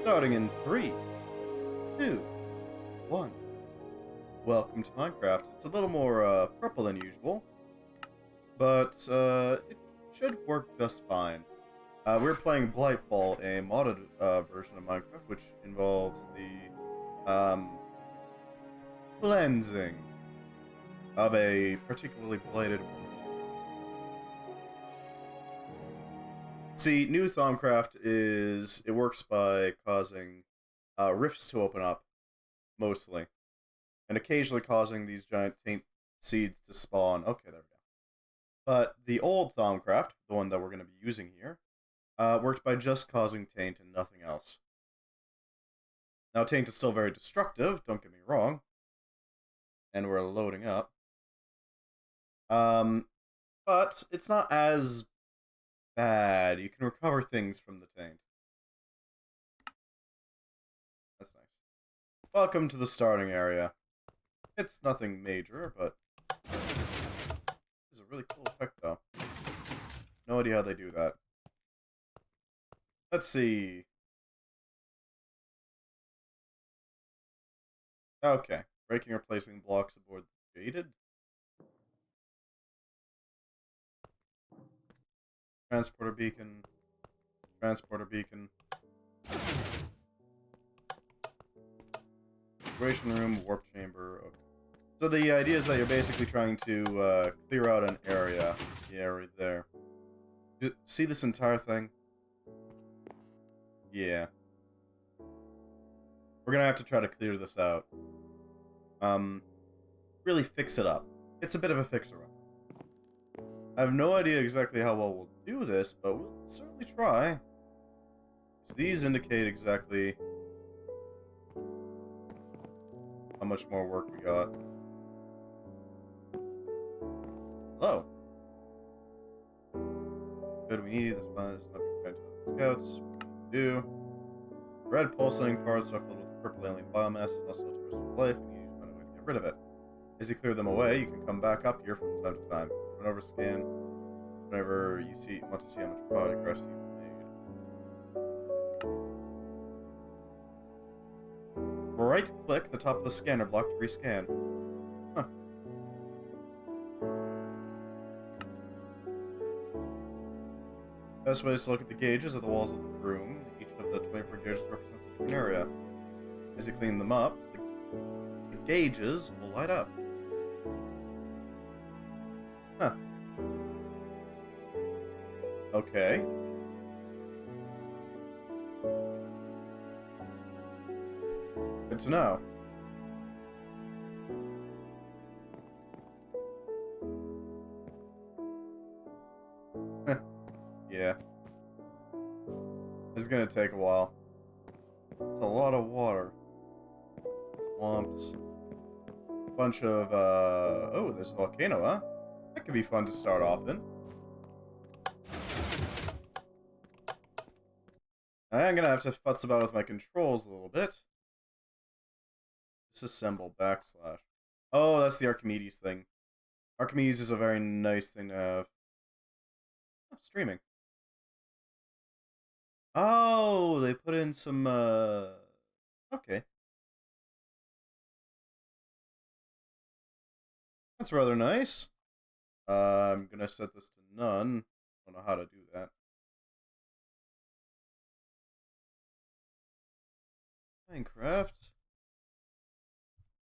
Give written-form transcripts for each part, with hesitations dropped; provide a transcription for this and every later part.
Starting in 3, 2, 1. Welcome to Minecraft. It's a little more purple than usual, but it should work just fine. We're playing Blightfall, a modded version of Minecraft, which involves the cleansing of a particularly blighted world. See, new Thaumcraft it works by causing rifts to open up, mostly, and occasionally causing these giant taint seeds to spawn. Okay, there we go. But the old Thaumcraft, the one that we're going to be using here, worked by just causing taint and nothing else. Now, taint is still very destructive, don't get me wrong, and we're loading up. But it's not as bad. You can recover things from the taint. That's nice. Welcome to the starting area. It's nothing major, but it's a really cool effect, though. No idea how they do that. Let's see. Okay. Breaking or placing blocks aboard the jaded. Transporter beacon. Transporter beacon. Situation room, warp chamber. Okay. So the idea is that you're basically trying to clear out an area. Yeah, right there. See this entire thing? Yeah. We're gonna have to try to clear this out. Really fix it up. It's a bit of a fixer-up. I have no idea exactly how well we'll do this, but we'll certainly try. So these indicate exactly how much more work we got. Hello. Good, we need this one. It's not being to the scouts. What do we do? Red pulsating parts are filled with purple alien biomass, also terrestrial life, and you need to find a way to get rid of it. As you clear them away, you can come back up here from time to time. Run over scan whenever you want to see how much progress you've made. Right-click the top of the scanner block to rescan. Huh. Best way is to look at the gauges at the walls of the room. Each of the 24 gauges represents a different area. As you clean them up, the gauges will light up. Huh. Okay. Good to know. Yeah. It's gonna take a while. It's a lot of water. Swamps. Bunch of, oh, there's a volcano, huh? That could be fun to start off in. I'm gonna have to futz about with my controls a little bit. Disassemble /. Oh, that's the Archimedes thing. Archimedes is a very nice thing to have. Oh, streaming. Oh, they put in some, okay. That's rather nice. I'm gonna set this to none. I don't know how to do that. Minecraft.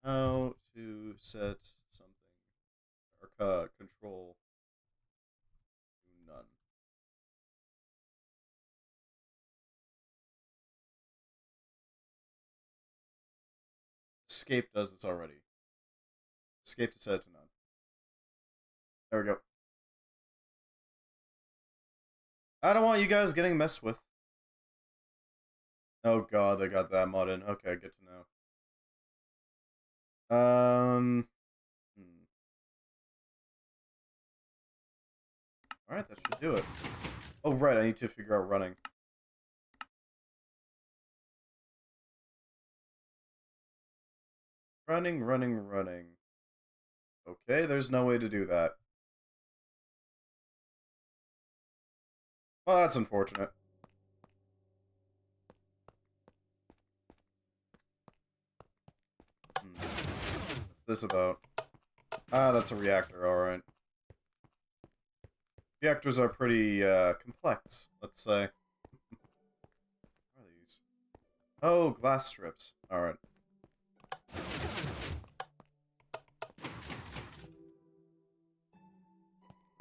How to set something or control to none. Escape does this already. Escape to set to none. There we go. I don't want you guys getting messed with. Oh god, they got that mod in. Okay, good to know. Alright, that should do it. Oh, right, I need to figure out running. Running, running, running. Okay, there's no way to do that. Well, that's unfortunate. this about? Ah, that's a reactor, alright. Reactors are pretty, complex, let's say. What are these? Oh, glass strips. Alright.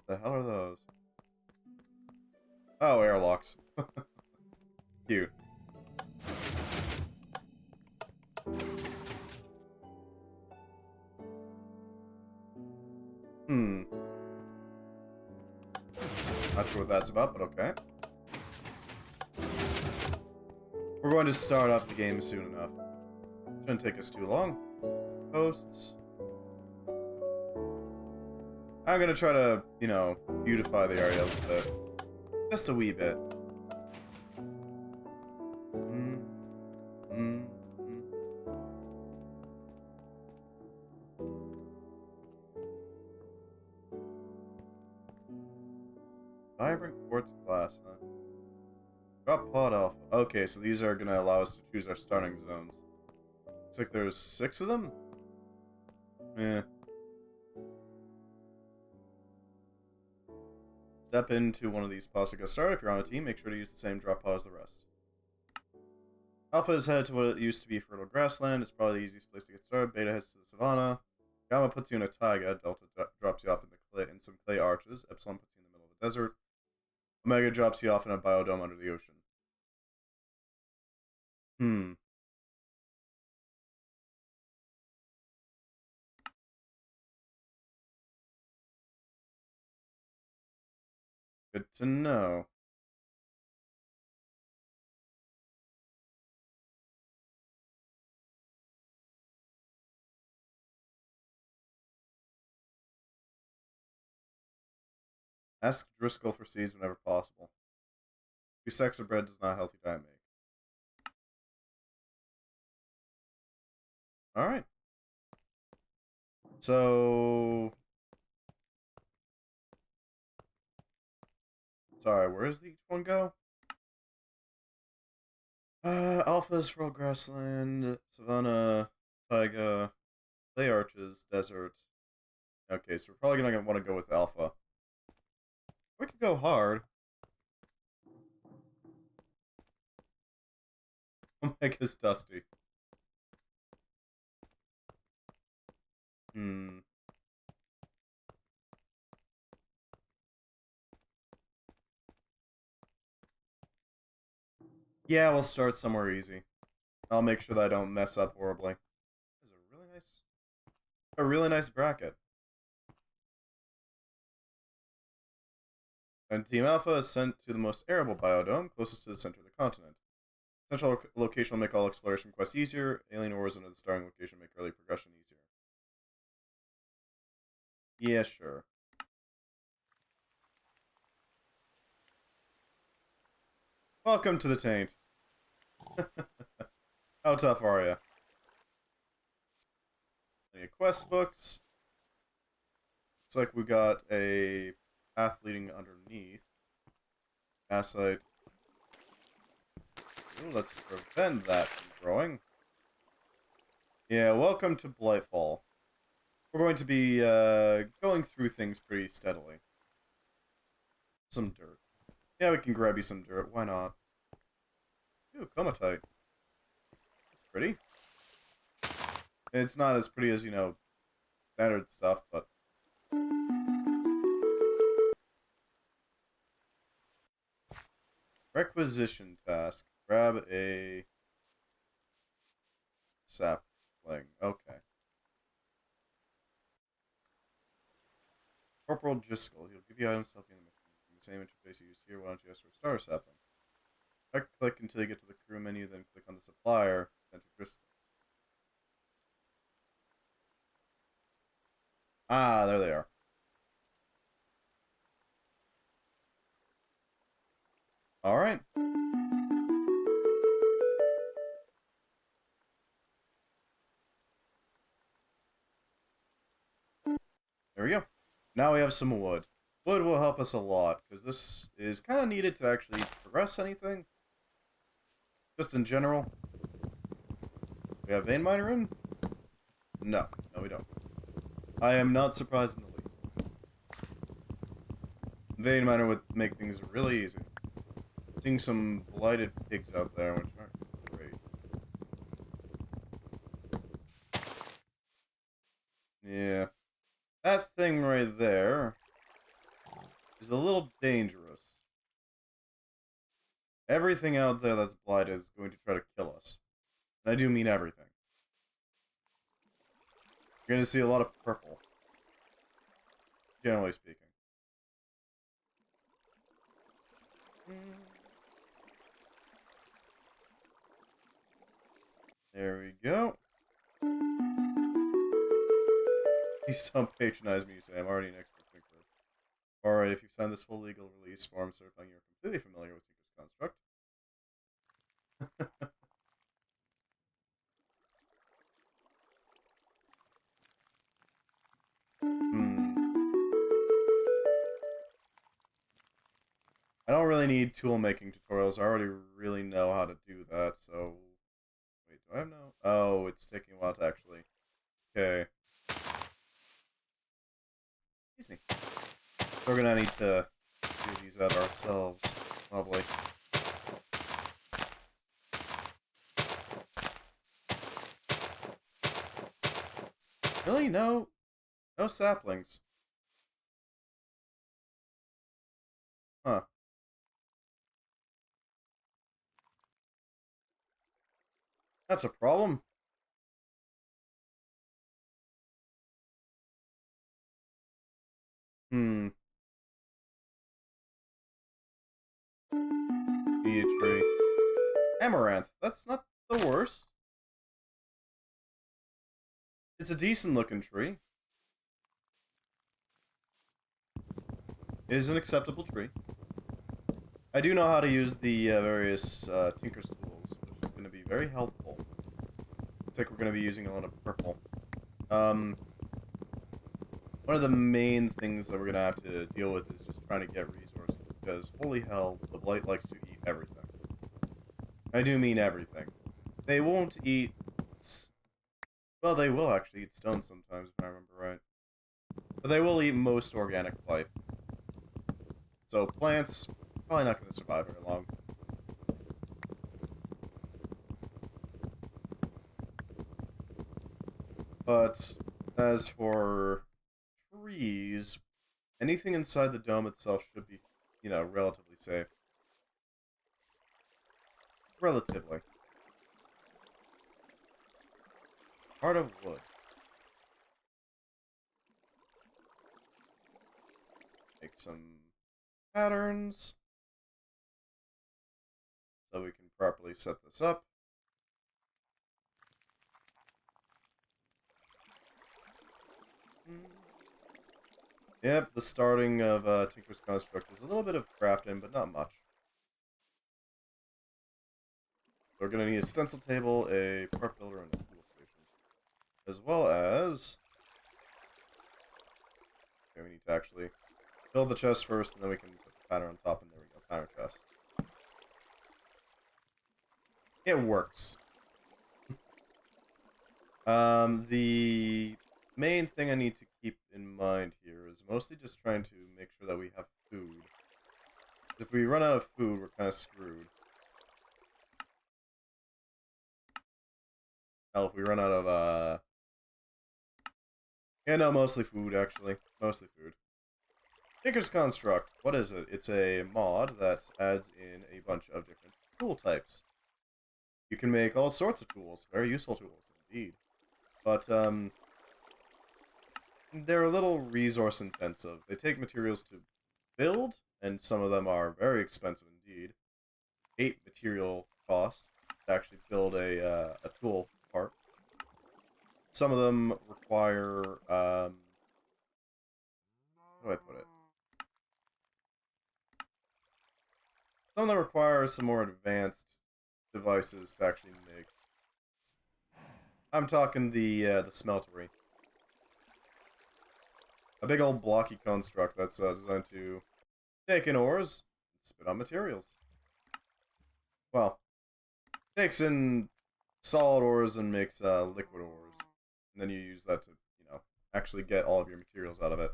The hell are those? Oh, airlocks. Cute. Not sure what that's about, but okay. We're going to start off the game soon enough. Shouldn't take us too long. Posts. I'm gonna try to, you know, beautify the area a little bit. Just a wee bit. Vibrant quartz glass, huh? Drop pod alpha. Okay, so these are gonna allow us to choose our starting zones. Looks like there's 6 of them? Eh. Step into one of these pods to get started. If you're on a team, make sure to use the same drop pod as the rest. Alpha is headed to what it used to be fertile grassland. It's probably the easiest place to get started. Beta heads to the savannah. Gamma puts you in a taiga. Delta drops you off in some clay arches. Epsilon puts you in the middle of a desert. Omega drops you off in a biodome under the ocean. Good to know. Ask Driscoll for seeds whenever possible. 2 sacks of bread does not a healthy diet make. Alright. So... Sorry, where does each one go? Alpha is fertile grassland, savannah, taiga, clay arches, desert. Okay, so we're probably gonna want to go with alpha. We could go hard. Omega's dusty. Yeah, we'll start somewhere easy. I'll make sure that I don't mess up horribly. This is a really nice bracket. And Team Alpha is sent to the most arable biodome, closest to the center of the continent. Central location will make all exploration quests easier. Alien ores under the starting location make early progression easier. Yeah, sure. Welcome to the Taint. How tough are you? Any quest books? Looks like we got a path leading underneath. Assite. Ooh, let's prevent that from growing. Yeah, welcome to Blightfall. We're going to be going through things pretty steadily. Some dirt. Yeah, we can grab you some dirt. Why not? Ooh, comatite. That's pretty. It's not as pretty as, you know, standard stuff, but... Requisition task. Grab a... sapling. Okay. Corporal Driscoll. He'll give you items to help you in the mission. Using the same interface you used here, why don't you ask for a starter sapling? Click until you get to the crew menu, then click on the supplier, then to Driscoll. Ah, there they are. Alright. There we go. Now we have some wood. Wood will help us a lot, because this is kind of needed to actually progress anything. Just in general. We have vein miner in? No. No, we don't. I am not surprised in the least. Vein miner would make things really easy. Seeing some blighted pigs out there, which aren't great. Yeah. That thing right there is a little dangerous. Everything out there that's blighted is going to try to kill us. And I do mean everything. You're going to see a lot of purple. Generally speaking. There we go. Please don't patronize me, you say. I'm already an expert thinker. Alright, if you sign this full legal release form certifying you're completely familiar with Tinker's construct. I don't really need tool making tutorials. I already really know how to do that, so... Wait, do I have no... Oh, it's taking a while to actually... Okay. Excuse me. We're gonna need to do these out ourselves, probably. Really? No? No saplings. Huh. That's a problem. Hmm. Need a tree. Amaranth. That's not the worst. It's a decent looking tree. It is an acceptable tree. I do know how to use the various Tinker's tools, which is going to be very helpful. Looks like we're going to be using a lot of purple. One of the main things that we're going to have to deal with is just trying to get resources, because holy hell, the Blight likes to eat everything. I do mean everything. They won't eat... Well, they will actually eat stone sometimes, if I remember right. But they will eat most organic life. So plants, probably not going to survive very long. But as for trees, anything inside the dome itself should be, you know, relatively safe. Relatively. Heart of wood. Make some patterns so we can properly set this up. Yep, the starting of Tinker's Construct is a little bit of crafting, but not much. We're going to need a stencil table, a part builder, and a tool station. As well as... Okay, we need to actually build the chest first, and then we can put the pattern on top, and there we go, pattern chest. It works. The main thing I need to keep in mind here is mostly just trying to make sure that we have food. If we run out of food, we're kind of screwed. Hell, if we run out of, yeah, no, mostly food, actually. Mostly food. Tinker's Construct. What is it? It's a mod that adds in a bunch of different tool types. You can make all sorts of tools. Very useful tools, indeed. But, they're a little resource intensive. They take materials to build, and some of them are very expensive indeed. 8 material cost to actually build a tool part. Some of them require, how do I put it? Some of them require some more advanced devices to actually make. I'm talking the smeltery. A big old blocky construct that's designed to take in ores and spit out materials. Well, takes in solid ores and makes liquid ores. And then you use that to, you know, actually get all of your materials out of it.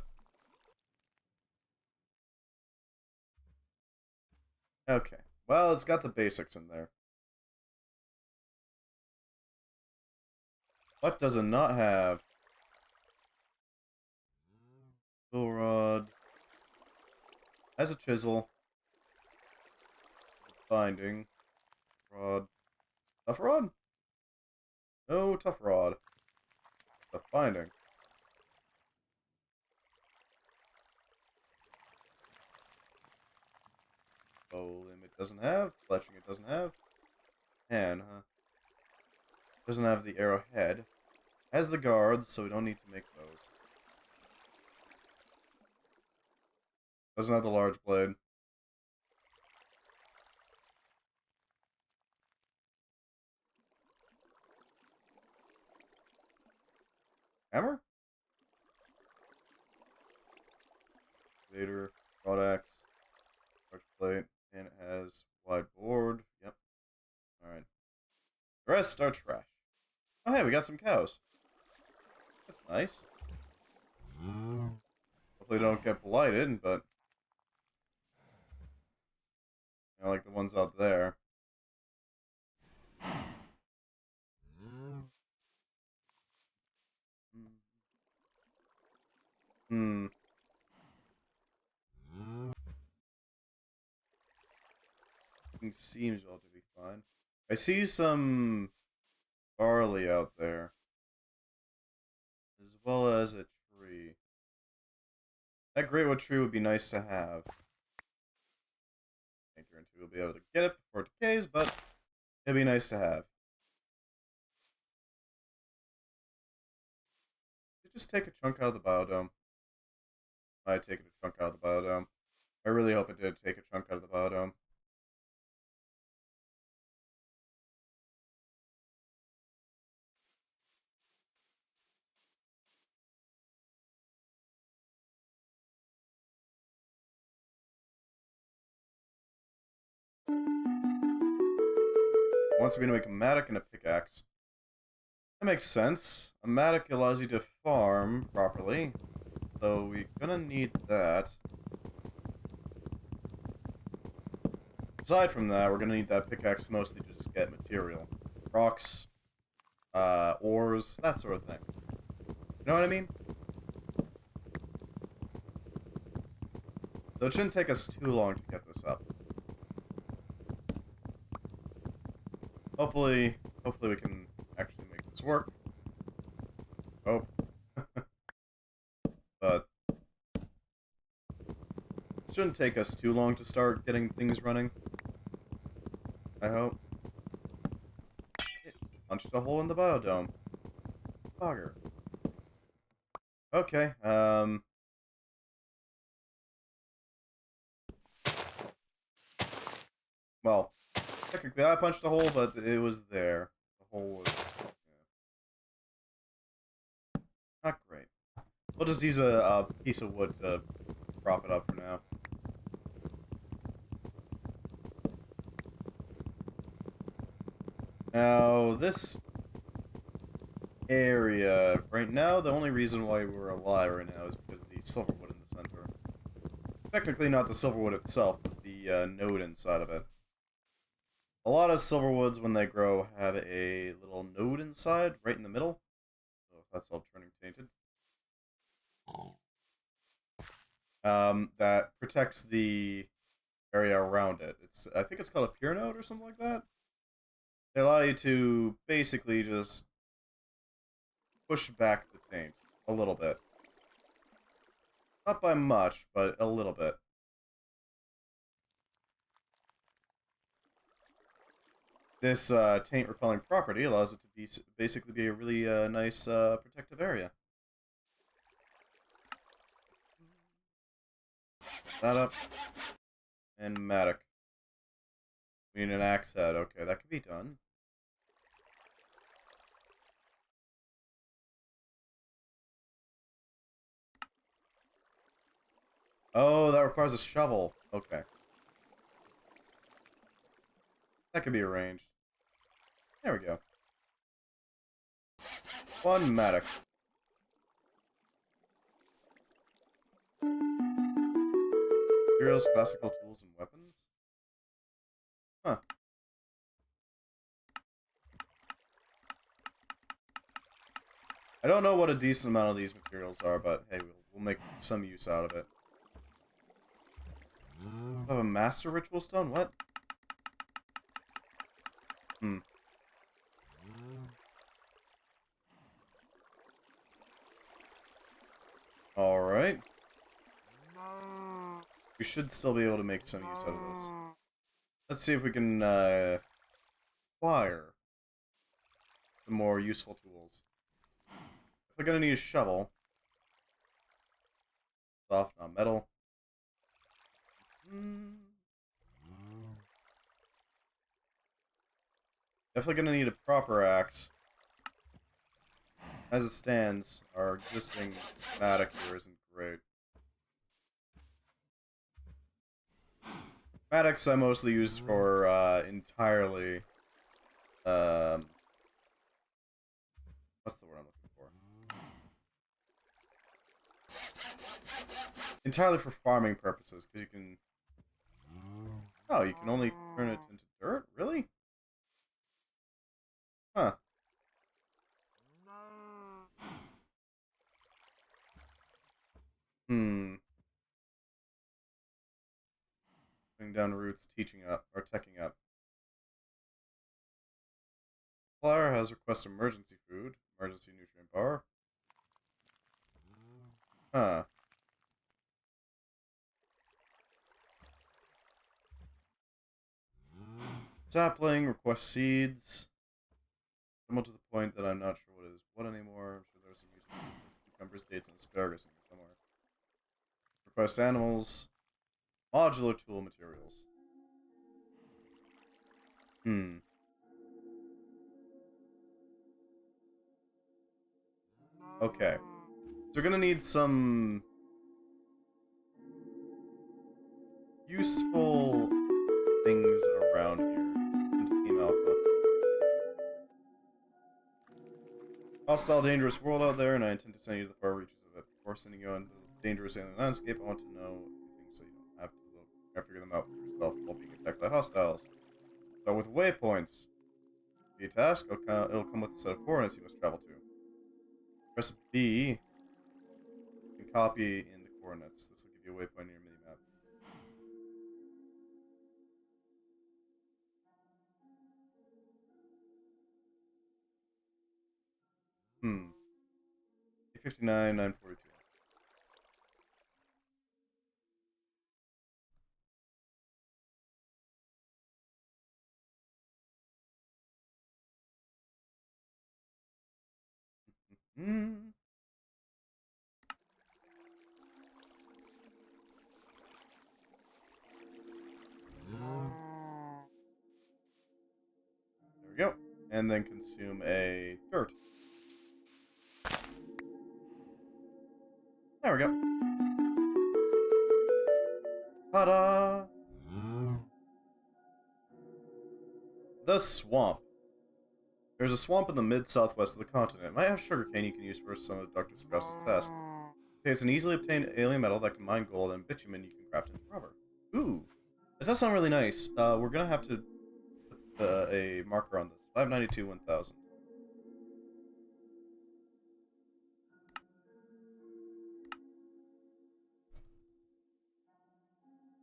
Okay. Well, it's got the basics in there. What does it not have? Tool rod. Has a chisel. Binding. Rod. Tough rod? No tough rod. Tough binding. Bow limb it doesn't have. Fletching it doesn't have. Hand, huh? Doesn't have the arrowhead. Has the guards, so we don't need to make those. Doesn't have the large blade. Hammer? Later. Broad axe. Large plate. And it has wide board. Yep. Alright. The rest are trash. Oh, hey, we got some cows. That's nice. Hopefully they don't get blighted, but... I like the ones out there. Hmm. Everything seems relatively fine. I see some barley out there. As well as a tree. That greatwood tree would be nice to have. I guarantee we'll be able to get it before it decays, but it'd be nice to have. Did it just take a chunk out of the biodome? I taken a chunk out of the biodome. I really hope it did take a chunk out of the biodome. Wants me to make a mattock and a pickaxe. That makes sense. A mattock allows you to farm properly. So we're gonna need that. Aside from that, we're gonna need that pickaxe mostly to just get material. Rocks, ores, that sort of thing. You know what I mean? So it shouldn't take us too long to get this up. Hopefully we can actually make this work. Hope. But it shouldn't take us too long to start getting things running. I hope. It punched a hole in the biodome. Bugger. Okay, well, technically I punched a hole, but it was there. The hole was... yeah. Not great. We'll just use a piece of wood to prop it up for now. Now, this area, right now, the only reason why we're alive right now is because of the silverwood in the center. Technically not the silverwood itself, but the node inside of it. A lot of silverwoods, when they grow, have a little node inside, right in the middle. So that's all turning tainted. That protects the area around it. I think it's called a pure node or something like that. They allow you to basically just push back the taint a little bit. Not by much, but a little bit. This taint repelling property allows it to be basically be a really nice protective area. Put that up. And mattock. We need an axe head. Okay, that could be done. Oh, that requires a shovel. Okay. That could be arranged. There we go. One mattock. Materials, classical tools, and weapons? Huh. I don't know what a decent amount of these materials are, but hey, we'll make some use out of it. I have a master ritual stone? What? Hmm. Alright. We should still be able to make some use out of this. Let's see if we can acquire some more useful tools. If we're gonna need a shovel. Soft, not metal. Definitely gonna need a proper axe. As it stands, our existing mattock here isn't great. Mattocks I mostly use for entirely what's the word I'm looking for? Entirely for farming purposes, because you can... Oh, you can only turn it into dirt? Really? Huh. Hmm. Putting down roots, teaching up, or teching up. Supplier has request emergency food, emergency nutrient bar. Huh. Sapling, request seeds. Somewhat to the point that I'm not sure what is what anymore. I'm sure there's some useful seeds like cucumbers, dates, and asparagus in here somewhere. Request animals. Modular tool materials. Hmm. Okay. So we're gonna need some useful things around here. Into Team Alpha. Hostile, dangerous world out there, and I intend to send you to the far reaches of it. Before sending you on the dangerous alien landscape, I want to know a few things so you don't have to look or figure them out for yourself while being attacked by hostiles. Start with waypoints. Be a task, it'll come with a set of coordinates you must travel to. Press B and copy in the coordinates. This will give you a waypoint in your minimap. Hmm. 59, 942. Hmm. There we go. And then consume a dirt. There we go. Ta-da! The swamp. There's a swamp in the mid-southwest of the continent. It might have sugarcane you can use for some of Dr. Sprouse's tests. Okay, it's an easily obtained alien metal that can mine gold and bitumen you can craft into rubber. Ooh. That does sound really nice. We're gonna have to put a marker on this. 592, 1000.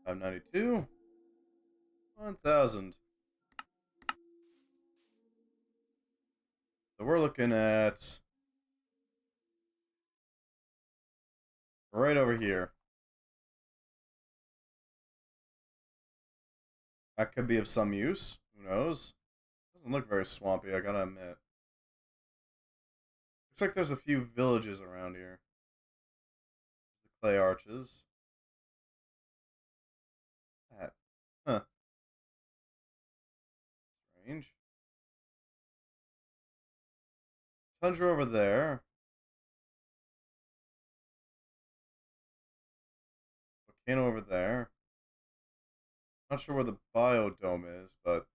$592, 1000. So we're looking at right over here. That could be of some use. Who knows? Doesn't look very swampy, I gotta admit. Looks like there's a few villages around here. The clay arches. That. Huh. Strange. Tundra over there. Volcano over there. Not sure where the biodome is, but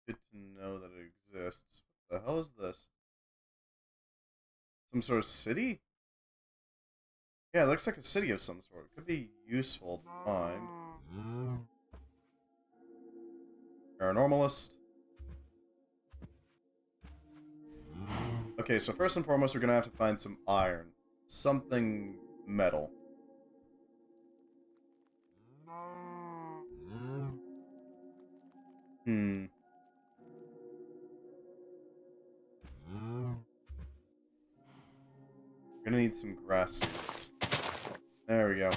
good to know that it exists. What the hell is this? Some sort of city? Yeah, it looks like a city of some sort. It could be useful to find. Paranormalist. Okay, so first and foremost, we're gonna have to find some iron. Something metal. Hmm. We're gonna need some grass seeds. There we go.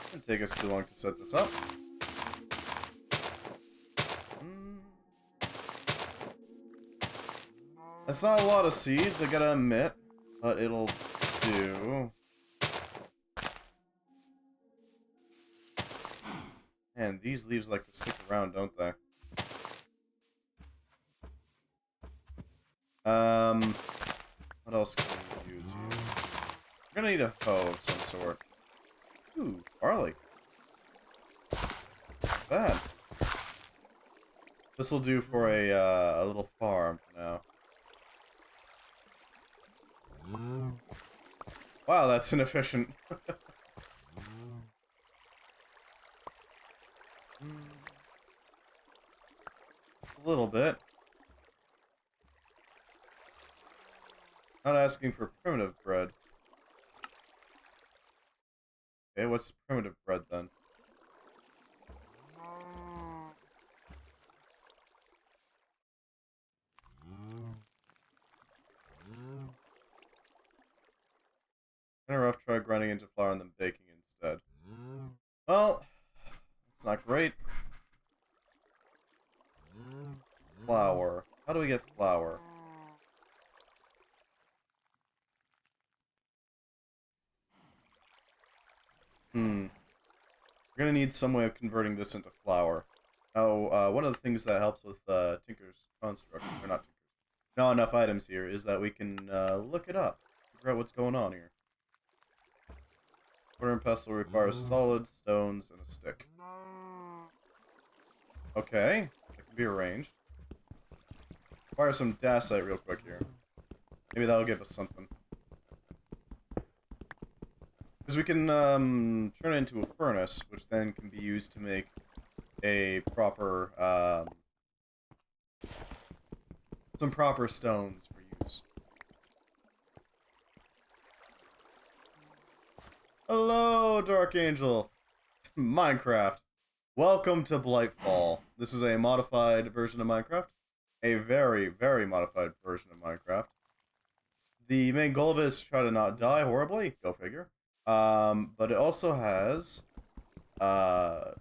It'll take us too long to set this up. That's not a lot of seeds, I gotta admit, but it'll do. Man, these leaves like to stick around, don't they? What else can we use here? We're gonna need a hoe of some sort. Ooh, barley. Not bad. This'll do for a little farm for now. Wow, that's inefficient. A little bit. Not asking for primitive bread. Okay, what's primitive bread then? Kinda rough, try grinding into flour and then baking instead. Well, it's not great. Flour. How do we get flour? We're gonna need some way of converting this into flour. Now, one of the things that helps with Tinker's construct, or not Tinker's, not enough items here, is that we can look it up, figure out what's going on here. Mortar and pestle requires solid stones and a stick. Okay, that can be arranged. Fire some dacite real quick here. Maybe that'll give us something. Because we can turn it into a furnace, which then can be used to make a proper, some proper stones for use. Hello, Dark Angel! Minecraft. Welcome to Blightfall. This is a modified version of Minecraft. A very, very modified version of Minecraft. The main goal of it is to try to not die horribly. Go figure. But it also has the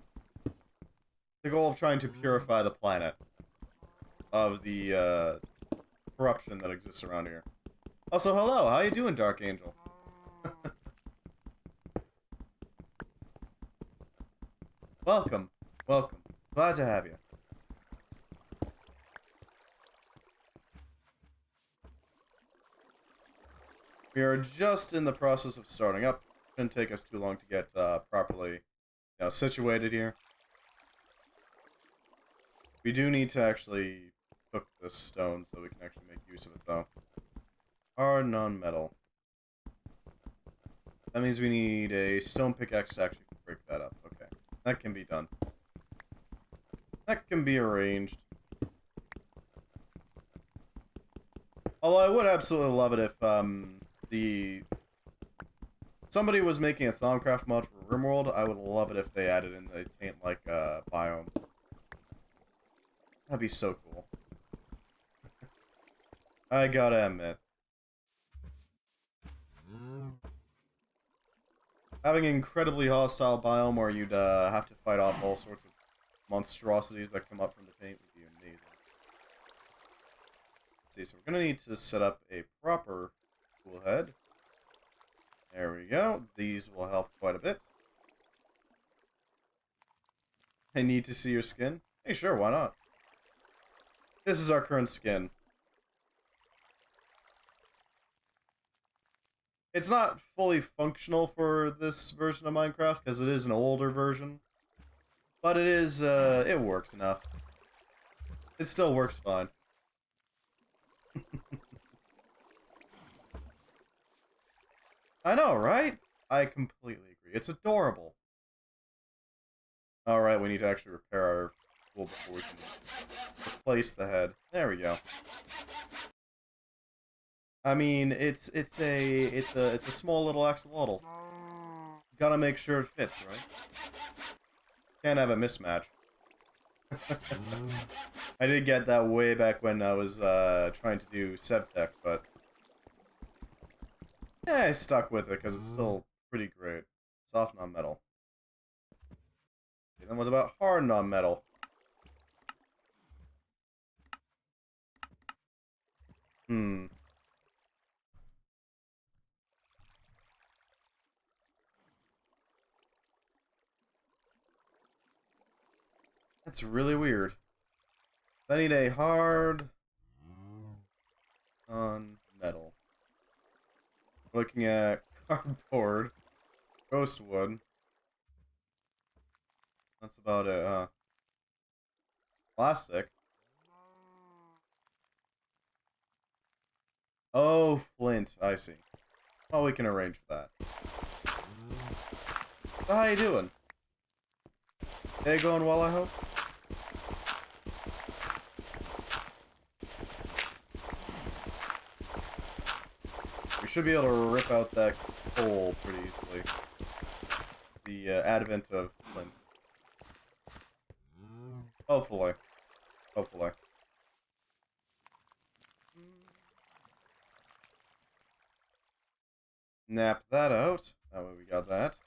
goal of trying to purify the planet of the corruption that exists around here. Also, hello, how you doing, Dark Angel? Welcome, welcome. Glad to have you. We are just in the process of starting up. Shouldn't take us too long to get properly, situated here. We do need to actually cook this stone so we can actually make use of it, though. Hard non-metal. That means we need a stone pickaxe to actually break that up. Okay, that can be done. That can be arranged. Although I would absolutely love it if somebody was making a Thaumcraft mod for RimWorld. I would love it if they added in the taint-like biome. That'd be so cool. I gotta admit. Having an incredibly hostile biome where you'd have to fight off all sorts of monstrosities that come up from the taint would be amazing. Let's see, so we're gonna need to set up a proper tool head. There we go. These will help quite a bit. I need to see your skin. Hey, sure, why not? This is our current skin. It's not fully functional for this version of Minecraft, because it is an older version. But it is, it works enough. It still works fine. I know, right? I completely agree. It's adorable. Alright, we need to actually repair our tool before we can replace the head. There we go. I mean, it's a small little axolotl. Gotta make sure it fits, right? Can't have a mismatch. I did get that way back when I was trying to do Sevtech, but yeah, I stuck with it because it's still pretty great. Soft non-metal. Okay, then what about hard non-metal? Hmm. That's really weird. I need a hard non-metal. Looking at cardboard, ghost wood. That's about it, huh? Plastic. Oh, flint. I see. Oh, we can arrange for that. So how you doing? Day going well, I hope? We should be able to rip out that coal pretty easily. The advent of flint. Hopefully. Hopefully. Nap that out. That way we got that.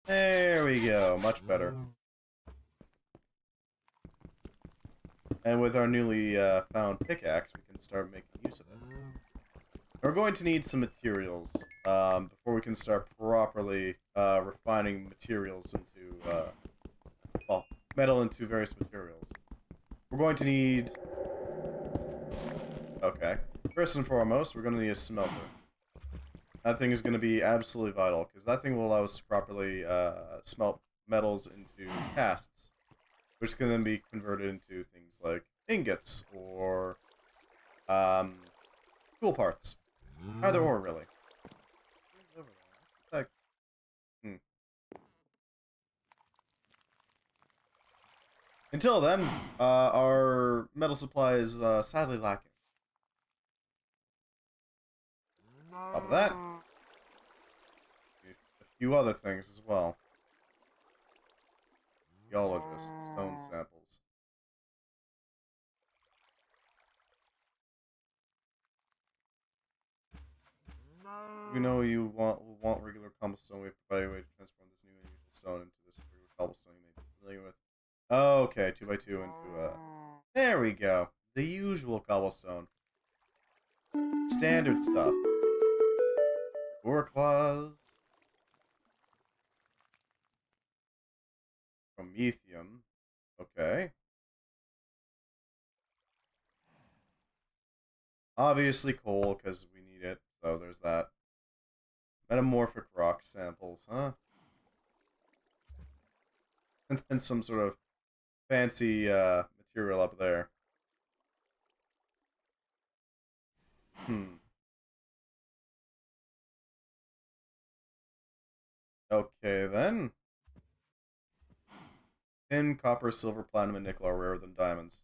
There we go. Much better. And with our newly found pickaxe, we can start making use of it. We're going to need some materials before we can start properly refining materials into, well, metal into various materials. We're going to need... Okay. First and foremost, we're going to need a smelter. That thing is going to be absolutely vital, because that thing will allow us to properly smelt metals into casts, which can then be converted into things like ingots or tool parts. Either or, really. Until then, our metal supply is sadly lacking. On top of that, a few other things as well. Geologist, stone samples. You know you want regular cobblestone. We have provided a way to transform this new and unusual stone into this regular cobblestone you may be familiar with. Okay, 2x2 into There we go. The usual cobblestone. Standard stuff. Door claws. Promethium. Okay. Obviously coal, because we need it. So there's that. Metamorphic rock samples, huh? And then some sort of fancy material up there. Okay, then. Tin, copper, silver, platinum, and nickel are rarer than diamonds.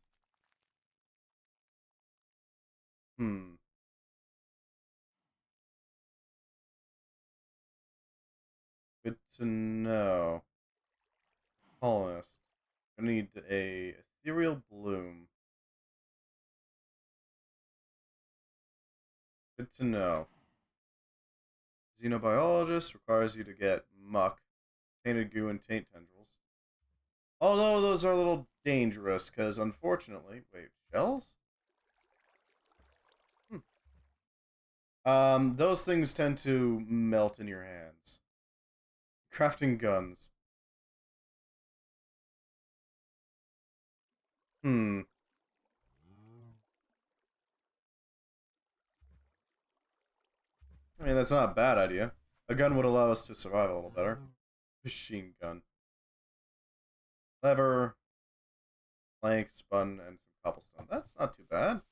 Good to know. Colonist. I need a ethereal bloom. Good to know. Xenobiologist requires you to get muck, painted goo, and taint tendrils. Although those are a little dangerous, because unfortunately... Wait, shells? Those things tend to melt in your hands. Crafting guns. I mean, that's not a bad idea. A gun would allow us to survive a little better. Machine gun. Lever, plank, spun, and some cobblestone. That's not too bad.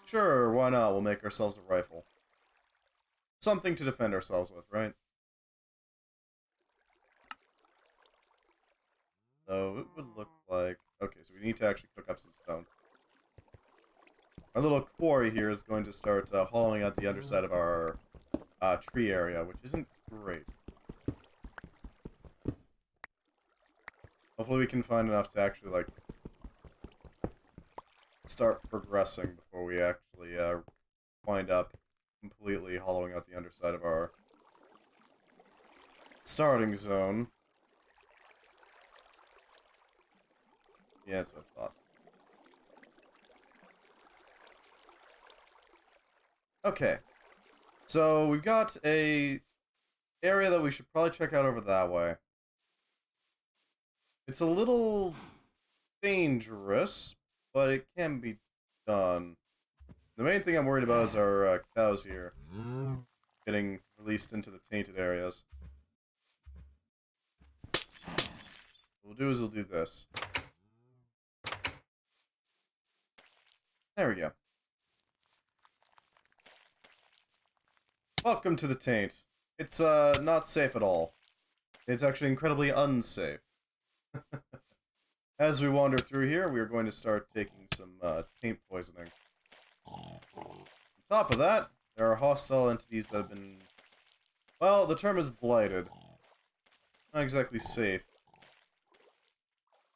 Sure, why not? We'll make ourselves a rifle. something to defend ourselves with, right? So it would look like... Okay, so we need to actually cook up some stone. Our little quarry here is going to start hollowing out the underside of our tree area, which isn't great. Hopefully we can find enough to actually, like, start progressing before we actually wind up completely hollowing out the underside of our starting zone. Yeah, that's what I thought. Okay. So, we've got a area that we should probably check out over that way. It's a little dangerous, but it can be done. The main thing I'm worried about is our cows here getting released into the tainted areas. What we'll do is we'll do this. There we go. Welcome to the taint. It's not safe at all. It's actually incredibly unsafe. As we wander through here, we are going to start taking some taint poisoning. On top of that, there are hostile entities that have been... Well, the term is blighted. Not exactly safe.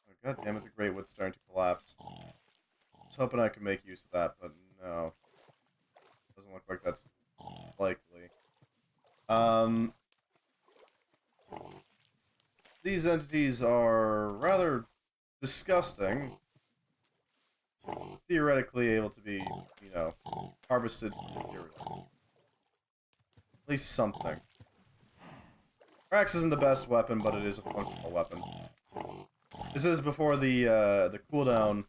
Oh, God damn it, the Great Wood's starting to collapse. I was hoping I could make use of that, but no. Doesn't look like that's likely. These entities are rather disgusting. Theoretically able to be, you know, harvested material. At least something. Our axe isn't the best weapon, but it is a functional weapon. This is before the cooldown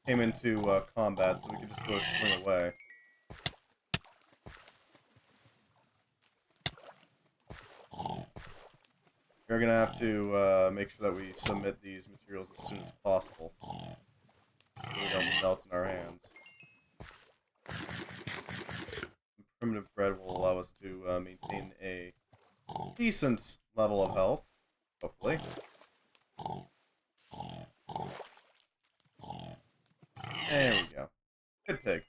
came into combat, so we could just go swing away. We're gonna have to make sure that we submit these materials as soon as possible, so they don't melt in our hands. Primitive bread will allow us to maintain a decent level of health, hopefully. There we go. Good pig.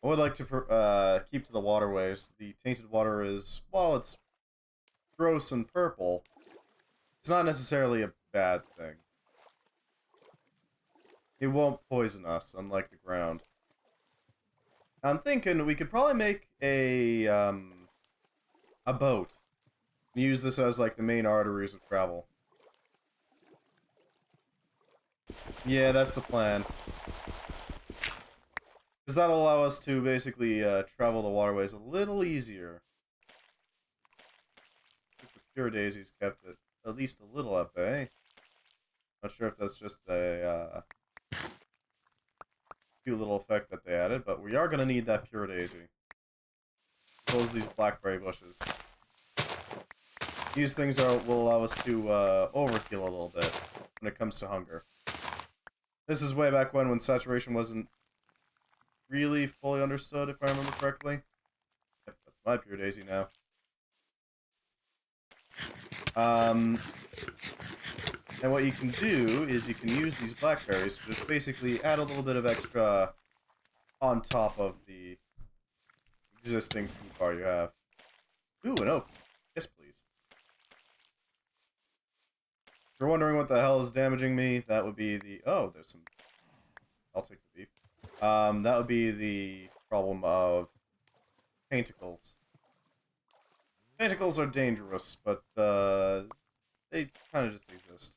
I would like to keep to the waterways. The tainted water is, while it's gross and purple, it's not necessarily a bad thing. It won't poison us, unlike the ground. I'm thinking we could probably make a boat. And use this as, like, the main arteries of travel. Yeah, that's the plan. Because that'll allow us to basically travel the waterways a little easier. The pure daisies kept it at least a little at bay. Not sure if that's just a cute little effect that they added, but we are going to need that pure daisy. As well as these blackberry bushes. These things will allow us to overheal a little bit when it comes to hunger. This is way back when saturation wasn't really fully understood, if I remember correctly. Yep, that's my pure daisy now. And what you can do is you can use these blackberries to just basically add a little bit of extra on top of the existing food bar you have. Ooh, an oak. Yes, please. If you're wondering what the hell is damaging me, that would be the... Oh, there's some... I'll take the beef. That would be the problem of tentacles. Tentacles are dangerous, but they kind of just exist.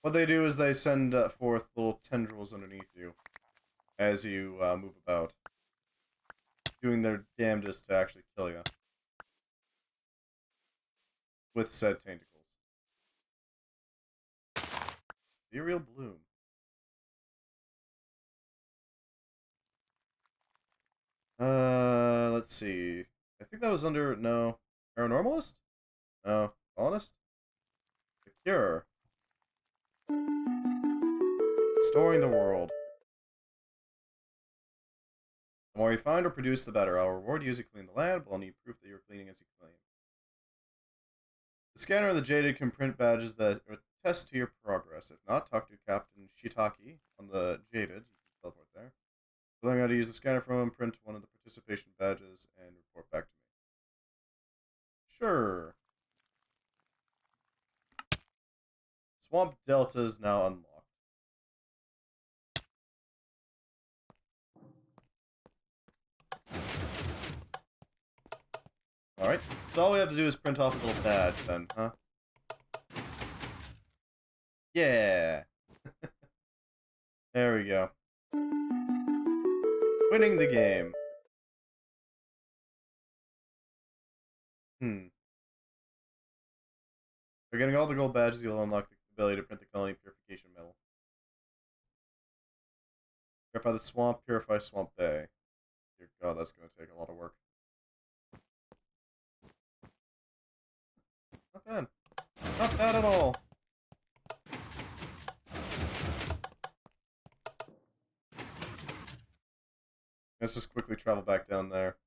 What they do is they send forth little tendrils underneath you as you move about, doing their damnedest to actually kill you with said tentacles. Ethereal Bloom. Let's see. I think that was under, no, Paranormalist? No, Colonist? The Cure. Restoring the world. The more you find or produce, the better. I'll reward you as you clean the land, but I'll need proof that you're cleaning as you clean. The scanner of the Jaded can print badges that attest to your progress. If not, talk to Captain Shitaki on the Jaded. You can teleport there. Learn how to use the scanner from him, print one of the participation badges, and report back to me. Sure. Swamp Delta is now unlocked. Alright, so all we have to do is print off a little badge then, huh? Yeah! There we go. Winning the game. By getting all the gold badges, you'll unlock the ability to print the colony purification medal. Purify the swamp, purify Swamp Bay. Dear God, that's going to take a lot of work. Not bad. Not bad at all. Let's just quickly travel back down there.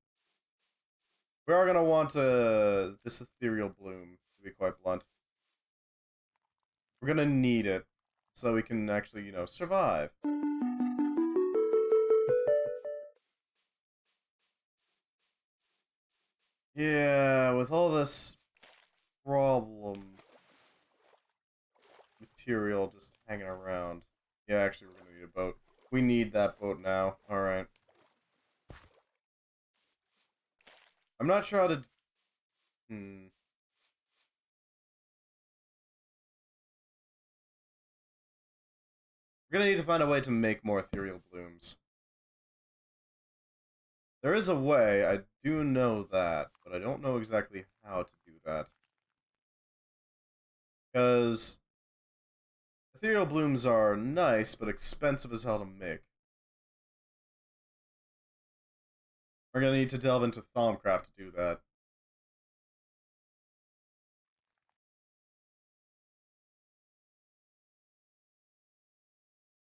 We are going to want this ethereal bloom, to be quite blunt. We're going to need it so we can actually, you know, survive. Yeah, with all this problem material just hanging around. Yeah, actually, we're going to need a boat. We need that boat now. Alright. I'm not sure how to... We're gonna need to find a way to make more ethereal blooms. There is a way, I do know that, but I don't know exactly how to do that. Because ethereal blooms are nice, but expensive as hell to make. We're gonna need to delve into Thaumcraft to do that.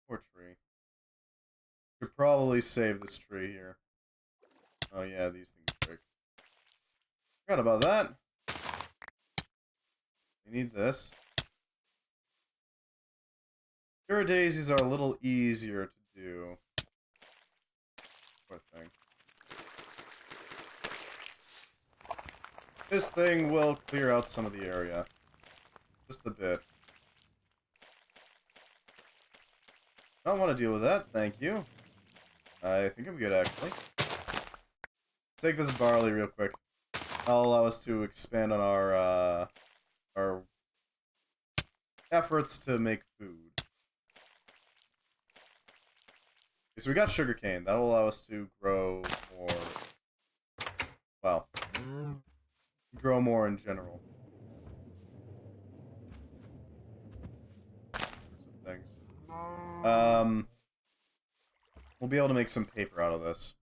Poor tree. Could probably save this tree here. Oh yeah, these things break. Forgot about that. We need this. Pure daisies are a little easier to do. Poor thing. This thing will clear out some of the area. Just a bit. I don't want to deal with that, thank you. I think I'm good, actually. Take this barley real quick. That'll allow us to expand on our efforts to make food. Okay, so we got sugarcane. That'll allow us to grow more... Well, grow more in general. Some things. We'll be able to make some paper out of this.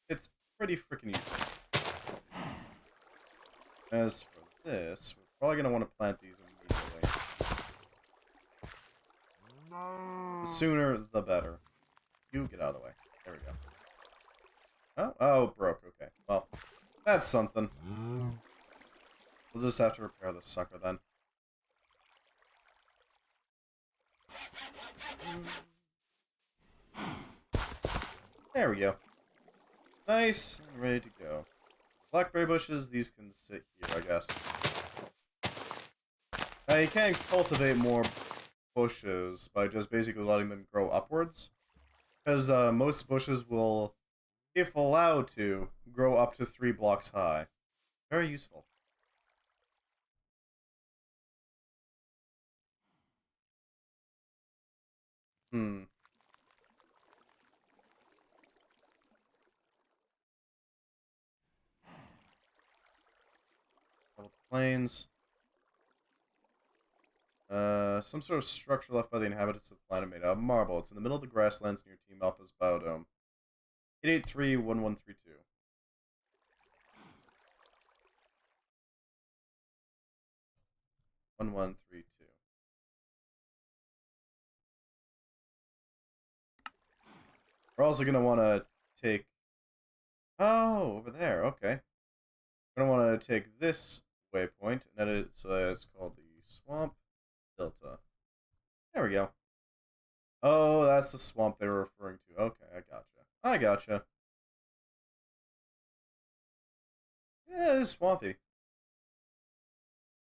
It's pretty freaking useful. As for this, we're probably going to want to plant these immediately. The sooner, the better. You get out of the way. There we go. Oh, oh, it broke. Okay. Well, that's something. We'll just have to repair this sucker then. There we go. Nice and ready to go. Blackberry bushes, these can sit here, I guess. Now, you can cultivate more bushes by just basically letting them grow upwards. Because most bushes will, if allowed to, grow up to 3 blocks high. Very useful. Couple plains. Some sort of structure left by the inhabitants of the planet made out of marble. It's in the middle of the grasslands near Team Alpha's biodome. 883-1132. 1132. We're also going to want to take... Oh, over there. Okay. We're going to want to take this waypoint and edit it so that it's called the Swamp Delta. There we go. Oh, that's the swamp they were referring to. Okay, I gotcha. I gotcha. Yeah, it is swampy.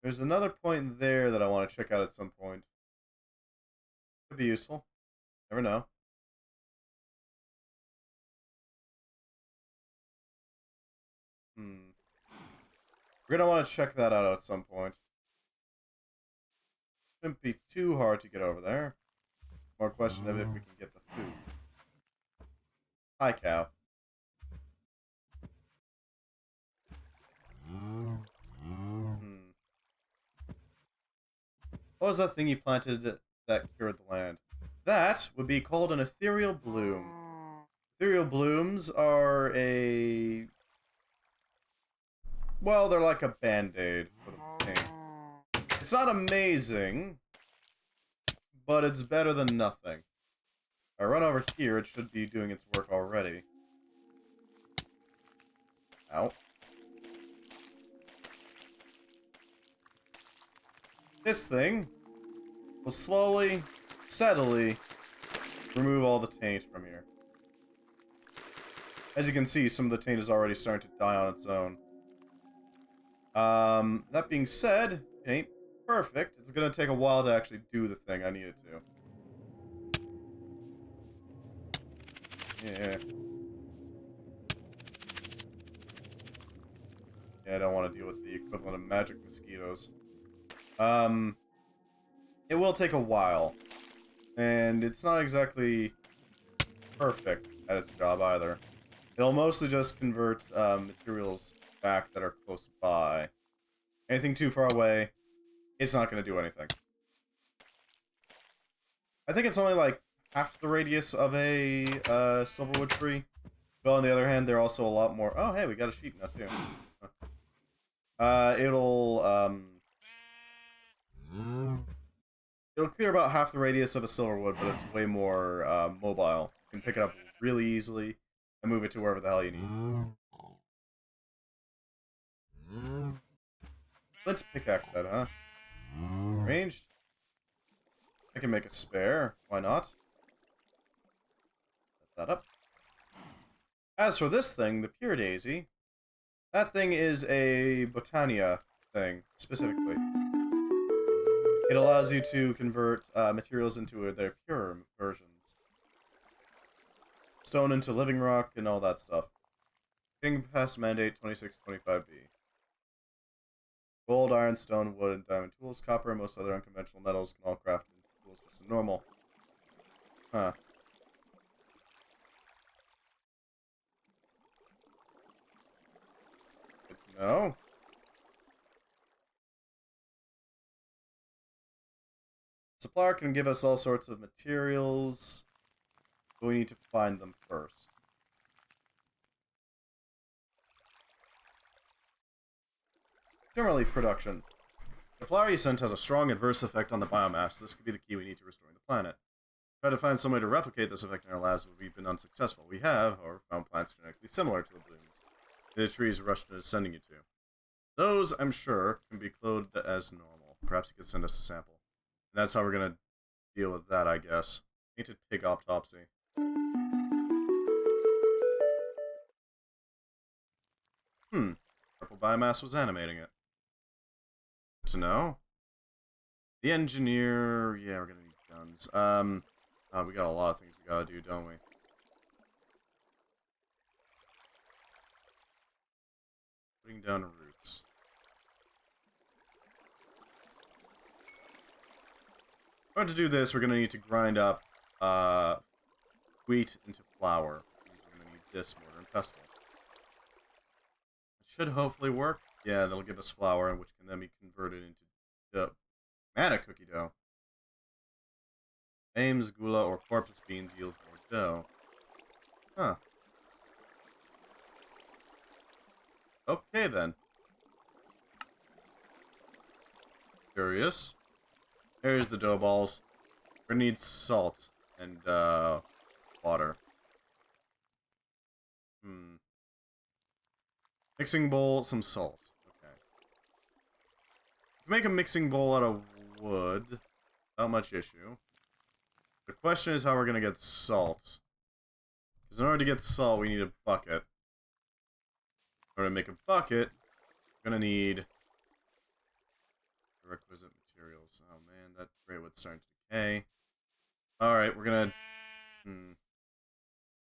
There's another point there that I want to check out at some point. Could be useful. Never know. We're gonna want to check that out at some point. Shouldn't be too hard to get over there. More question of if we can get the food. Hi, cow. What was that thing you planted that cured the land? That would be called an ethereal bloom. Ethereal blooms are a... Well, they're like a band-aid for the paint. It's not amazing, but it's better than nothing. If I run over here, it should be doing its work already. Ow. This thing will slowly, steadily remove all the taint from here. As you can see, some of the taint is already starting to die on its own. That being said, it ain't perfect. It's gonna take a while to actually do the thing I need it to. Yeah. Yeah, I don't want to deal with the equivalent of magic mosquitoes. It will take a while. And it's not exactly perfect at its job either. It'll mostly just convert materials back that are close by. Anything too far away, it's not going to do anything. I think it's only like half the radius of a silverwood tree. But on the other hand, they're also a lot more... Oh, hey, we got a sheep now, too. It'll clear about half the radius of a silverwood, but it's way more mobile. You can pick it up really easily and move it to wherever the hell you need. Let's pickaxe that, huh? Ranged? I can make a spare. Why not? Set that up. As for this thing, the Pure Daisy, that thing is a Botania thing, specifically. It allows you to convert materials into their pure versions. Stone into living rock and all that stuff. Getting past mandate 2625B. Gold, iron, stone, wood, and diamond tools, copper, and most other unconventional metals can all craft into tools just as normal. Huh. Good to know. Supplier can give us all sorts of materials, but we need to find them first. Timberleaf production. The flower you sent has a strong adverse effect on the biomass. This could be the key we need to restoring the planet. Try to find some way to replicate this effect in our labs, but we've been unsuccessful. We have, however, found plants genetically similar to the blooms the trees Rushton is sending you to. Those, I'm sure, can be clothed as normal. Perhaps you could send us a sample. And that's how we're going to deal with that, I guess. Painted pig autopsy. Purple biomass was animating it. To know. The engineer... Yeah, we're going to need guns. We got a lot of things we gotta do, don't we? Putting down roots. In order to do this, we're going to need to grind up wheat into flour. We're going to need this mortar and pestle. It should hopefully work. Yeah, that'll give us flour, which can then be converted into dough. Mana cookie dough. Ames, gula, or porpoise beans yields more dough. Huh. Okay, then. Curious. Here's the dough balls. We're gonna need salt and water. Mixing bowl, some salt. Okay. Make a mixing bowl out of wood. Not much issue. The question is how we're gonna get salt. Because in order to get salt, we need a bucket. In order to make a bucket, we're gonna need the requisite materials. Oh man, that gray wood's starting to decay. Alright, we're gonna...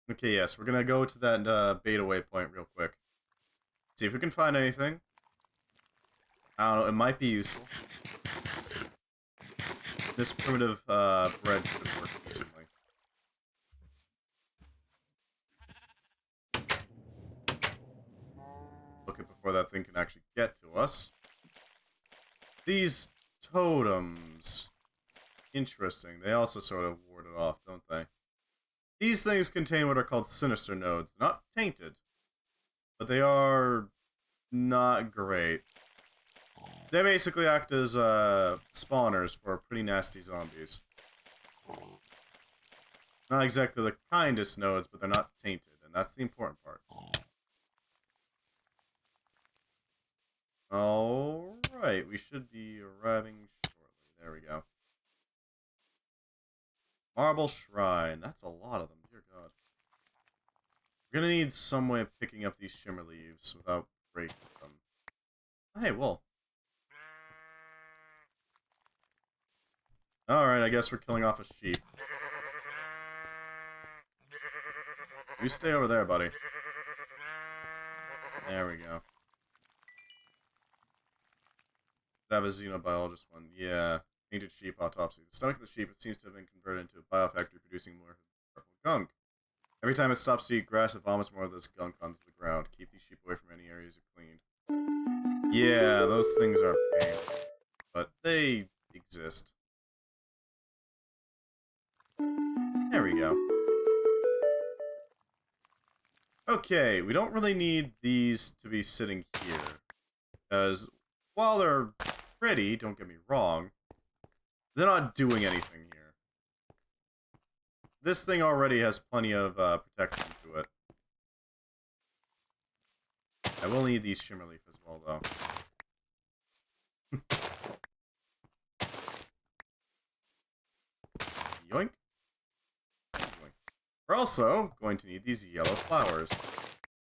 Okay, yes, we're gonna go to that beta waypoint real quick. See if we can find anything. I don't know, it might be useful. This primitive bread should work decently. Look it before that thing can actually get to us. These totems. Interesting. They also sort of ward it off, don't they? These things contain what are called sinister nodes. They're not tainted, but they are not great. They basically act as spawners for pretty nasty zombies. Not exactly the kindest nodes, but they're not tainted, and that's the important part. Alright, we should be arriving shortly. There we go. Marble Shrine. That's a lot of them, dear God. We're gonna need some way of picking up these shimmer leaves without breaking them. Oh, hey, wool. Alright, I guess we're killing off a sheep. You stay over there, buddy. There we go. Have a xenobiologist one. Yeah. Painted sheep autopsy. The stomach of the sheep, it seems to have been converted into a biofactory producing more purple gunk. Every time it stops to eat grass, it vomits more of this gunk onto the ground. Keep these sheep away from any areas it cleaned. Yeah, those things are a pain. But they exist. There we go. Okay, we don't really need these to be sitting here. Because while they're pretty, don't get me wrong, they're not doing anything here. This thing already has plenty of protection to it. I will need these shimmer leaf as well, though. Yoink. Yoink. We're also going to need these yellow flowers.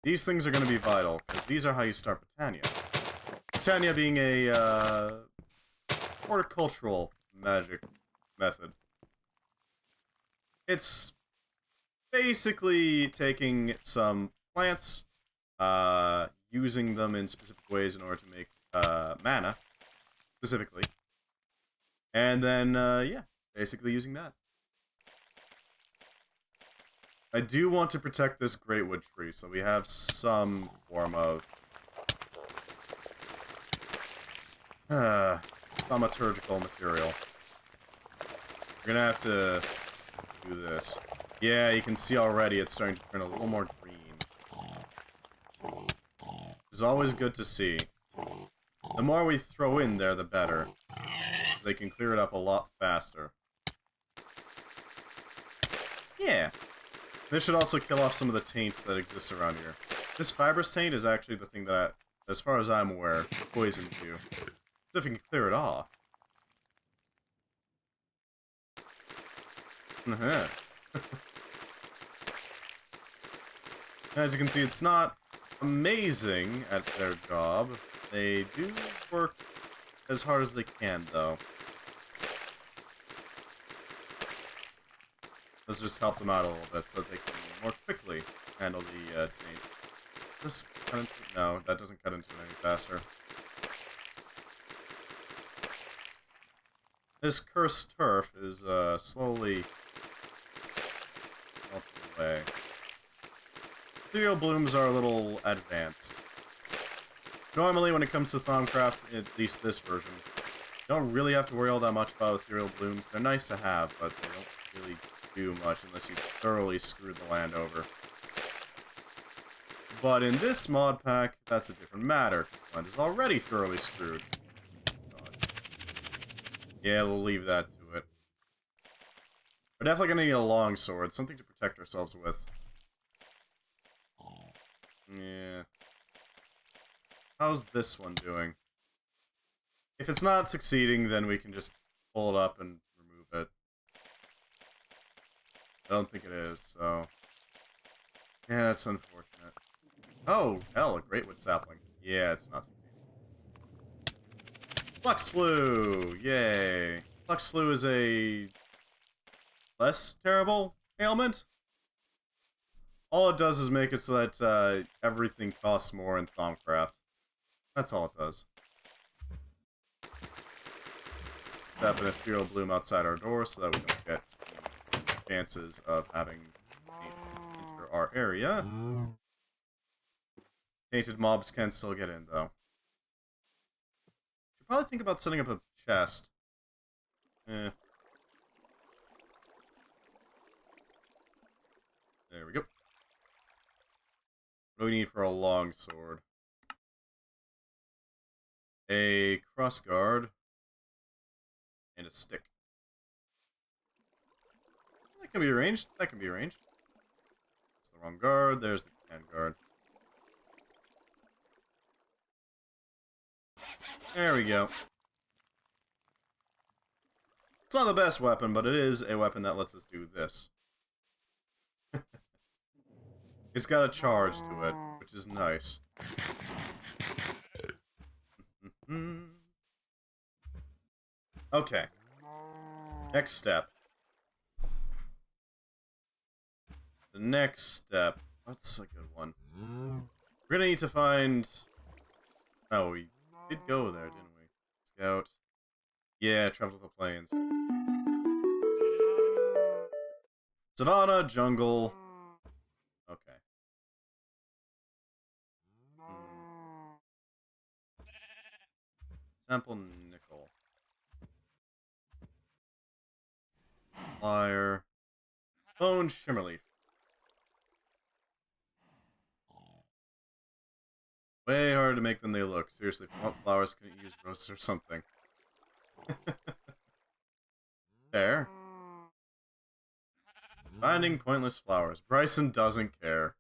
These things are going to be vital, because these are how you start Britannia. Britannia being a horticultural magic method. It's basically taking some plants, using them in specific ways in order to make mana, specifically. And then, yeah, basically using that. I do want to protect this greatwood tree, so we have some form of thaumaturgical material. We're gonna have to do this. Yeah, you can see already it's starting to turn a little more green. It's always good to see. The more we throw in there, the better. So they can clear it up a lot faster. Yeah. This should also kill off some of the taints that exist around here. This fibrous taint is actually the thing that, as far as I'm aware, poisons you. So if you can clear it off. As you can see, it's not amazing at their job. They do work as hard as they can, though. Let's just help them out a little bit so that they can more quickly handle the taint. This cut into... No, that doesn't cut into it any faster. This cursed turf is slowly melting away. Ethereal blooms are a little advanced. Normally, when it comes to Thaumcraft, at least this version, you don't really have to worry all that much about ethereal blooms. They're nice to have, but they don't really do much unless you thoroughly screwed the land over. But in this mod pack, that's a different matter. The land is already thoroughly screwed. God. Yeah, we'll leave that to it. We're definitely gonna need a longsword, something to protect ourselves with. Yeah. How's this one doing? If it's not succeeding, then we can just pull it up and remove it. I don't think it is, so... Yeah, that's unfortunate. Oh, hell, a greatwood sapling. Yeah, it's not succeeding. Flux flu! Yay! Flux flu is a... less terrible ailment? All it does is make it so that everything costs more in Thaumcraft. That's all it does. Tap an ethereal bloom outside our door so that we don't get chances of having enter our area. Tainted mobs can still get in, though. Should probably think about setting up a chest. Eh. There we go. What do we need for a longsword? A crossguard. And a stick. That can be arranged. That can be arranged. That's the wrong guard. There's the hand guard. There we go. It's not the best weapon, but it is a weapon that lets us do this. It's got a charge to it, which is nice. Okay. Next step. The next step. That's a good one. We're gonna need to find... Oh, we did go there, didn't we? Scout. Yeah, travel to the plains. Savannah, jungle. Okay. Sample nickel. Flyer. Bone shimmerleaf. Way harder to make than they look. Seriously, if you want flowers, couldn't you use roses or something? There. Finding pointless flowers. Bryson doesn't care.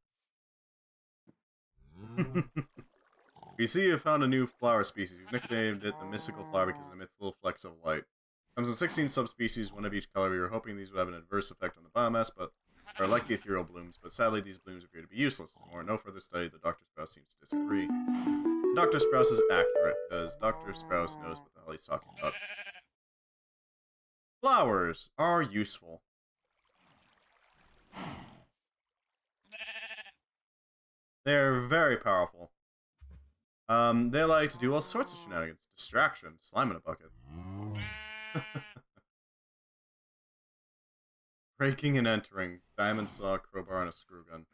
We see you found a new flower species. You've nicknamed it the mystical flower because it emits little flecks of light. Comes in 16 subspecies, one of each color. We were hoping these would have an adverse effect on the biomass, but are like the ethereal blooms, but sadly these blooms appear to be useless. More, no further study, the Dr. Sprouse seems to disagree. Dr. Sprouse is accurate, because Dr. Sprouse knows what the hell he's talking about. Flowers are useful. They're very powerful. They allow you to do all sorts of shenanigans. Distraction, slime in a bucket. Breaking and entering, diamond saw, crowbar, and a screw gun.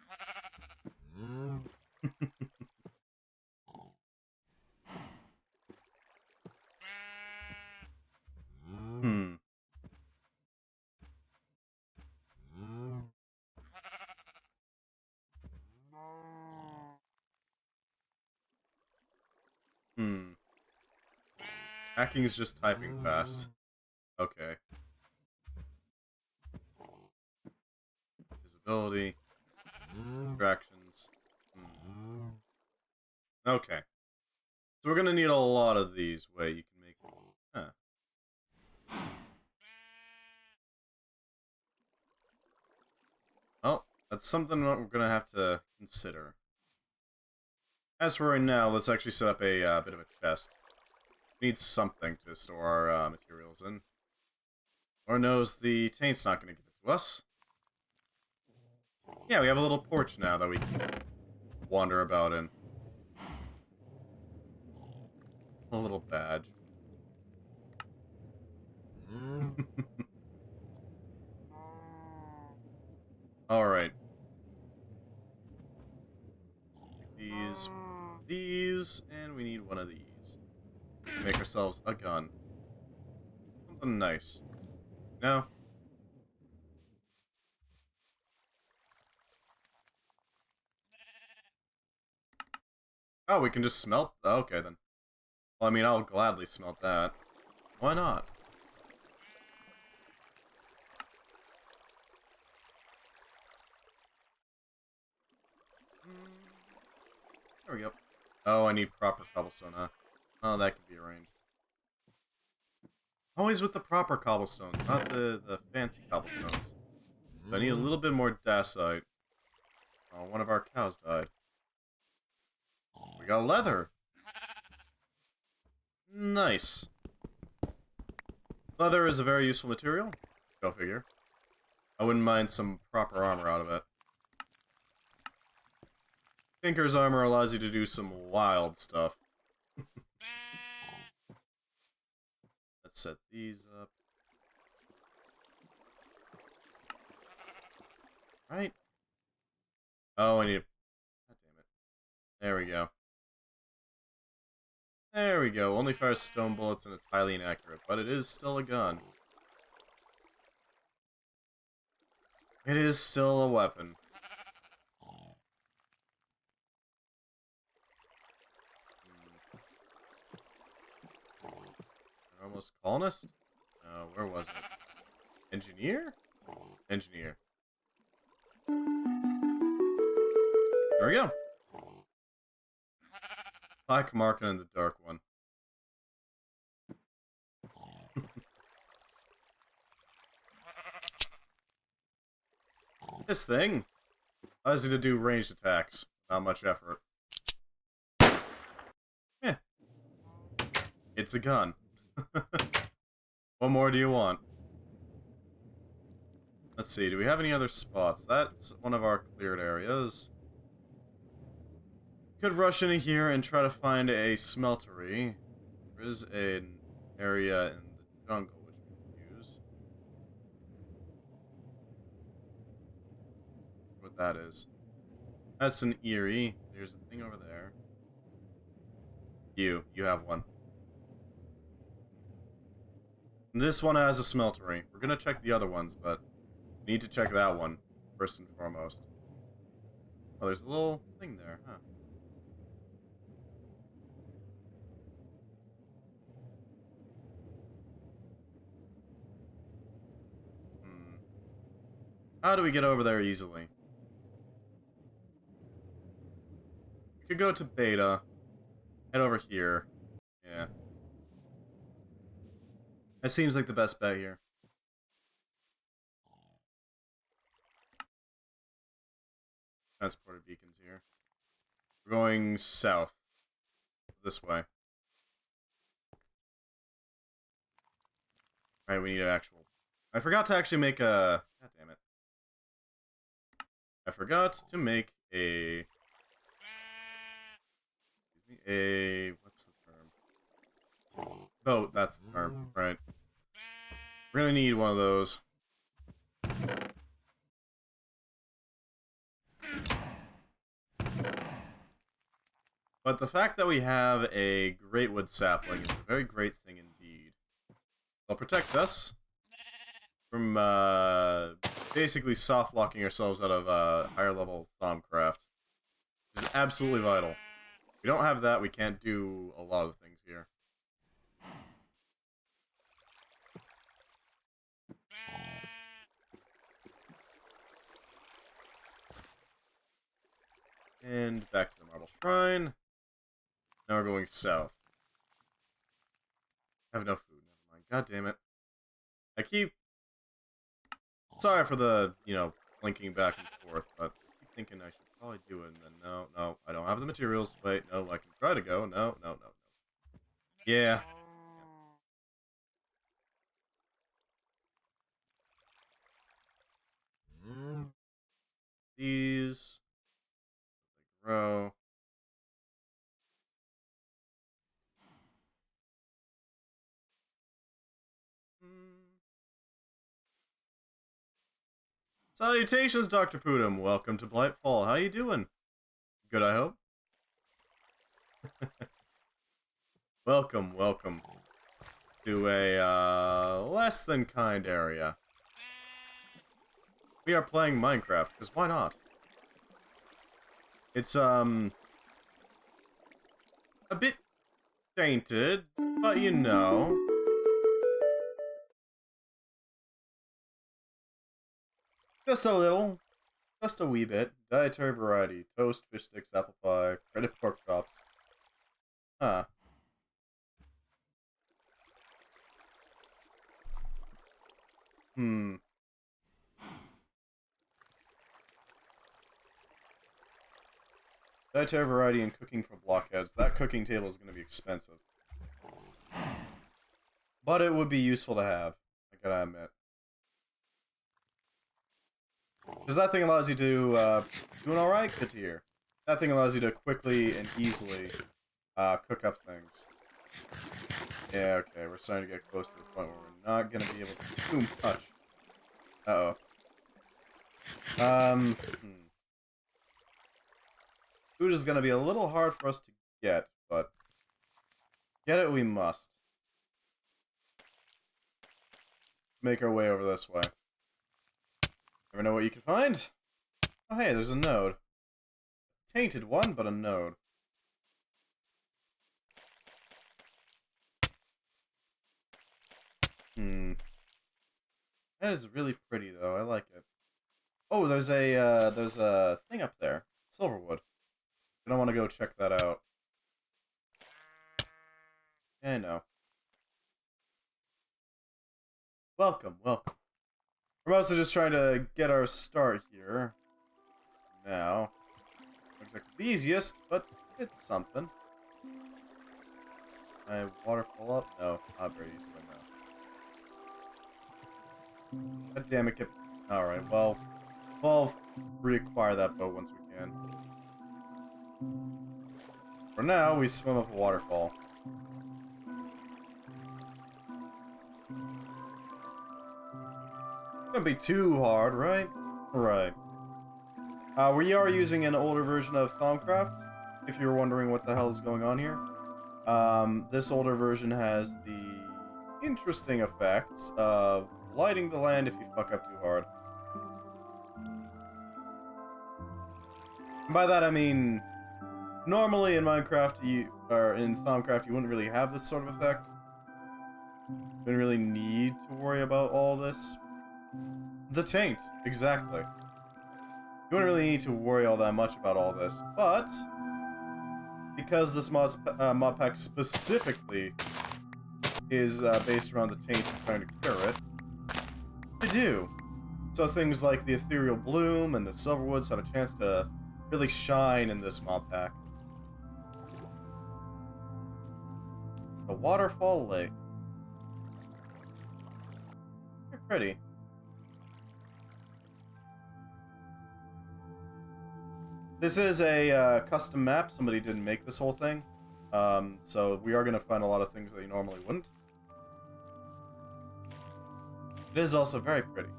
Hacking is just typing fast. Okay. Visibility. Distractions. Okay. So we're gonna need a lot of these where you can make... Huh. Well, that's something that we're gonna have to consider. As for right now, let's actually set up a bit of a chest. We need something to store our materials in. Lord knows the taint's not going to give it to us. Yeah, we have a little porch now that we can wander about in. A little badge. Alright. These, and we need one of these. Make ourselves a gun. Something nice. No? Oh, we can just smelt? Okay, then. Well, I mean, I'll gladly smelt that. Why not? There we go. Oh, I need proper cobblestone, huh? Oh, that can be arranged. Always with the proper cobblestones, not the fancy cobblestones. So I need a little bit more dacite. Oh, one of our cows died. We got leather. Nice. Leather is a very useful material. Go figure. I wouldn't mind some proper armor out of it. Tinker's armor allows you to do some wild stuff. Let's set these up. Right? Oh, I need... God damn it. There we go. There we go. Only fires stone bullets and it's highly inaccurate, but it is still a gun. It is still a weapon. Almost colonist? Where was it? Engineer? Engineer. There we go. Black market and the dark one. This thing allows you to do ranged attacks. Not much effort. Yeah. It's a gun. What more do you want? Let's see, do we have any other spots? That's one of our cleared areas. Could rush into here and try to find a smeltery. There is an area in the jungle which we can use. What that is. That's an eerie. There's a thing over there. You have one. This one has a smeltery. We're gonna check the other ones, but we need to check that one first and foremost. Oh, there's a little thing there, huh? How do we get over there easily? We could go to Beta. Head over here. Yeah. That seems like the best bet here. Transporter beacons here. We're going south. This way. Alright, we need an actual... I forgot to actually make a... God damn it. I forgot to make a... What's the term? Boat, that's the term. Right. We're gonna need one of those. But the fact that we have a great wood sapling is a very great thing indeed. It'll protect us from basically soft locking ourselves out of higher level Thaumcraft. Which is absolutely vital. If we don't have that, we can't do a lot of things here. And back to the Marble Shrine. Now we're going south. I have no food, never mind. God damn it. I keep... Sorry for the, blinking back and forth, but I keep thinking I should probably do it, and then no, I don't have the materials. Wait, no, I can try to go. No. Yeah. These... They grow. Salutations, Dr. Pudum. Welcome to Blightfall. How you doing? Good, I hope. Welcome to a less than kind area. We are playing Minecraft, because why not? It's a bit tainted, but just a little. Just a wee bit. Dietary variety. Toast, fish sticks, apple pie, breaded pork chops. Huh. Hmm. Dietary variety and cooking for blockheads. That cooking table is going to be expensive. But it would be useful to have, I gotta admit. Because that thing allows you to, doing alright? Good to hear. That thing allows you to quickly and easily, cook up things. Yeah, okay, we're starting to get close to the point where we're not gonna be able to do much. Uh-oh. Food is gonna be a little hard for us to get, but get it we must. Make our way over this way. Never know what you can find? Oh hey, there's a node. Tainted one, but a node. That is really pretty though, I like it. Oh, there's a thing up there. Silverwood. I don't want to go check that out. Yeah, I know. Welcome, welcome. We're mostly just trying to get our start here. Now. Not exactly the easiest, but it's something. I waterfall up? No, not very easily, no. God damn it, get... Alright, well, we'll reacquire that boat once we can. For now, we swim up a waterfall. Couldn't be too hard, right? Right. We are using an older version of Thaumcraft, if you're wondering what the hell is going on here. This older version has the interesting effects of lighting the land if you fuck up too hard. And by that I mean, normally in Minecraft, or in Thaumcraft, you wouldn't really have this sort of effect. You wouldn't really need to worry about all this. The taint, exactly. You wouldn't really need to worry all that much about all this, but because this mod pack specifically is based around the taint and trying to cure it, you do. So things like the ethereal bloom and the silverwoods have a chance to really shine in this mod pack. The waterfall lake. Very pretty. This is a custom map. Somebody didn't make this whole thing. So we are going to find a lot of things that you normally wouldn't. It is also very pretty.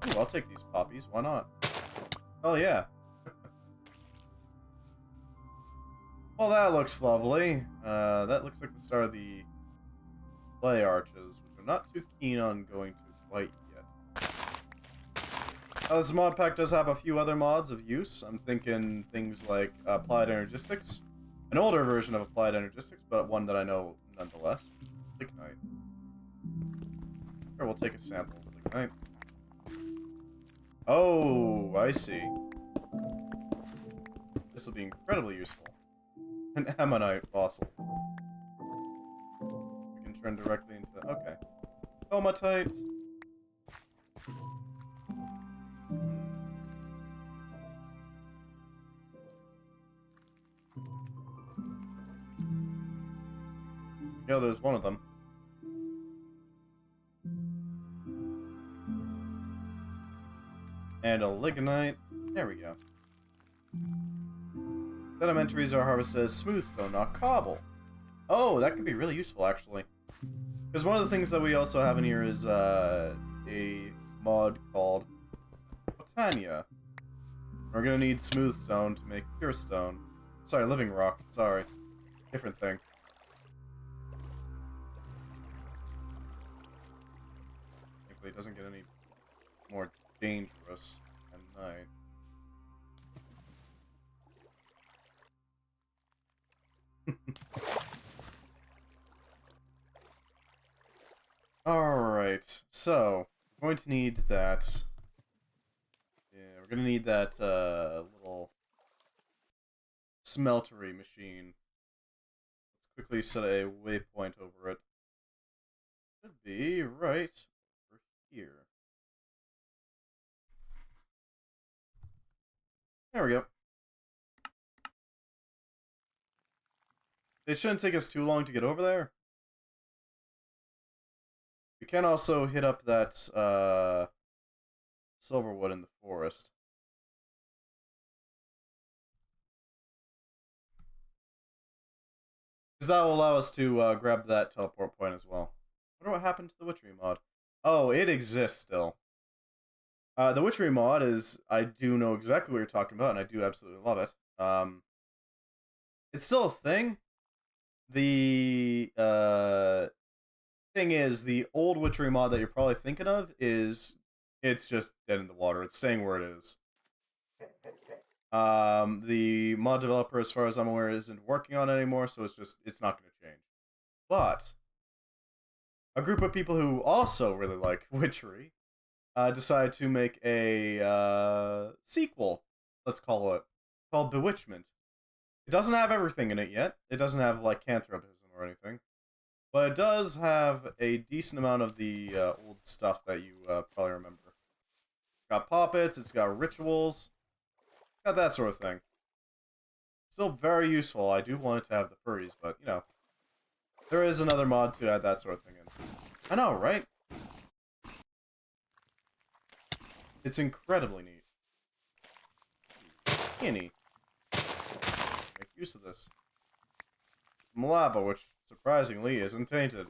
Ooh, I'll take these poppies. Why not? Oh, yeah. Well, that looks lovely. That looks like the start of the play arches, which I'm not too keen on going to quite yet. This mod pack does have a few other mods of use. I'm thinking things like Applied Energistics. An older version of Applied Energistics, but one that I know nonetheless. Lignite. Sure, we'll take a sample of Lignite. Oh, I see. This will be incredibly useful. An ammonite fossil. We can turn directly into... Okay. Hematite. Yeah, there's one of them. And a lignite. There we go. Sedimentaries are harvested as smooth stone, not cobble. Oh, that could be really useful, actually. Because one of the things that we also have in here is a mod called Botania. We're gonna need smooth stone to make pure stone. Sorry, living rock. Sorry. Different thing. Thankfully, it doesn't get any more dangerous at night. Alright, so, we're going to need that in We're gonna need that little smeltery machine. Let's quickly set a waypoint over it. Should be right over here. There we go. It shouldn't take us too long to get over there. We can also hit up that silverwood in the forest. Because that will allow us to grab that teleport point as well. I wonder what happened to the witchery mod. Oh, it exists still. The witchery mod is, I do know exactly what you're talking about, and I do absolutely love it. It's still a thing. The thing is, the old witchery mod that you're probably thinking of is, it's just dead in the water. It's staying where it is. The mod developer, as far as I'm aware, isn't working on it anymore, so it's not going to change. But a group of people who also really like witchery decided to make a sequel, let's call it, called Bewitchment. It doesn't have everything in it yet. It doesn't have, like, canthropism or anything. But it does have a decent amount of the old stuff that you probably remember. It's got poppets, it's got rituals, got that sort of thing. Still very useful. I do want it to have the furries, but, you know, there is another mod to add that sort of thing in. I know, right? It's incredibly neat. Peony. Make use of this. Malaba, which surprisingly isn't tainted.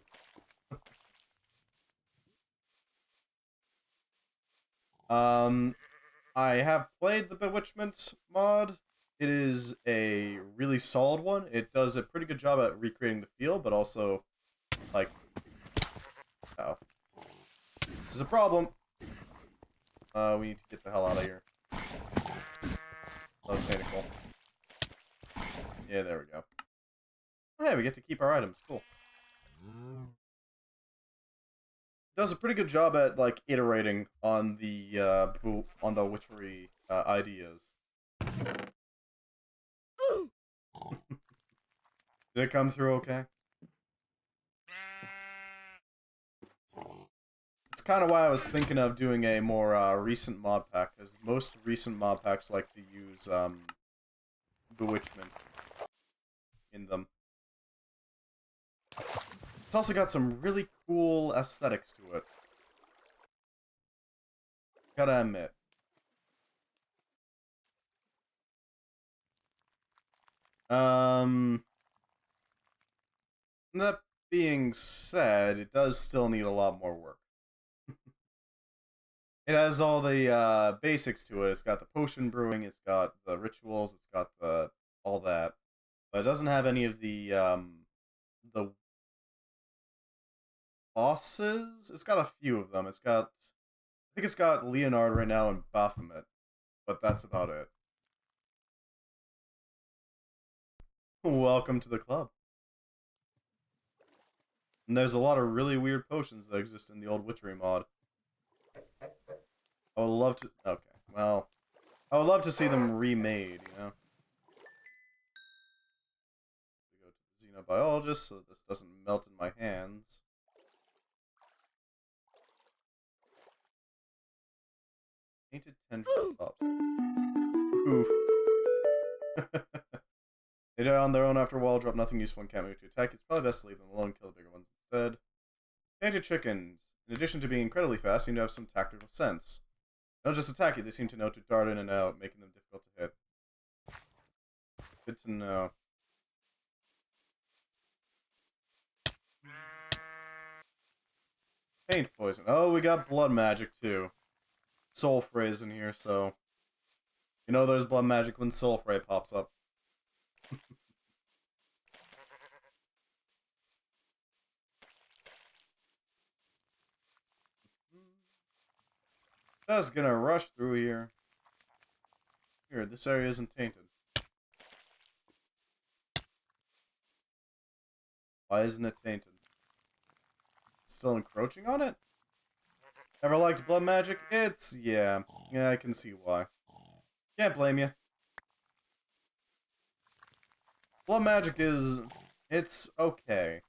I have played the Bewitchment mod. It is a really solid one. It does a pretty good job at recreating the feel, but also, like, oh. This is a problem. We need to get the hell out of here. Oh, tentacle. Yeah, there we go. Oh, hey, we get to keep our items. Cool. Does a pretty good job at, like, iterating on the witchery ideas. Did it come through okay? It's kind of why I was thinking of doing a more recent mod pack, because most recent mod packs like to use Bewitchment in them. It's also got some really cool aesthetics to it. Gotta admit. That being said, it does still need a lot more work. It has all the basics to it. It's got the potion brewing, it's got the rituals, it's got the all that. But it doesn't have any of the bosses. It's got a few of them. I think it's got Leonard right now and Baphomet, but that's about it. Welcome to the club. And there's a lot of really weird potions that exist in the old witchery mod. I would love to... Okay, well... I would love to see them remade, you know? We go to the xenobiologist so this doesn't melt in my hands. Painted tendril tops. Oof. They die on their own after a while, drop nothing useful and can't move to attack. It's probably best to leave them alone and kill the bigger ones instead. Painted chickens. In addition to being incredibly fast, seem to have some tactical sense. They don't just attack you, they seem to know to dart in and out, making them difficult to hit. Good to know. Paint poison. Oh, we got blood magic too. Soul Fray's in here, so... You know there's blood magic when Soul Fray pops up. Just gonna rush through here. Here, this area isn't tainted. Why isn't it tainted? Still encroaching on it? Ever liked blood magic? Yeah, I can see why. Can't blame you. Blood magic is... it's okay.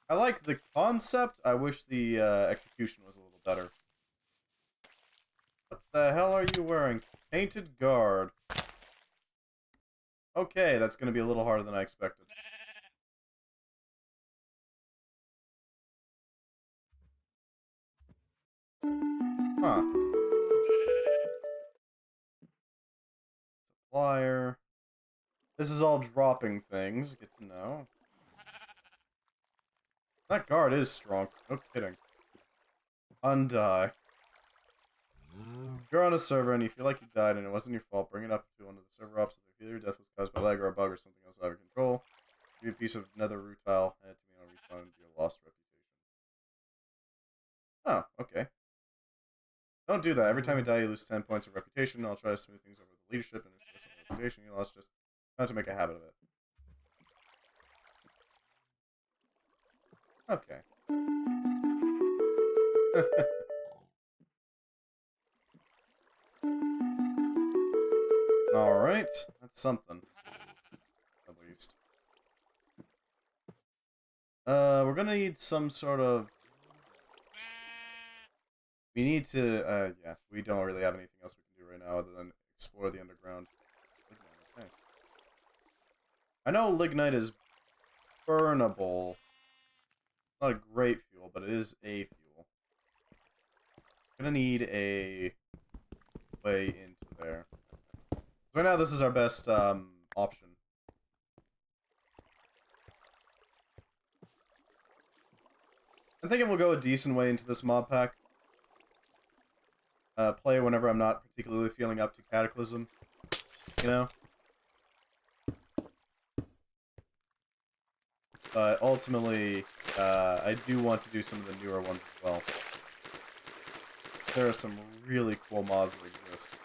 I like the concept. I wish the execution was a little better. What the hell are you wearing? Painted guard. Okay, that's going to be a little harder than I expected. Huh. Supplier. This is all dropping things. Good to know. That guard is strong. No kidding. Undie. If you're on a server and you feel like you died and it wasn't your fault, bring it up to one of the server ops. If they feel your death was caused by lag or a bug or something else out of control, give you a piece of nether rutile and it to me, and I'll refund your lost reputation. Oh, okay. Don't do that. Every time you die, you lose 10 points of reputation. I'll try to smooth things over the leadership and restore some reputation you lost. Just not to make a habit of it. Okay. Alright. That's something. At least. We're gonna need some sort of... we need to, yeah, we don't really have anything else we can do right now other than explore the underground. Okay. I know lignite is burnable. Not a great fuel, but it is a fuel. Gonna need a way into there. Right now, this is our best option. I'm thinking we'll go a decent way into this mod pack. Play whenever I'm not particularly feeling up to Cataclysm. You know? But ultimately, I do want to do some of the newer ones as well. There are some really cool mods that exist.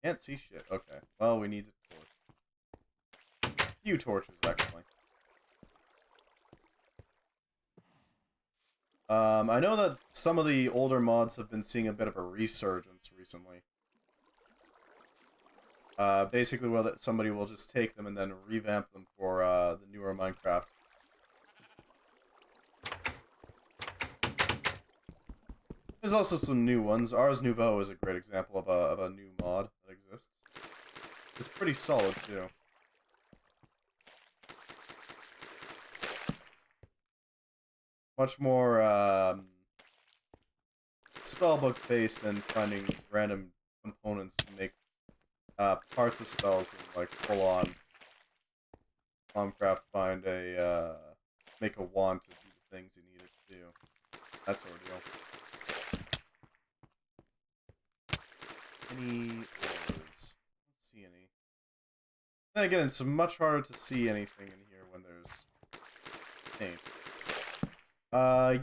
Can't see shit. Okay. Well, we need a torch. A few torches, actually. I know that some of the older mods have been seeing a bit of a resurgence recently. Basically, where somebody will just take them and then revamp them for the newer Minecraft. There's also some new ones. Ars Nouveau is a great example of a new mod that exists. It's pretty solid, too. Much more, spellbook based and finding random components to make, parts of spells that, like, full on Minecraft find a, make a wand to do the things you need it to do. That sort of deal. Any ores? Don't see any. And again, it's much harder to see anything in here when there's paint.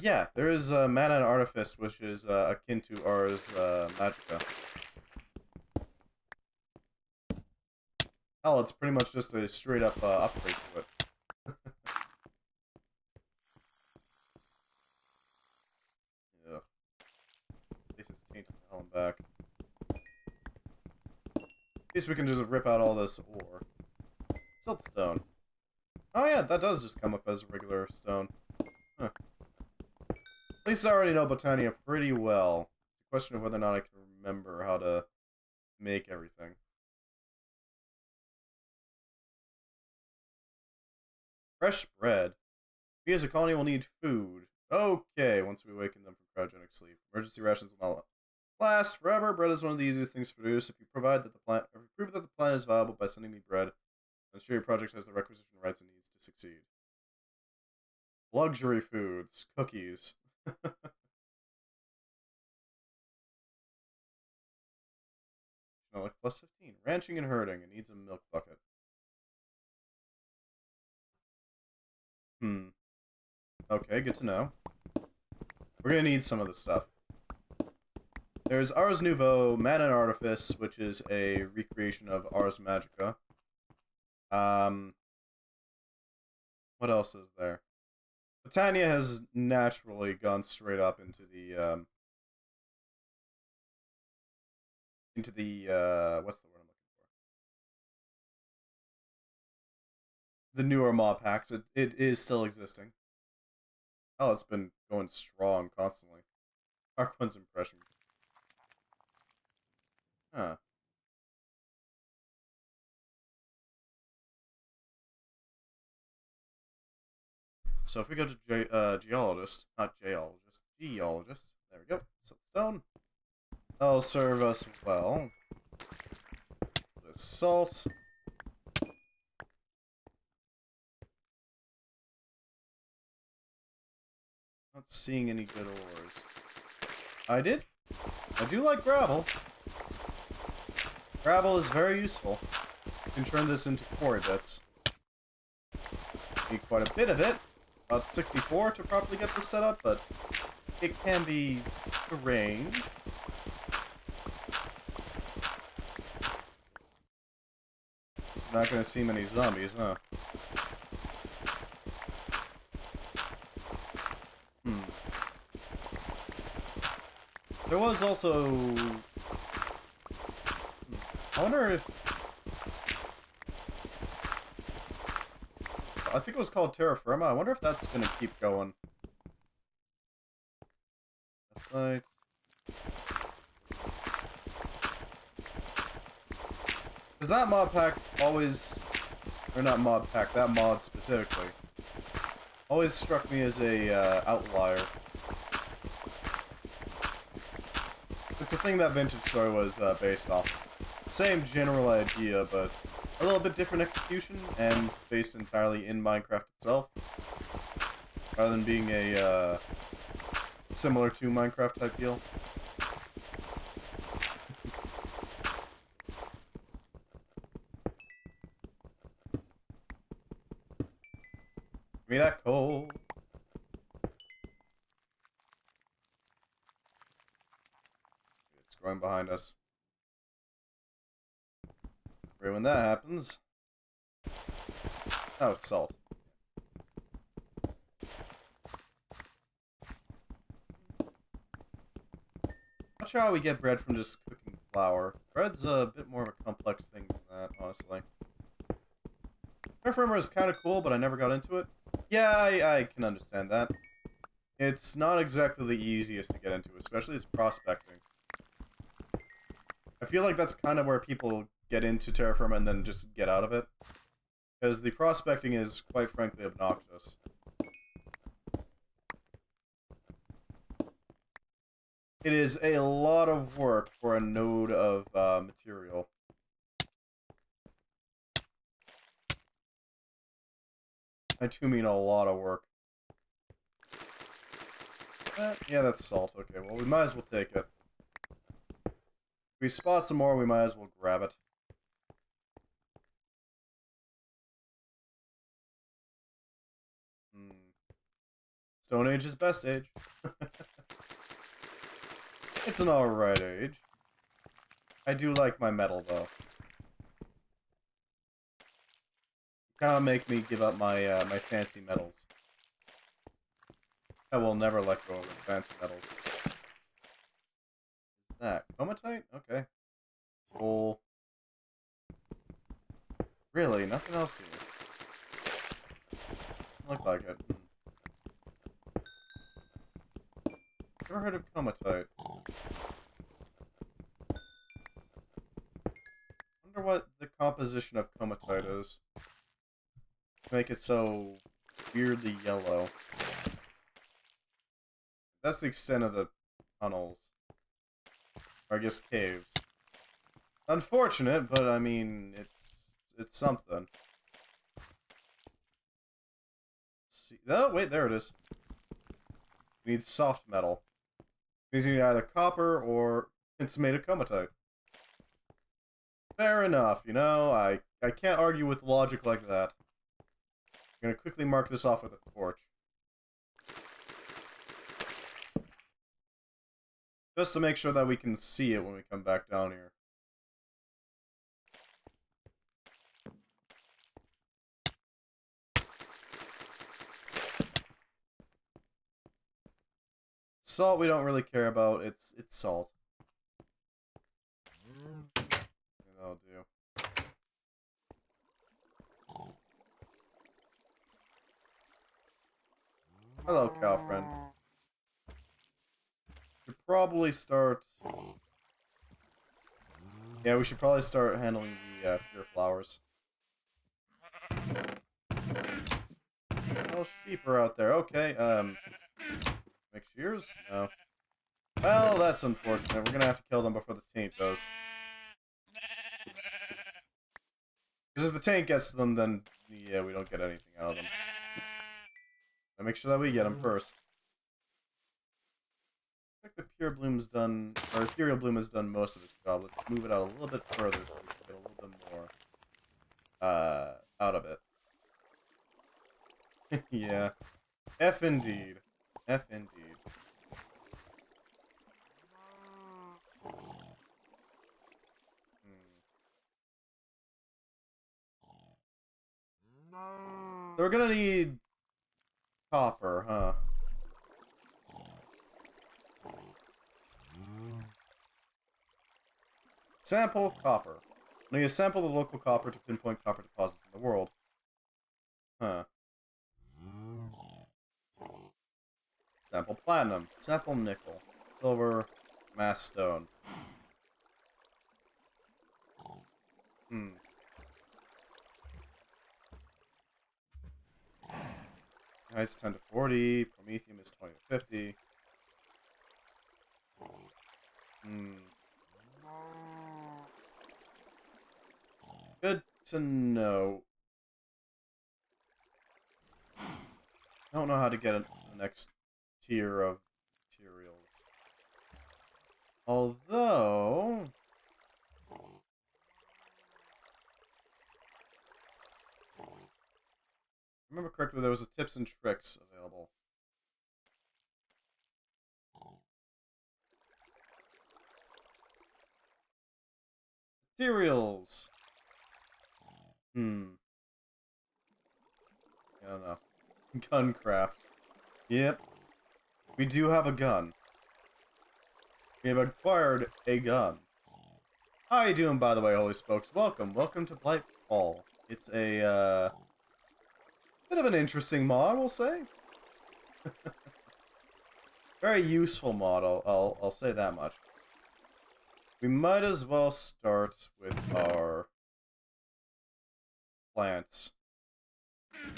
Yeah, there is Mana and Artifice, which is akin to Ars Magica. Hell, it's pretty much just a straight up upgrade to it. Ugh. This is tainted the hell and back. At least we can just rip out all this ore. Siltstone. Oh yeah, that does just come up as regular stone. Huh. At least I already know Botania pretty well. It's a question of whether or not I can remember how to make everything. Fresh bread. We as a colony will need food. Okay, once we awaken them from cryogenic sleep. Emergency rations will not last forever. Bread is one of the easiest things to produce. If you prove that the plant is viable by sending me bread, ensure your project has the requisition rights it needs to succeed. Luxury foods, cookies. No, like plus 15. Ranching and herding. It needs a milk bucket. Okay, good to know. We're gonna need some of this stuff. There's Ars Nouveau, Mana and Artifice, which is a recreation of Ars Magica. What else is there? Titania has naturally gone straight up into the what's the word I'm looking for? The newer mod packs. It is still existing. Oh, it's been going strong constantly. Arquin's impression. Huh. So if we go to geologist, not geologist, geologist. There we go. Siltstone. That'll serve us well. The salt. Not seeing any good ores. I do like gravel. Gravel is very useful. You can turn this into quarry bits. Need quite a bit of it. About 64 to properly get this set up, but it can be arranged. You're not going to see many zombies, huh? There was also... I wonder if... I think it was called Terra Firma. I wonder if that's going to keep going. That's right. Because that mod pack always... Or not mod pack, that mod specifically. Always struck me as a outlier. It's a thing that Vintage Story was based off. Same general idea, but a little bit different execution, and based entirely in Minecraft itself. Rather than being a similar to Minecraft type deal. Give me that coal. It's growing behind us. Right when that happens. Oh, salt. Not sure how we get bread from just cooking flour. Bread's a bit more of a complex thing than that, honestly. Terraformer is kind of cool, but I never got into it. Yeah, I can understand that. It's not exactly the easiest to get into, especially its prospecting. I feel like that's kind of where people get into Terra Firma and then just get out of it. Because the prospecting is, quite frankly, obnoxious. It is a lot of work for a node of material. I do mean a lot of work. Yeah, that's salt. Okay, well, we might as well take it. If we spot some more, we might as well grab it. Stone Age is best age. It's an alright age. I do like my metal, though. Kinda make me give up my my fancy metals. I will never let go of the fancy metals. Is that comatite? Okay. Cool. Really? Nothing else here? Look like it. Never heard of comatite. Wonder what the composition of comatite is. Make it so weirdly yellow. That's the extent of the tunnels. Or I guess caves. Unfortunate, but I mean, it's something. Let's see. Oh, wait, there it is. We need soft metal. It means you need either copper or it's made of comatite. Fair enough, you know, I can't argue with logic like that. I'm gonna quickly mark this off with a torch. Just to make sure that we can see it when we come back down here. salt we don't really care about. It's salt. That'll do. Hello, cow friend. Should probably start. Yeah, we should probably start handling the pure flowers. Well, sheep are out there. Okay, make shears? No. Well, that's unfortunate. We're gonna have to kill them before the taint does. Because if the taint gets to them, then yeah, we don't get anything out of them. Gotta make sure that we get them first. I think the pure bloom's done, or ethereal bloom has done most of its job. Let's move it out a little bit further so we can get a little bit more out of it. Yeah. F indeed. F indeed. So we're gonna need copper, huh? Sample copper. Now you sample the local copper to pinpoint copper deposits in the world. Huh. Sample platinum. Sample nickel. Silver. Mass stone. Nice, 10 to 40. Promethium is 20 to 50. Good to know. I don't know how to get the next tier of materials. Although... if I remember correctly, there was a tips and tricks available. Materials! I don't know. Guncraft. Yep. We do have a gun. We have acquired a gun. How you doing, by the way, Holy Spokes? Welcome. Welcome to Blightfall. It's a, bit of an interesting mod, we'll say. Very useful mod, I'll say that much. We might as well start with our plants.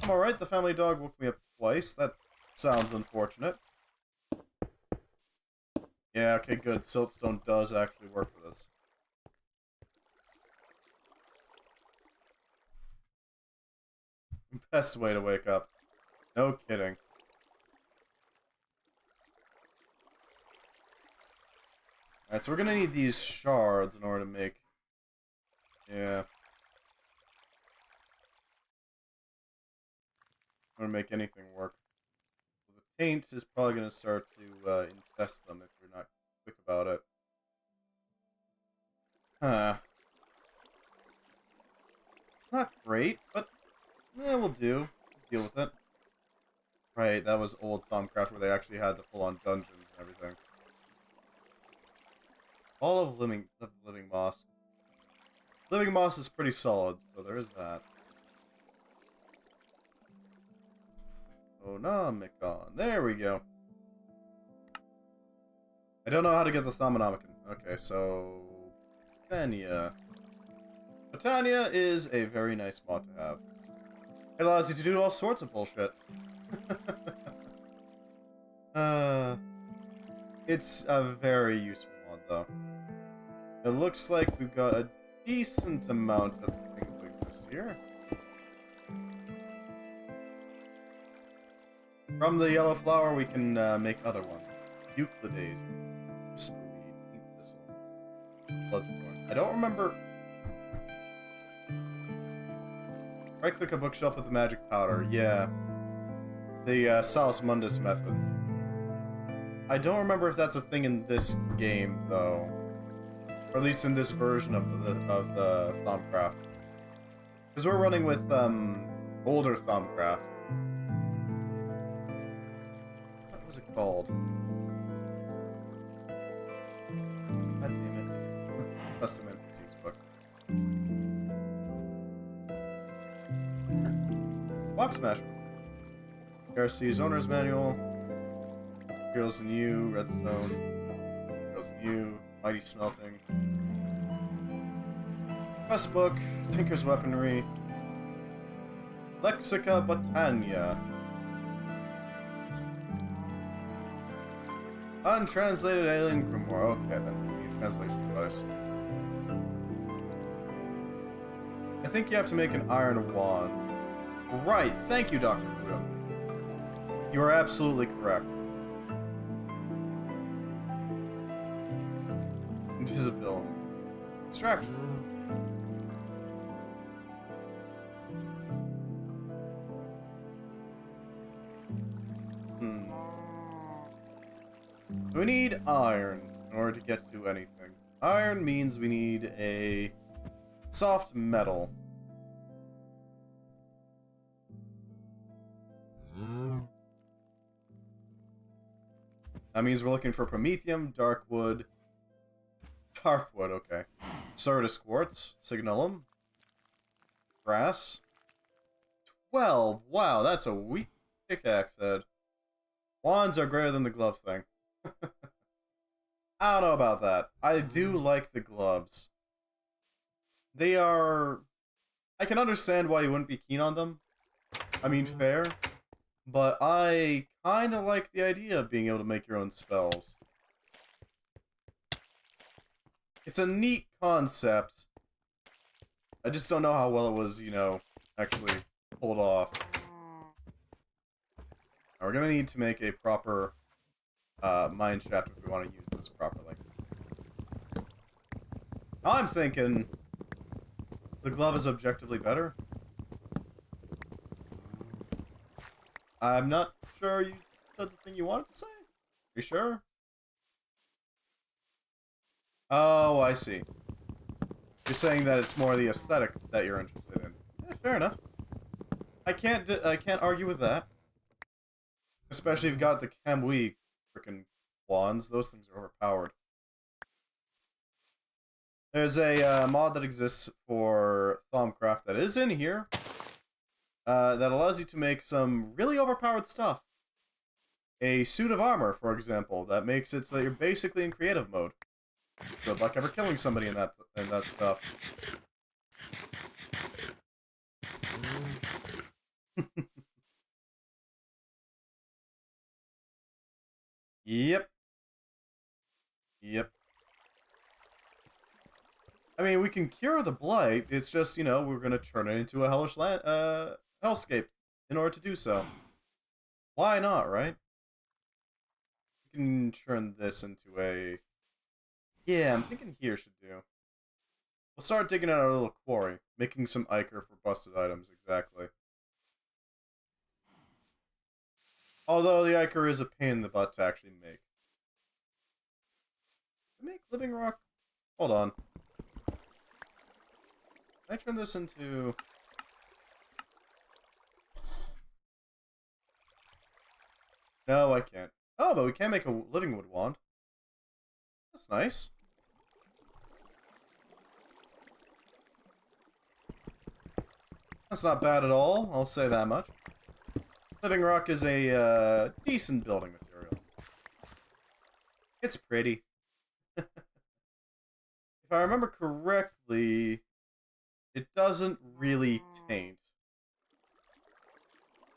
I'm alright, the family dog woke me up twice. That sounds unfortunate. Yeah, okay, good. Siltstone does actually work for this. Best way to wake up. No kidding. Alright, so we're gonna need these shards in order to make... yeah. In order to make anything work. So the taint is probably gonna start to infest them if we're not quick about it. Huh. Not great, but yeah, we'll do. Deal with it. Right, that was old Thaumcraft where they actually had the full-on dungeons and everything. All of living moss. Living moss is pretty solid, so there is that. Oh, Nomicon. There we go. I don't know how to get the Thaumonomicon. Okay, so... Botania. Botania is a very nice mod to have. It allows you to do all sorts of bullshit. It's a very useful mod, though. It looks like we've got a decent amount of things that exist here. From the yellow flower, we can make other ones. Euclidase, Whisperweed, Pink Thistle, Bloodthorn. I don't remember... right-click a bookshelf with the magic powder. Yeah. The Salus Mundus method. I don't remember if that's a thing in this game, though. Or at least in this version of the Thaumcraft. Because we're running with older Thaumcraft. What was it called? Custom NPCs book. Block Smasher. KRC's Owner's Manual. Heroes in You, Redstone. Heroes in You, Mighty Smelting. Quest book, Tinker's Weaponry. Lexica Botania. Untranslated Alien Grimoire. Okay, then we need a translation device. I think you have to make an iron wand. Right, thank you, Dr. Pluto. You are absolutely correct. Invisibility. Distraction. We need iron in order to get to anything. Iron means we need a soft metal. That means we're looking for promethium, dark wood, okay. Certus quartz, signalum, brass. 12. Wow, that's a weak pickaxe head. Wands are greater than the glove thing. I don't know about that. I do like the gloves. They are... I can understand why you wouldn't be keen on them. I mean, fair. But I kind of like the idea of being able to make your own spells. It's a neat concept. I just don't know how well it was, you know, actually pulled off. Now, we're gonna need to make a proper mine shaft if we want to use this properly. Now I'm thinking the glove is objectively better. I'm not sure you said the thing you wanted to say. Are you sure? Oh, I see. You're saying that it's more the aesthetic that you're interested in. Yeah, fair enough. I can't argue with that. Especially if you've got the Kamui frickin' wands. Those things are overpowered. There's a mod that exists for Thaumcraft that is in here. That allows you to make some really overpowered stuff. A suit of armor, for example, that makes it so that you're basically in creative mode. Good luck ever killing somebody in that stuff. Yep. Yep. I mean, we can cure the blight. It's just, you know, we're gonna turn it into a hellish hellscape in order to do so. Why not, right? We can turn this into a... Yeah, I'm thinking here should do. We'll start digging out our little quarry, making some ichor for busted items, exactly. Although the ichor is a pain in the butt to actually make. Make living rock? Hold on. Can I turn this into... No, I can't. Oh, but we can make a living wood wand. That's nice. That's not bad at all, I'll say that much. Living rock is a decent building material. It's pretty. If I remember correctly, it doesn't really taint.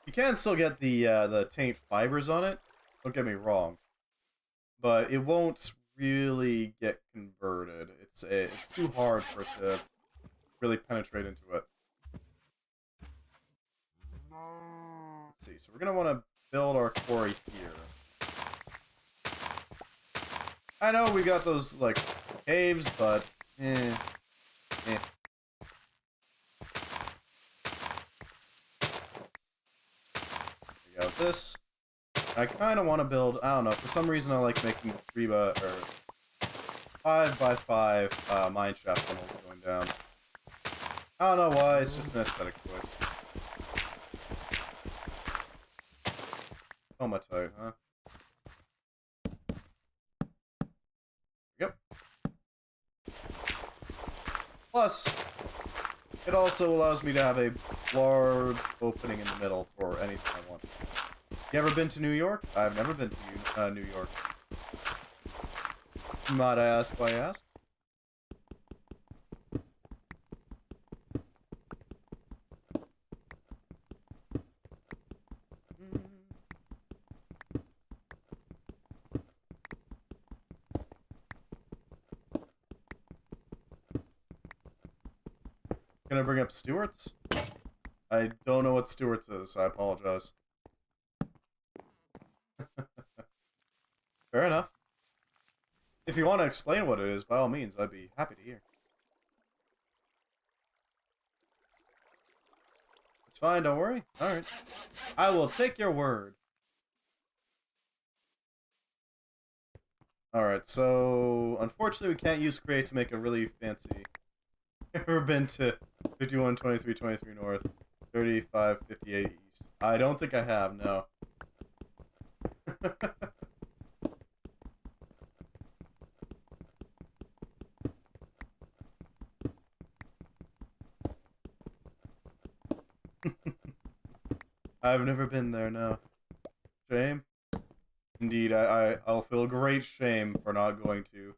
You can still get the taint fibers on it, don't get me wrong. But it won't really get converted. It's too hard for it to really penetrate into it. Let's see, so we're gonna want to build our quarry here. I know we got those, like, caves, but We got this. I kind of want to build, I don't know, for some reason I like making 5x5 mine shaft tunnels going down. I don't know why, it's just an aesthetic choice. Hematite, huh? Yep. Plus, it also allows me to have a large opening in the middle for anything I want. You ever been to New York? I've never been to New York. Might I ask why I ask? Gonna bring up Stewart's? I don't know what Stewart's is, so I apologize. Fair enough. If you want to explain what it is, by all means, I'd be happy to hear. It's fine, don't worry. Alright. I will take your word. Alright, so unfortunately we can't use Create to make a really fancy. Ever been to 512323 North, 3558 East? I don't think I have, no. I've never been there, no. Shame? Indeed, I'll feel great shame for not going to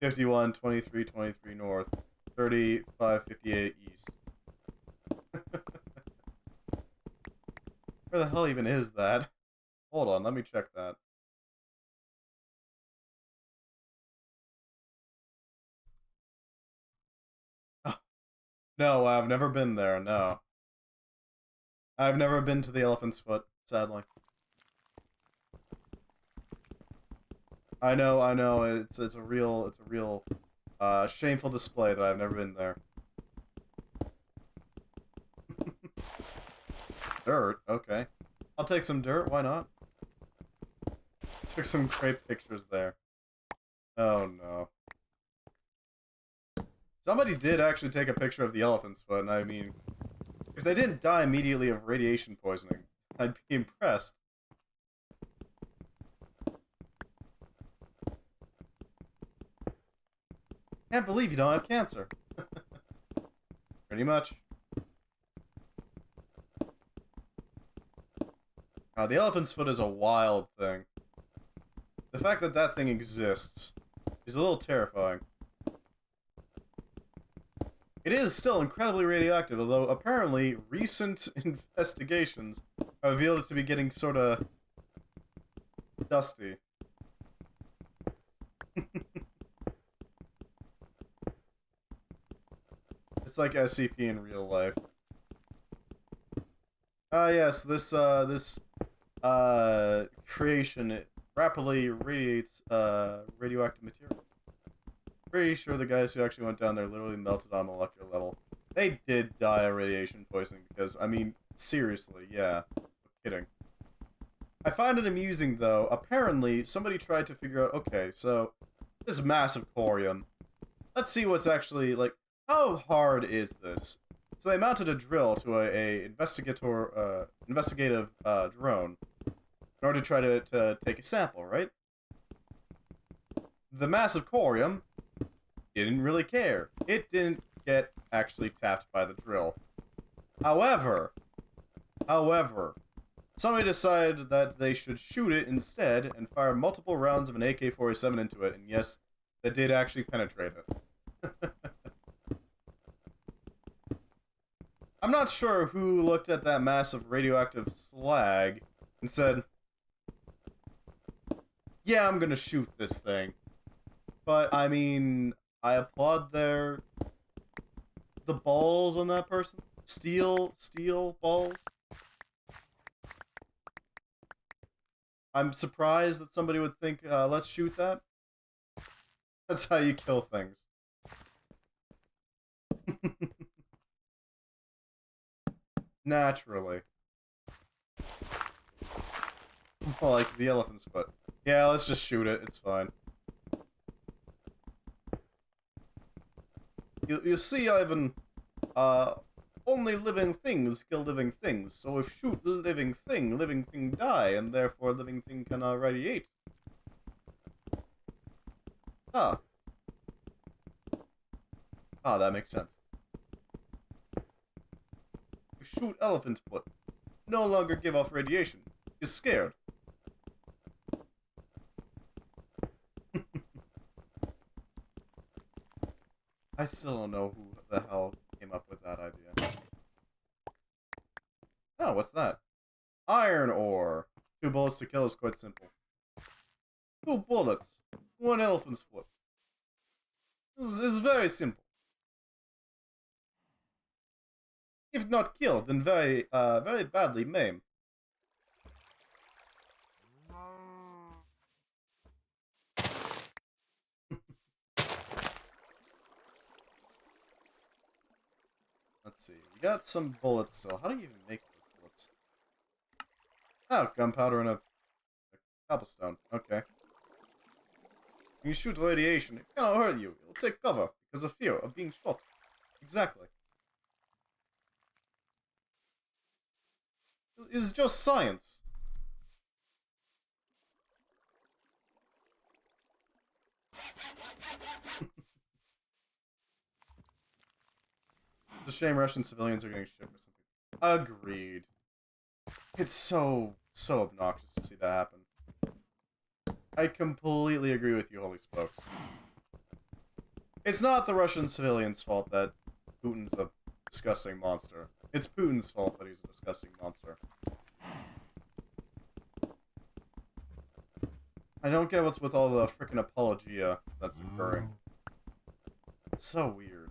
512323 North, 3558 East. Where the hell even is that? Hold on, let me check that. Oh, no, I've never been there, no. I've never been to the Elephant's Foot, sadly. I know, it's a real shameful display that I've never been there. Dirt, okay. I'll take some dirt, why not? Took some great pictures there. Oh no. Somebody did actually take a picture of the elephant's foot, and I mean, if they didn't die immediately of radiation poisoning, I'd be impressed. Can't believe you don't have cancer. Pretty much. The elephant's foot is a wild thing. The fact that that thing exists is a little terrifying. It is still incredibly radioactive, although apparently recent investigations have revealed it to be getting sorta dusty. It's like SCP in real life. Yes, this creation, it rapidly radiates, radioactive material. Pretty sure the guys who actually went down there literally melted on a molecular level. They did die of radiation poisoning because, I mean, seriously, yeah. No kidding. I find it amusing, though. Apparently, somebody tried to figure out, okay, so, this massive corium. Let's see what's actually, like, how hard is this? So they mounted a drill to a investigative drone in order to try to take a sample, right? The massive corium didn't really care. It didn't get actually tapped by the drill. However, somebody decided that they should shoot it instead and fire multiple rounds of an AK-47 into it, and yes, that did actually penetrate it. I'm not sure who looked at that massive radioactive slag and said, yeah, I'm gonna shoot this thing. But, I mean, I applaud the balls on that person. Steel balls. I'm surprised that somebody would think, let's shoot that. That's how you kill things. Naturally. Like the elephant's foot. Yeah, let's just shoot it, it's fine. You see, Ivan, only living things kill living things, so if shoot living thing die, and therefore living thing can radiate. Ah. Ah, that makes sense. You shoot elephant foot. No longer give off radiation. He's scared. I still don't know who the hell came up with that idea. Oh, what's that? Iron ore. 2 bullets to kill is quite simple. 2 bullets. 1 elephant's foot. This is very simple. If not killed, then very badly maimed. Let's see. We got some bullets, so how do you even make those bullets? Oh, gunpowder and a cobblestone. Okay. When you shoot radiation, it cannot hurt you. It will take cover because of fear of being shot. Exactly. It's just science. It's a shame Russian civilians are getting shit or something. Agreed. It's so obnoxious to see that happen. I completely agree with you, Holy Spokes. It's not the Russian civilians' fault that Putin's a disgusting monster. It's Putin's fault that he's a disgusting monster. I don't get what's with all the frickin' apologia that's occurring. It's so weird.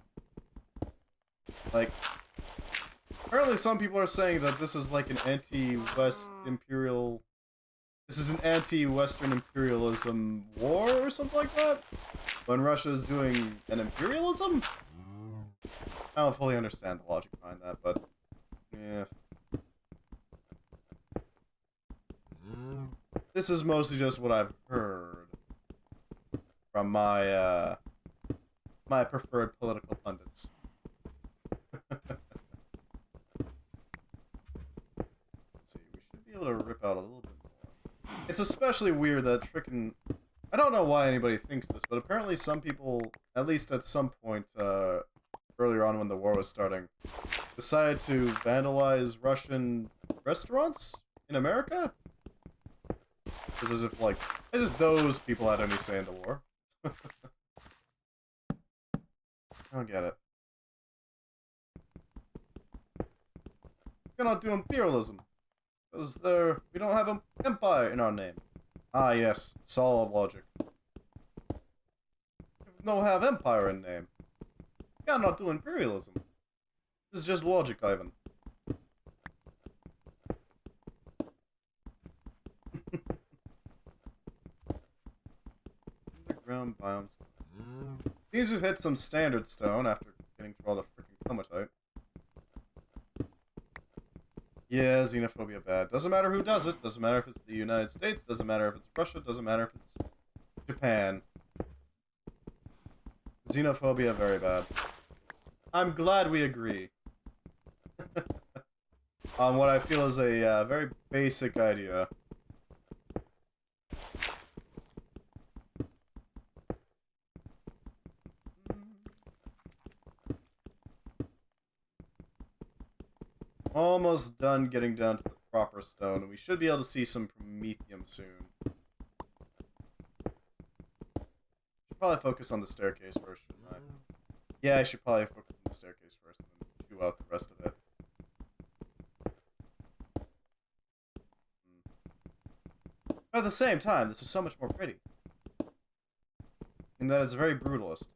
Like, apparently some people are saying that this is like an anti-West imperial... This is an anti-Western imperialism war or something like that? When Russia is doing an imperialism? I don't fully understand the logic behind that, but... yeah. This is mostly just what I've heard from my, my preferred political pundits. Let's see, we should be able to rip out a little bit more. It's especially weird that frickin'... I don't know why anybody thinks this, but apparently some people, at least at some point, earlier on when the war was starting, decided to vandalize Russian restaurants in America? It's as if, like, as if those people had any say in the war. I don't get it. We cannot do imperialism. Because we don't have an empire in our name. Ah, yes. Solid logic. We don't have empire in name. We cannot do imperialism. This is just logic, Ivan. Underground biomes. These have hit some standard stone after getting through all the freaking comatite. Yeah, xenophobia bad. Doesn't matter who does it. Doesn't matter if it's the United States. Doesn't matter if it's Russia. Doesn't matter if it's Japan. Xenophobia very bad. I'm glad we agree on what I feel is a very basic idea. Almost done getting down to the proper stone, and we should be able to see some promethium soon. Should probably focus on the staircase first, shouldn't I? Yeah, I should probably focus on the staircase first, and then chew out the rest of it. But at the same time, this is so much more pretty. In that it's very brutalist.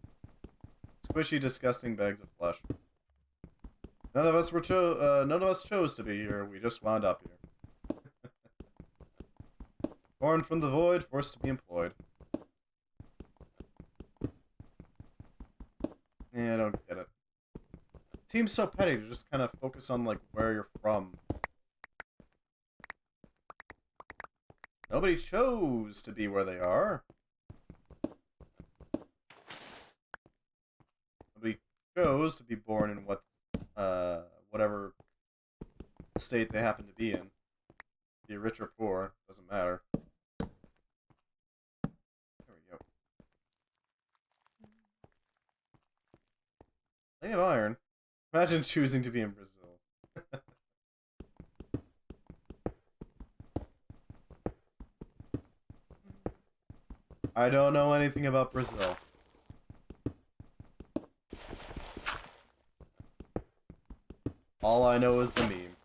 Squishy, disgusting bags of flesh. None of us chose to be here. We just wound up here. Born from the void, forced to be employed. Yeah, I don't get it. It seems so petty to just kind of focus on, like, where you're from. Nobody chose to be where they are. Nobody chose to be born in whatever state they happen to be in. Be rich or poor, doesn't matter. There we go. Plenty of iron. Imagine choosing to be in Brazil. I don't know anything about Brazil. All I know is the meme.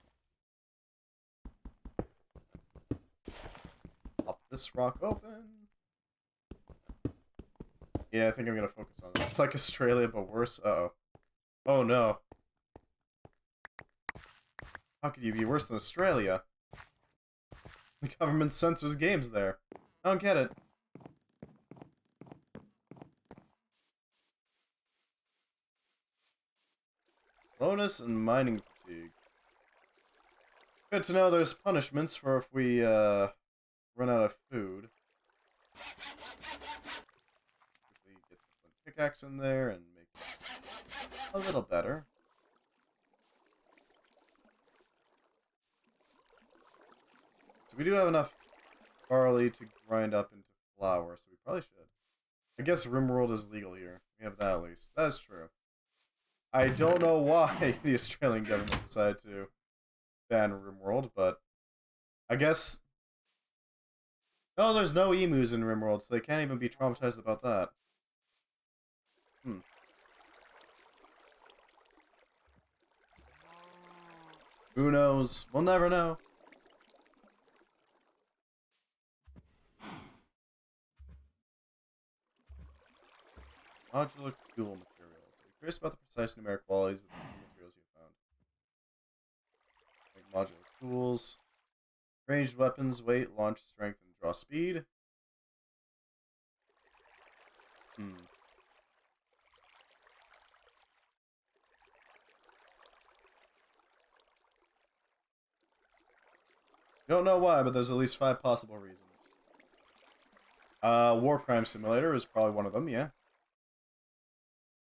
Pop this rock open. Yeah, I think I'm gonna focus on that. It's like Australia, but worse. Uh-oh. Oh no. How could you be worse than Australia? The government censors games there. I don't get it. Slowness and mining fatigue. Good to know there's punishments for if we, run out of food. Quickly get the pickaxe in there and make it a little better. So we do have enough barley to grind up into flour, so we probably should. I guess RimWorld is legal here. We have that at least. That's true. I don't know why the Australian government decided to ban RimWorld, but I guess... No, there's no emus in RimWorld, so they can't even be traumatized about that. Who knows? We'll never know. Modular fuel materials. Are you curious about the precise numeric qualities of the materials you found? Like modular tools. Ranged weapons, weight, launch strength, and draw speed. Don't know why, but there's at least 5 possible reasons. War crime simulator is probably one of them, yeah.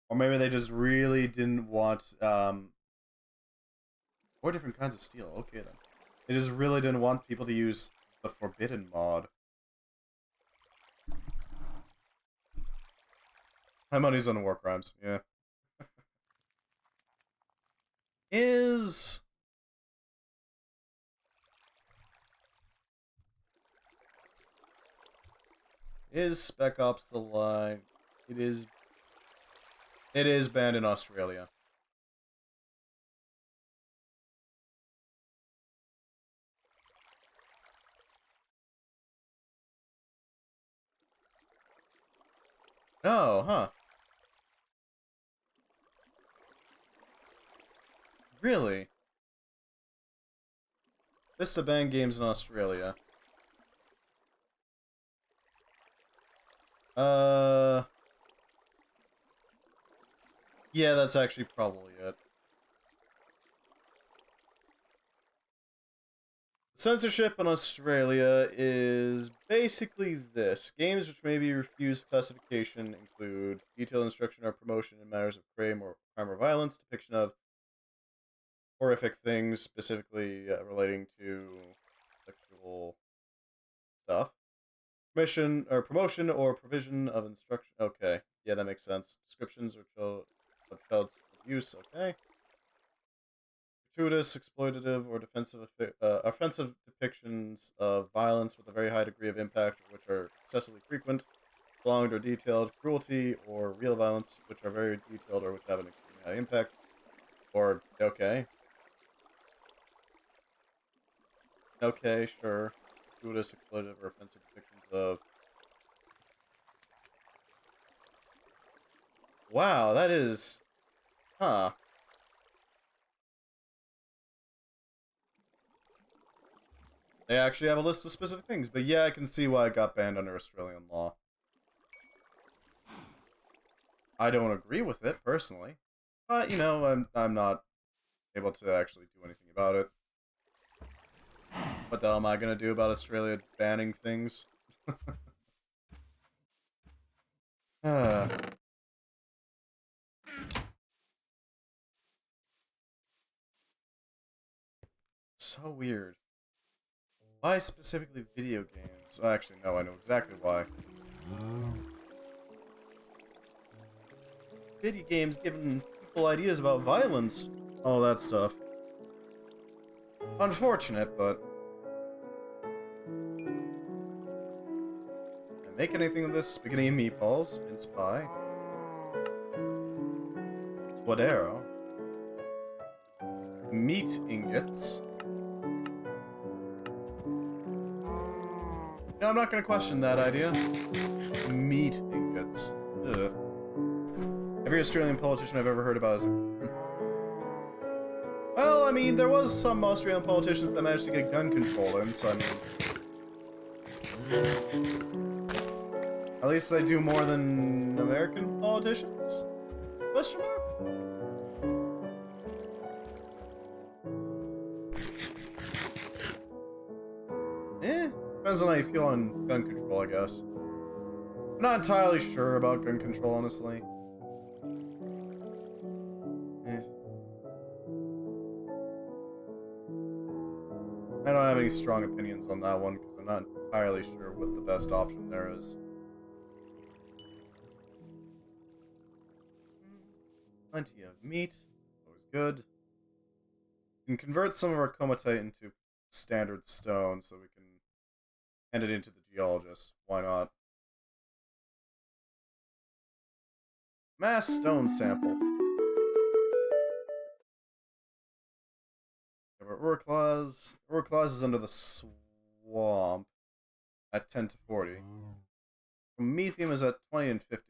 Or maybe they just really didn't want, 4 different kinds of steel. Okay, then. They just really didn't want people to use the forbidden mod. My money's on war crimes, yeah. Is Spec Ops the line? It is banned in Australia. Oh, huh. Really? List of banned games in Australia. Yeah, that's actually probably it. Censorship in Australia is basically this. Games which may be refused classification include detailed instruction or promotion in matters of crime or violence, depiction of horrific things, specifically relating to sexual stuff, promotion or provision of instruction. Okay, yeah, that makes sense. Descriptions of child's abuse. Okay. Gratuitous, exploitative, or offensive depictions of violence with a very high degree of impact, which are excessively frequent, prolonged or detailed, cruelty, or real violence, which are very detailed or which have an extremely high impact. Or, okay. Okay, sure. Gratuitous, exploitative, or offensive depictions of... Wow, that is... Huh. They actually have a list of specific things, but yeah, I can see why it got banned under Australian law. I don't agree with it, personally. But, you know, I'm not able to actually do anything about it. What the hell am I gonna do about Australia banning things? So weird. Why specifically video games? Oh, actually, no, I know exactly why. Video games giving people ideas about violence. All that stuff. Unfortunate, but... And make anything of this? Spaghetti and meatballs, mince pie, spadero, meat ingots. No, I'm not gonna question that idea. Meat ingots. Ugh. Every Australian politician I've ever heard about is... Well, I mean, there was some Australian politicians that managed to get gun control in, so I mean... At least they do more than American politicians? Question mark? Depends on how you feel on gun control, I guess. I'm not entirely sure about gun control, honestly. I don't have any strong opinions on that one, because I'm not entirely sure what the best option there is. Plenty of meat. Always good. We can convert some of our comatite into standard stone, so we can hand it into the geologist. Why not? Mass stone sample. Urclaz. Urclaz is under the swamp at 10 to 40. Promethium is at 20 and 50.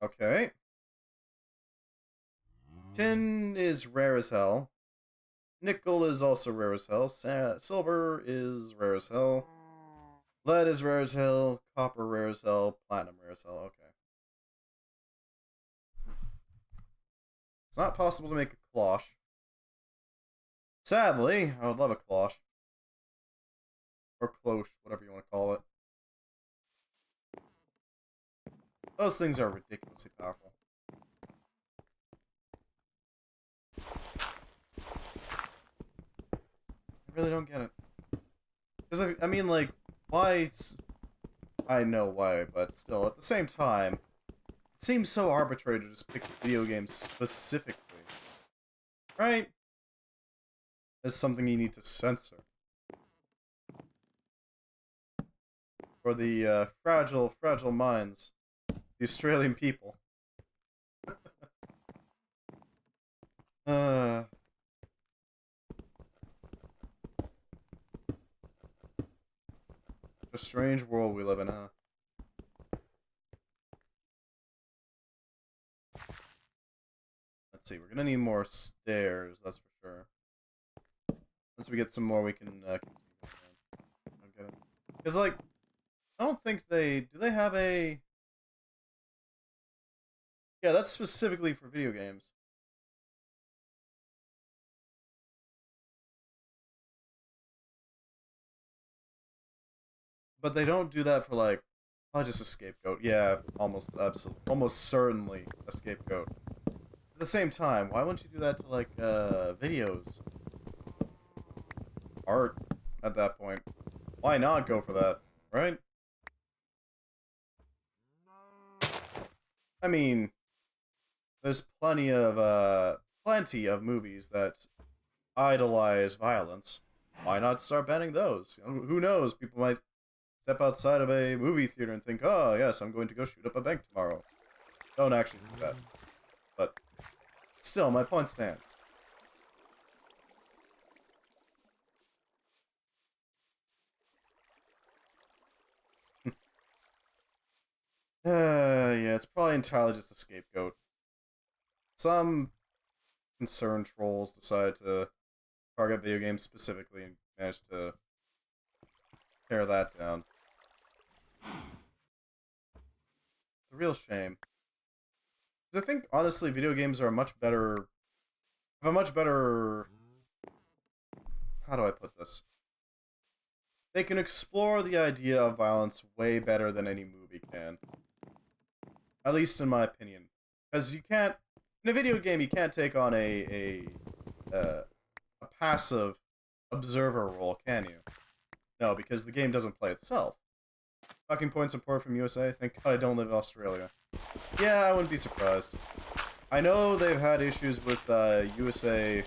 Okay. Tin is rare as hell. Nickel is also rare as hell. Silver is rare as hell. Lead is rare as hell. Copper rare as hell. Platinum rare as hell. Okay. It's not possible to make a cloche. Sadly, I would love a cloche. Or cloche, whatever you want to call it. Those things are ridiculously powerful. I really don't get it. Because, I mean, like, why... I know why, but still, at the same time, it seems so arbitrary to just pick video games specifically. Right? As something you need to censor. For the fragile minds. The Australian people. A strange world we live in, huh? Let's see, we're gonna need more stairs, that's for sure. Once we get some more, we can continue going. Don't get it. Because, like, I don't think they... Do they have a... Yeah, that's specifically for video games. But they don't do that for, like, oh, just a scapegoat. Yeah, almost certainly a scapegoat. At the same time, why wouldn't you do that to, like, videos? Art, at that point. Why not go for that, right? I mean, there's plenty of movies that idolize violence. Why not start banning those? Who knows? People might step outside of a movie theater and think, oh, yes, I'm going to go shoot up a bank tomorrow. Don't actually do that. But still, my point stands. Yeah, it's probably entirely just a scapegoat. Some concerned trolls decide to target video games specifically and manage to tear that down. It's a real shame. Because I think, honestly, video games are a much better... have a much better... How do I put this? They can explore the idea of violence way better than any movie can. At least in my opinion. Because you can't... In a video game, you can't take on a passive observer role, can you? No, because the game doesn't play itself. Talking point support from USA? Thank God I don't live in Australia. Yeah, I wouldn't be surprised. I know they've had issues with USA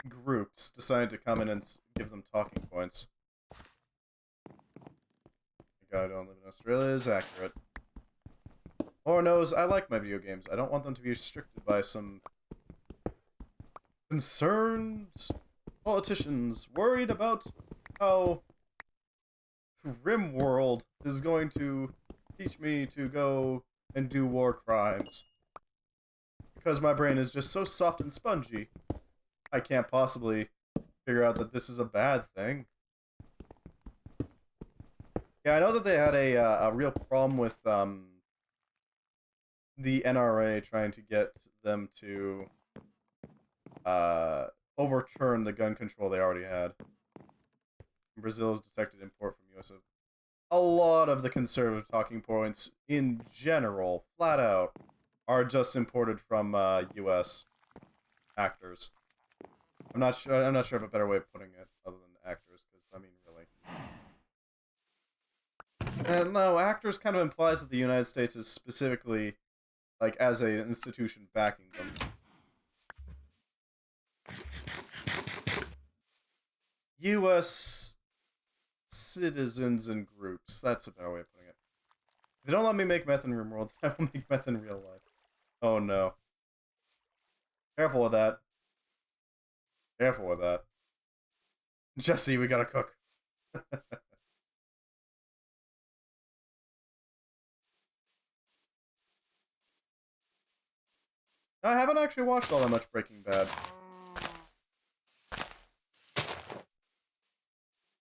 groups decided to come in and give them talking points. The guy who don't live in Australia is accurate. Or knows I like my video games. I don't want them to be restricted by some concerned politicians worried about how RimWorld is going to teach me to go and do war crimes. Because my brain is just so soft and spongy, I can't possibly figure out that this is a bad thing. Yeah, I know that they had a real problem with the NRA trying to get them to overturn the gun control they already had. Brazil's detected import from US. A lot of the conservative talking points in general, flat out, are just imported from US actors. I'm not sure of a better way of putting it other than actors, because I mean really. And no, actors kind of implies that the United States is specifically, like, as an institution backing them. US citizens and groups. That's a better way of putting it. If they don't let me make meth in RimWorld, I will make meth in real life. Oh no. Careful with that. Careful with that. Jesse, we gotta cook. I haven't actually watched all that much Breaking Bad.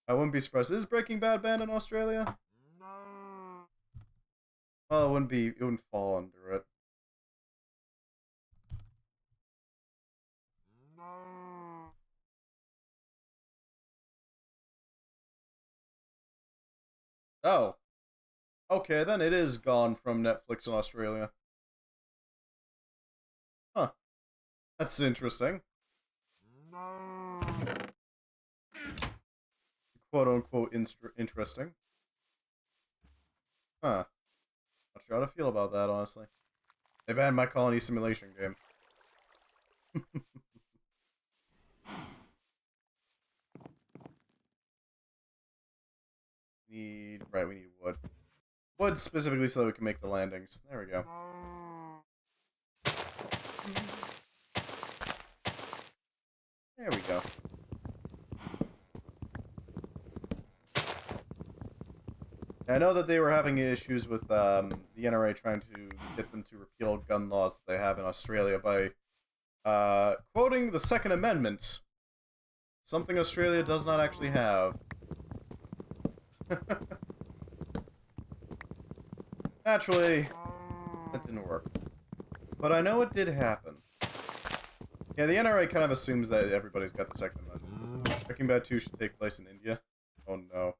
I wouldn't be surprised. Is Breaking Bad banned in Australia? No. Well, it wouldn't fall under it. No. Oh. Okay, then it is gone from Netflix in Australia. Huh. That's interesting. No. Quote-unquote interesting. Huh. Not sure how to feel about that, honestly. They banned my colony simulation game. We need wood. Wood specifically so that we can make the landings. There we go. There we go. I know that they were having issues with the NRA trying to get them to repeal gun laws that they have in Australia by quoting the Second Amendment. Something Australia does not actually have. Naturally, that didn't work. But I know it did happen. Yeah, the NRA kind of assumes that everybody's got the Second Amendment. Breaking Bad 2 should take place in India. Oh no.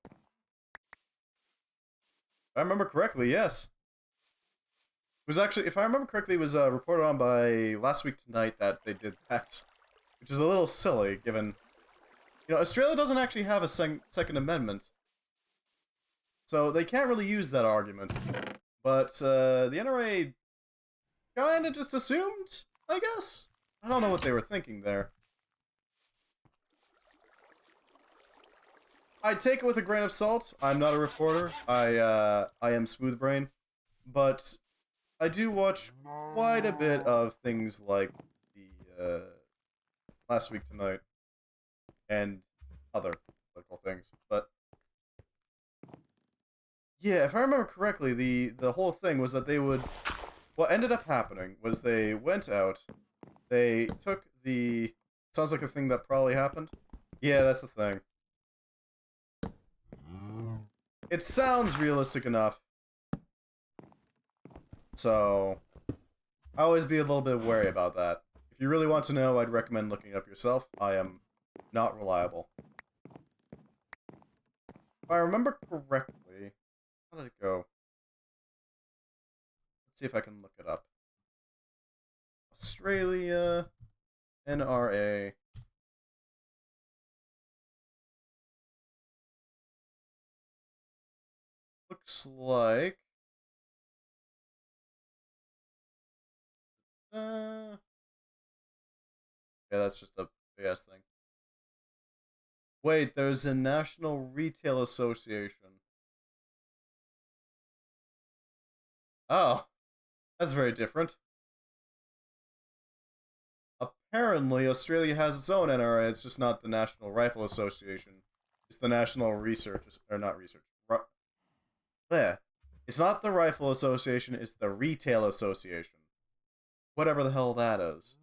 If I remember correctly, yes. It was actually, if I remember correctly, it was reported on by Last Week Tonight that they did that. Which is a little silly, given... You know, Australia doesn't actually have a Second Amendment. So they can't really use that argument. But the NRA kinda just assumed, I guess? I don't know what they were thinking there. I take it with a grain of salt. I'm not a reporter. I am smooth brain. But I do watch quite a bit of things like the Last Week Tonight and other political things. But yeah, if I remember correctly, the whole thing was that they would... What ended up happening was they went out, they took the... Sounds like a thing that probably happened? Yeah, that's the thing. It sounds realistic enough. So, I always be a little bit wary about that. If you really want to know, I'd recommend looking it up yourself. I am not reliable. If I remember correctly... How did it go? Let's see if I can look it up. Australia... NRA... Looks like... Yeah, that's just a BS thing. Wait, there's a National Retail Association. Oh, that's very different. Apparently, Australia has its own NRA. It's just not the National Rifle Association. It's the National Research, or not research. There. It's not the Rifle Association. It's the Retail Association. Whatever the hell that is.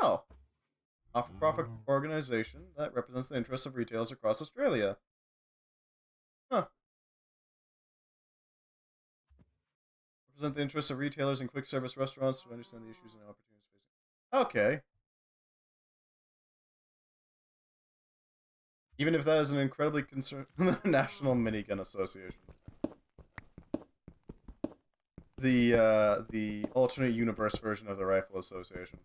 Oh, a for-profit organization that represents the interests of retailers across Australia. Huh. Represent the interests of retailers and quick service restaurants to understand the issues and opportunities facing. Okay. Even if that is an incredibly concern, the National Minigun Association, the alternate universe version of the Rifle Association.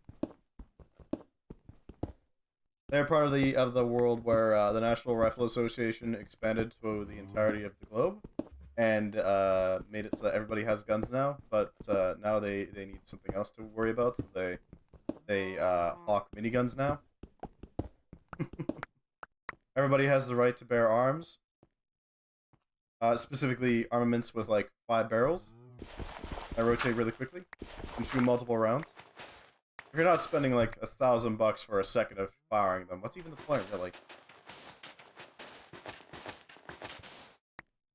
They're part of the world where the National Rifle Association expanded to the entirety of the globe, and made it so that everybody has guns now. But now they need something else to worry about, so they hawk miniguns now. Everybody has the right to bear arms. Specifically, armaments with like 5 barrels that rotate really quickly and shoot multiple rounds. If you're not spending like $1,000 for a second of firing them, what's even the point, really?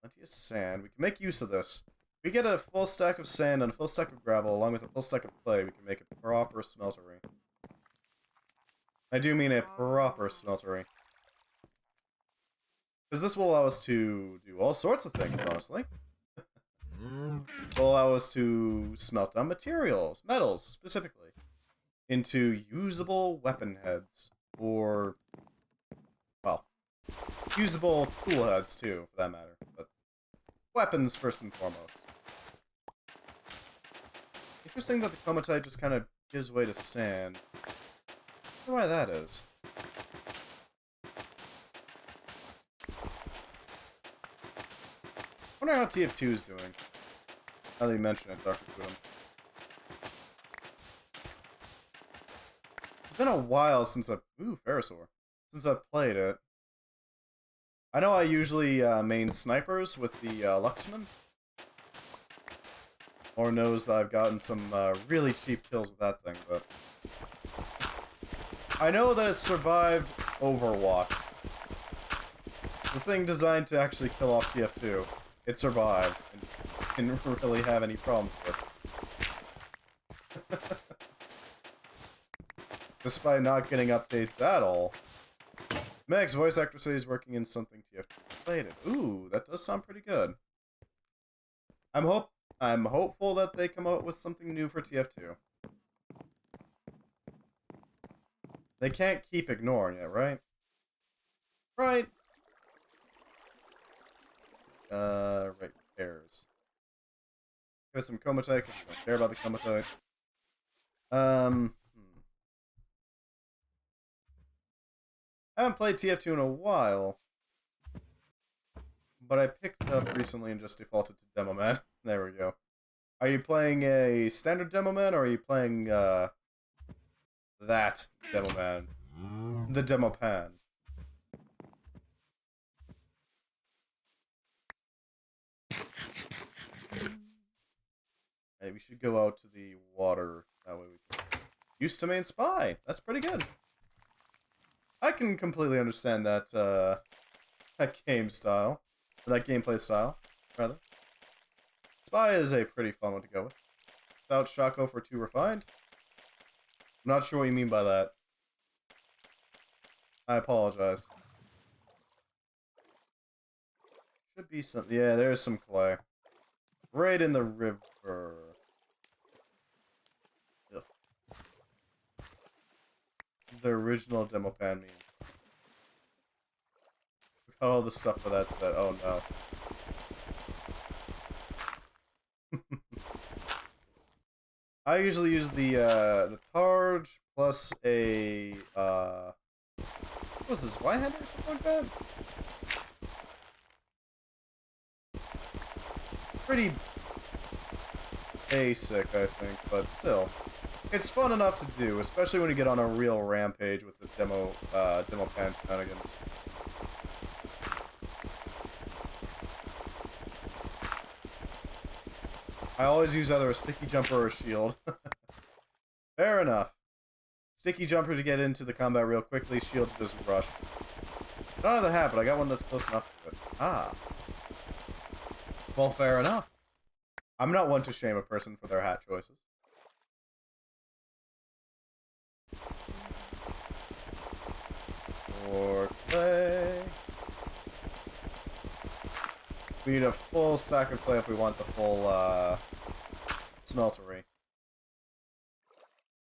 Plenty of sand. We can make use of this. If we get a full stack of sand and a full stack of gravel, along with a full stack of clay, we can make a proper smeltery. I do mean a proper smeltery. Because this will allow us to do all sorts of things, honestly. It will allow us to smelt down materials, metals specifically, into usable weapon heads, or, well, usable tool heads too, for that matter, but weapons first and foremost. Interesting that the comatite just kind of gives way to sand. I wonder why that is. I wonder how TF2 is doing. Now that you mention it, Dr. Boom. It's been a while since Ferrosaur. Since I've played it. I know I usually main snipers with the Luxman. Lord knows that I've gotten some really cheap kills with that thing, but I know that it survived Overwatch. The thing designed to actually kill off TF2. It survived and didn't really have any problems with it. Despite not getting updates at all. Meg's voice actor says he's working in something TF2 related. Ooh, that does sound pretty good. I'm hopeful that they come out with something new for TF2. They can't keep ignoring it, right? Right. Right, repairs. Got some comatite, because we don't care about the comatite. I haven't played TF2 in a while, but I picked it up recently and just defaulted to Demo Man. There we go. Are you playing a standard Demo Man, or are you playing, that Demo Man? The Demo Pan. Hey, we should go out to the water. That way we can use to main spy. That's pretty good. I can completely understand that that game style, or that gameplay style, rather. Spy is a pretty fun one to go with. Without Shaco for too refined. I'm not sure what you mean by that. I apologize. Should be some. Yeah, there's some clay. Right in the river. Ugh. The original Demo Pan meme. Look at all the stuff for that set. Oh no. I usually use the Targe plus a what was this, Y-hander or something like that? Pretty basic, I think, but still. It's fun enough to do, especially when you get on a real rampage with the demo pan shenanigans. I always use either a sticky jumper or a shield. Fair enough. Sticky jumper to get into the combat real quickly, shield to just rush. I don't have the hat, but I got one that's close enough to it. Ah. Well, fair enough. I'm not one to shame a person for their hat choices. Or clay. We need a full stack of clay if we want the full smeltery.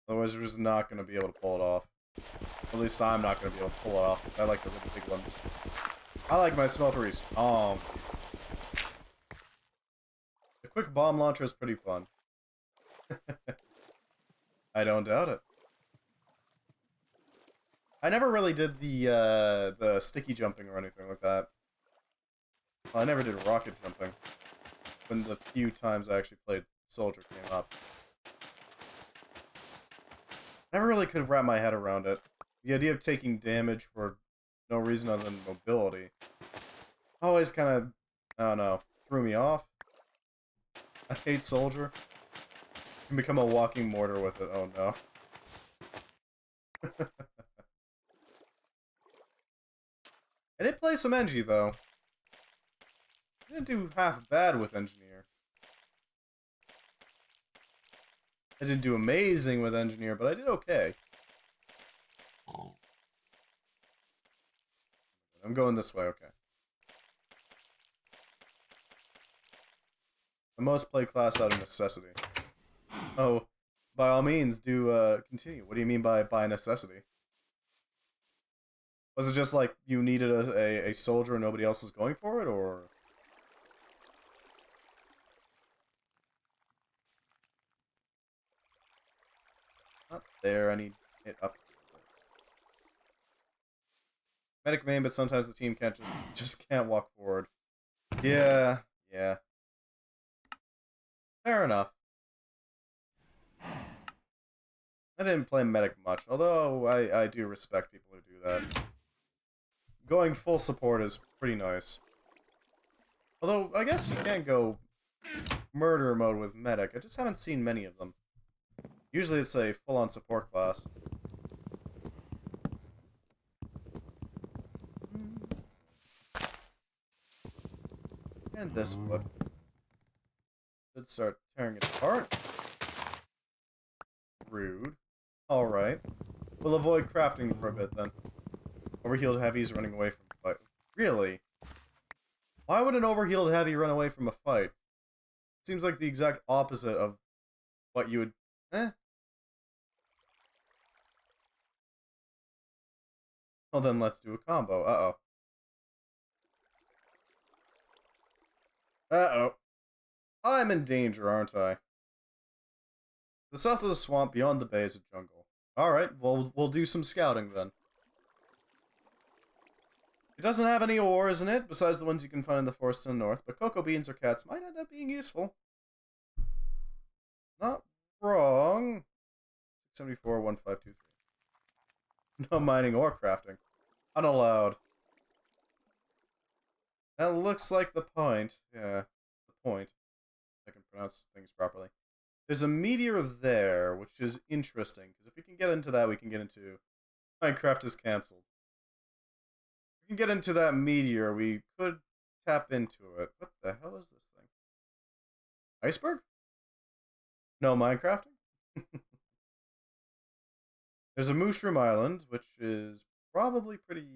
Otherwise, we're just not going to be able to pull it off. At least I'm not going to be able to pull it off, because I like the really big ones. I like my smelteries. The quick bomb launcher is pretty fun. I don't doubt it. I never really did the sticky jumping or anything like that. Well, I never did rocket jumping. When the few times I actually played Soldier came up. Never really could wrap my head around it. The idea of taking damage for no reason other than mobility always kind of, I don't know, threw me off. I hate Soldier. You can become a walking mortar with it, oh no. I did play some Engie, though. I didn't do half bad with Engineer. I didn't do amazing with Engineer, but I did okay. I'm going this way, okay. The most played class out of necessity. Oh, by all means, do continue. What do you mean by necessity? Was it just like you needed a soldier and nobody else was going for it, or? Not there, I need it up. Medic main, but sometimes the team can't just can't walk forward. Yeah. Fair enough. I didn't play medic much, although I do respect people who do that. Going full support is pretty nice. Although, I guess you can't go murder mode with medic. I just haven't seen many of them. Usually it's a full-on support class. And this wood. Should start tearing it apart. Rude. Alright. We'll avoid crafting for a bit then. Overhealed heavy's running away from the fight. Really? Why would an overhealed heavy run away from a fight? Seems like the exact opposite of what you would... Well then let's do a combo. Uh-oh. Uh-oh. I'm in danger, aren't I? The south of the swamp, beyond the bay, is a jungle. Alright, well, we'll do some scouting then. It doesn't have any ore, isn't it? Besides the ones you can find in the forest in the north, but cocoa beans or cats might end up being useful. Not wrong. 674, 1523. No mining or crafting. Unallowed. That looks like the point. Yeah, the point. If I can pronounce things properly. There's a meteor there, which is interesting, because if we can get into that, we can get into... Minecraft is cancelled. If we can get into that meteor, we could tap into it. What the hell is this thing? Iceberg? No Minecrafting? There's a mushroom island, which is probably pretty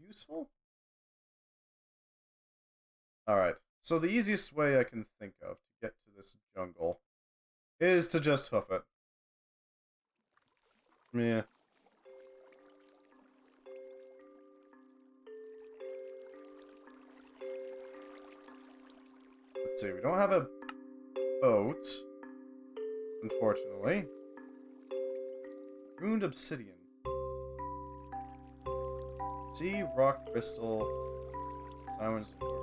useful. Alright, so the easiest way I can think of to get to this jungle is to just hoof it. Yeah. Let's see, we don't have a boat, unfortunately. Ruined obsidian. Sea, rock, crystal, Simon's door.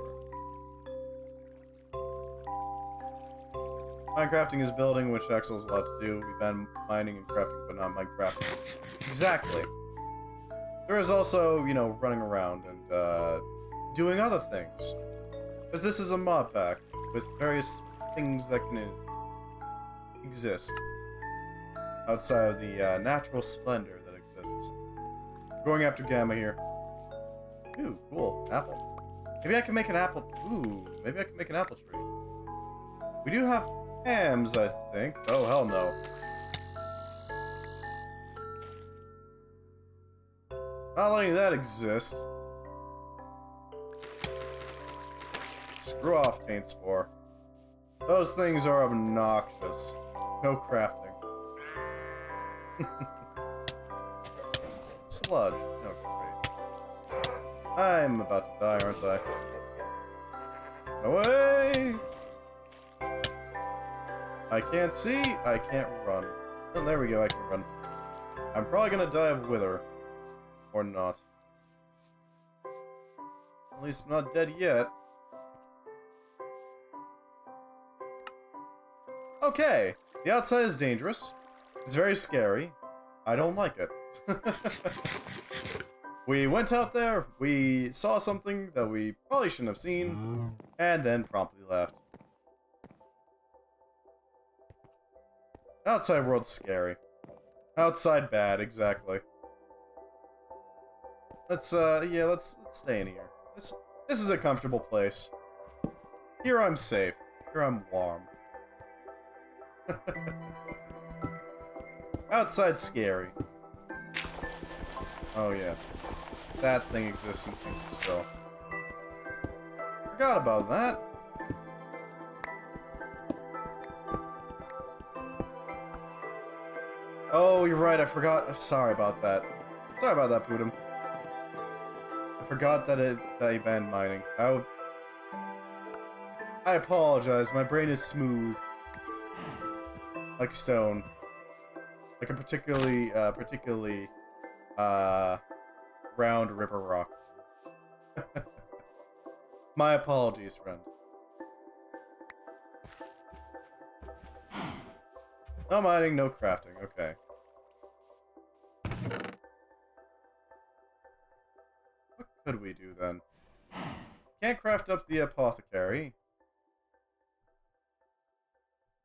Minecrafting is building, which Axel has a lot to do. We've been mining and crafting, but not Minecrafting. Exactly. There is also, you know, running around and doing other things. Because this is a mod pack with various things that can exist outside of the natural splendor that exists. Going after Gamma here. Ooh, cool. Apple. Maybe I can make an apple... Ooh, maybe I can make an apple tree. We do have hams, I think. Oh, hell no. Not letting that exist. Screw off, Taint Spore. Those things are obnoxious. No crafting. Sludge. Oh, great. I'm about to die, aren't I? Away! I can't see, I can't run. Oh, there we go, I can run. I'm probably gonna die of wither. Or not. At least I'm not dead yet. Okay, the outside is dangerous. It's very scary. I don't like it. We went out there, we saw something that we probably shouldn't have seen, and then promptly left. Outside world's scary. Outside bad, exactly. Let's stay in here. This is a comfortable place. Here I'm safe. Here I'm warm. Outside scary. Oh yeah. That thing exists in Kingdom still. Forgot about that. Oh, you're right, I forgot. Sorry about that. Sorry about that, Pootum. I forgot that he banned mining. I apologize, my brain is smooth. Like stone. Like a particularly round river rock. My apologies, friend. No mining, no crafting, okay. What could we do then? Can't craft up the apothecary.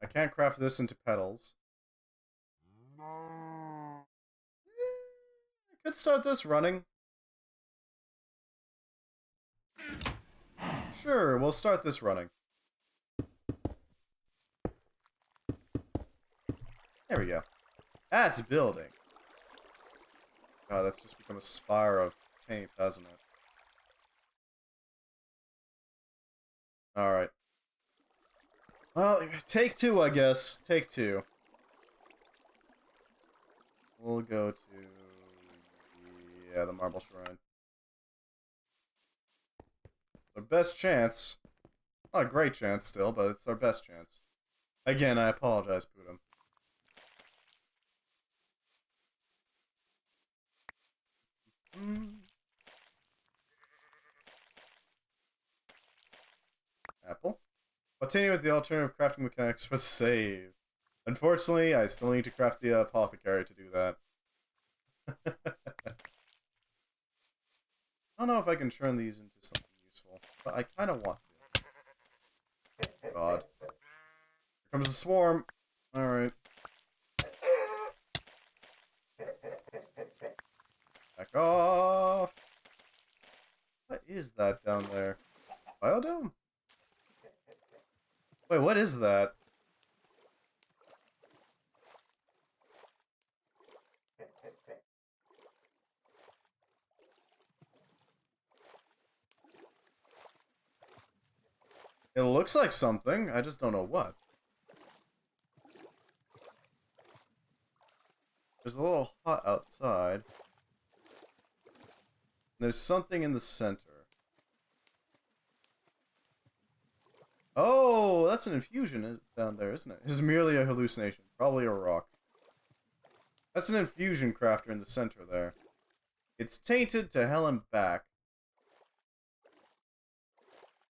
I can't craft this into petals. I could start this running. Sure, we'll start this running. There we go. That's building. God, that's just become a spire of taint, hasn't it? Alright. Well, take two, I guess. Take two. We'll go to... yeah, the Marble Shrine. Our best chance. Not a great chance still, but it's our best chance. Again, I apologize, Pootum. Apple. Continue with the alternative crafting mechanics for the save. Unfortunately, I still need to craft the apothecary to do that. I don't know if I can turn these into something useful, but I kind of want to. God. Here comes the swarm. Alright. Back off. What is that down there? Biodome? Wait, what is that? It looks like something, I just don't know what. There's a little hut outside. There's something in the center. Oh, that's an infusion down there, isn't it? It's merely a hallucination. Probably a rock. That's an infusion crafter in the center there. It's tainted to hell and back.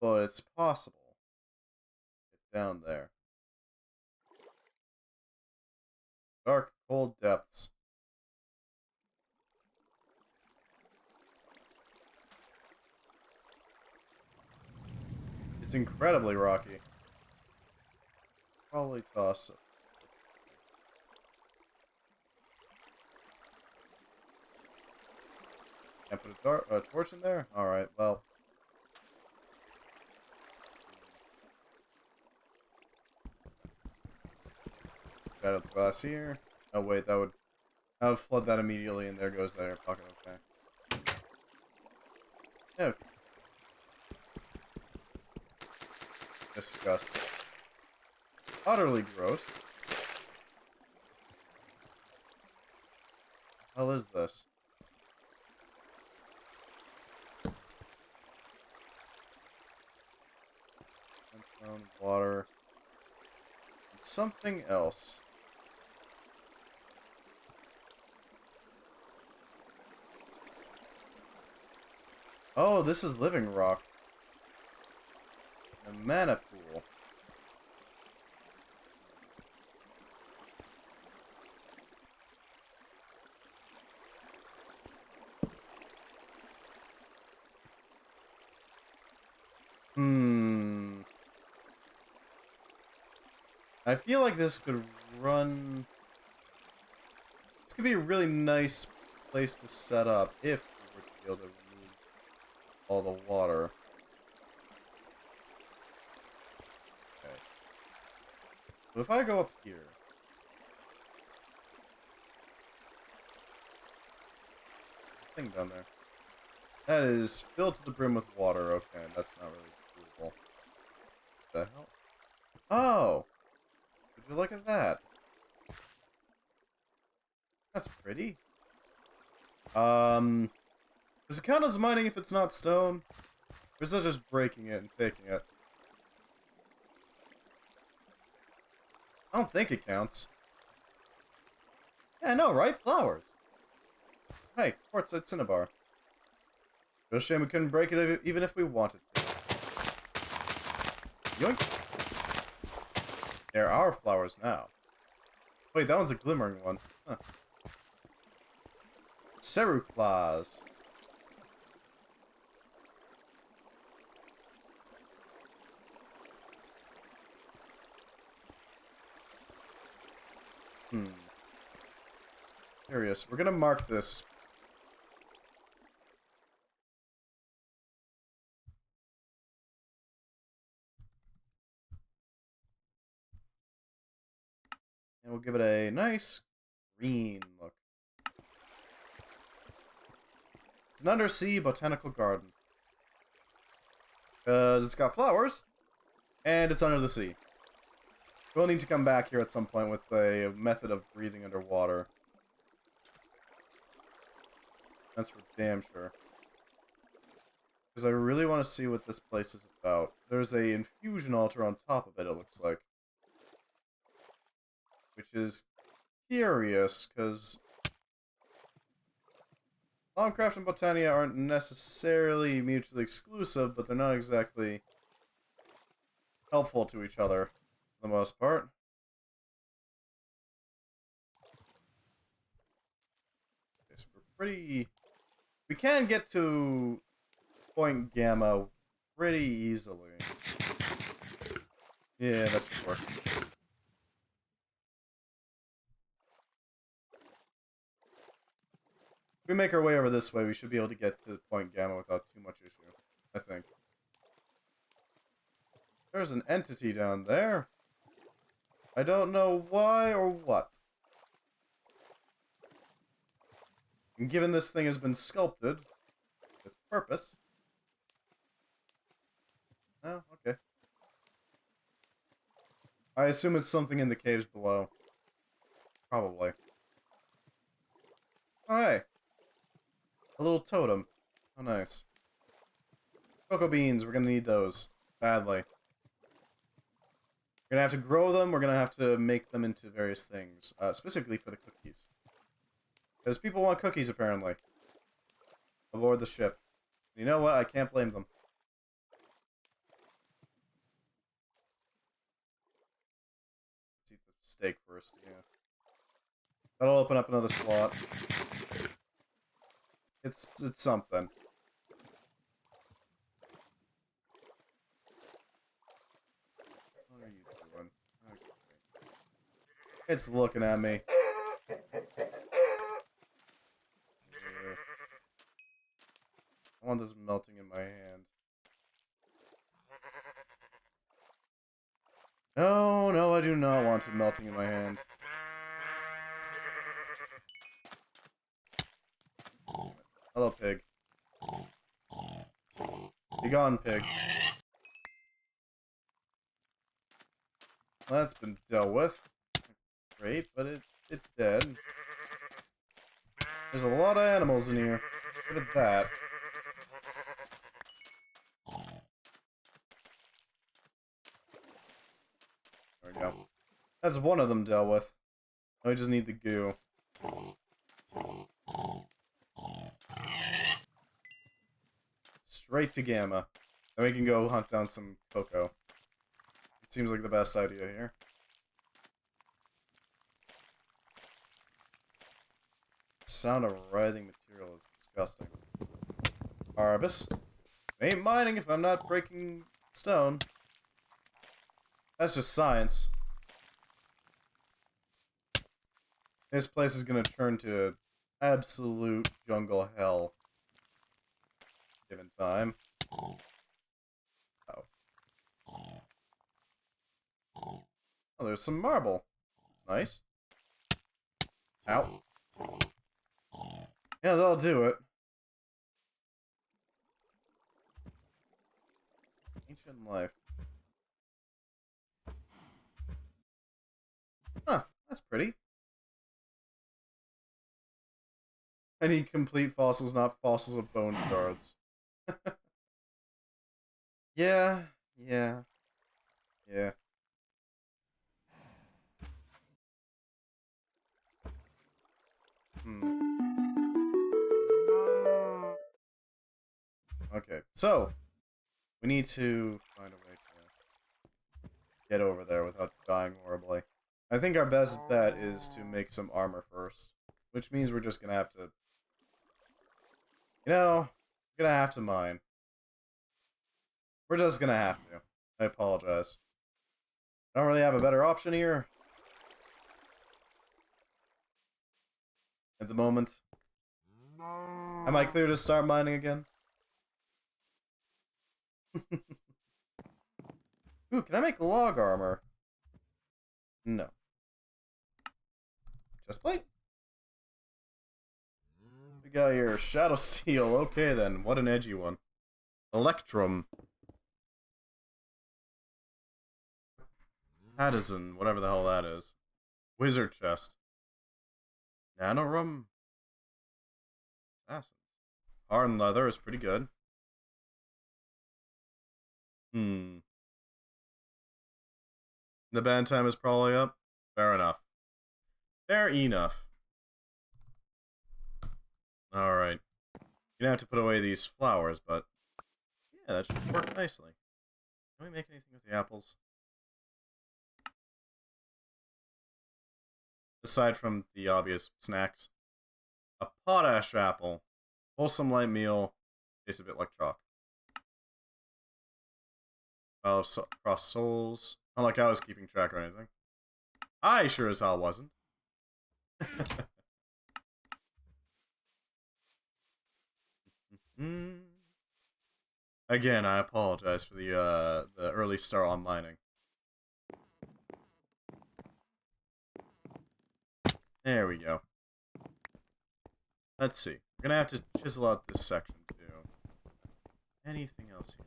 But it's possible. It's down there. Dark, cold depths. It's incredibly rocky. Probably toss it. Can't put a torch in there? Alright, well. Got out the glass here. Oh wait, that would flood that immediately, and there goes that air pocket. Okay. Yeah. Disgusting. Utterly gross. What the hell is this? Sandstone, water, and something else. Oh, this is living rock. A mana pool. I feel like this could run... This could be a really nice place to set up if we were to be able to remove all the water. Okay. So if I go up here... Thing down there. That is filled to the brim with water. Okay, that's not really cool. What the hell? Oh! Would you look at that? That's pretty. Does it count as mining if it's not stone? Or is that just breaking it and taking it? I don't think it counts. Yeah, no, right? Flowers. Hey, quartzite cinnabar. Just a shame we couldn't break it even if we wanted to. Yoink! There are flowers now. Wait, that one's a glimmering one. Huh. Ceruclaz. Curious. We're gonna mark this. And we'll give it a nice green look. It's an undersea botanical garden. Because it's got flowers, and it's under the sea. We'll need to come back here at some point with a method of breathing underwater. That's for damn sure. Because I really want to see what this place is about. There's a infusion altar on top of it, it looks like. Which is curious, because Thaumcraft and Botania aren't necessarily mutually exclusive, but they're not exactly helpful to each other, for the most part. Okay, so we're pretty... We can get to Point Gamma pretty easily. Yeah, that's for sure. If we make our way over this way, we should be able to get to Point Gamma without too much issue, I think. There's an entity down there. I don't know why or what. And given this thing has been sculpted with purpose... Oh, okay. I assume it's something in the caves below. Probably. Oh, hey. A little totem. Oh, nice. Cocoa beans, we're gonna need those. Badly. We're gonna have to grow them, we're gonna have to make them into various things. Specifically for the cookies. Because people want cookies, apparently. Aboard the ship. You know what? I can't blame them. Let's eat the steak first, yeah. That'll open up another slot. It's something. What are you doing? Okay. It's looking at me. I want this melting in my hand. No, no, I do not want it melting in my hand. Hello, pig. Be gone, pig. Well, that's been dealt with. Great, but it's dead. There's a lot of animals in here. Look at that. There we go. That's one of them dealt with. Now we just need the goo. Straight to Gamma. Then we can go hunt down some cocoa. It seems like the best idea here. The sound of writhing material is disgusting. Harvest. I ain't mining if I'm not breaking stone. That's just science. This place is gonna turn to absolute jungle hell. Given time. Oh. Oh, there's some marble. That's nice. Ow. Yeah, that'll do it. Ancient life. Huh, that's pretty. Any complete fossils, not fossils of bone shards. Yeah. Okay, so we need to find a way to get over there without dying horribly. I think our best bet is to make some armor first, which means we're just gonna have to, we're gonna have to mine. We're just gonna have to. I apologize. I don't really have a better option here at the moment. Am I clear to start mining again? Ooh, can I make log armor? No. Chestplate? We got your shadow steel. Okay then, what an edgy one. Electrum. Addison, whatever the hell that is. Wizard chest. Nanorum. Assassins. Hard leather is pretty good. The band time is probably up. Fair enough. Fair enough. Alright. You're gonna have to put away these flowers, but yeah, that should work nicely. Can we make anything with the apples? Aside from the obvious snacks. A potash apple. Wholesome light meal. Tastes a bit like chalk. Pile of crossed souls. Not like I was keeping track or anything. I sure as hell wasn't. Again, I apologize for the early start on mining. There we go. Let's see. We're gonna have to chisel out this section too. Anything else here?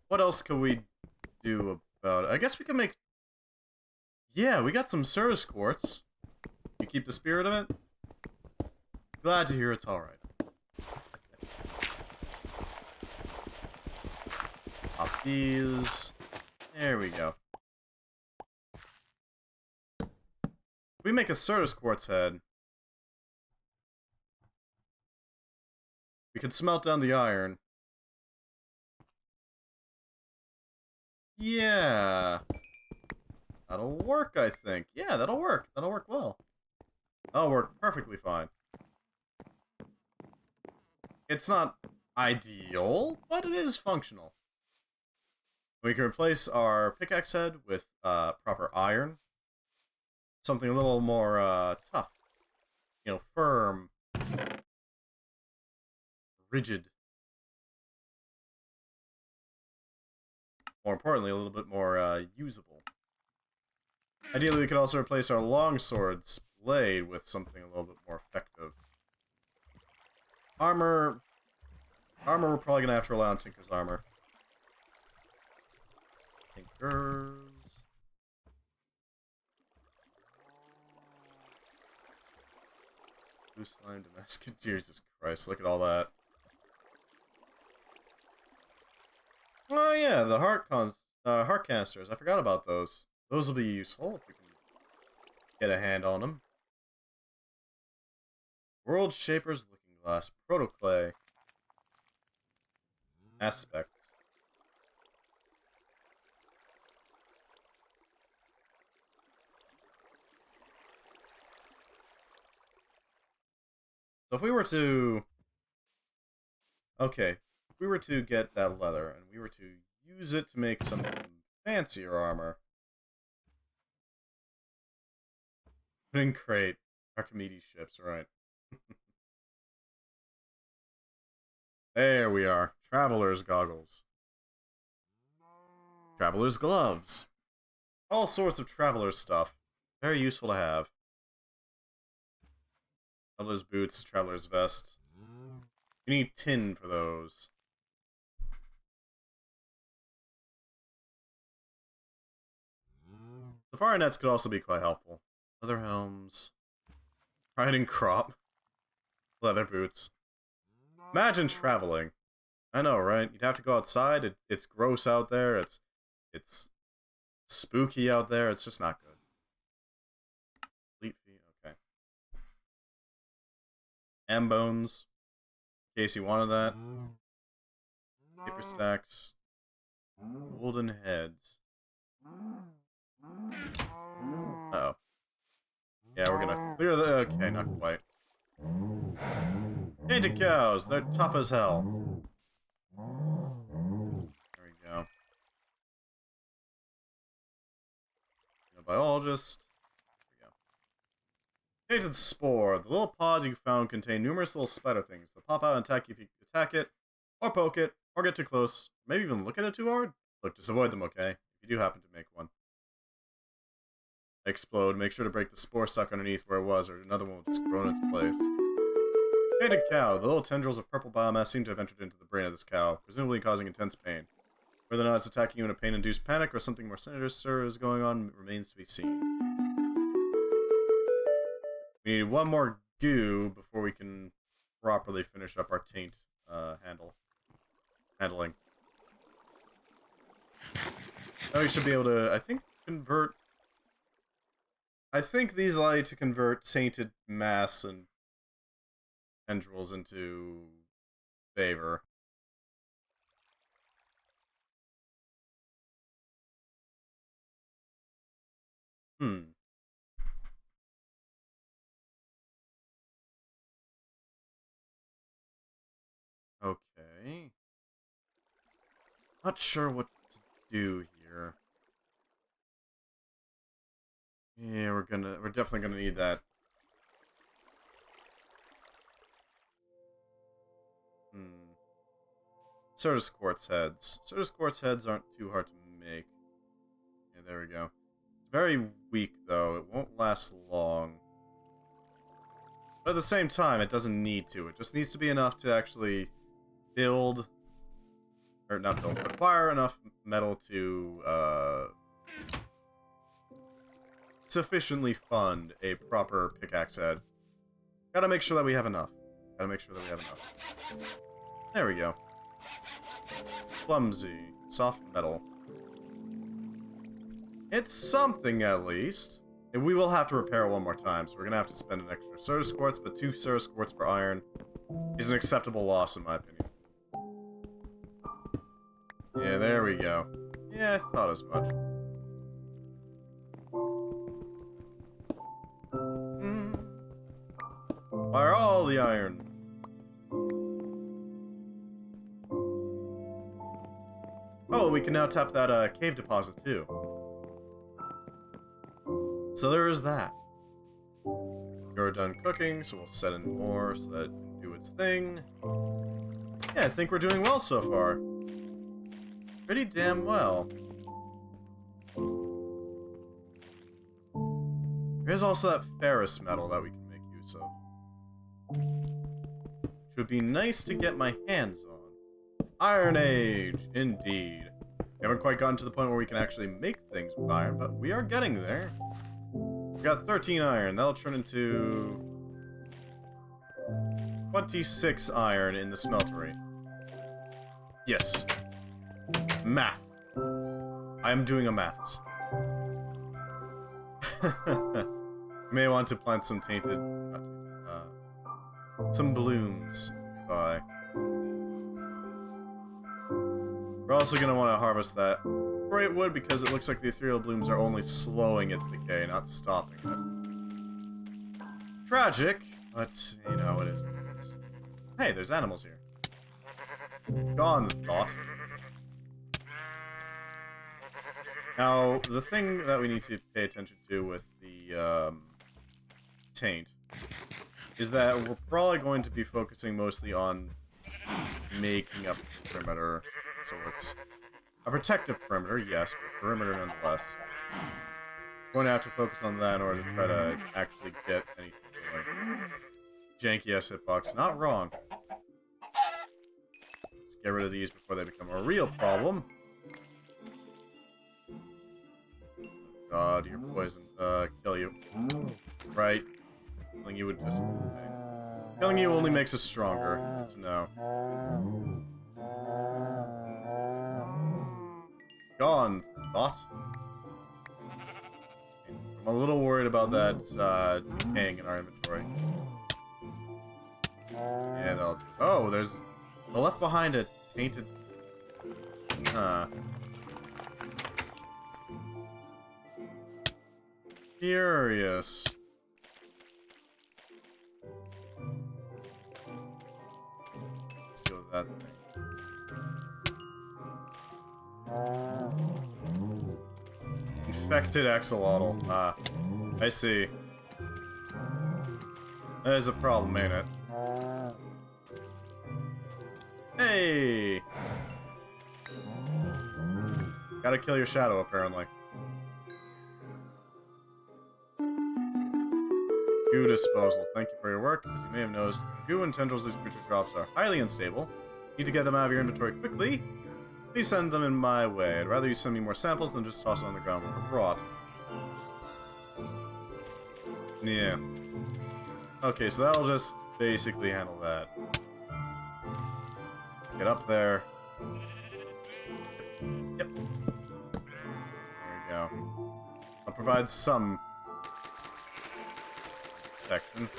What else could we do about it? I guess we can make... Yeah, we got some service quartz. You keep the spirit of it? Glad to hear it's alright. Pop these. There we go. If we make a service quartz head, we could smelt down the iron. Yeah. That'll work, I think. Yeah, that'll work. That'll work well. That'll work perfectly fine. It's not ideal, but it is functional. We can replace our pickaxe head with proper iron. Something a little more tough. You know, firm. Rigid. More importantly, a little bit more usable. Ideally, we could also replace our longsword's blade with something a little bit more effective. Armor, we're probably going to have to rely on Tinker's armor. Tinkers. Blue slime, Damascus. Jesus Christ, look at all that. Oh yeah, the heart canisters. I forgot about those. Those will be useful if we can get a hand on them. World Shaper's Looking Glass. Protoclay. Aspects. So if we were to... Okay. If we were to get that leather, and we were to use it to make some fancier armor... Putting crate. Archimedes ships, right. There we are. Traveler's goggles. Traveler's gloves. All sorts of traveler's stuff. Very useful to have. Traveler's boots, traveler's vest. You need tin for those. Safari nets could also be quite helpful. Leather helms. Riding crop. Leather boots. Imagine traveling. I know, right? You'd have to go outside. It's gross out there. It's spooky out there. It's just not good. Fleet feet. Okay. M bones. In case you wanted that. Paper stacks. Golden heads. Uh-oh. Yeah, we're gonna clear the... Okay, not quite. Painted cows, they're tough as hell. There we go. Biologist. There we go. Painted spore. The little pods you found contain numerous little spider things that pop out and attack you if you attack it, or poke it, or get too close, maybe even look at it too hard. Look, just avoid them, okay? If you do happen to make one. Explode. Make sure to break the spore stuck underneath where it was, or another one will just grow in its place. Painted cow. The little tendrils of purple biomass seem to have entered into the brain of this cow, presumably causing intense pain. Whether or not it's attacking you in a pain-induced panic or something more sinister is going on remains to be seen. We need one more goo before we can properly finish up our taint handling. Now we should be able to, I think, convert... I think these allow you to convert tainted mass and tendrils into favor. Okay. Not sure what to do here. Yeah, we're definitely gonna need that. Certus quartz heads. Certus quartz heads aren't too hard to make. Yeah, there we go. It's very weak, though. It won't last long. But at the same time, it doesn't need to. It just needs to be enough to actually build... Or not build, acquire enough metal to, sufficiently fund a proper pickaxe head. Gotta make sure that we have enough. There we go. Clumsy. Soft metal. It's something, at least. And we will have to repair it one more time, so we're gonna have to spend an extra Certus quartz, but 2 Certus quartz for iron is an acceptable loss, in my opinion. Yeah, there we go. Yeah, I thought as much. Fire all the iron. Oh, we can now tap that cave deposit too. So there is that. You're done cooking, so we'll set in more so that it can do its thing. Yeah, I think we're doing well so far. Pretty damn well. There's also that ferrous metal that we can make use of. Which would be nice to get my hands on. Iron Age, indeed. We haven't quite gotten to the point where we can actually make things with iron, but we are getting there. We got 13 iron. That'll turn into 26 iron in the smeltery. Yes. Math. I am doing a maths. May want to plant some tainted, some blooms nearby. We're also going to want to harvest that great wood because it looks like the ethereal blooms are only slowing its decay, not stopping it. Tragic, but you know, it is what it is. Hey, there's animals here. Gone, thought. Now, the thing that we need to pay attention to with the taint is that we're probably going to be focusing mostly on making a perimeter. So it's a protective perimeter, yes, but perimeter nonetheless. We're going to have to focus on that in order to try to actually get anything going. Janky-ass hitbox, not wrong. Let's get rid of these before they become a real problem. God, you're poison. Kill you. Right. Killing you would just... Killing you only makes us stronger. Good to know. Gone, thought. I'm a little worried about that decaying in our inventory. Yeah, they'll do. Oh, there's... I left behind a tainted... Curious. Let's deal with that thing. Infected axolotl. Ah, I see. That is a problem, ain't it? Hey! Gotta kill your shadow, apparently. Goo disposal. Thank you for your work. As you may have noticed, the goo and tendrils these creatures drops are highly unstable. Need to get them out of your inventory quickly. Please send them in my way. I'd rather you send me more samples than just toss it on the ground for rot. Yeah. Okay, so that'll just basically handle that. Get up there. Yep. There we go. I'll provide some protection.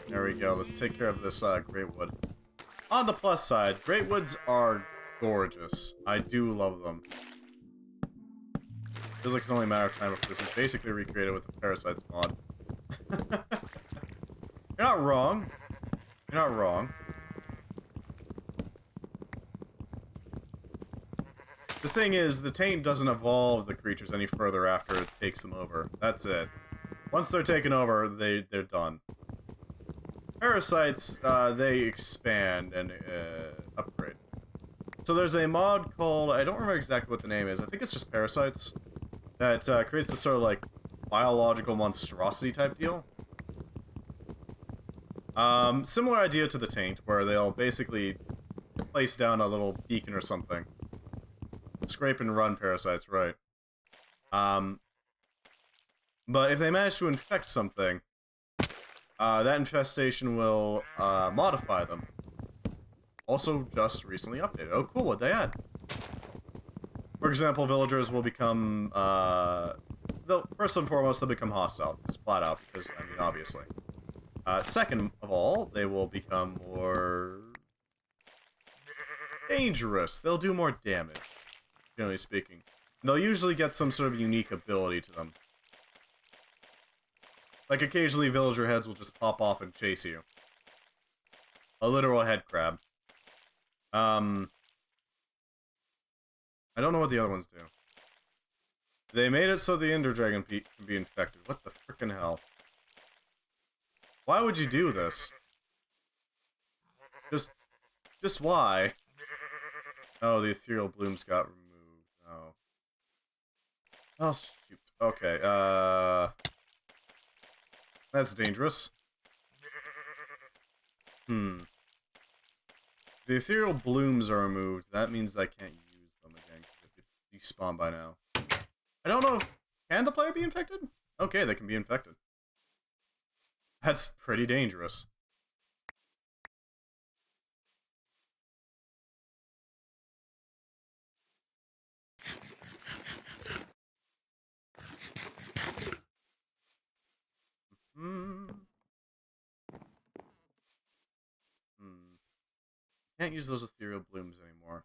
There we go. Let's take care of this great wood. On the plus side, great woods are gorgeous. I do love them. Feels like it's only a matter of time if this is basically recreated with the Parasites mod. You're not wrong. You're not wrong. The thing is, the taint doesn't evolve the creatures any further after it takes them over. That's it. Once they're taken over, they're done. Parasites, they expand and upgrade. So there's a mod called, I don't remember exactly what the name is, I think it's just Parasites, that creates this sort of like biological monstrosity type deal. Similar idea to the taint, where they'll basically place down a little beacon or something. Scrape and run parasites, right. But if they manage to infect something, that infestation will modify them. Also just recently updated. Oh cool, what'd they add? For example, villagers will become, first and foremost, they'll become hostile. Just flat out, because, I mean, obviously. Second of all, they will become more dangerous. They'll do more damage, generally speaking. They'll usually get some sort of unique ability to them. Like, occasionally villager heads will just pop off and chase you. A literal head crab. I don't know what the other ones do. They made it so the Ender Dragon can be infected. What the frickin' hell? Why would you do this? Just why? Oh, the ethereal blooms got removed. Oh. Oh, shoot. Okay, that's dangerous. The ethereal blooms are removed. That means I can't use them again, because it could despawn by now. I don't know if... Can the player be infected? Okay, they can be infected. That's pretty dangerous. Can't use those ethereal blooms anymore.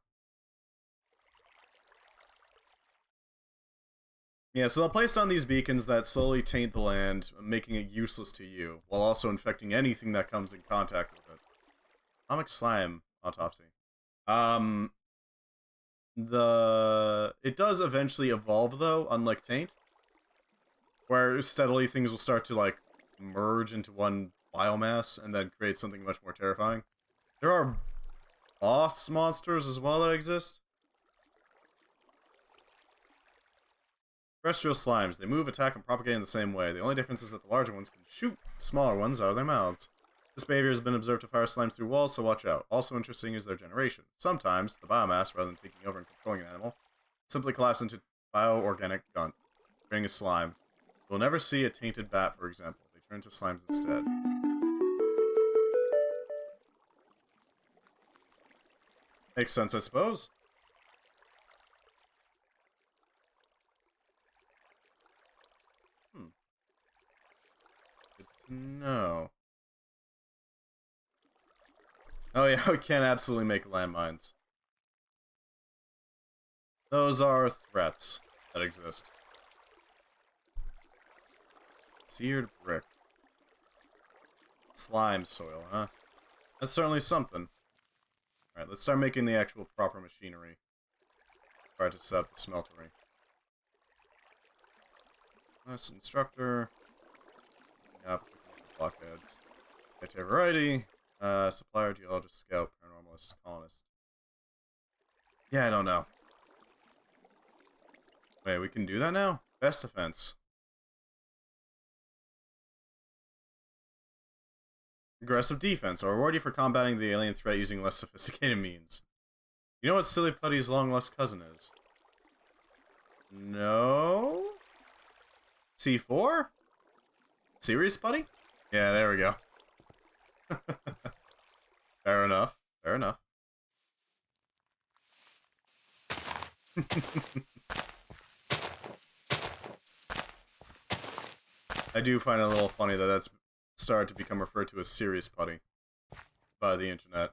Yeah, so they'll place down these beacons that slowly taint the land, making it useless to you, while also infecting anything that comes in contact with it. Atomic slime autopsy. It does eventually evolve, though, unlike taint, where steadily things will start to, like, merge into one biomass and then create something much more terrifying. There are boss monsters as well that exist. Terrestrial slimes. They move, attack, and propagate in the same way. The only difference is that the larger ones can shoot the smaller ones out of their mouths. This behavior has been observed to fire slimes through walls, so watch out. Also interesting is their generation. Sometimes, the biomass, rather than taking over and controlling an animal, simply collapse into bioorganic gunk, creating a slime. You'll never see a tainted bat, for example. They turn to slimes instead. Makes sense, I suppose. No. Oh yeah, we can absolutely make landmines. Those are threats that exist. Seared brick. Slime soil, huh? That's certainly something. Alright, let's start making the actual proper machinery. Try to set up the smeltery. This instructor. Yeah, blockheads. Get to variety. Supplier, geologist, scout, paranormalist, colonist. Yeah, I don't know. Wait, we can do that now? Best defense. Aggressive defense. I'll reward you for combating the alien threat using less sophisticated means. You know what Silly Putty's long-lost cousin is? No? C4? Serious Putty? Yeah, there we go. Fair enough. Fair enough. I do find it a little funny that that's started to become referred to as Serious Putty by the internet.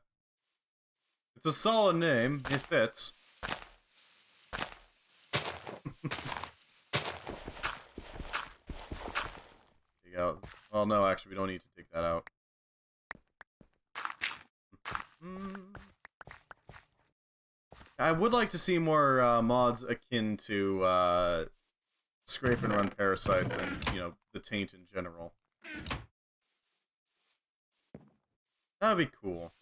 It's a solid name. It fits. Dig out. Well, no, actually, we don't need to dig that out. I would like to see more mods akin to scrape and run parasites and, you know, the taint in general. That'd be cool.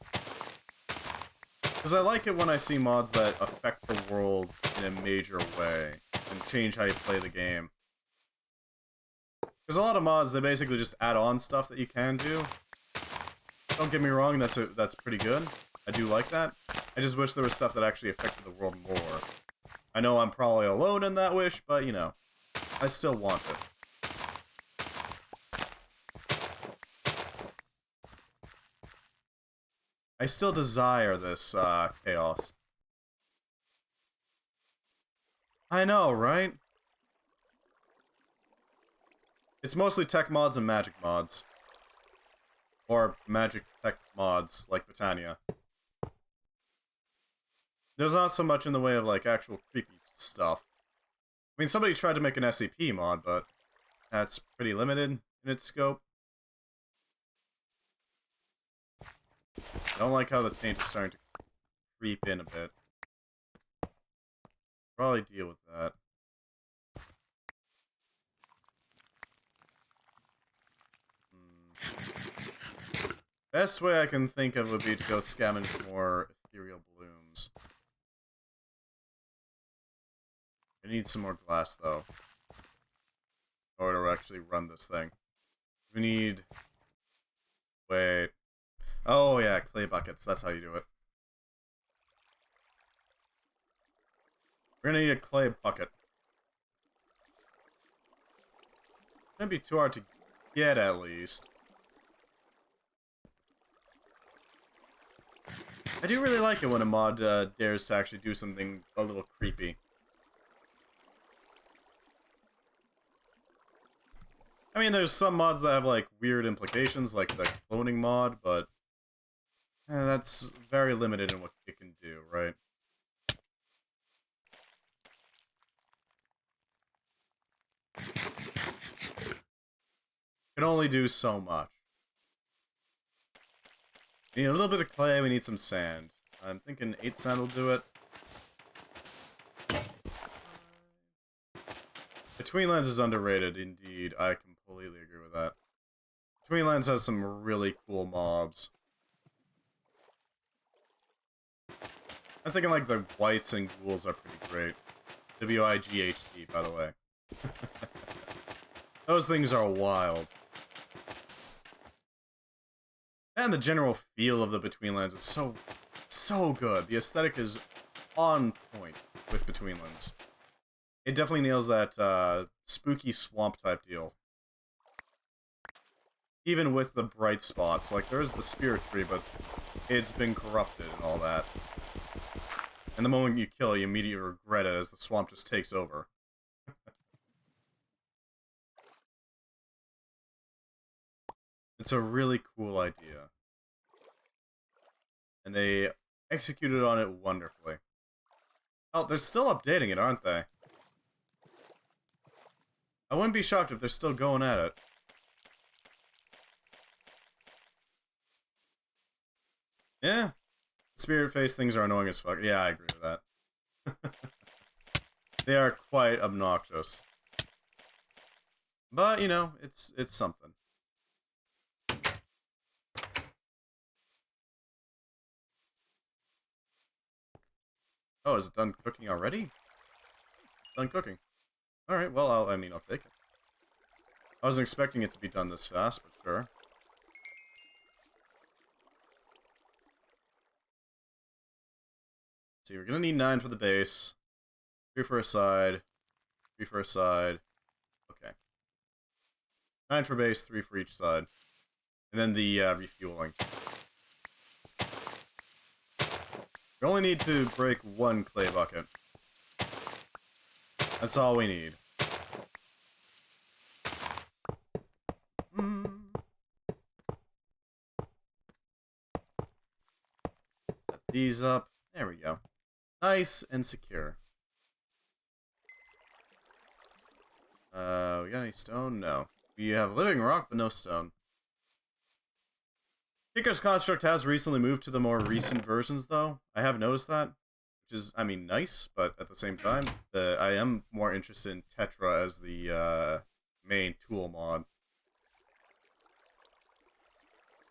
Because I like it when I see mods that affect the world in a major way and change how you play the game. Because a lot of mods, they basically just add on stuff that you can do. Don't get me wrong, that's pretty good. I do like that. I just wish there was stuff that actually affected the world more. I know I'm probably alone in that wish, but, you know, I still want it. I still desire this, chaos. I know, right? It's mostly tech mods and magic mods. Or magic tech mods, like Britannia. There's not so much in the way of, like, actual creepy stuff. I mean, somebody tried to make an SCP mod, but that's pretty limited. in its scope. I don't like how the taint is starting to creep in a bit. Probably deal with that. Best way I can think of would be to go scavenge for more ethereal blooms. I need some more glass, though, in order to actually run this thing. We need... Wait. Oh, yeah, clay buckets. That's how you do it. We're gonna need a clay bucket. It's gonna be too hard to get, at least. I do really like it when a mod dares to actually do something a little creepy. I mean, there's some mods that have, like, weird implications, like the cloning mod, but that's very limited in what it can do, right? Can only do so much. We need a little bit of clay, we need some sand. I'm thinking 8 sand will do it. Between Lands is underrated, indeed. I completely agree with that. Between Lands has some really cool mobs. I'm thinking like the whites and ghouls are pretty great. W-I-G-H-T, by the way. Those things are wild. And the general feel of the Between Lands is so good. The aesthetic is on point with Between Lands. It definitely nails that spooky swamp type deal. Even with the bright spots. Like, there is the spirit tree, but it's been corrupted and all that. And the moment you kill it, you immediately regret it as the swamp just takes over. It's a really cool idea. And they executed on it wonderfully. Oh, they're still updating it, aren't they? I wouldn't be shocked if they're still going at it. Yeah. Spirit face things are annoying as fuck. Yeah, I agree with that. They are quite obnoxious. But, you know, it's something. Oh, is it done cooking already? Done cooking. Alright, well, I'll take it. I wasn't expecting it to be done this fast, but sure. See, we're gonna need 9 for the base. 3 for a side. 3 for a side. Okay. 9 for base, 3 for each side. And then the refueling. We only need to break 1 clay bucket. That's all we need. Set these up. There we go. Nice and secure. We got any stone? No. We have living rock, but no stone. Tinker's Construct has recently moved to the more recent versions, though. I have noticed that. Which is, I mean, nice, but at the same time, I am more interested in Tetra as the main tool mod.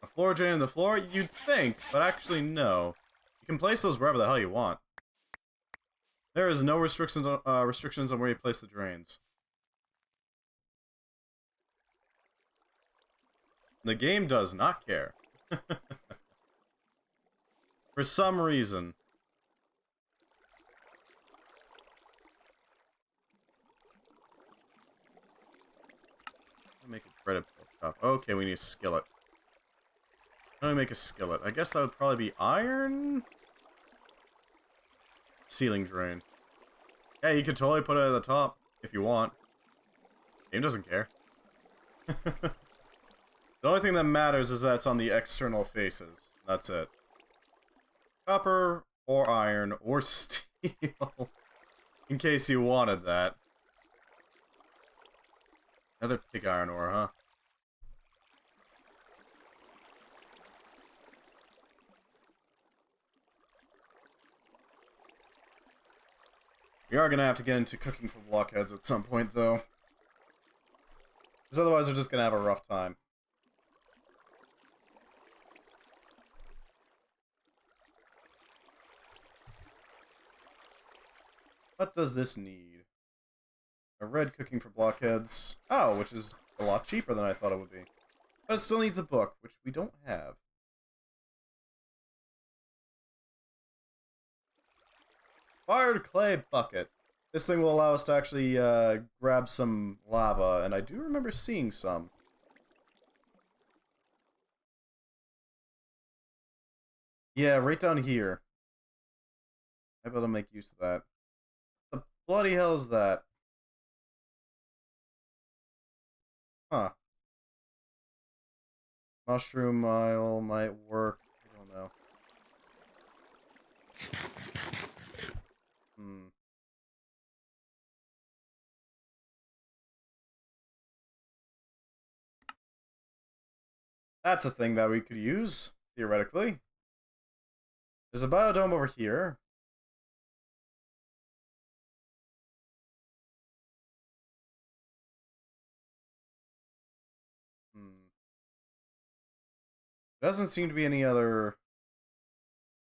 A floor drain in the floor? You'd think, but actually no. You can place those wherever the hell you want. There is no restrictions on where you place the drains. The game does not care. For some reason. Make a breaded pork chop. Okay, we need a skillet. How do we make a skillet? I guess that would probably be iron? Ceiling drain. Yeah, you could totally put it at the top if you want. Game doesn't care. The only thing that matters is that it's on the external faces. That's it. Copper, or iron, or steel. In case you wanted that. Another pig iron ore, huh? We are gonna have to get into cooking for blockheads at some point, though. Because otherwise we're just gonna have a rough time. What does this need? A red cooking for blockheads. Oh, which is a lot cheaper than I thought it would be. But it still needs a book, which we don't have. Fired clay bucket. This thing will allow us to actually grab some lava, and I do remember seeing some. Yeah, right down here. Maybe I'll make use of that. What the bloody hell is that? Huh. Mushroom mile might work. I don't know. Hmm. That's a thing that we could use, theoretically. There's a biodome over here. Hmm. There doesn't seem to be any other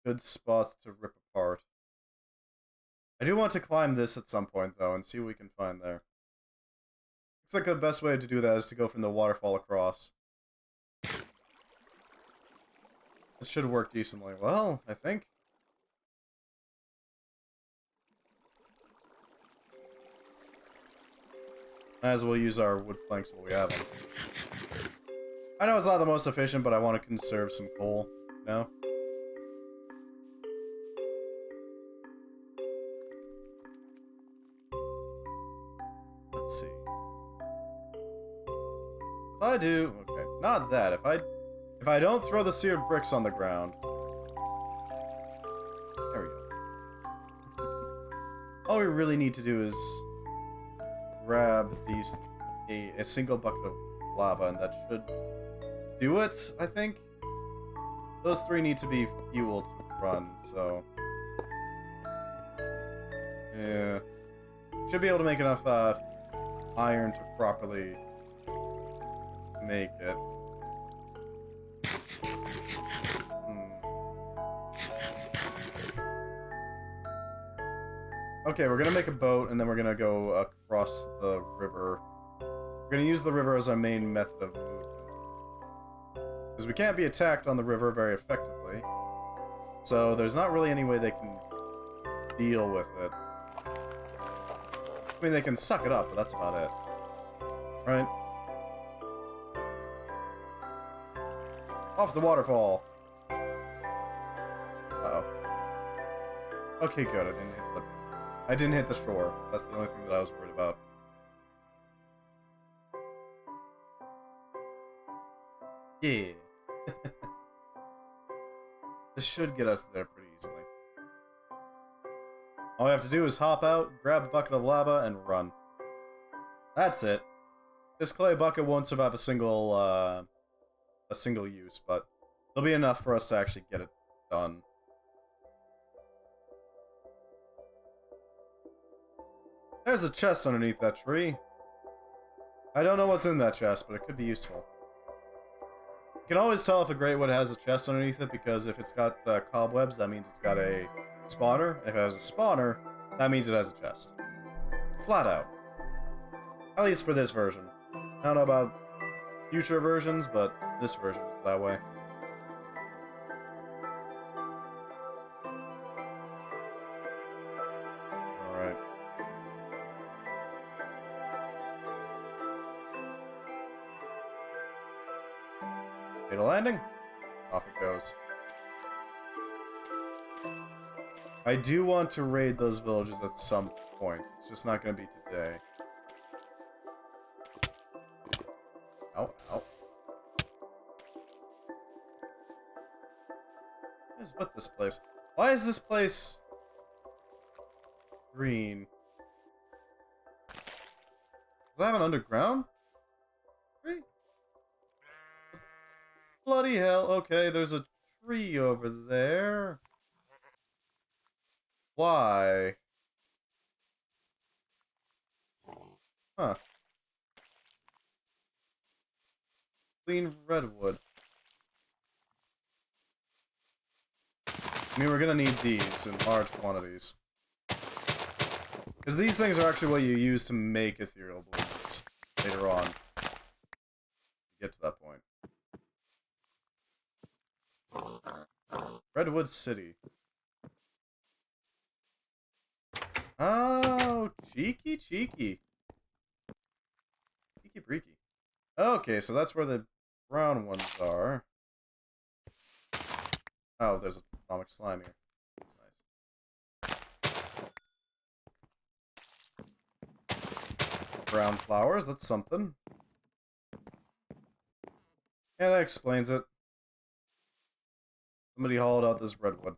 good spots to rip apart. I do want to climb this at some point, though, and see what we can find there. Looks like the best way to do that is to go from the waterfall across. It should work decently well, I think. Might as well use our wood planks while we have them. I know it's not the most efficient, but I want to conserve some coal, you know? Let's see. If I do... Okay, not that. If I don't throw the seared bricks on the ground... There we go. All we really need to do is grab a single bucket of lava, and that should do it, I think. Those three need to be fuel to run, so... Yeah. Should be able to make enough iron to properly make it. Okay, we're gonna make a boat, and then we're gonna go across the river. We're gonna use the river as our main method of movement. Because we can't be attacked on the river very effectively. So there's not really any way they can deal with it. I mean, they can suck it up, but that's about it. Right? Off the waterfall! Uh-oh. Okay, good, I didn't hit the shore. That's the only thing that I was worried about. Yeah. This should get us there pretty easily. All we have to do is hop out, grab a bucket of lava, and run. That's it. This clay bucket won't survive a single use, but it'll be enough for us to actually get it done. There's a chest underneath that tree. I don't know what's in that chest, but it could be useful. You can always tell if a greatwood has a chest underneath it, because if it's got cobwebs, that means it's got a spawner. And if it has a spawner, that means it has a chest. Flat out. At least for this version. I don't know about future versions, but this version is that way. Alright. Fatal landing. Off it goes. I do want to raid those villages at some point. It's just not going to be today. Ow, ow. What is with this place? Why is this place green? Does it have an underground tree? Bloody hell. Okay, there's a tree over there. Why? Huh. Clean redwood. I mean, we're gonna need these in large quantities. Because these things are actually what you use to make ethereal balloons later on. To get to that point. Redwood City. Oh, cheeky, cheeky. Cheeky breaky. Okay, so that's where the brown ones are. Oh, there's atomic slime here. That's nice. Brown flowers, that's something. And that explains it. Somebody hauled out this redwood.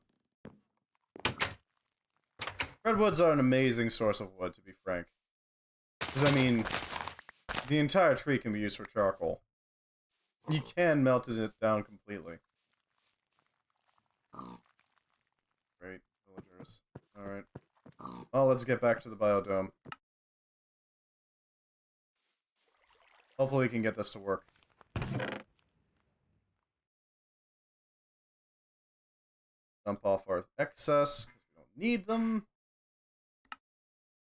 Redwoods are an amazing source of wood, to be frank. Because, I mean, the entire tree can be used for charcoal. You can melt it down completely. Great, villagers. Alright. Oh, let's get back to the biodome. Hopefully we can get this to work. Dump off our excess, because we don't need them.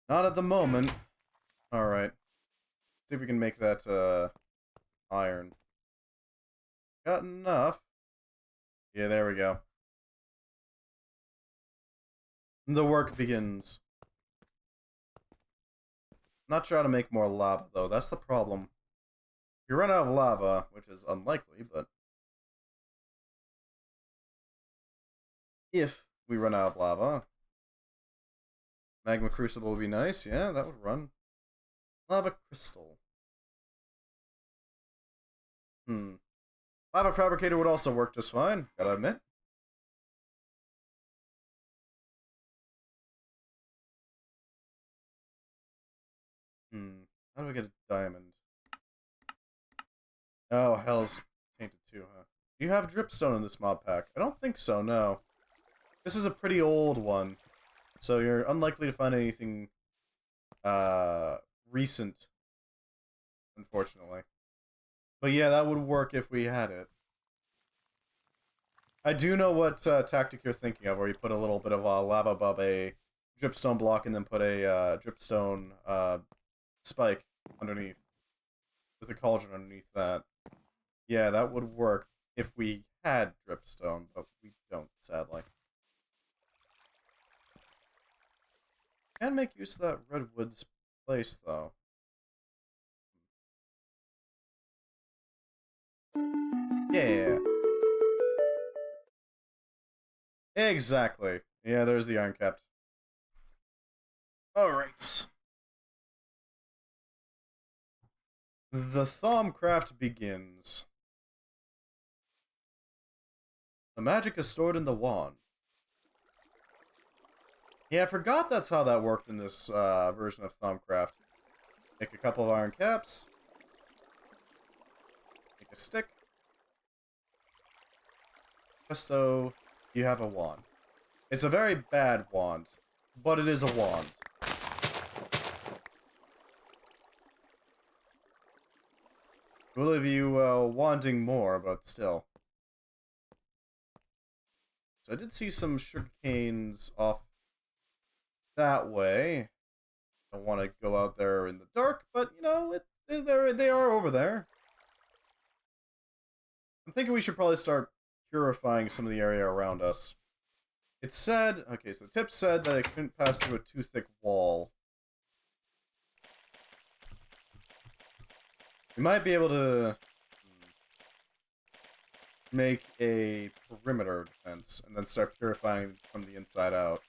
Not at the moment. Alright. See if we can make that, iron. Got enough. Yeah, there we go. The work begins. Not sure how to make more lava, though. That's the problem. If you run out of lava, which is unlikely, but... if we run out of lava... magma crucible would be nice. Yeah, that would run. Lava crystal. Lava fabricator would also work just fine, gotta admit. How do I get a diamond? Oh, hell's tainted too, huh? Do you have dripstone in this mod pack? I don't think so, no. This is a pretty old one, so you're unlikely to find anything, recent, unfortunately. But yeah, that would work if we had it. I do know what tactic you're thinking of, where you put a little bit of lava above a dripstone block and then put a dripstone spike underneath, with a cauldron underneath that. Yeah, that would work if we had dripstone, but we don't, sadly. Can make use of that redwood's place, though. Yeah. Exactly. Yeah, there's the iron capped. Alright. The Thaumcraft begins. The magic is stored in the wand. Yeah, I forgot that's how that worked in this version of Thaumcraft. Make a couple of iron caps. Make a stick. Presto, you have a wand. It's a very bad wand, but it is a wand. We'll leave you wanting more, but still. So I did see some sugar canes off that way. Don't want to go out there in the dark, but you know, they are over there. I'm thinking we should probably start purifying some of the area around us. It said, okay, so the tip said that it couldn't pass through a too thick wall. We might be able to make a perimeter defense and then start purifying from the inside out.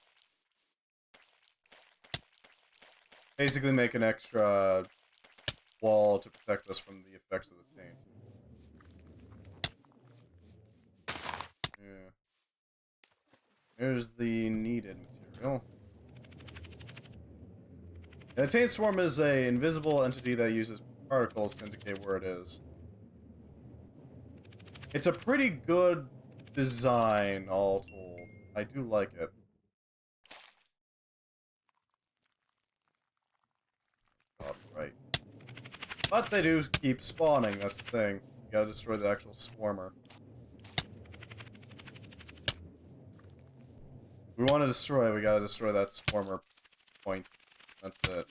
Basically make an extra wall to protect us from the effects of the taint. Yeah. Here's the needed material. The taint swarm is an invisible entity that uses particles to indicate where it is. It's a pretty good design, all told. I do like it. God, right. But they do keep spawning, that's the thing. You gotta destroy the actual swarmer. If we want to destroy, we gotta destroy that swarmer point. That's it.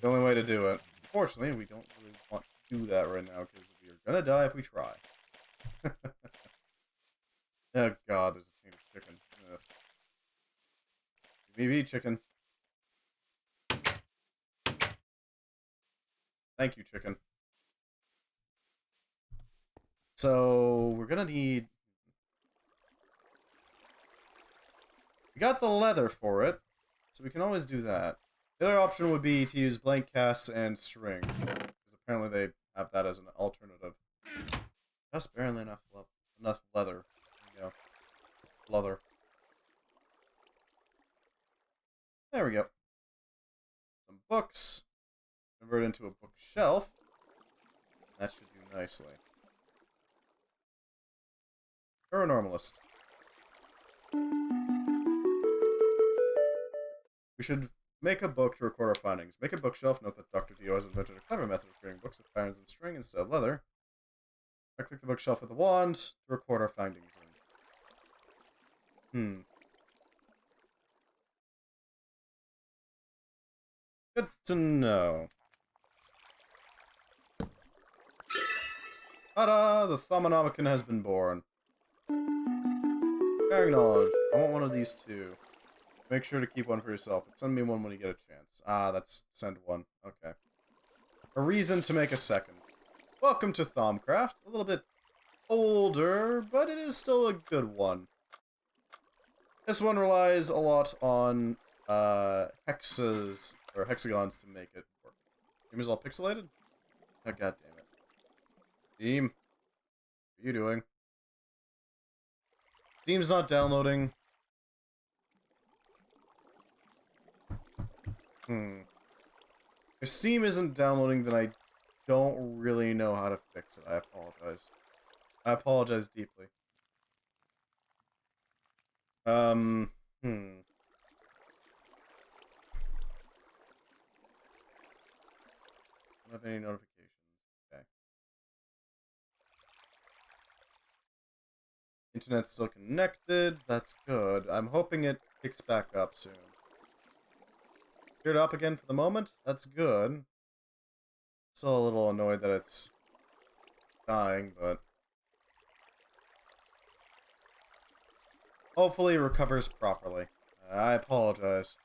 The only way to do it. Unfortunately, we don't really want to do that right now, because we are gonna die if we try. Oh god, there's a team of chicken. Ugh. Give me chicken. Thank you, chicken. So, we're gonna need... We got the leather for it, so we can always do that. The other option would be to use blank casts and string, because apparently they have that as an alternative. Just barely enough leather. You know, leather. There we go. Some books. Convert into a bookshelf. That should do nicely. Paranormalist. We should make a book to record our findings. Make a bookshelf. Note that Dr. Dio has invented a clever method of creating books with patterns and string instead of leather. I click the bookshelf with a wand to record our findings in. Good to know. Ta-da! The Thaumonomicon has been born. Sharing knowledge. I want one of these two. Make sure to keep one for yourself, but send me one when you get a chance. Ah, that's send one. Okay. A reason to make a second. Welcome to Thaumcraft. A little bit older, but it is still a good one. This one relies a lot on hexes or hexagons to make it work. Game is all pixelated? Oh, god damn it. Steam. What are you doing? Steam's not downloading. If Steam isn't downloading, then I don't really know how to fix it. I apologize. I apologize deeply. Don't have any notifications. Okay. Internet's still connected. That's good. I'm hoping it kicks back up soon. Cleared up again for the moment. That's good. Still a little annoyed that it's dying, but hopefully it recovers properly. I apologize.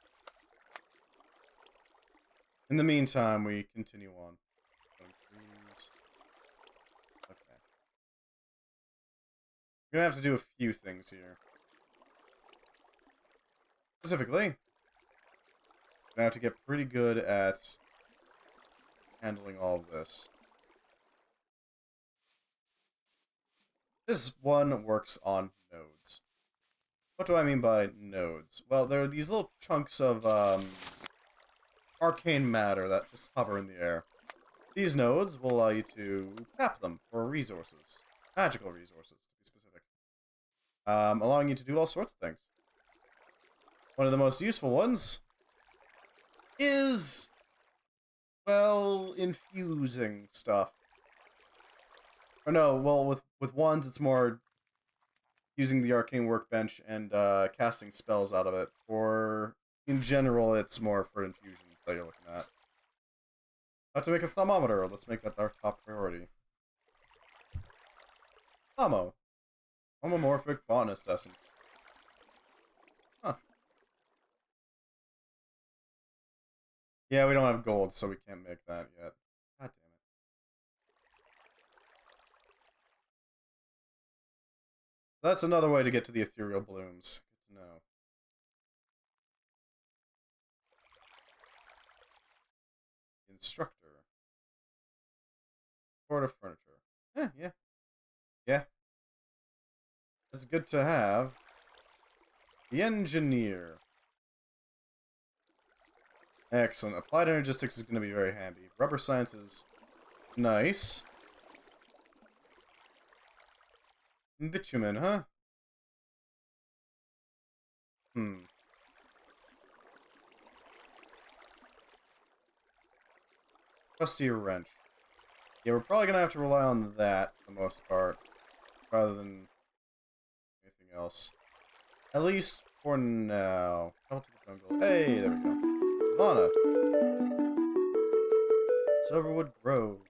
In the meantime, we continue on. Okay. We're gonna have to do a few things here. Specifically, we're gonna have to get pretty good at handling all of this. This one works on nodes. What do I mean by nodes? Well, there are these little chunks of arcane matter that just hover in the air. These nodes will allow you to tap them for resources. Magical resources, to be specific. Allowing you to do all sorts of things. One of the most useful ones is, well, infusing stuff. Or no, well, with wands, it's more using the arcane workbench and casting spells out of it. Or, in general, it's more for infusions that you're looking at. How to make a thermometer. Let's make that our top priority. Thaumo. Homomorphic botanist essence. Huh. Yeah, we don't have gold, so we can't make that yet. God damn it. That's another way to get to the ethereal blooms. Good to know. Instructor. Sort of furniture. Yeah. Yeah. That's good to have. The engineer. Excellent. Applied energistics is going to be very handy. Rubber science is nice. Bitumen, huh? Rusty wrench. Yeah, we're probably gonna have to rely on that for the most part, rather than anything else. At least for now. Out to the jungle. Hey, there we go. Savannah. Silverwood Grove.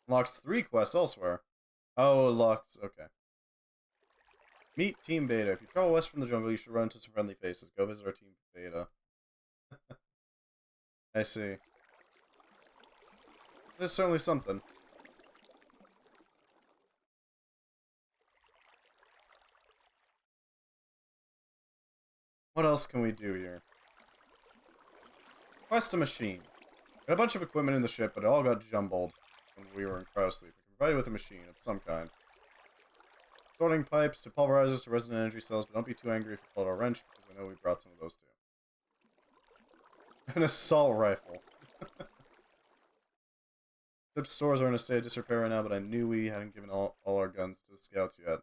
Unlocks 3 quests elsewhere. Oh, unlocks. Okay. Meet Team Beta. If you travel west from the jungle, you should run into some friendly faces. Go visit our Team Beta. I see. There's certainly something. What else can we do here? Quest a machine. Got a bunch of equipment in the ship, but it all got jumbled when we were in Crowsleep. We can provide you with a machine of some kind. Sorting pipes to pulverizers to resonant energy cells, but don't be too angry if you pull out a wrench, because I know we brought some of those too. An assault rifle. Ship stores are in a state of disrepair right now, but I knew we hadn't given all our guns to the scouts yet.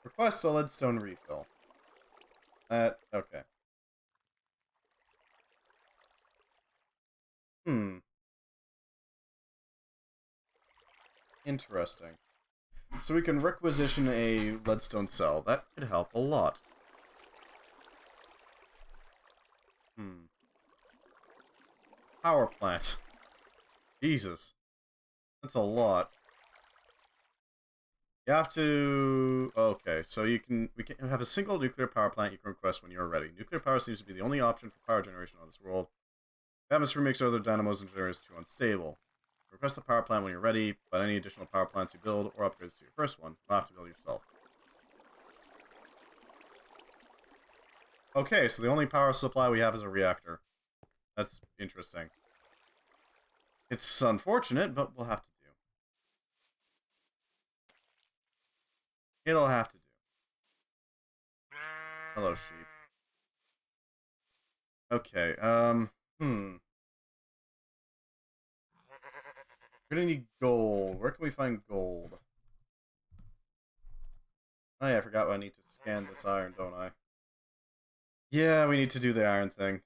Request a leadstone refill. Okay. Interesting. So we can requisition a leadstone cell. That could help a lot. Power plant. Jesus. That's a lot. You have to... Okay, so we can have a single nuclear power plant you can request when you're ready. Nuclear power seems to be the only option for power generation on this world. The atmosphere makes other dynamos and generators too unstable. Request the power plant when you're ready, but any additional power plants you build or upgrades to your first one, you'll have to build yourself. Okay, so the only power supply we have is a reactor. That's interesting. It's unfortunate, but we'll have to do. It'll have to do. Hello, sheep. Okay, We're gonna need gold. Where can we find gold? Oh yeah, I forgot I need to scan this iron, don't I? Yeah, we need to do the iron thing.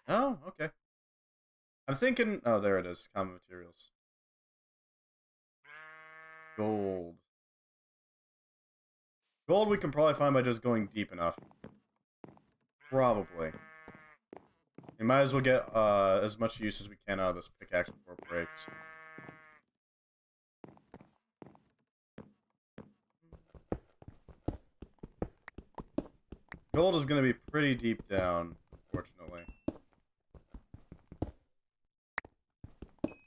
Oh, okay. I'm thinking... Oh, there it is. Common materials. Gold. Gold we can probably find by just going deep enough. Probably. We might as well get as much use as we can out of this pickaxe before it breaks. Gold is going to be pretty deep down, unfortunately.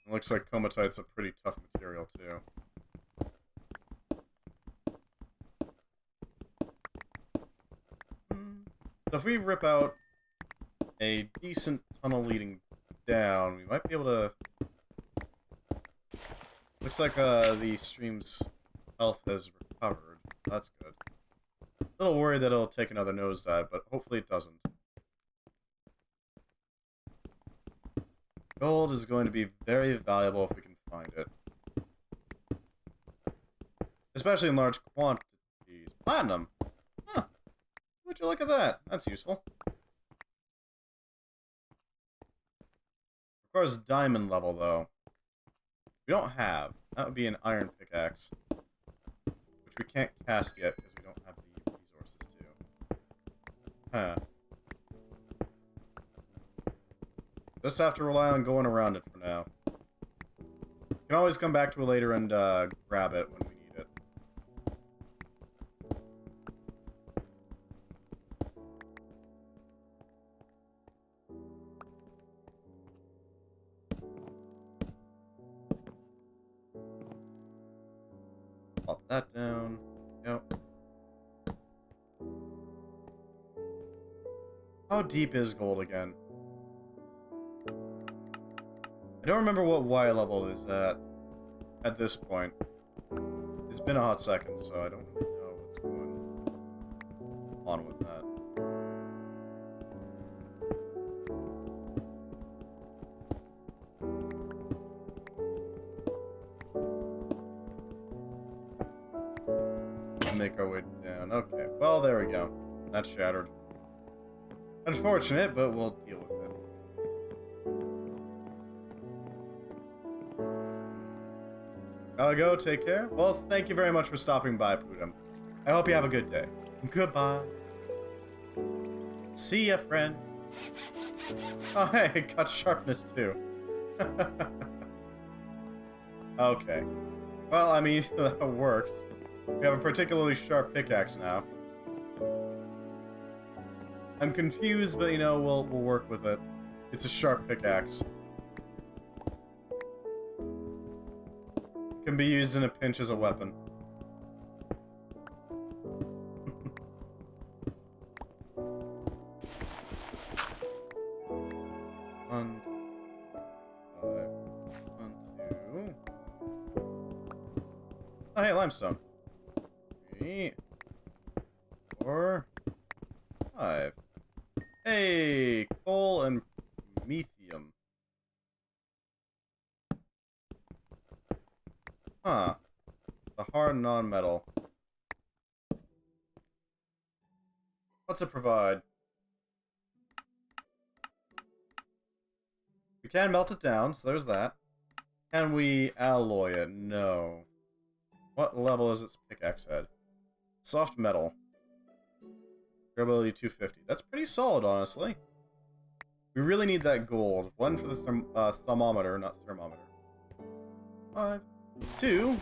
It looks like comatite's a pretty tough material, too. So if we rip out a decent tunnel leading down, we might be able to... Looks like the stream's health has recovered. That's good. A little worried that it'll take another nosedive, but hopefully it doesn't. Gold is going to be very valuable if we can find it. Especially in large quantities. Platinum! Huh. Would you look at that? That's useful. Requires diamond level, though. We don't have. That would be an iron pickaxe. Which we can't cast yet, because we don't have the resources to. Huh. Just have to rely on going around it for now. You can always come back to it later and grab it when we need it. Pop that down. Yep. How deep is gold again? I don't remember what Y level it is at this point. It's been a hot second, so I don't really know what's going on with that. to make our way down. Okay, well, there we go. That's shattered. Unfortunate, but we'll deal with it. Gotta go, take care. Well, thank you very much for stopping by, Pudum. I hope you have a good day. Goodbye. See ya, friend. Oh, hey, it got sharpness too. Okay. Well, I mean, that works. We have a particularly sharp pickaxe now. I'm confused, but you know, we'll work with it. It's a sharp pickaxe. It can be used in a pinch as a weapon. One, five, 1, 2. Oh, hey, limestone. 3, 4, 5. Hey, coal and methium. Huh. The hard non-metal. What's it provide? We can melt it down, so there's that. Can we alloy it? No. What level is its pickaxe head? Soft metal. Durability 250. That's pretty solid, honestly. We really need that gold. 1 for the thermometer, not thermometer. 5. 2,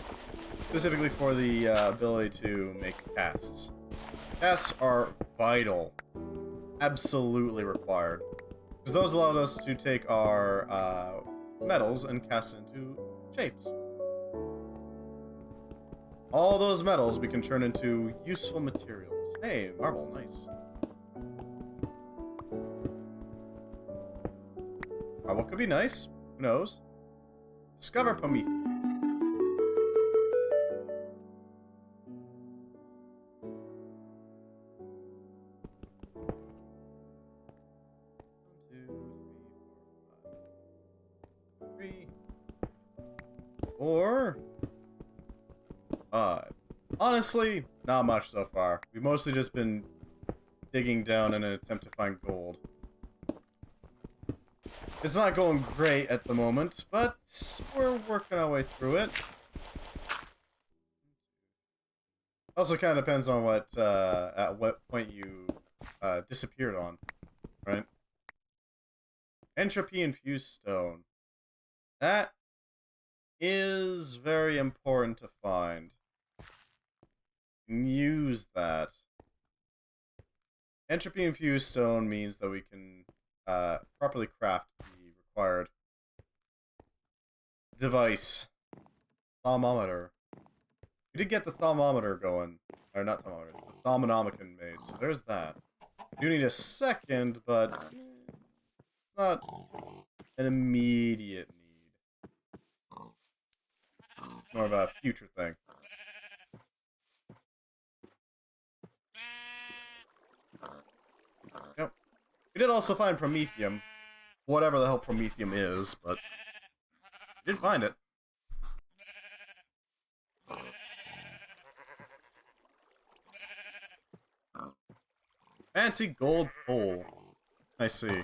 specifically for the ability to make casts. Casts are vital. Absolutely required. Because those allowed us to take our metals and cast into shapes. All those metals we can turn into useful materials. Hey, marble, nice. What could be nice? Who knows? Discover Prometheus. Or 5. Honestly, not much so far. We've mostly just been digging down in an attempt to find gold. It's not going great at the moment, but we're working our way through it. Also kind of depends on what, at what point you disappeared on, right? Entropy-infused stone. That is very important to find. Use that. Entropy-infused stone means that we can properly craft the required device. Thermometer. We did get the thermometer going. Or not thermometer, the thermonomicon made, so there's that. We do need a second, but it's not an immediate need. More of a future thing. Yep. We did also find promethium. Whatever the hell promethium is, but we did find it. Fancy gold pole. I see.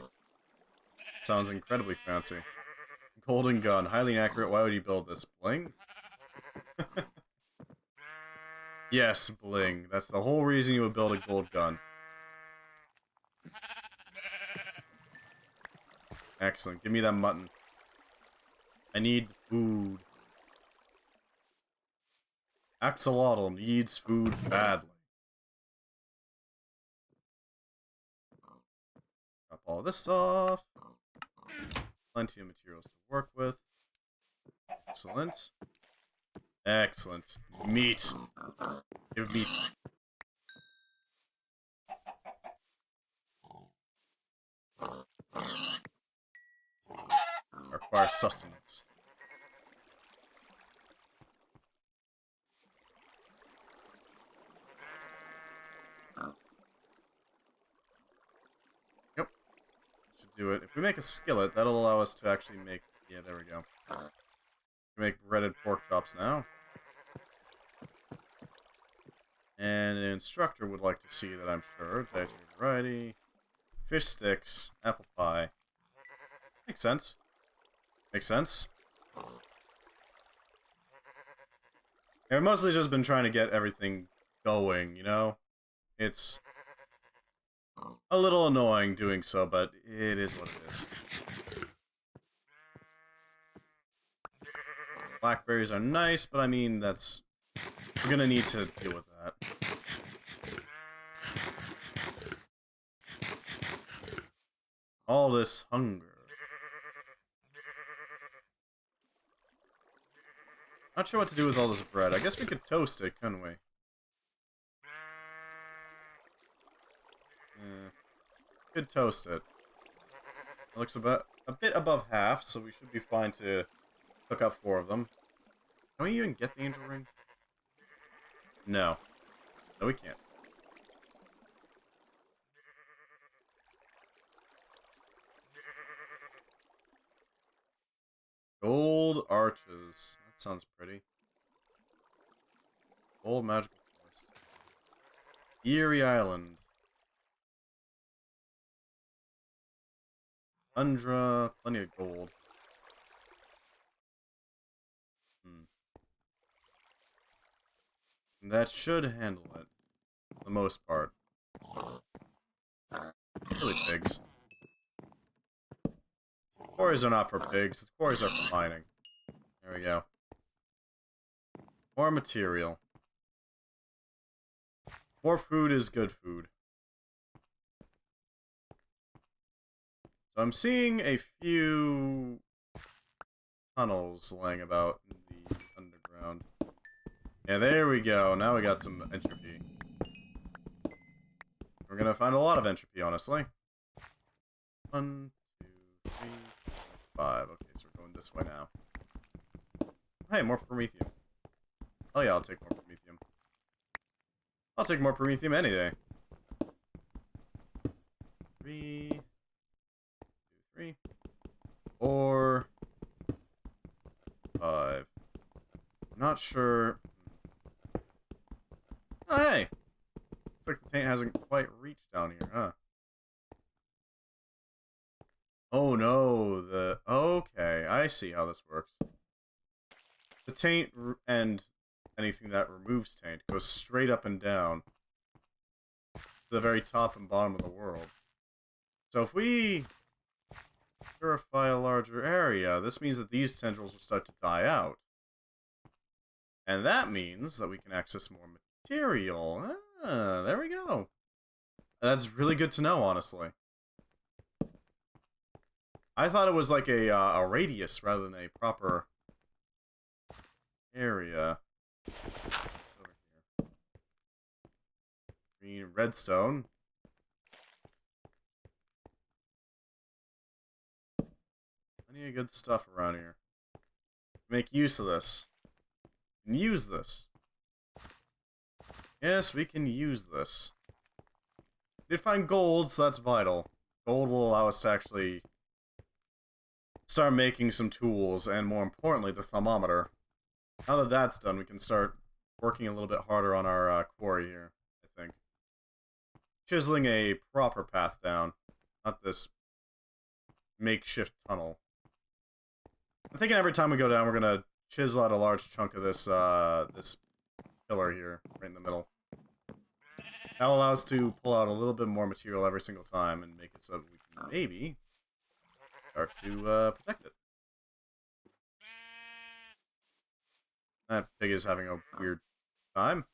Sounds incredibly fancy. Golden gun. Highly inaccurate. Why would you build this? Bling? Yes, bling. That's the whole reason you would build a gold gun. Excellent. Give me that mutton. I need food. Axolotl needs food badly. Drop all this off. Plenty of materials to work with. Excellent. Excellent. Meat. Give me... Requires sustenance. Yep. Should do it. If we make a skillet, that'll allow us to actually make... Yeah, there we go. We make breaded pork chops now. And an instructor would like to see that, I'm sure. Dietary variety. Fish sticks. Apple pie. Makes sense. Makes sense. I've mostly just been trying to get everything going, you know? It's a little annoying doing so, but it is what it is. Blackberries are nice, but I mean, that's... we're gonna need to deal with that. All this hunger. Not sure what to do with all this bread. I guess we could toast it, couldn't we? Yeah. Could toast it. It looks about a bit above half, so we should be fine to hook up 4 of them. Can we even get the angel ring? No. No, we can't. Gold arches. That sounds pretty. Gold magical forest. Eerie Island. Tundra. Plenty of gold. That should handle it. For the most part. Really pigs. Quarries are not for pigs. The quarries are for mining. There we go. More material. More food is good food. So I'm seeing a few tunnels laying about in the underground. Yeah, there we go. Now we got some entropy. We're gonna find a lot of entropy, honestly. 1, 2, 3, 4, 5. Okay, so we're going this way now. Hey, more promethium. Oh yeah, I'll take more promethium. I'll take more promethium any day. 3, 2, 3, 4, 5. I'm not sure. Oh, hey! Looks like the taint hasn't quite reached down here, huh? Oh no, okay, I see how this works. The taint and anything that removes taint goes straight up and down to the very top and bottom of the world. So if we purify a larger area, this means that these tendrils will start to die out. And that means that we can access more material. Ah, there we go. That's really good to know, honestly. I thought it was like a radius rather than a proper area. Over here. Green redstone. Plenty of good stuff around here. Make use of this. And use this. Yes, we can use this. We did find gold, so that's vital. Gold will allow us to actually start making some tools, and more importantly, the thermometer. Now that that's done, we can start working a little bit harder on our quarry here, I think. Chiseling a proper path down, not this makeshift tunnel. I'm thinking every time we go down, we're gonna chisel out a large chunk of this, this pillar here, right in the middle. That'll allow us to pull out a little bit more material every single time and make it so that we can maybe start to protect it. That pig is having a weird time.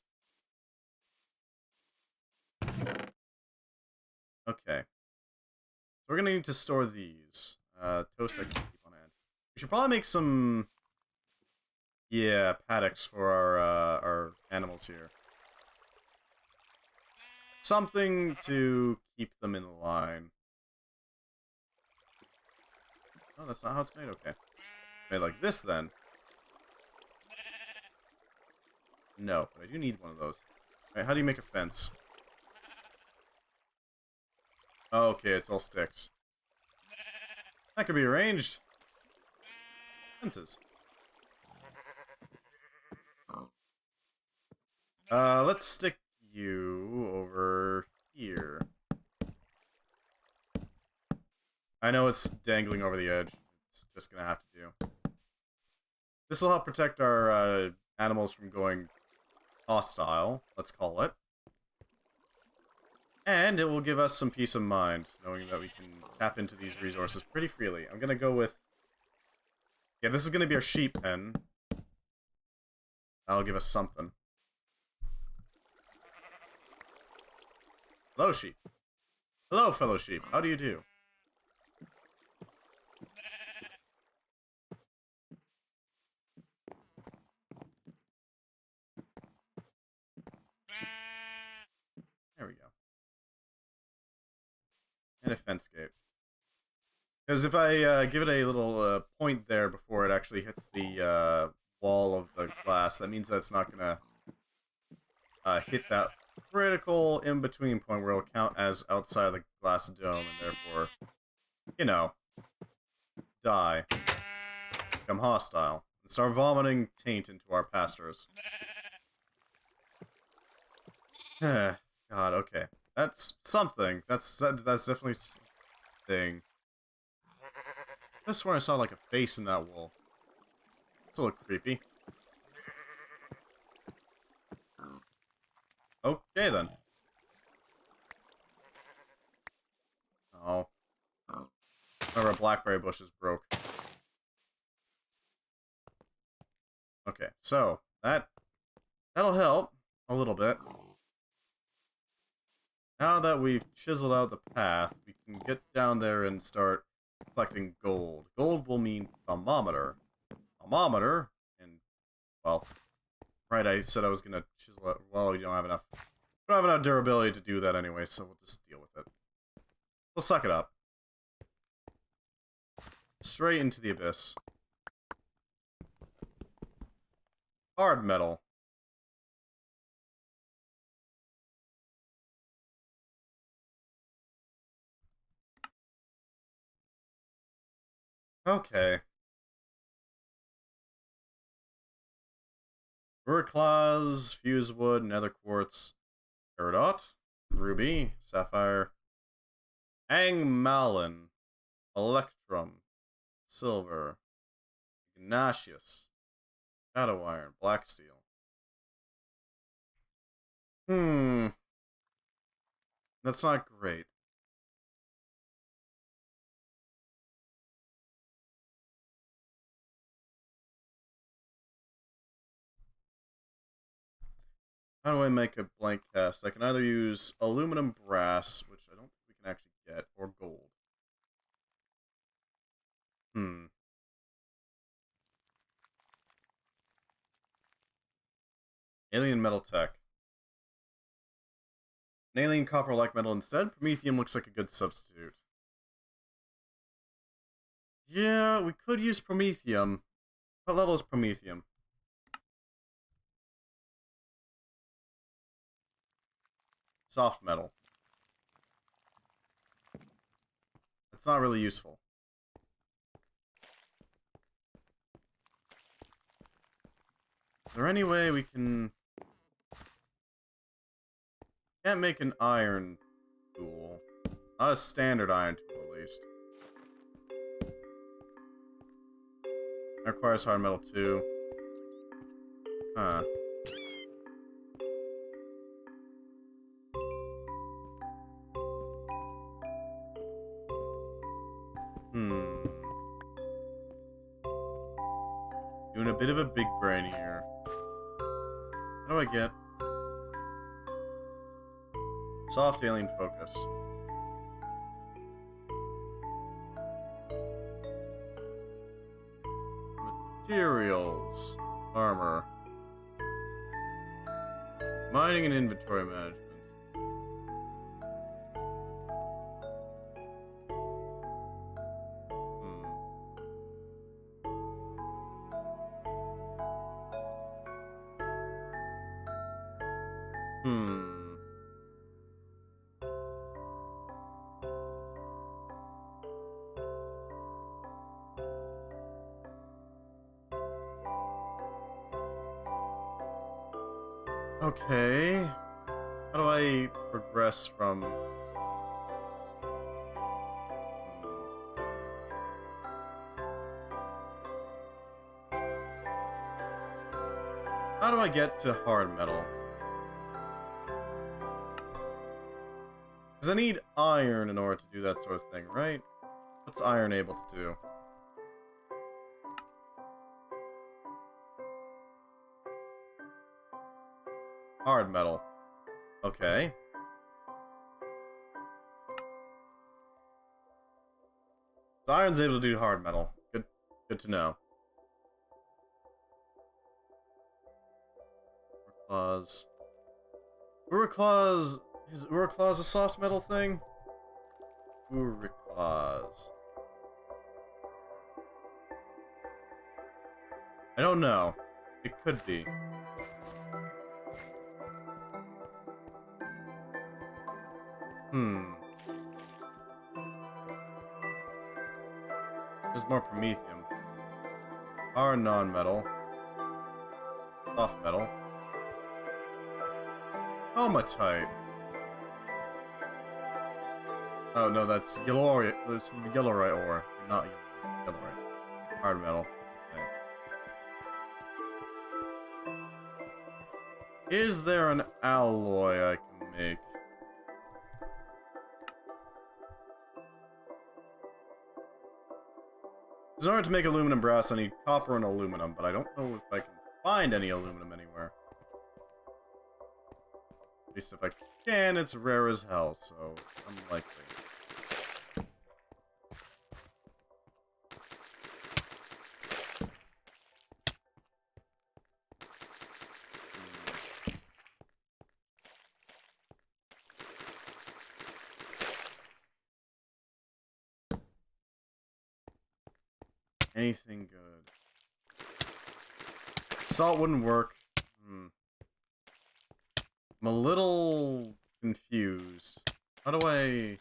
Okay. So we're gonna need to store these. Toast I can keep on hand. We should probably make some... yeah, paddocks for our animals here. Something to keep them in line. Oh, that's not how it's made? Okay. Made like this, then. No, but I do need one of those. Alright, how do you make a fence? Oh, okay, it's all sticks. That could be arranged. Fences. Let's stick you over here. I know it's dangling over the edge. It's just gonna have to do. This will help protect our animals from going hostile, let's call it. And it will give us some peace of mind, knowing that we can tap into these resources pretty freely. I'm gonna go with... Yeah, this is gonna be our sheep pen. That'll give us something. Hello, sheep. Hello, fellow sheep. How do you do? There we go. And a fence gate. Because if I give it a little point there before it actually hits the wall of the glass, that means that it's not going to hit that critical in-between point where it'll count as outside of the glass dome, and therefore, you know, die. Become hostile. And start vomiting taint into our pastures. God, okay. That's something. That's definitely something. I swear I saw like a face in that wall. It's a little creepy. Okay then. Oh. Remember, a blackberry bush is broke. Okay, so that'll help a little bit. Now that we've chiseled out the path, we can get down there and start collecting gold. Gold will mean thermometer. Thermometer, and, well, right, I said I was going to chisel out. Well, we don't have enough. We don't have enough durability to do that anyway, so we'll just deal with it. We'll suck it up. Straight into the abyss. Hard metal. Okay. Ruric claws, fuse wood, nether quartz, peridot, ruby, sapphire, angmalin, electrum, silver, ignatius, shadow iron, black steel. That's not great. How do I make a blank cast? I can either use aluminum brass, which I don't think we can actually get, or gold. Alien metal tech. An alien copper-like metal instead. Promethium looks like a good substitute. Yeah, we could use promethium. What level is promethium? Soft metal. That's not really useful. Is there any way we can... Can't make an iron tool. Not a standard iron tool, at least. That requires hard metal, too. Huh. Doing a bit of a big brain here. How do I get... Soft alien focus. Materials. Armor. Mining and inventory management. Okay. How do I progress from... How do I get to hard metal? Because I need iron in order to do that sort of thing, right? What's iron able to do? Hard metal. Okay. So iron's able to do hard metal. Good to know. Claws. Uraclaws. Is Uraclaws a soft metal thing? Uraclaws. I don't know. It could be. There's more promethium. Hard non-metal. Soft metal. Hematite. Oh no, that's yellorite. That's yellorite ore, not yellorite. Hard metal. Okay. Is there an alloy I can make? In order to make aluminum brass, I need copper and aluminum, but I don't know if I can find any aluminum anywhere. At least if I can, it's rare as hell, so it's unlikely. Anything good? Salt wouldn't work. I'm a little confused. How do I...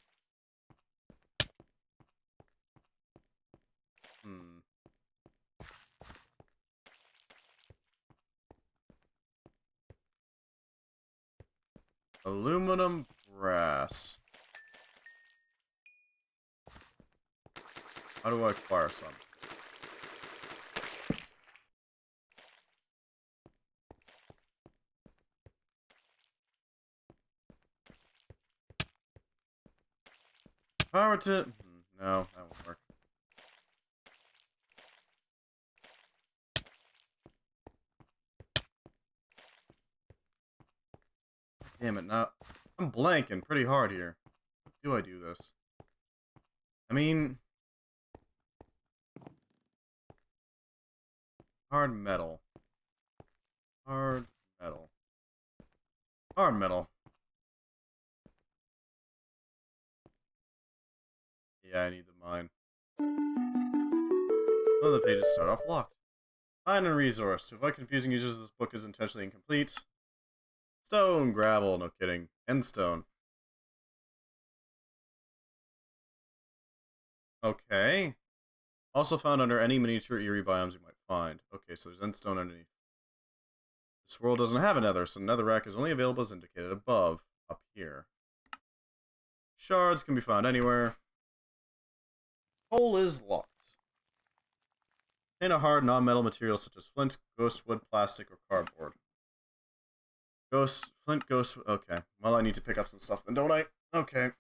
Aluminum brass. How do I acquire some? Power to... No, that won't work. Damn it, now... I'm blanking pretty hard here. How do I do this? I mean... Hard metal. Hard metal. Hard metal. Yeah, I need the mine. Some of the pages start off locked. Mine and resource. To avoid confusing users, this book is intentionally incomplete. Stone, gravel, no kidding. And stone. Okay. Also found under any miniature eerie biomes you might find. Okay, so there's endstone underneath. This world doesn't have a nether, so netherrack is only available as indicated above, up here. Shards can be found anywhere. Hole is locked. Contain a hard, non-metal material such as flint, ghost wood, plastic, or cardboard. Flint, ghost... Okay. Well, I need to pick up some stuff then, don't I? Okay.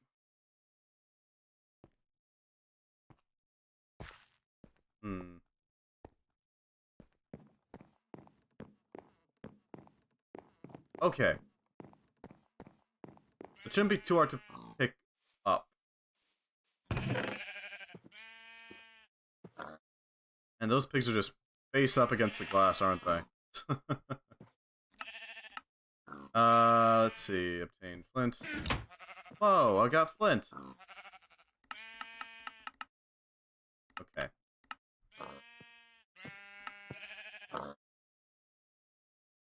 Okay. It shouldn't be too hard to pick up. And those pigs are just face up against the glass, aren't they? Let's see. Obtain flint. Whoa, I got flint. Okay.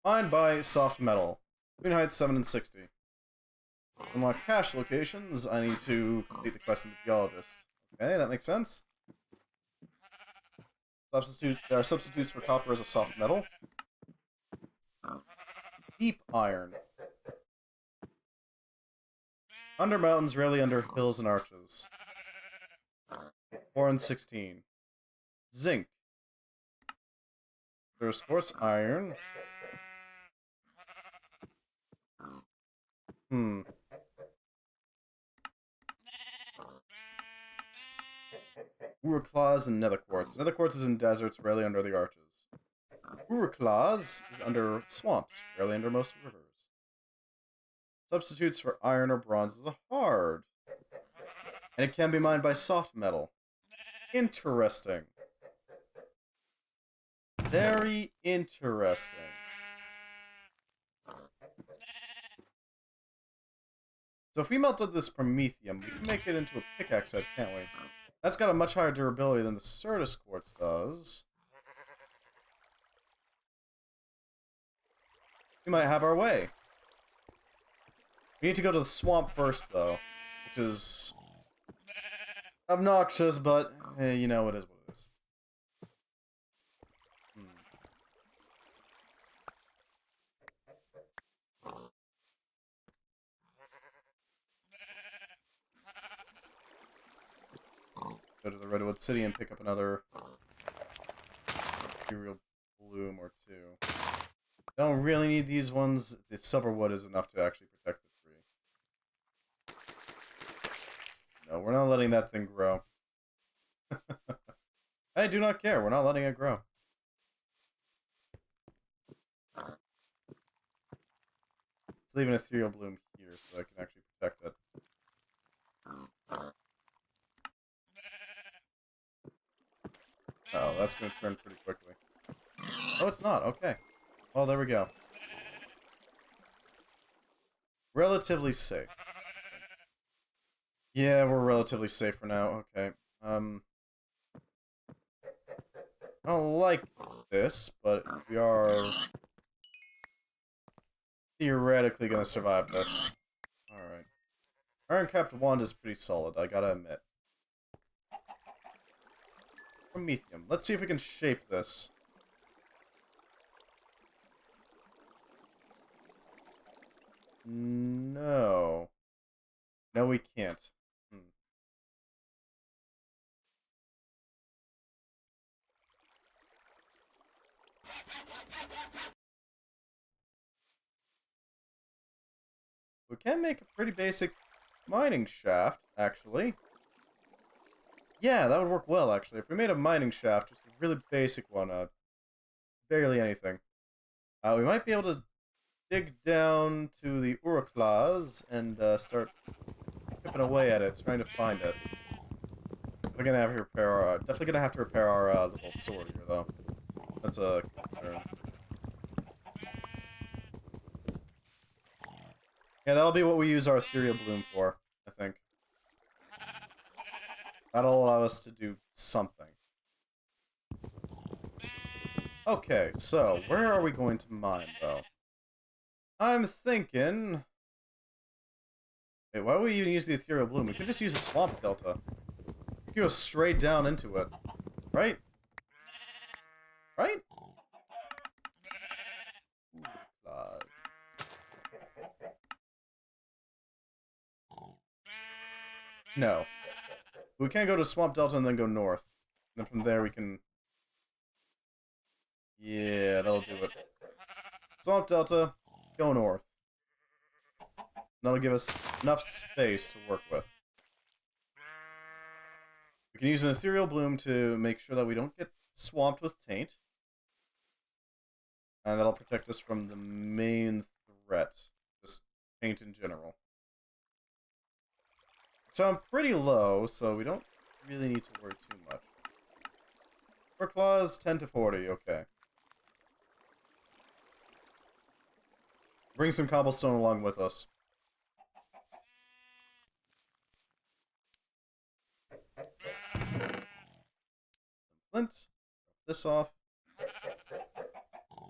Mined by soft metal. Between heights 7 and 60. To unlock cache locations, I need to complete the quest of the geologist. Okay, that makes sense. There are substitutes for copper as a soft metal. Deep iron. Under mountains, rarely under hills and arches. 4 and 16. Zinc. There's quartz iron. Uraclaws and nether quartz. Nether quartz is in deserts, rarely under the arches. Uraclaws is under swamps, rarely under most rivers. Substitutes for iron or bronze is hard. And it can be mined by soft metal. Interesting. Very interesting. So if we melted this promethium, we can make it into a pickaxe head, can't we? That's got a much higher durability than the Certus quartz does. We might have our way. We need to go to the swamp first, though, which is obnoxious, but you know, it is what it is. Go to the Redwood City and pick up another ethereal bloom or two. I don't really need these ones. The silver wood is enough to actually protect the tree. No, we're not letting that thing grow. I do not care. We're not letting it grow. Let's leave an ethereal bloom here so I can actually protect it. Oh, that's going to turn pretty quickly. Oh, it's not. Okay. Well, there we go. Relatively safe. Yeah, we're relatively safe for now. Okay. I don't like this, but we are theoretically going to survive this. Alright. Iron-capped wand is pretty solid, I gotta admit. Promethium. Let's see if we can shape this. No. No, we can't. We can make a pretty basic mining shaft, actually. Yeah, that would work well, actually. If we made a mining shaft, just a really basic one, barely anything. We might be able to dig down to the Uraclaws and start chipping away at it, trying to find it. We're gonna have to repair our, definitely gonna have to repair our little sword here, though. That's a concern. Yeah, that'll be what we use our ethereal bloom for, I think. That'll allow us to do something. Okay, so, where are we going to mine, though? I'm thinking... Wait, why would we even use the ethereal bloom? We could just use a swamp delta. We could go straight down into it. Right? Right? No. We can't go to Swamp Delta and then go north. And then from there we can... Yeah, that'll do it. Swamp Delta, go north. That'll give us enough space to work with. We can use an ethereal bloom to make sure that we don't get swamped with taint. And that'll protect us from the main threat. Just taint in general. So I'm pretty low, so we don't really need to worry too much. For claws, 10 to 40, okay. Bring some cobblestone along with us. Flint. This off.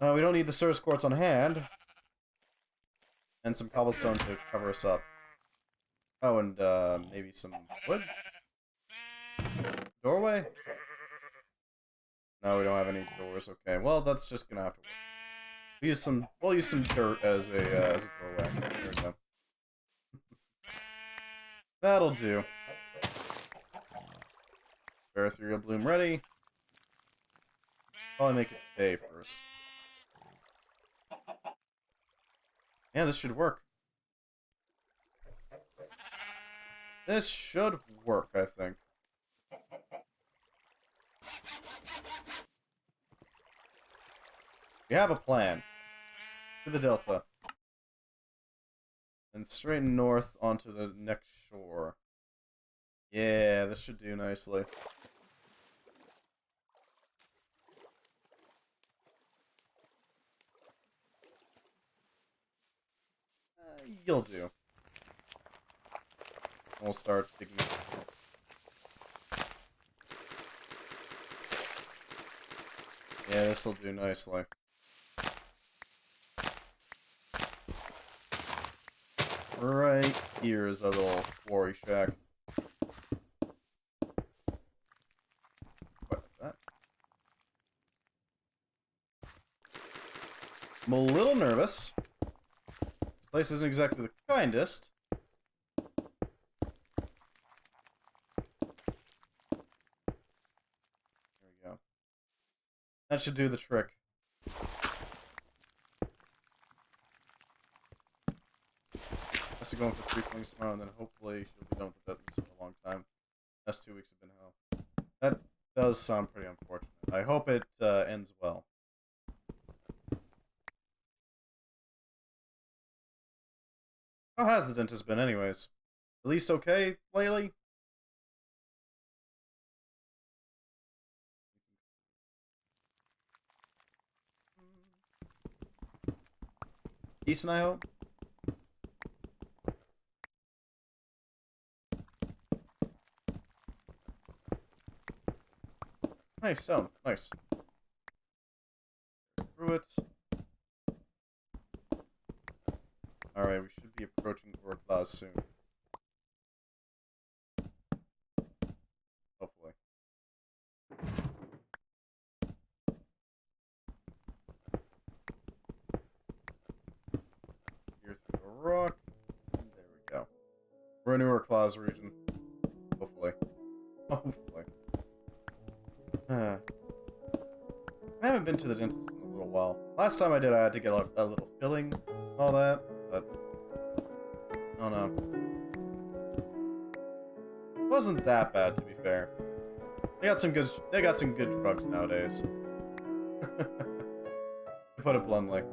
We don't need the Certus quartz on hand. And some cobblestone to cover us up. Oh, and maybe some wood? Doorway? No, we don't have any doors. Okay, well, that's just gonna have to work. We'll use some dirt as a doorway. There we go. That'll do. Paratherial bloom ready. Probably make it day first. Yeah, this should work. This should work, I think. We have a plan. To the delta. And straight north onto the next shore. Yeah, this should do nicely. You'll do. We'll start digging. Yeah, this'll do nicely. Right here is our little quarry shack. What that? I'm a little nervous. This place isn't exactly the kindest. There we go. That should do the trick. Has to go in for 3 flings tomorrow, and then hopefully she'll be done with that for a long time. Last 2 weeks have been hell. That does sound pretty unfortunate. I hope it ends well. How has the dentist been, anyways? At least okay lately? Decent, I hope? Nice stone. Nice. Through it. Alright, we should be approaching Ore Claws soon. Hopefully. Here through the rock. And there we go. We're in Ore Claws region. Hopefully. Hopefully. I haven't been to the dentist in a little while. Last time I did, I had to get a little filling and all that, but I don't know. It wasn't that bad, to be fair. They got some good drugs nowadays. To put it bluntly.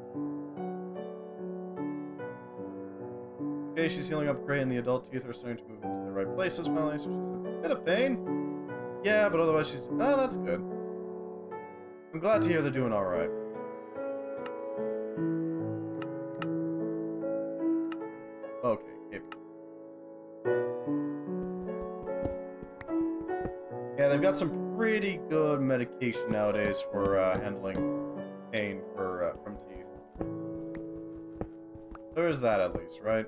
Okay, she's healing up great, and the adult teeth are starting to move into the right places finally, so she's in a bit of pain. Yeah, but otherwise she's... Oh, that's good. I'm glad to hear they're doing alright. Okay, keep. Yeah, they've got some pretty good medication nowadays for handling pain from teeth. There is that at least, right?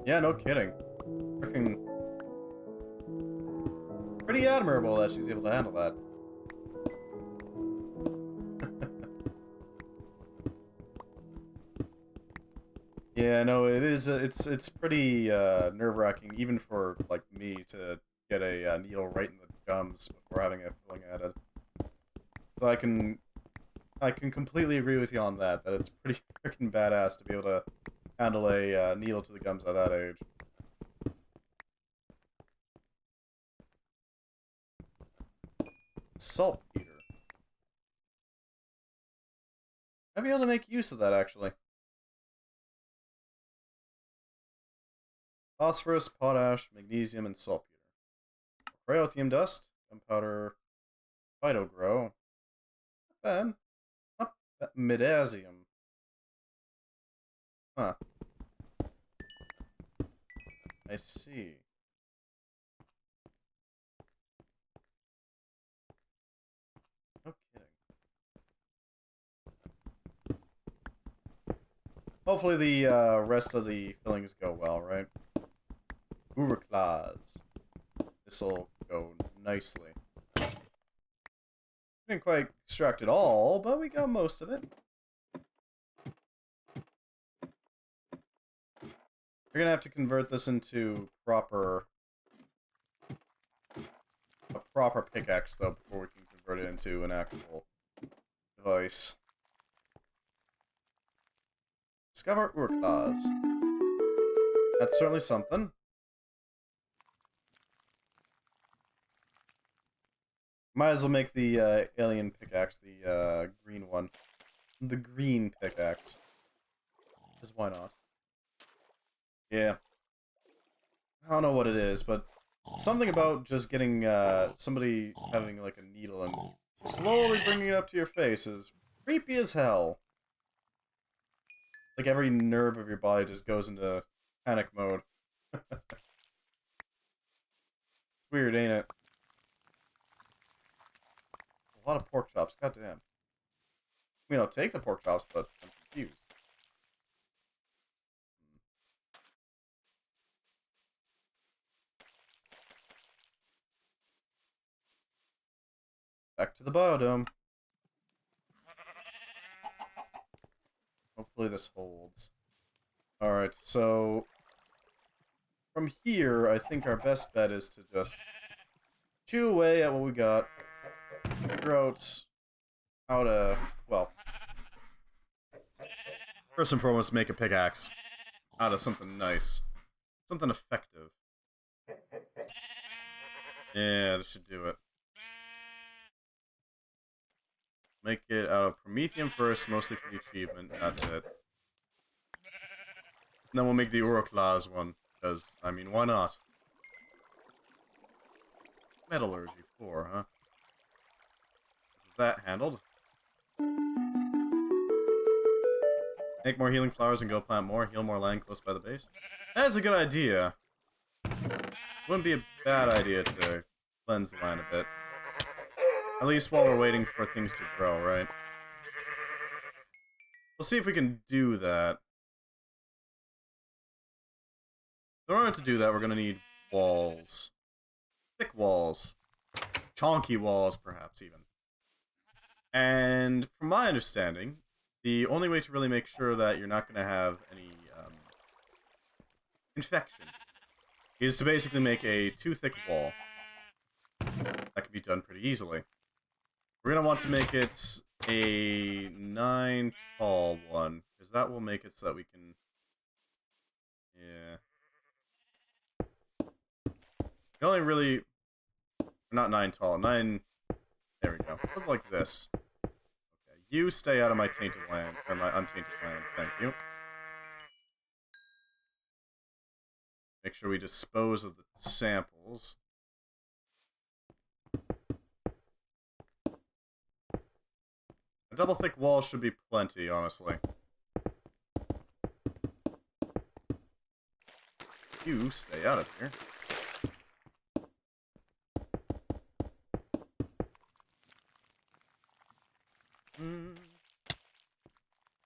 Yeah, no kidding. Freaking pretty admirable that she's able to handle that. Yeah, no, it is. It's pretty nerve-wracking, even for like me, to get a needle right in the gums before having a filling added. So I can completely agree with you on that. That it's pretty freaking badass to be able to handle a needle to the gums at that age. Saltpeter. I'd be able to make use of that, actually. Phosphorus, potash, magnesium, and saltpeter. Cryothium dust, gunpowder, phytogrow. Not bad. Not bad. Midasium. Huh. I see. No kidding. Hopefully the rest of the fillings go well, right? Uraclaws. This'll go nicely. Didn't quite extract it all, but we got most of it. We're gonna have to convert this into a proper pickaxe, though, before we can convert it into an actual device. Discover Urkaz. That's certainly something. Might as well make the alien pickaxe, the green one. The green pickaxe. Because why not? Yeah. I don't know what it is, but something about just getting somebody having like a needle and slowly bringing it up to your face is creepy as hell. Like every nerve of your body just goes into panic mode. Weird, ain't it? A lot of pork chops, goddamn. I mean, I'll take the pork chops, but I'm confused. Back to the biodome. Hopefully this holds. Alright, so from here, I think our best bet is to just chew away at what we got, figure out how to, well, first and foremost, make a pickaxe out of something nice. Something effective. Yeah, this should do it. Make it out of Promethium first, mostly for the achievement, and that's it. And then we'll make the Uroklas one, because, I mean, why not? Metallurgy 4, huh? Is that handled? Make more healing flowers and go plant more, heal more land close by the base. That's a good idea. Wouldn't be a bad idea to cleanse the land a bit. At least while we're waiting for things to grow, right? We'll see if we can do that. In order to do that, we're going to need walls. Thick walls. Chonky walls, perhaps, even. And from my understanding, the only way to really make sure that you're not going to have any infection is to basically make a too thick wall. That can be done pretty easily. We're going to want to make it a 9 tall one, because that will make it so that we can... Yeah. The only really... Not 9 tall, 9... There we go. Something like this. Okay, you stay out of my tainted land, or my untainted land, thank you. Make sure we dispose of the samples. A double thick wall should be plenty, honestly. You stay out of here.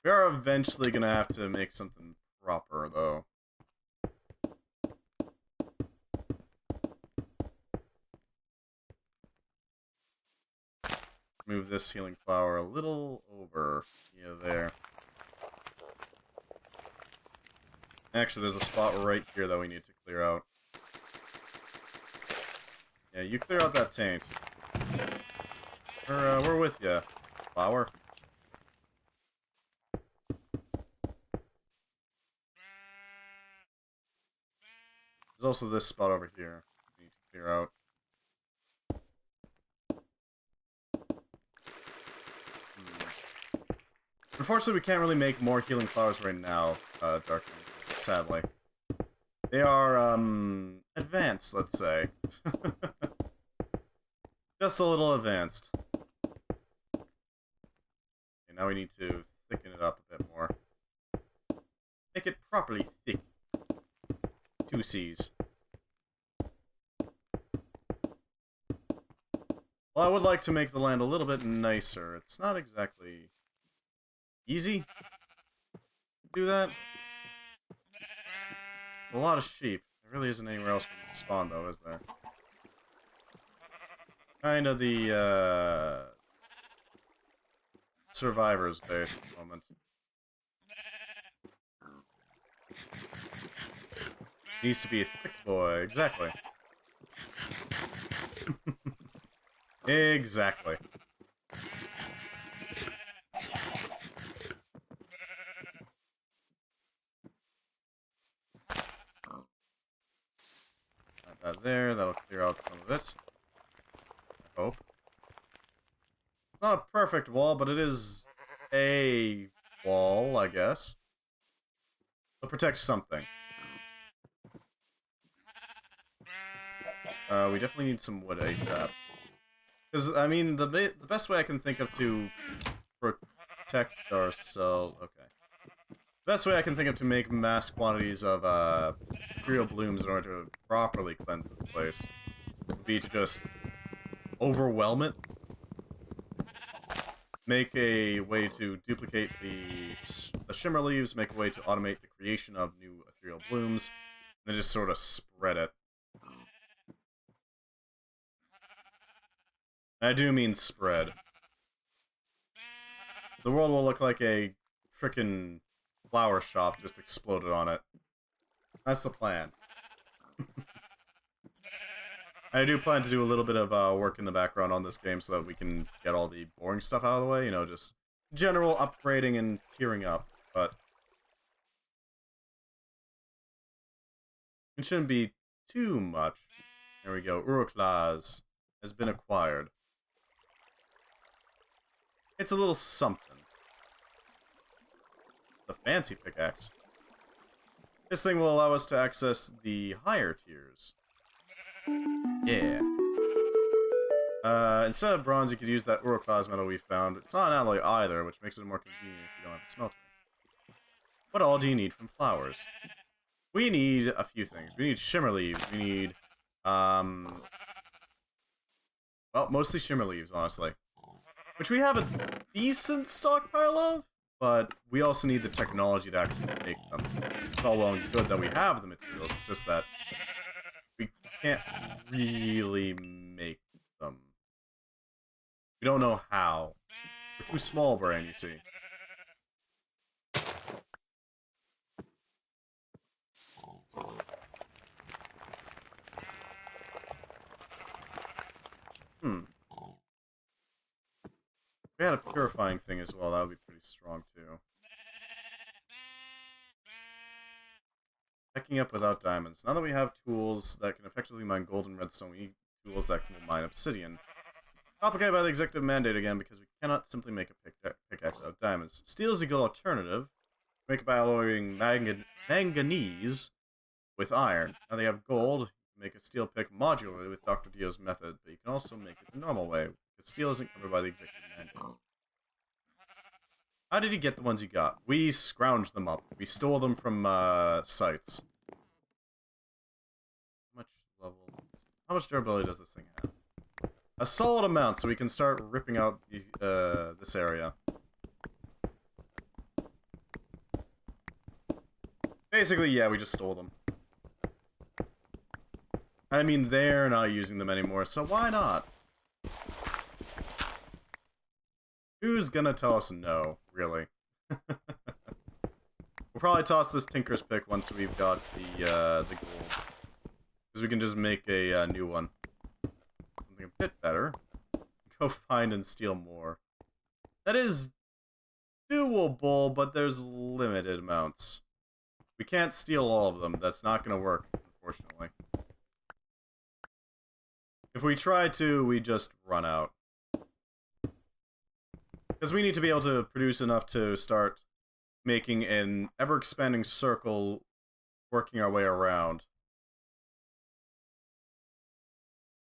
We are eventually gonna have to make something proper, though. Move this healing flower a little over. Yeah, there. Actually, there's a spot right here that we need to clear out. Yeah, you clear out that taint. We're with ya, flower. There's also this spot over here we need to clear out. Unfortunately, we can't really make more healing flowers right now, Dark Angel, sadly. They are, advanced, let's say. Just a little advanced. Okay, now we need to thicken it up a bit more. Make it properly thick. 2 C's. Well, I would like to make the land a little bit nicer. It's not exactly easy to do that. A lot of sheep. There really isn't anywhere else for them to spawn, though, is there? Kind of the, survivor's base at the moment. Needs to be a thick boy, exactly. Exactly. Got that there, that'll clear out some of it. I hope. It's not a perfect wall, but it is a wall, I guess. It'll protect something. We definitely need some wood ASAP. Because, I mean, the best way I can think of to protect ourselves... Okay. The best way I can think of to make mass quantities of ethereal blooms in order to properly cleanse this place would be to just overwhelm it. Make a way to duplicate the shimmer leaves, make a way to automate the creation of new ethereal blooms, and then just sort of spread it. I do mean spread. The world will look like a frickin' flower shop just exploded on it. That's the plan. I do plan to do a little bit of work in the background on this game so that we can get all the boring stuff out of the way, you know, just general upgrading and tiering up, but it shouldn't be too much. There we go, Uruklas has been acquired. It's a little something. The fancy pickaxe. This thing will allow us to access the higher tiers. Yeah. Instead of bronze, you could use that Uruklas metal we found. It's not an alloy either, which makes it more convenient if you don't have a smelter. What all do you need from flowers? We need a few things. We need shimmer leaves. We need, well, mostly shimmer leaves, honestly. Which we have a decent stockpile of, but we also need the technology to actually make them. It's all well and good that we have the materials, it's just that we can't really make them. We don't know how. We're too small brain, you see. We had a purifying thing as well, that would be pretty strong too. Picking up without diamonds. Now that we have tools that can effectively mine gold and redstone, we need tools that can mine obsidian. Complicated by the executive mandate again, because we cannot simply make a pickaxe out of diamonds. Steel is a good alternative. Make it by alloying manganese with iron. Now they have gold. You can make a steel pick modularly with Dr. Dio's method, but you can also make it the normal way, because steel isn't covered by the executive mandate. How did you get the ones you got? We scrounged them up. We stole them from sites. How much durability does this thing have? A solid amount, so we can start ripping out the, this area. Basically, yeah, we just stole them. I mean, they're not using them anymore, so why not? Who's gonna tell us no, really? We'll probably toss this Tinker's Pick once we've got the gold. Because we can just make a new one. Something a bit better. Go find and steal more. That is doable, but there's limited amounts. We can't steal all of them. That's not gonna work, unfortunately. If we try to, we just run out. Because we need to be able to produce enough to start making an ever-expanding circle, working our way around.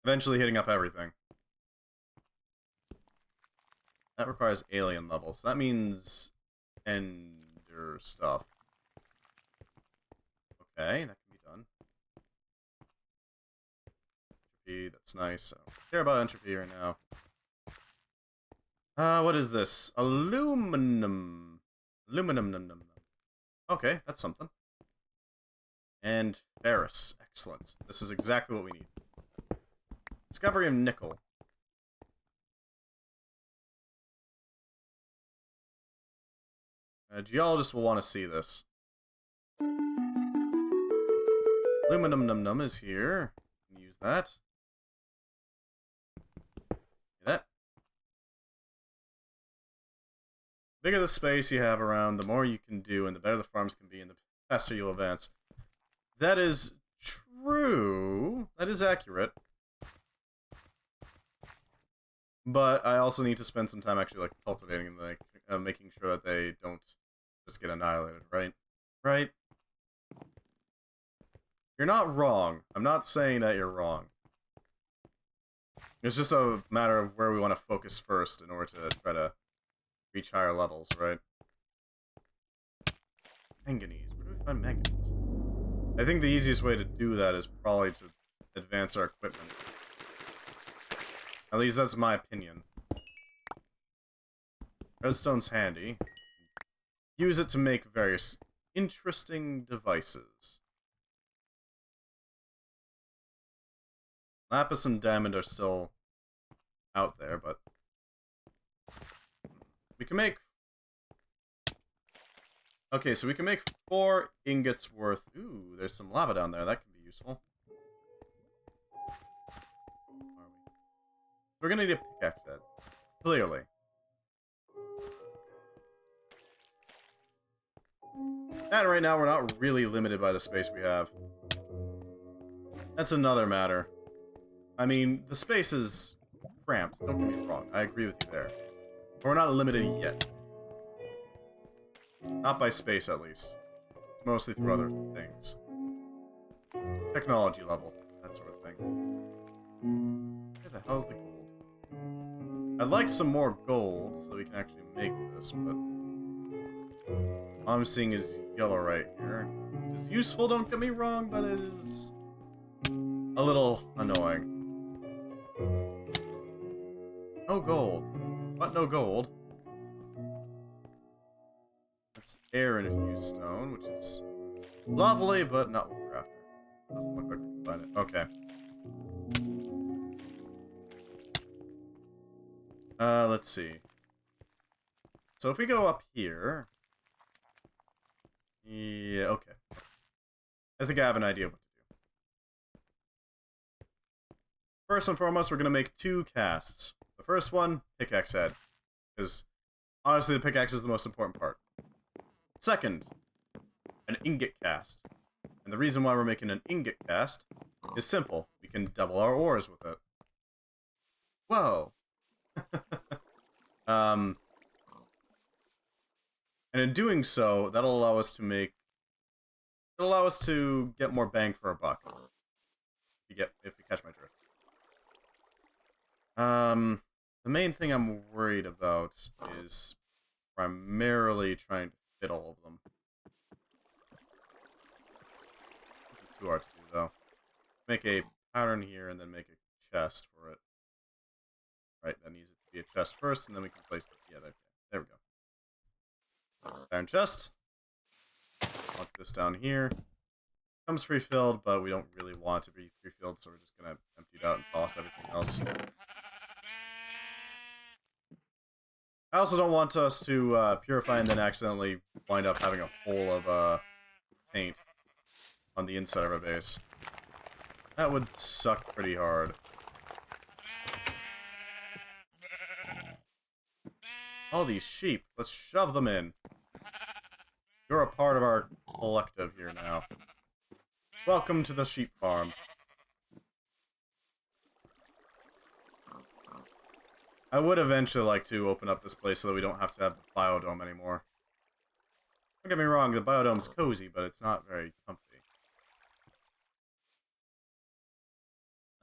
Eventually hitting up everything. That requires alien levels. That means ender stuff. Okay, that can be done. Entropy, that's nice. I don't care about entropy right now. What is this? Aluminum. Aluminum. Okay, that's something. And ferrous. Excellent. This is exactly what we need. Discovery of nickel. A geologist will want to see this. Aluminum num num is here. Use that. See that? The bigger the space you have around, the more you can do, and the better the farms can be, and the faster you'll advance. That is true. That is accurate. But I also need to spend some time actually like cultivating and like making sure that they don't just get annihilated, right? Right? You're not wrong. I'm not saying that you're wrong. It's just a matter of where we want to focus first in order to try to reach higher levels, right? Manganese. Where do we find manganese? I think the easiest way to do that is probably to advance our equipment. At least that's my opinion. Redstone's handy. Use it to make various interesting devices. Lapis and diamond are still out there, but we can make... Okay, so we can make 4 ingots worth... Ooh, there's some lava down there. That could be useful. We're gonna need a pickaxe head. Clearly. And right now, we're not really limited by the space we have. That's another matter. I mean, the space is cramped, don't get me wrong. I agree with you there. But we're not limited yet. Not by space, at least. It's mostly through other things. Technology level, that sort of thing. Where the hell's the gold? I'd like some more gold so that we can actually make this, but... all I'm seeing is yellow right here. Which is useful, don't get me wrong, but it is... a little annoying. No gold. What? No gold? That's air-infused stone, which is lovely, but not what we're after. Doesn't look like we can find it. Okay. Let's see. So if we go up here... yeah, okay. I think I have an idea of what to do. First and foremost, we're going to make 2 casts. The first one, pickaxe head. Because, honestly, the pickaxe is the most important part. Second, an ingot cast. And the reason why we're making an ingot cast is simple. We can double our ores with it. Whoa! And in doing so, that'll allow us to make... it'll allow us to get more bang for our buck. If you catch my drift. The main thing I'm worried about is primarily trying to fit all of them. It's too hard to do, though. Make a pattern here and then make a chest for it. Right, that needs it to be a chest first, and then we can place the... yeah, there we go. Iron chest. Lock this down here. Comes pre-filled, but we don't really want it to be pre-filled, so we're just gonna empty it out and toss everything else. I also don't want us to purify and then accidentally wind up having a hole of paint on the inside of our base. That would suck pretty hard. All these sheep, let's shove them in. You're a part of our collective here now. Welcome to the sheep farm. I would eventually like to open up this place so that we don't have to have the biodome anymore. Don't get me wrong, the biodome's cozy, but it's not very comfy.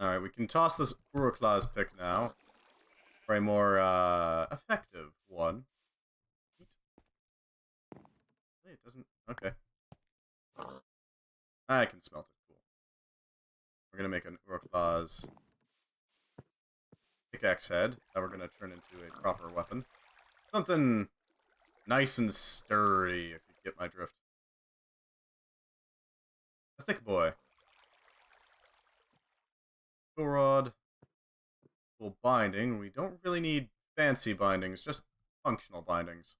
Alright, we can toss this Uruklas pick now for a more effective one. It doesn't... okay. I can smelt it. Cool. We're gonna make an Uruklas pickaxe head that we're gonna turn into a proper weapon. Something nice and sturdy, if you get my drift. A thick boy. Tool rod. Tool binding. We don't really need fancy bindings, just functional bindings.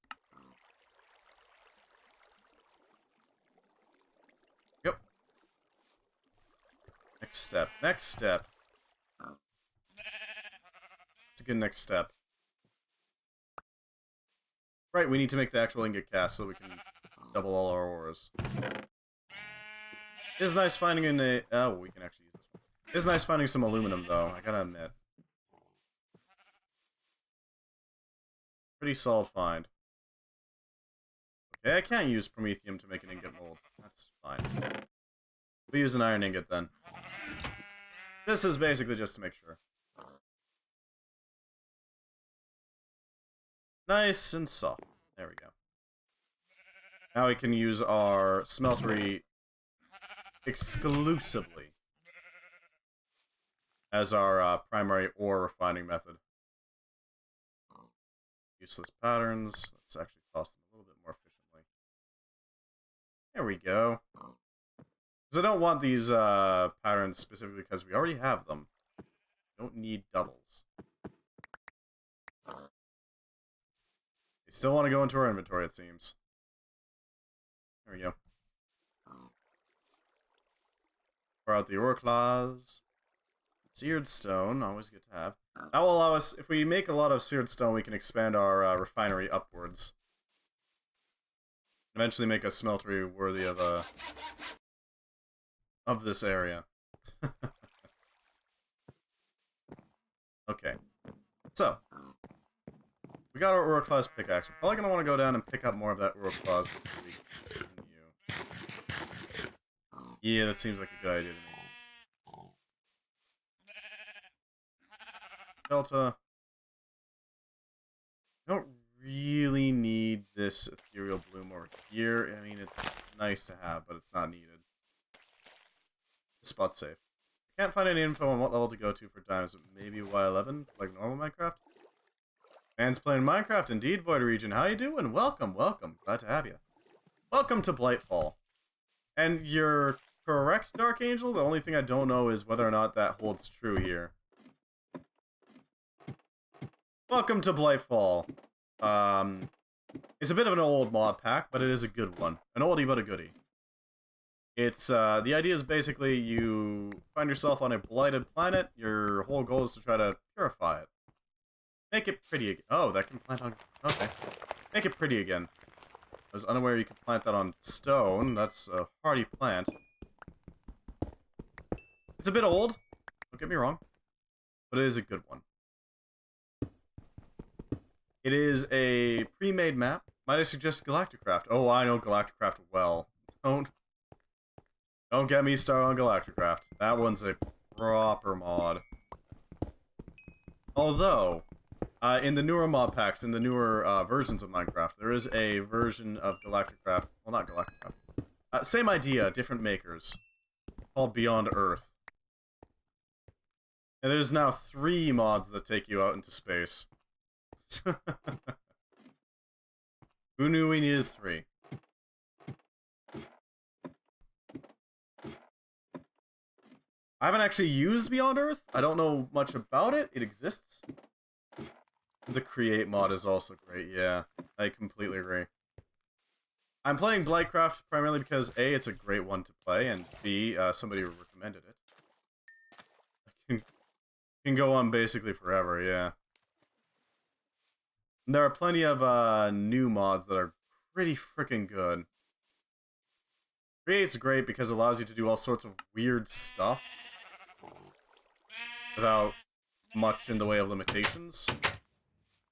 Next step. Next step. It's a good next step. Right, we need to make the actual ingot cast so we can double all our ores. It is nice finding oh, we can actually use this one. It is nice finding some aluminum, though, I gotta admit. Pretty solid find. Okay, I can't use promethium to make an ingot mold. That's fine. We use an iron ingot, then. This is basically just to make sure. Nice and soft. There we go. Now we can use our smeltery exclusively as our primary ore refining method. Useless patterns. Let's actually toss them a little bit more efficiently. There we go. Because I don't want these patterns specifically because we already have them. Don't need doubles. They still want to go into our inventory, it seems. There we go. Pour out the ore claws. Seared stone, always good to have. That will allow us, if we make a lot of seared stone, we can expand our refinery upwards. Eventually make a smeltery worthy of this area. Okay. So, we got our ore claws pickaxe. We're probably going to want to go down and pick up more of that ore claws before we continue. Yeah, that seems like a good idea to me. Delta. I don't really need this ethereal bloom over here. I mean, it's nice to have, but it's not needed. This spot's safe. I can't find any info on what level to go to for diamonds, but maybe Y11, like normal Minecraft? Man's playing Minecraft, indeed, Void Region. How you doing? Welcome, welcome. Glad to have you. Welcome to Blightfall. And you're correct, Dark Angel. The only thing I don't know is whether or not that holds true here. Welcome to Blightfall. It's a bit of an old mod pack, but it is a good one. An oldie but a goodie. It's, the idea is basically you find yourself on a blighted planet. Your whole goal is to try to purify it. Make it pretty again. Oh, that can plant on... Okay. Make it pretty again. I was unaware you could plant that on stone. That's a hardy plant. It's a bit old. Don't get me wrong. But it is a good one. It is a pre-made map. Might I suggest Galacticraft? Oh, I know Galacticraft well. Don't get me started on Galacticraft. That one's a proper mod. Although, in the newer mod packs, in the newer versions of Minecraft, there is a version of Galacticraft. Well, not Galacticraft. Same idea, different makers. Called Beyond Earth. And there's now 3 mods that take you out into space. Who knew we needed 3? I haven't actually used Beyond Earth. I don't know much about it. It exists. The Create mod is also great, yeah. I completely agree. I'm playing Blightcraft primarily because A, it's a great one to play, and B, somebody recommended it. I can go on basically forever, yeah. And there are plenty of new mods that are pretty freaking good. Create's great because it allows you to do all sorts of weird stuff without much in the way of limitations.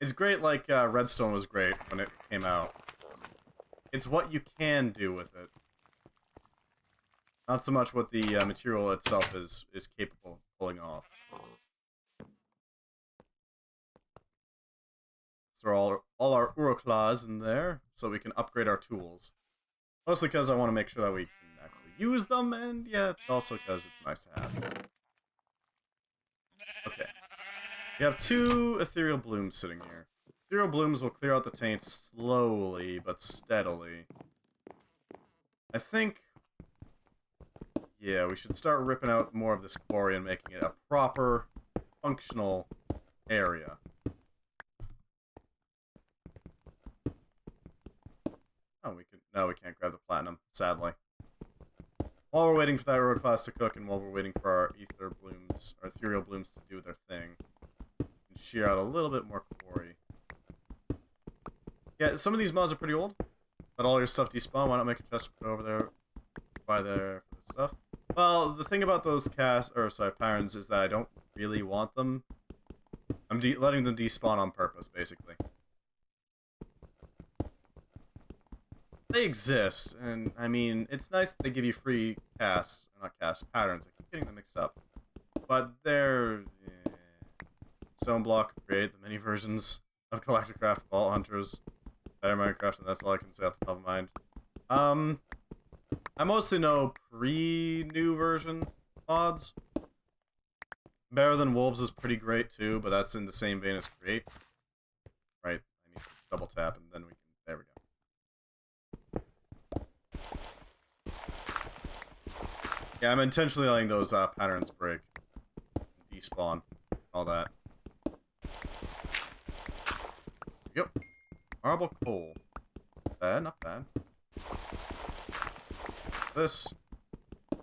It's great like Redstone was great when it came out. It's what you can do with it. Not so much what the material itself is capable of pulling off. So all our Uroclaws in there, so we can upgrade our tools. Mostly because I want to make sure that we can actually use them, and yeah, also because it's nice to have. Okay. We have 2 ethereal blooms sitting here. Ethereal blooms will clear out the taint slowly, but steadily. I think... yeah, we should start ripping out more of this quarry and making it a proper, functional area. Oh, no, we can't grab the platinum, sadly. while we're waiting for that road class to cook, and while we're waiting for our ether blooms, our ethereal blooms to do their thing, and shear out a little bit more quarry. Yeah, some of these mods are pretty old. But all your stuff despawn. Why not make a chest put over there, by there for the stuff? Well, the thing about those patterns is that I don't really want them. I'm letting them despawn on purpose, basically. They exist, and I mean, it's nice that they give you free patterns. I keep getting them mixed up. But they're... Stone block, great. The mini versions of Galacticraft, Vault Hunters, Better Minecraft, and that's all I can say off the top of mind. I mostly know pre-new version mods. Better Than Wolves is pretty great too, but that's in the same vein as Create. Right, I need to double tap and then we can... There we go. Yeah, I'm intentionally letting those patterns break. Despawn. All that. Yep. Marble coal. Bad, not bad. This. There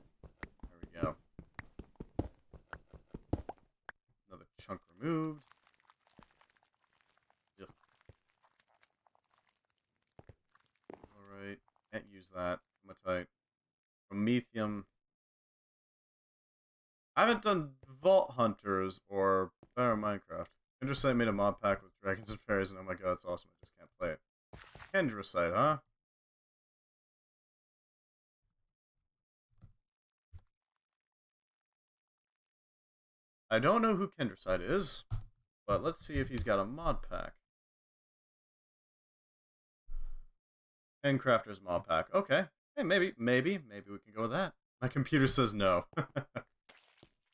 we go. Another chunk removed. Yep. Alright. Can't use that. Hematite. Promethium. I haven't done Vault Hunters or Better Minecraft. Kendricite made a mod pack with dragons and fairies, and oh my god, it's awesome. I just can't play it. Kendricite, huh? I don't know who Kendricite is, but let's see if he's got a mod pack. Handcrafter's mod pack. Okay. Hey, maybe we can go with that. My computer says no.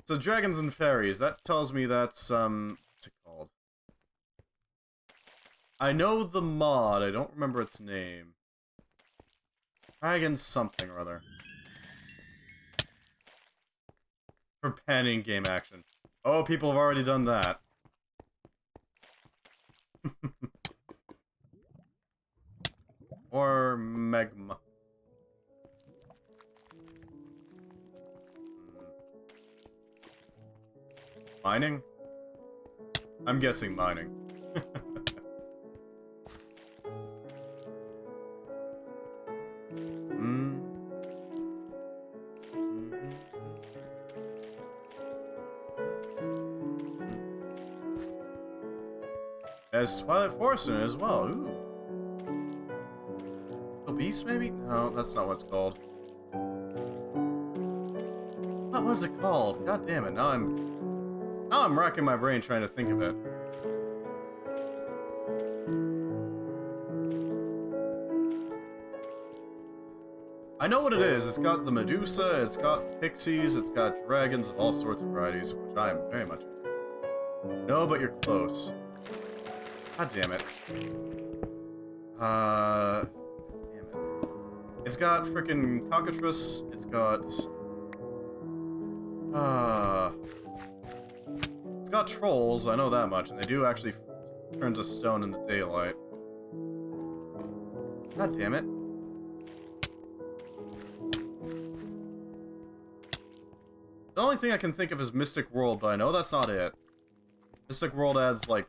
So dragons and fairies, that tells me that's, what's it called? I know the mod, I don't remember its name. Dragon something or other. For panning game action. Oh, people have already done that. Or magma. Mining? I'm guessing mining. It has Twilight Forest in it as well. Ooh. The Beast, maybe? No, that's not what it's called. What was it called? God damn it! Now I'm racking my brain trying to think of it. I know what it is. It's got the Medusa, it's got pixies, it's got dragons of all sorts of varieties, which I am very much into. No, but you're close. God damn it. Damn it. It's got frickin' cockatrice, it's got... It's got trolls, I know that much, and they do actually turn to stone in the daylight. God damn it. The only thing I can think of is Mystic World, but I know that's not it. Mystic World adds, like,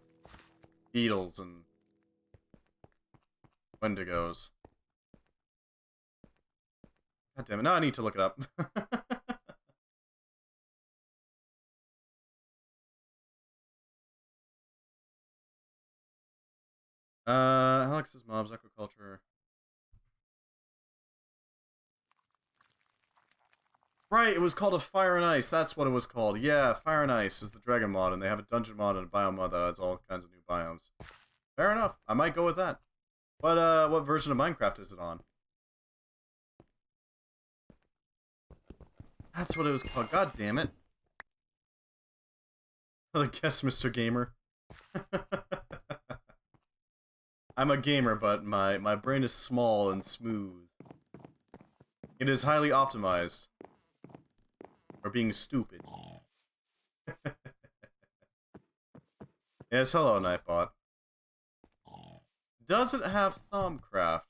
beetles and wendigos. God damn it, now I need to look it up. Alex's mobs, aquaculture. Right, it was called a Fire and Ice, that's what it was called. Yeah, Fire and Ice is the dragon mod, and they have a dungeon mod and a biome mod that adds all kinds of new biomes. Fair enough, I might go with that. But, what version of Minecraft is it on? That's what it was called, god damn it. I guess, Mr. Gamer. I'm a gamer, but my brain is small and smooth. It is highly optimized. For being stupid. Yes, hello, Nightbot. Does it have Thumbcraft?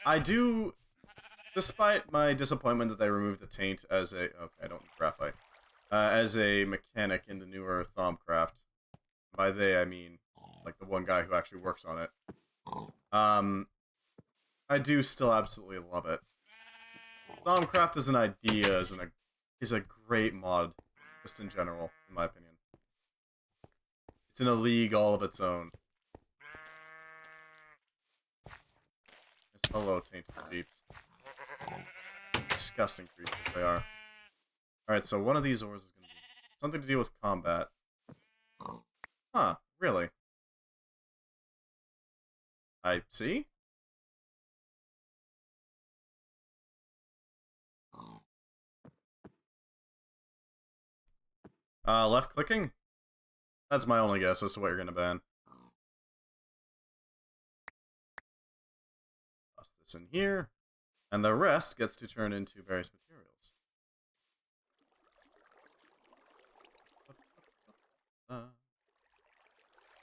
I do, despite my disappointment that they removed the taint as a... Okay, I don't need graphite. As a mechanic in the newer Thaumcraft. By they, I mean, like, the one guy who actually works on it. I do still absolutely love it. Thaumcraft as an idea is a great mod, just in general, in my opinion. It's in a league all of its own. It's hello, tainted jeeps. Disgusting creatures they are. Alright, so one of these ores is going to be something to do with combat. Huh, really? I see? Left clicking? That's my only guess as to what you're gonna ban. Toss this in here, and the rest gets to turn into various materials.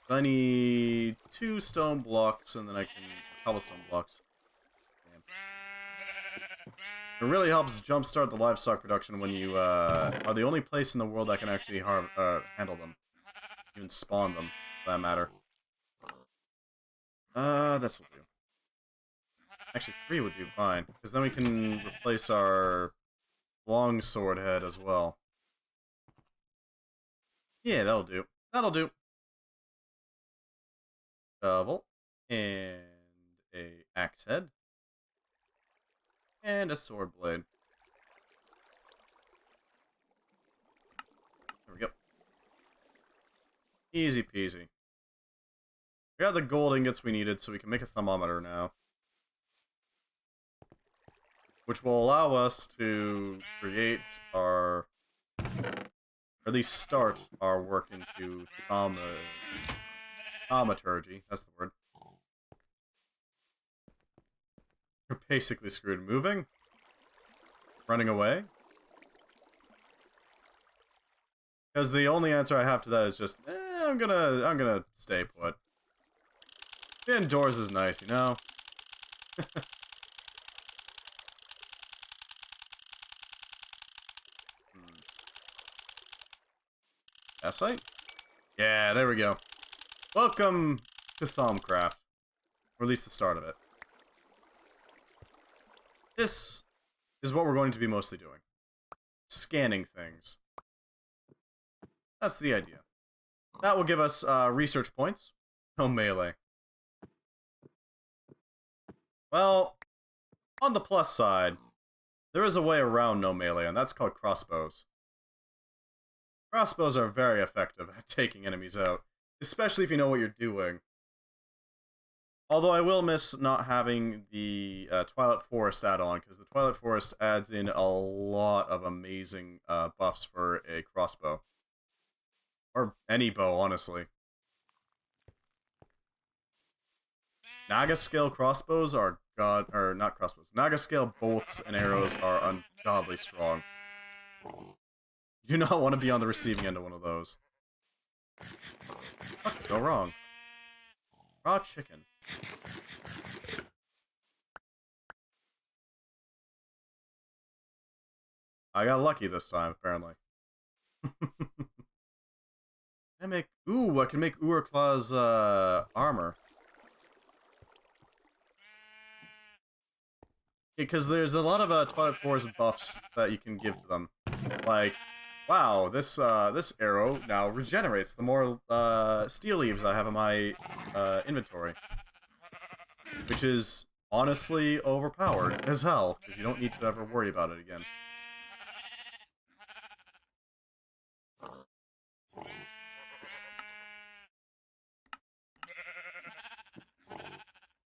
I need 2 stone blocks, and then I can... cobblestone blocks. It really helps jumpstart the livestock production when you are the only place in the world that can actually handle them. Even spawn them, for that matter. This will do. Actually, 3 would do fine, because then we can replace our longsword head as well. Yeah, that'll do. That'll do. Shovel. And a axe head. And a sword blade. There we go. Easy peasy. We got the gold ingots we needed, so we can make a thermometer now. Which will allow us to create our... or at least start our work into thaumaturgy. That's the word. We're basically screwed. Moving? Running away? Because the only answer I have to that is just, I'm gonna stay put. The indoors is nice, you know? Site? Yeah, there we go. Welcome to Thaumcraft. Or at least the start of it. This is what we're going to be mostly doing. Scanning things. That's the idea. That will give us research points. No melee. Well, on the plus side, there is a way around no melee, and that's called crossbows. Crossbows are very effective at taking enemies out, especially if you know what you're doing. Although I will miss not having the Twilight Forest add-on, because the Twilight Forest adds in a lot of amazing buffs for a crossbow. Or any bow, honestly. Naga scale crossbows are not crossbows. Naga scale bolts and arrows are ungodly strong. You do not want to be on the receiving end of one of those. What could go wrong? Raw chicken. I got lucky this time, apparently. I can make Urklaw's armor. Because there's a lot of Twilight Forest buffs that you can give to them. Like, wow, this arrow now regenerates the more steel leaves I have in my inventory. Which is honestly overpowered as hell, because you don't need to ever worry about it again.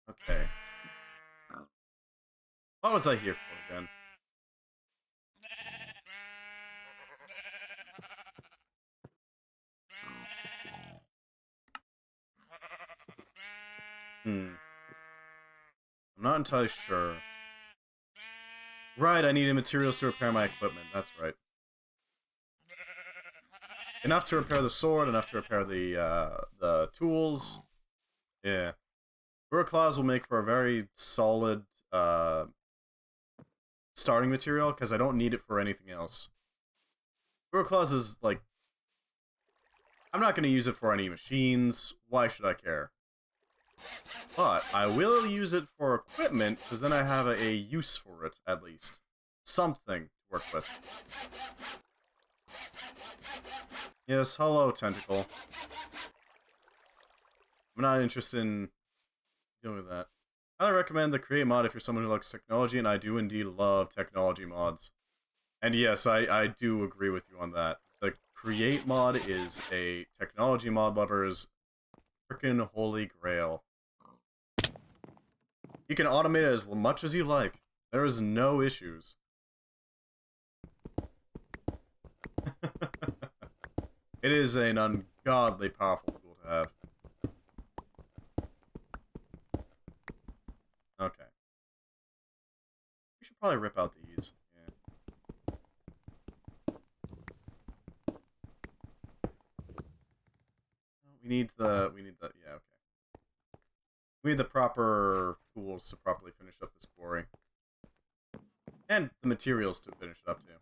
Okay. What was I here for again? I'm not entirely sure. Right, I needed materials to repair my equipment. That's right. Enough to repair the sword, enough to repair the tools. Yeah. Urklaws will make for a very solid starting material because I don't need it for anything else. Grow claws is like, I'm not going to use it for any machines. Why should I care? But I will use it for equipment because then I have a use for it, at least. Something to work with. Yes, hello, Tentacle. I'm not interested in dealing with that. I recommend the Create mod if you're someone who likes technology, and I do indeed love technology mods. And yes, I do agree with you on that. The Create mod is a technology mod lover's frickin' holy grail. You can automate it as much as you like. There is no issues. It is an ungodly powerful tool to have. Okay. We should probably rip out these. Yeah. We need the, yeah, okay. We need the proper tools to properly finish up this quarry. And the materials to finish it up, too.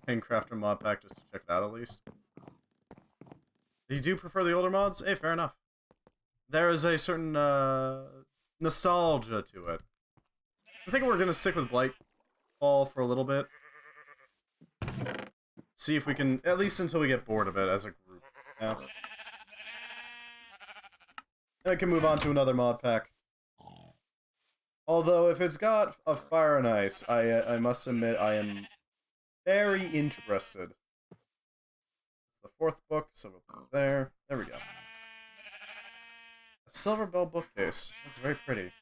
And Crafter mod pack just to check it out, at least. You do prefer the older mods? Hey, fair enough. There is a certain, nostalgia to it. I think we're gonna stick with Blightfall for a little bit. See if we can, at least until we get bored of it as a group. Yeah. I can move on to another mod pack. Although, if it's got a fire and ice, I must admit I am very interested. It's the 4th book, so we'll put it there. There we go. A silver bell bookcase. That's very pretty.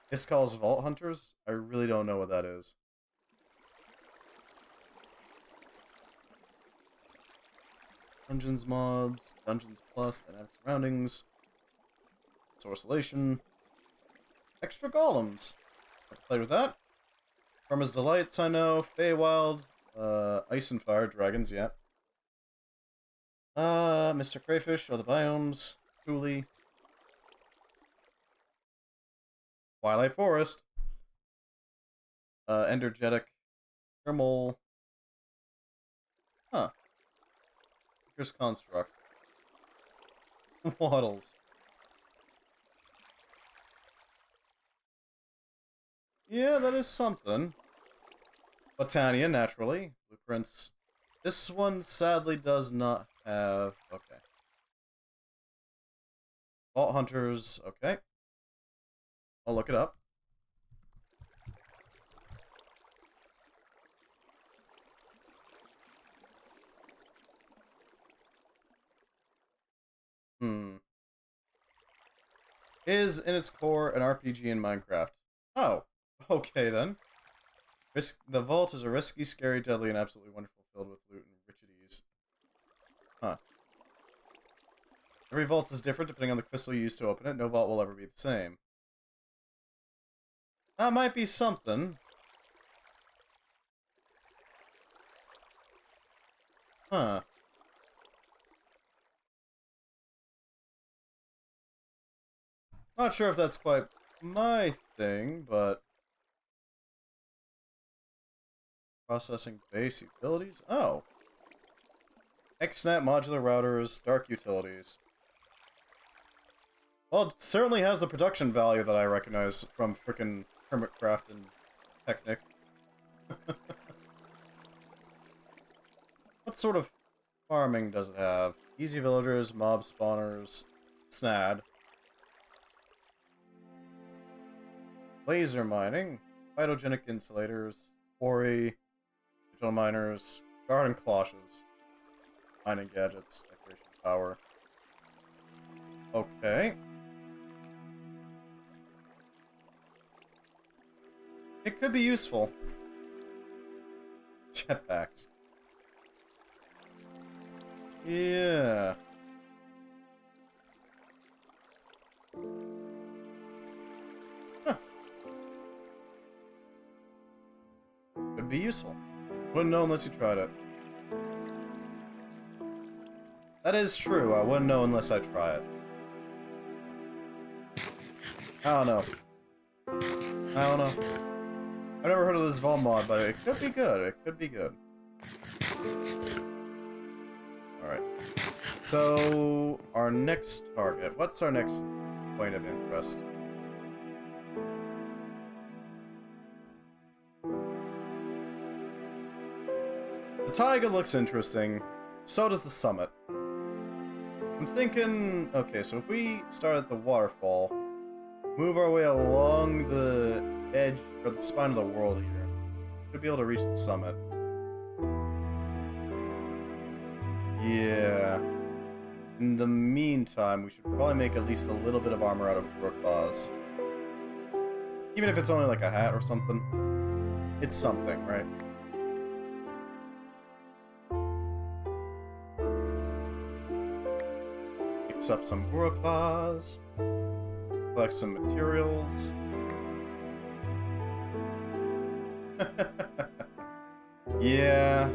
This calls Vault Hunters? I really don't know what that is. Dungeons mods, Dungeons Plus, Dynamic Surroundings, Sorcelation, Extra Golems. I've played with that. Karma's Delights, I know. Feywild, Ice and Fire, Dragons, yeah. Mr. Crayfish, Other Biomes, Thule. Twilight Forest. Energetic, Thermal. Huh. Here's Construct. Waddles. Yeah, that is something. Botania, naturally. Blueprints. This one sadly does not have... Okay. Vault Hunters, okay. I'll look it up. Is, in its core, an RPG in Minecraft. Oh, okay then. The Vault is a risky, scary, deadly, and absolutely wonderful, filled with loot and richities. Huh. Every vault is different depending on the crystal you use to open it. No vault will ever be the same. That might be something. Huh. Not sure if that's quite my thing, but... Processing base utilities? Oh. XNAT modular routers, dark utilities. Well, it certainly has the production value that I recognize from frickin' Hermitcraft and Technic. What sort of farming does it have? Easy villagers, mob spawners, SNAD. Laser mining, phytogenic insulators, quarry, digital miners, garden cloches, mining gadgets, decoration power. Okay. It could be useful. Jetpacks. Yeah. Huh. Could be useful. Wouldn't know unless you tried it. That is true. I wouldn't know unless I try it. I don't know. I don't know. I've never heard of this Vol mod, but it could be good. It could be good. Alright. So, our next target. What's our next point of interest? The taiga looks interesting. So does the summit. I'm thinking... Okay, so if we start at the waterfall, move our way along the edge, or the spine of the world here, should be able to reach the summit. Yeah. In the meantime, we should probably make at least a little bit of armor out of claws. Even if it's only like a hat or something. It's something, right? Mix up some claws. Collect some materials. Yeah.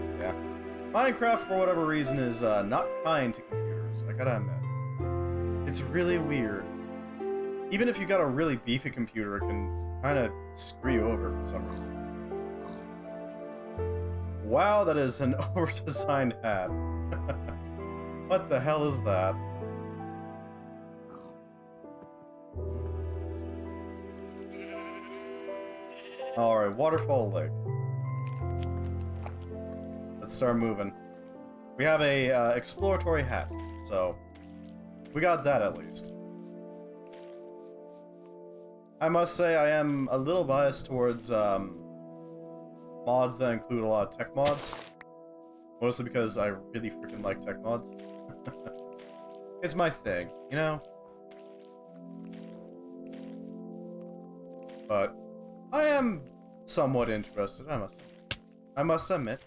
Minecraft, for whatever reason, is not kind to computers, I gotta admit. It's really weird. Even if you got a really beefy computer, it can kind of screw you over for some reason. Wow, that is an over-designed hat. What the hell is that? Alright, Waterfall Lake. Let's start moving. We have a exploratory hat, so we got that at least. I must say I am a little biased towards mods that include a lot of tech mods. Mostly because I really freaking like tech mods. It's my thing, you know? But I am somewhat interested, I must admit.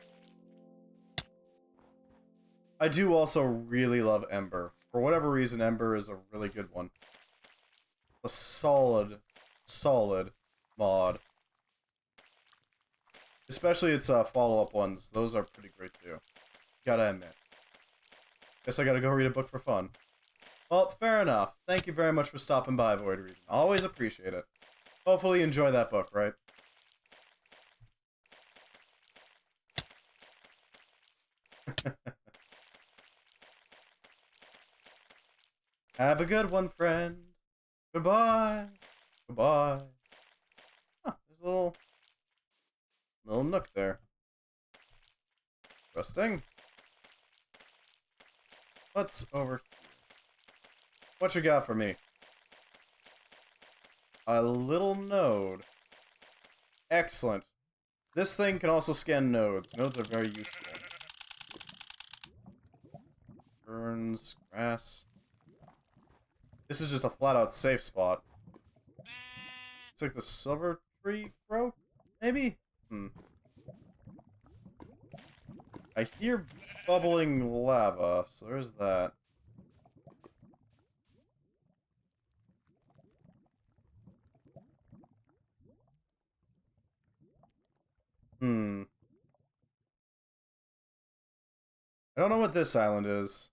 I do also really love Ember. For whatever reason, Ember is a really good one. A solid mod. Especially its follow-up ones. Those are pretty great too. Gotta admit. Guess I gotta go read a book for fun. Well, fair enough. Thank you very much for stopping by, Void Region. Always appreciate it. Hopefully you enjoy that book, right? Have a good one, friend. Goodbye. Goodbye. Huh, there's a little nook there. Interesting. What's over here? What you got for me? A little node. Excellent. This thing can also scan nodes. Nodes are very useful. Ferns, grass. This is just a flat-out safe spot. It's like the silver tree broke? Maybe? I hear bubbling lava, so there's that. I don't know what this island is.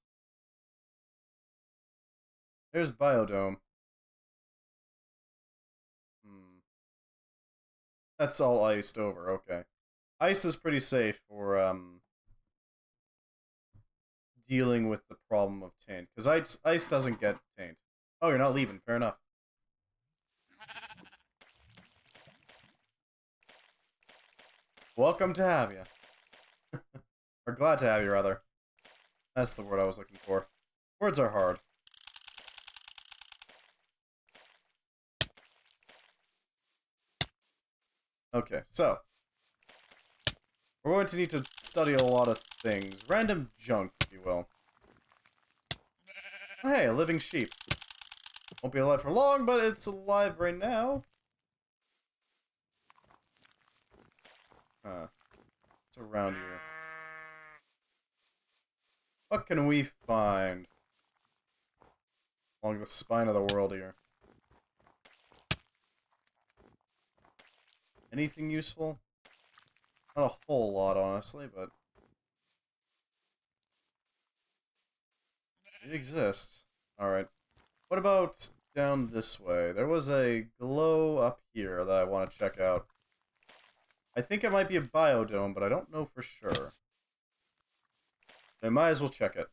There's Biodome. That's all iced over, okay. Ice is pretty safe for, dealing with the problem of taint. Because ice doesn't get taint. Oh, you're not leaving. Fair enough. Welcome to have you. Or glad to have you, rather. That's the word I was looking for. Words are hard. Okay, so. We're going to need to study a lot of things. Random junk, if you will. Oh, hey, a living sheep. Won't be alive for long, but it's alive right now. It's around here. What can we find along the spine of the world here? Anything useful? Not a whole lot, honestly, but it exists. Alright. What about down this way. There was a glow up here that I want to check out. I think it might be a biodome, but I don't know for sure. I might as well check it.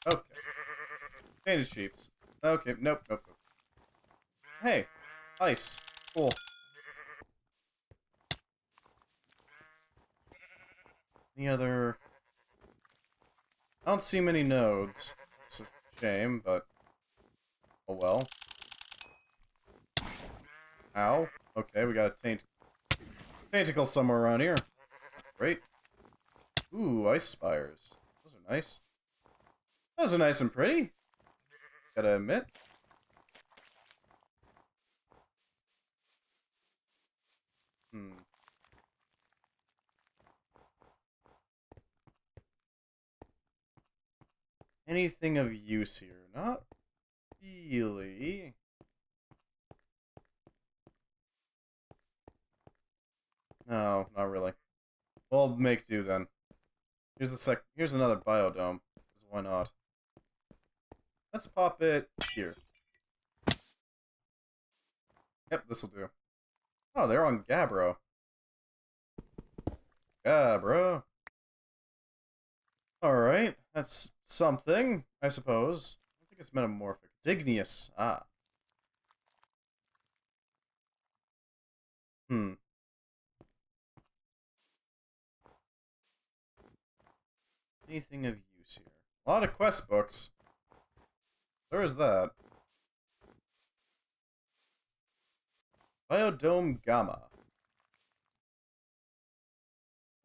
Okay. Painted sheeps. Okay, nope. Hey, ice. Cool. Any other... I don't see many nodes. It's a shame, but... oh well. Ow. Okay, we got a tentacle somewhere around here. Great. Ooh, ice spires. Those are nice. Those are nice and pretty. Gotta admit. Anything of use here? Not really. No, not really. We'll make do then. Here's another biodome. Why not? Let's pop it here. Yep, this'll do. Oh, they're on Gabbro. Gabbro. Alright, that's something, I suppose. I think it's metamorphic. It's igneous. Ah. Anything of use here? A lot of quest books. There is that. Biodome Gamma.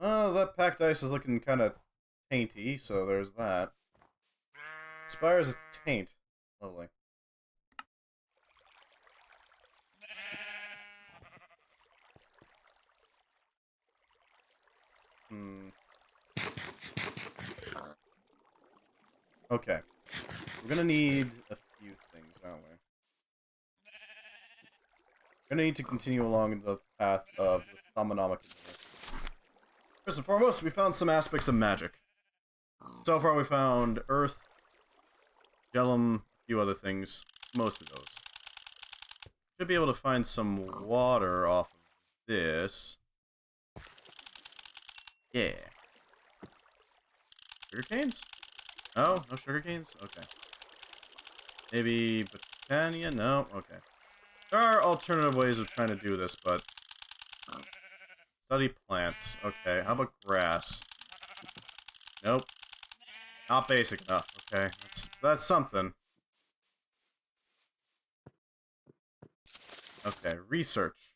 Oh, that packed ice is looking kind of tainty, so there's that. Spires a taint. Lovely. Okay. We're gonna need a few things, aren't we? We're gonna need to continue along the path of the Thaumonomic. First and foremost, we found some aspects of magic. So far we found earth, gelum, a few other things. Most of those. Should be able to find some water off of this. Yeah. Sugar canes? No? No sugar canes? Okay. Maybe Botania? No? Okay. There are alternative ways of trying to do this, but... study plants. Okay, how about grass? Nope. Not basic enough. Okay, that's something. Okay, research.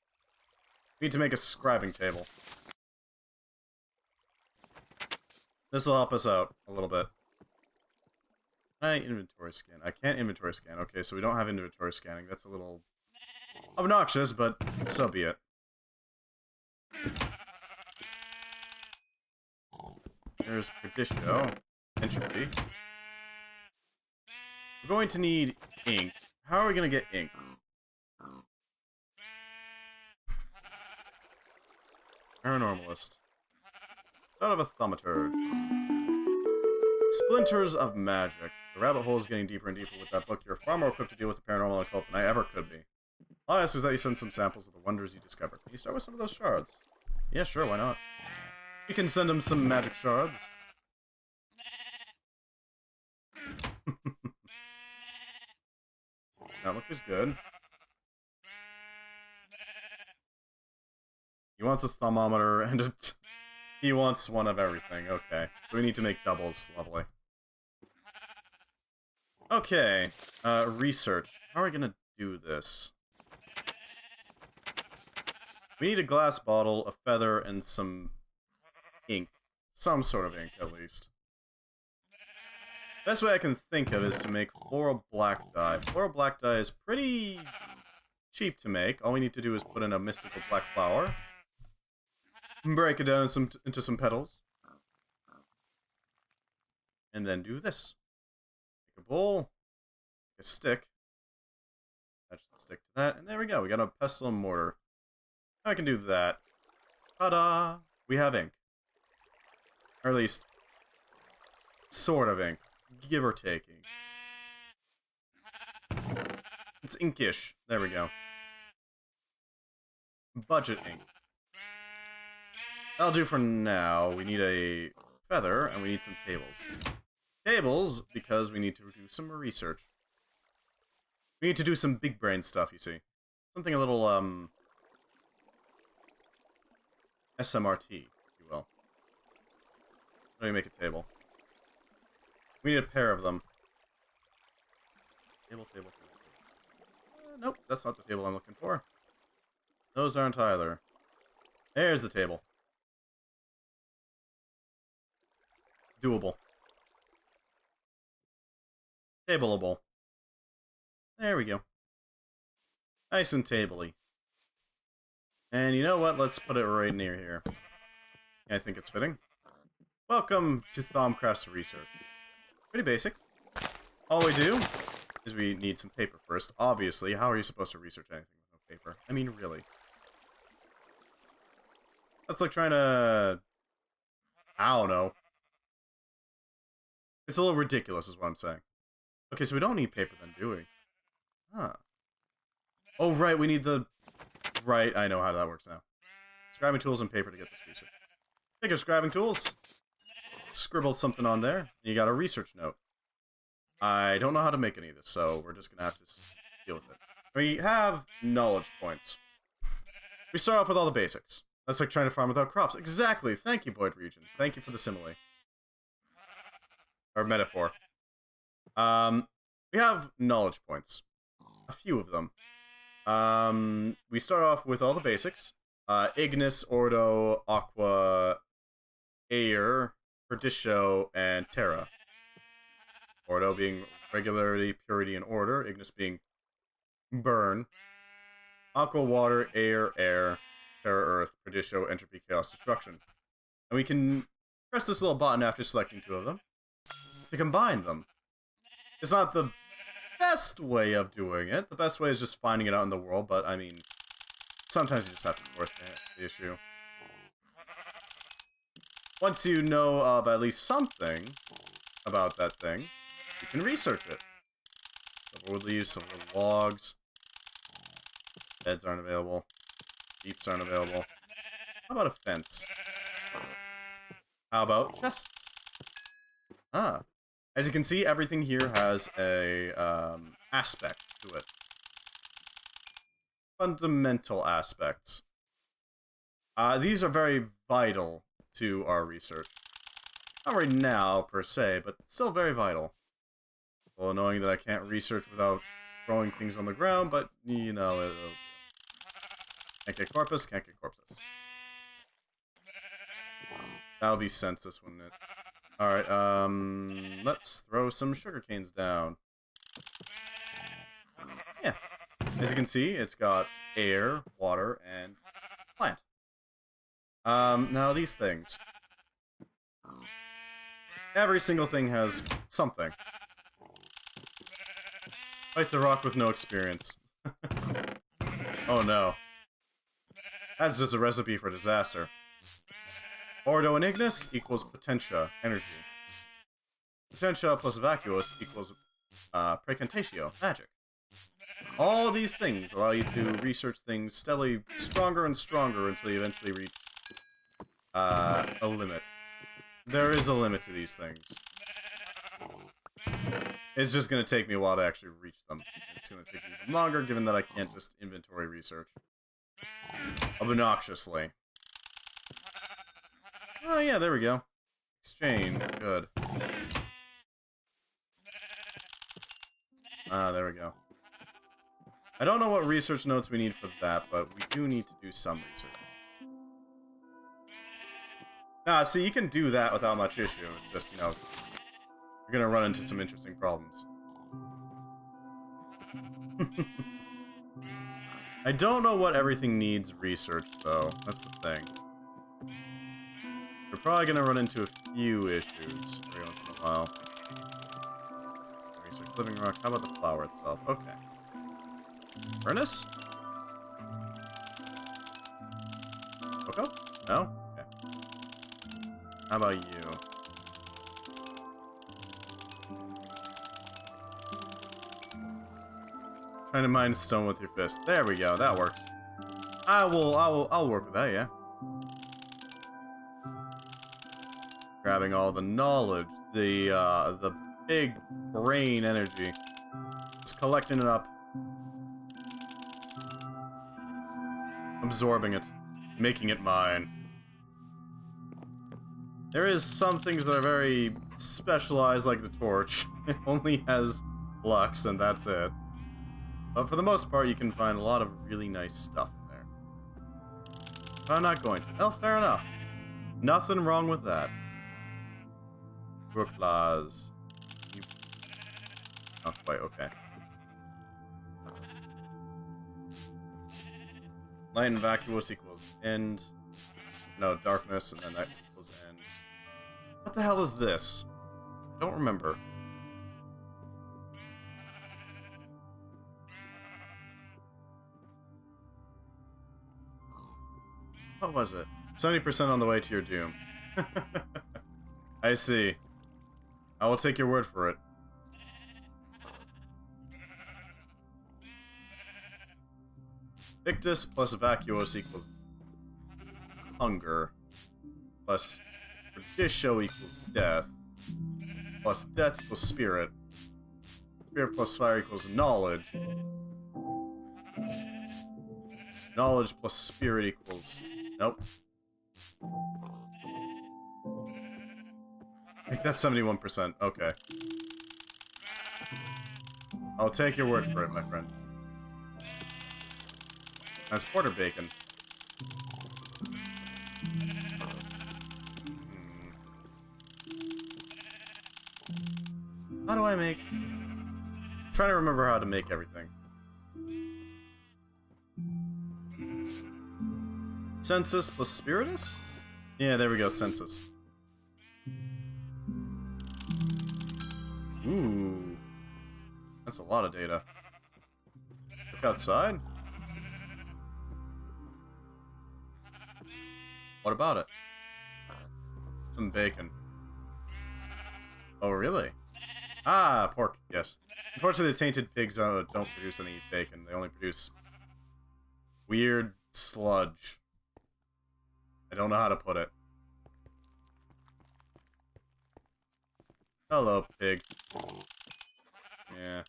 We need to make a scribing table. This will help us out a little bit. Inventory scan. I can't inventory scan. Okay, so we don't have inventory scanning. That's a little obnoxious, but so be it. There's Perditio. Entropy. We're going to need ink. How are we going to get ink? Paranormalist. Out of a thaumaturge. Splinters of Magic. The rabbit hole is getting deeper and deeper with that book. You're far more equipped to deal with the paranormal occult than I ever could be. All I ask is that you send some samples of the wonders you discovered. Can you start with some of those shards? Yeah, sure, why not? You can send him some magic shards. That look is good. He wants a thermometer and he wants one of everything. Okay. So we need to make doubles. Lovely. Okay. Research. How are we gonna do this? We need a glass bottle, a feather, and some ink. Some sort of ink, at least. Best way I can think of is to make floral black dye. Floral black dye is pretty cheap to make. All we need to do is put in a mystical black flower. Break it down into some petals. And then do this. Take a bowl. Take a stick. Attach the stick to that. And there we go. We got a pestle and mortar. I can do that. Ta-da! We have ink. Or at least, sort of ink. Give or take ink. It's inkish. There we go. Budget ink. That'll do for now. We need a feather, and we need some tables. Tables, because we need to do some research. We need to do some big brain stuff, you see. Something a little, SMRT, if you will. How do we make a table? We need a pair of them. Table. Nope, that's not the table I'm looking for. Those aren't either. There's the table. Doable. Tableable. There we go. Nice and tabley. And you know what? Let's put it right near here. I think it's fitting. Welcome to Thaumcraft's Research. Pretty basic. All we do is we need some paper first. Obviously, how are you supposed to research anything with no paper? I mean, really. That's like trying to... I don't know. It's a little ridiculous is what I'm saying. Okay, so we don't need paper then, do we? Huh. Oh, right, we need the... Right, I know how that works now. Scribing tools and paper to get this research. Take your scribing tools. Scribble something on there. And you got a research note. I don't know how to make any of this, so we're just going to have to deal with it. We have knowledge points. We start off with all the basics. That's like trying to farm without crops. Exactly. Thank you, Void Region. Thank you for the simile. Or metaphor. We have knowledge points. A few of them. We start off with all the basics. Ignis, Ordo, Aqua, Air, Perdicio, and Terra. Ordo being regularity, purity, and order. Ignis being burn. Aqua, water, air, Terra, earth, Perdicio, entropy, chaos, destruction. And we can press this little button after selecting two of them to combine them. It's not the best way of doing it. The best way is just finding it out in the world, but I mean, sometimes you just have to force the issue. Once you know of at least something about that thing, you can research it. Silver wood leaves, silver logs. Beds aren't available. Deeps aren't available. How about a fence? How about chests? Ah. As you can see, everything here has a aspect to it. Fundamental aspects. These are very vital to our research. Not right now, per se, but still very vital. A little annoying that I can't research without throwing things on the ground, but, you know, can't get corpus, can't get corpses. That'll be census, wouldn't it? Alright, let's throw some sugar canes down. Yeah. As you can see, it's got air, water, and plant. Now these things. Every single thing has something. Fight the rock with no experience. Oh no. That's just a recipe for disaster. Ordo and Ignis equals Potentia, energy. Potentia plus Vacuous equals Precantatio, magic. All these things allow you to research things steadily stronger and stronger until you eventually reach a limit. There is a limit to these things. It's just going to take me a while to actually reach them. It's going to take me even longer, given that I can't just inventory research obnoxiously. Oh yeah, there we go. Exchange, good. There we go. I don't know what research notes we need for that, but we do need to do some research. Nah, see, you can do that without much issue. It's just, you know, you're gonna run into some interesting problems. I don't know what everything needs researched, though. That's the thing. We're probably gonna run into a few issues every once in a while. Research living rock. How about the flower itself? Okay. Furnace? Cocoa? No? Okay. How about you? Trying to mine stone with your fist. There we go. That works. I'll work with that, yeah. Grabbing all the knowledge, the big brain energy. Just collecting it up. Absorbing it. Making it mine. There is some things that are very specialized, like the torch. It only has lux, and that's it. But for the most part, you can find a lot of really nice stuff in there. But I'm not going to. Oh, fair enough. Nothing wrong with that. Brooklaws. You... Not quite, okay. Light and vacuous equals end. No, darkness, and then that equals end. What the hell is this? I don't remember. What was it? 70% on the way to your doom. I see. I will take your word for it. Victus plus vacuous equals hunger. Plus Traditio equals death. Plus death equals spirit. Spirit plus fire equals knowledge. Knowledge plus spirit equals... Nope. I think that's 71%. Okay. I'll take your word for it, my friend. That's porter bacon. How do I make... I'm trying to remember how to make everything. Census plus Spiritus? Yeah, there we go, Census. Ooh. That's a lot of data. Look outside? What about it? Some bacon. Oh, really? Ah, pork, yes. Unfortunately, the tainted pigs don't produce any bacon. They only produce weird sludge. I don't know how to put it. Hello, pig. Yeah.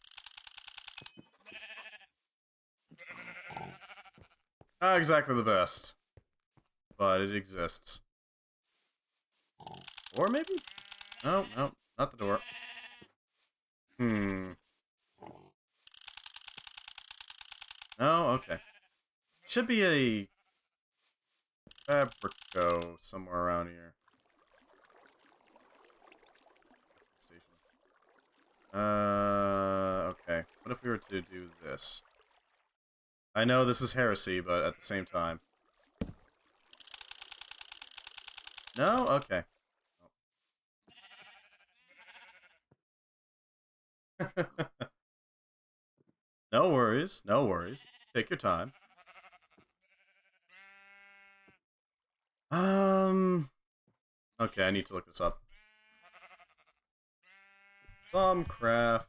Not exactly the best. But it exists. Or maybe? No, no, not the door. No, okay. Should be a Fabrico somewhere around here. Station. Okay. What if we were to do this? I know this is heresy, but at the same time. No? Okay. Oh. No worries. No worries. Take your time. Okay, I need to look this up. Bombcraft.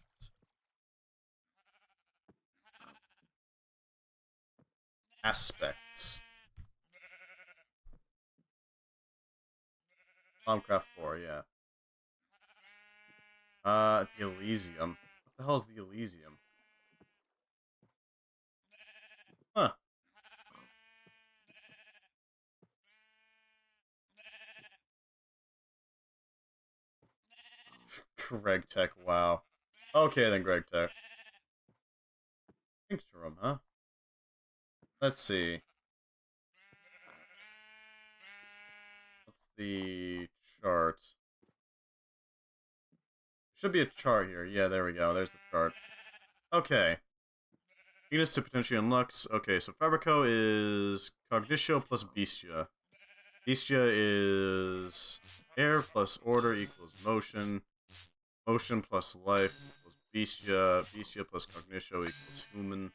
Aspects. Bombcraft 4, yeah. The Elysium. What the hell is the Elysium? Huh. Greg Tech, wow. Okay then, Greg Tech. Tincture room, huh? Let's see. What's the chart? Should be a chart here. Yeah, there we go. There's the chart. Okay. Venus to potentially unlocks. Okay, so Fabrico is Cognitio plus Bestia. Bestia is air plus order equals motion. Motion plus life equals Bestia. Bestia plus Cognitio equals human.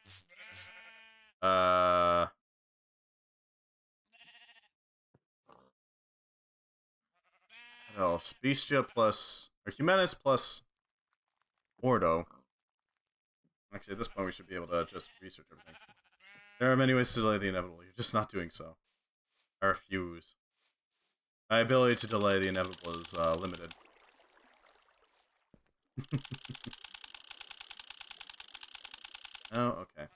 else? Bestia plus... Or Humanus plus... Ordo. Actually, at this point, we should be able to just research everything. There are many ways to delay the inevitable. You're just not doing so. I refuse. My ability to delay the inevitable is limited. Oh, okay.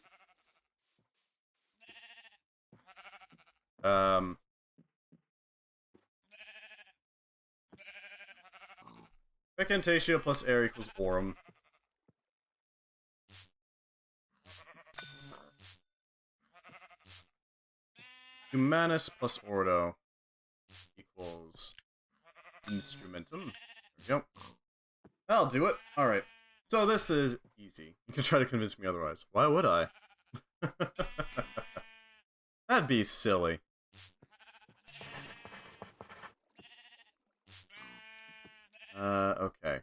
Recantatio plus air equals Aurum. Humanus plus Ordo equals Instrumentum. There we go. That'll do it. Alright. So this is easy. You can try to convince me otherwise. Why would I? That'd be silly. Okay.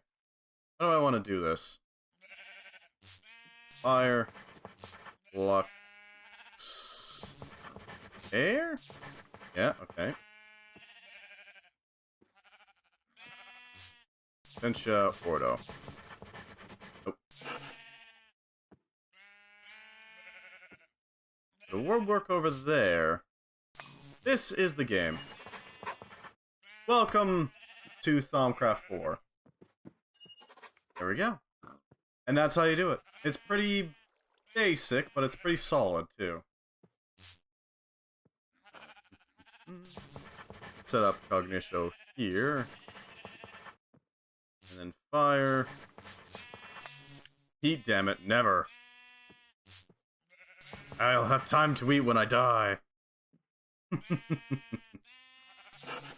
How do I want to do this? Fire. Flux. Air? Yeah, okay. Ventia, Ordo. Nope. The word work over there. This is the game. Welcome to Thaumcraft 4. There we go. And that's how you do it. It's pretty basic, but it's pretty solid, too. Set up Cognitio here. And then fire. Heat, damn it, never. I'll have time to eat when I die.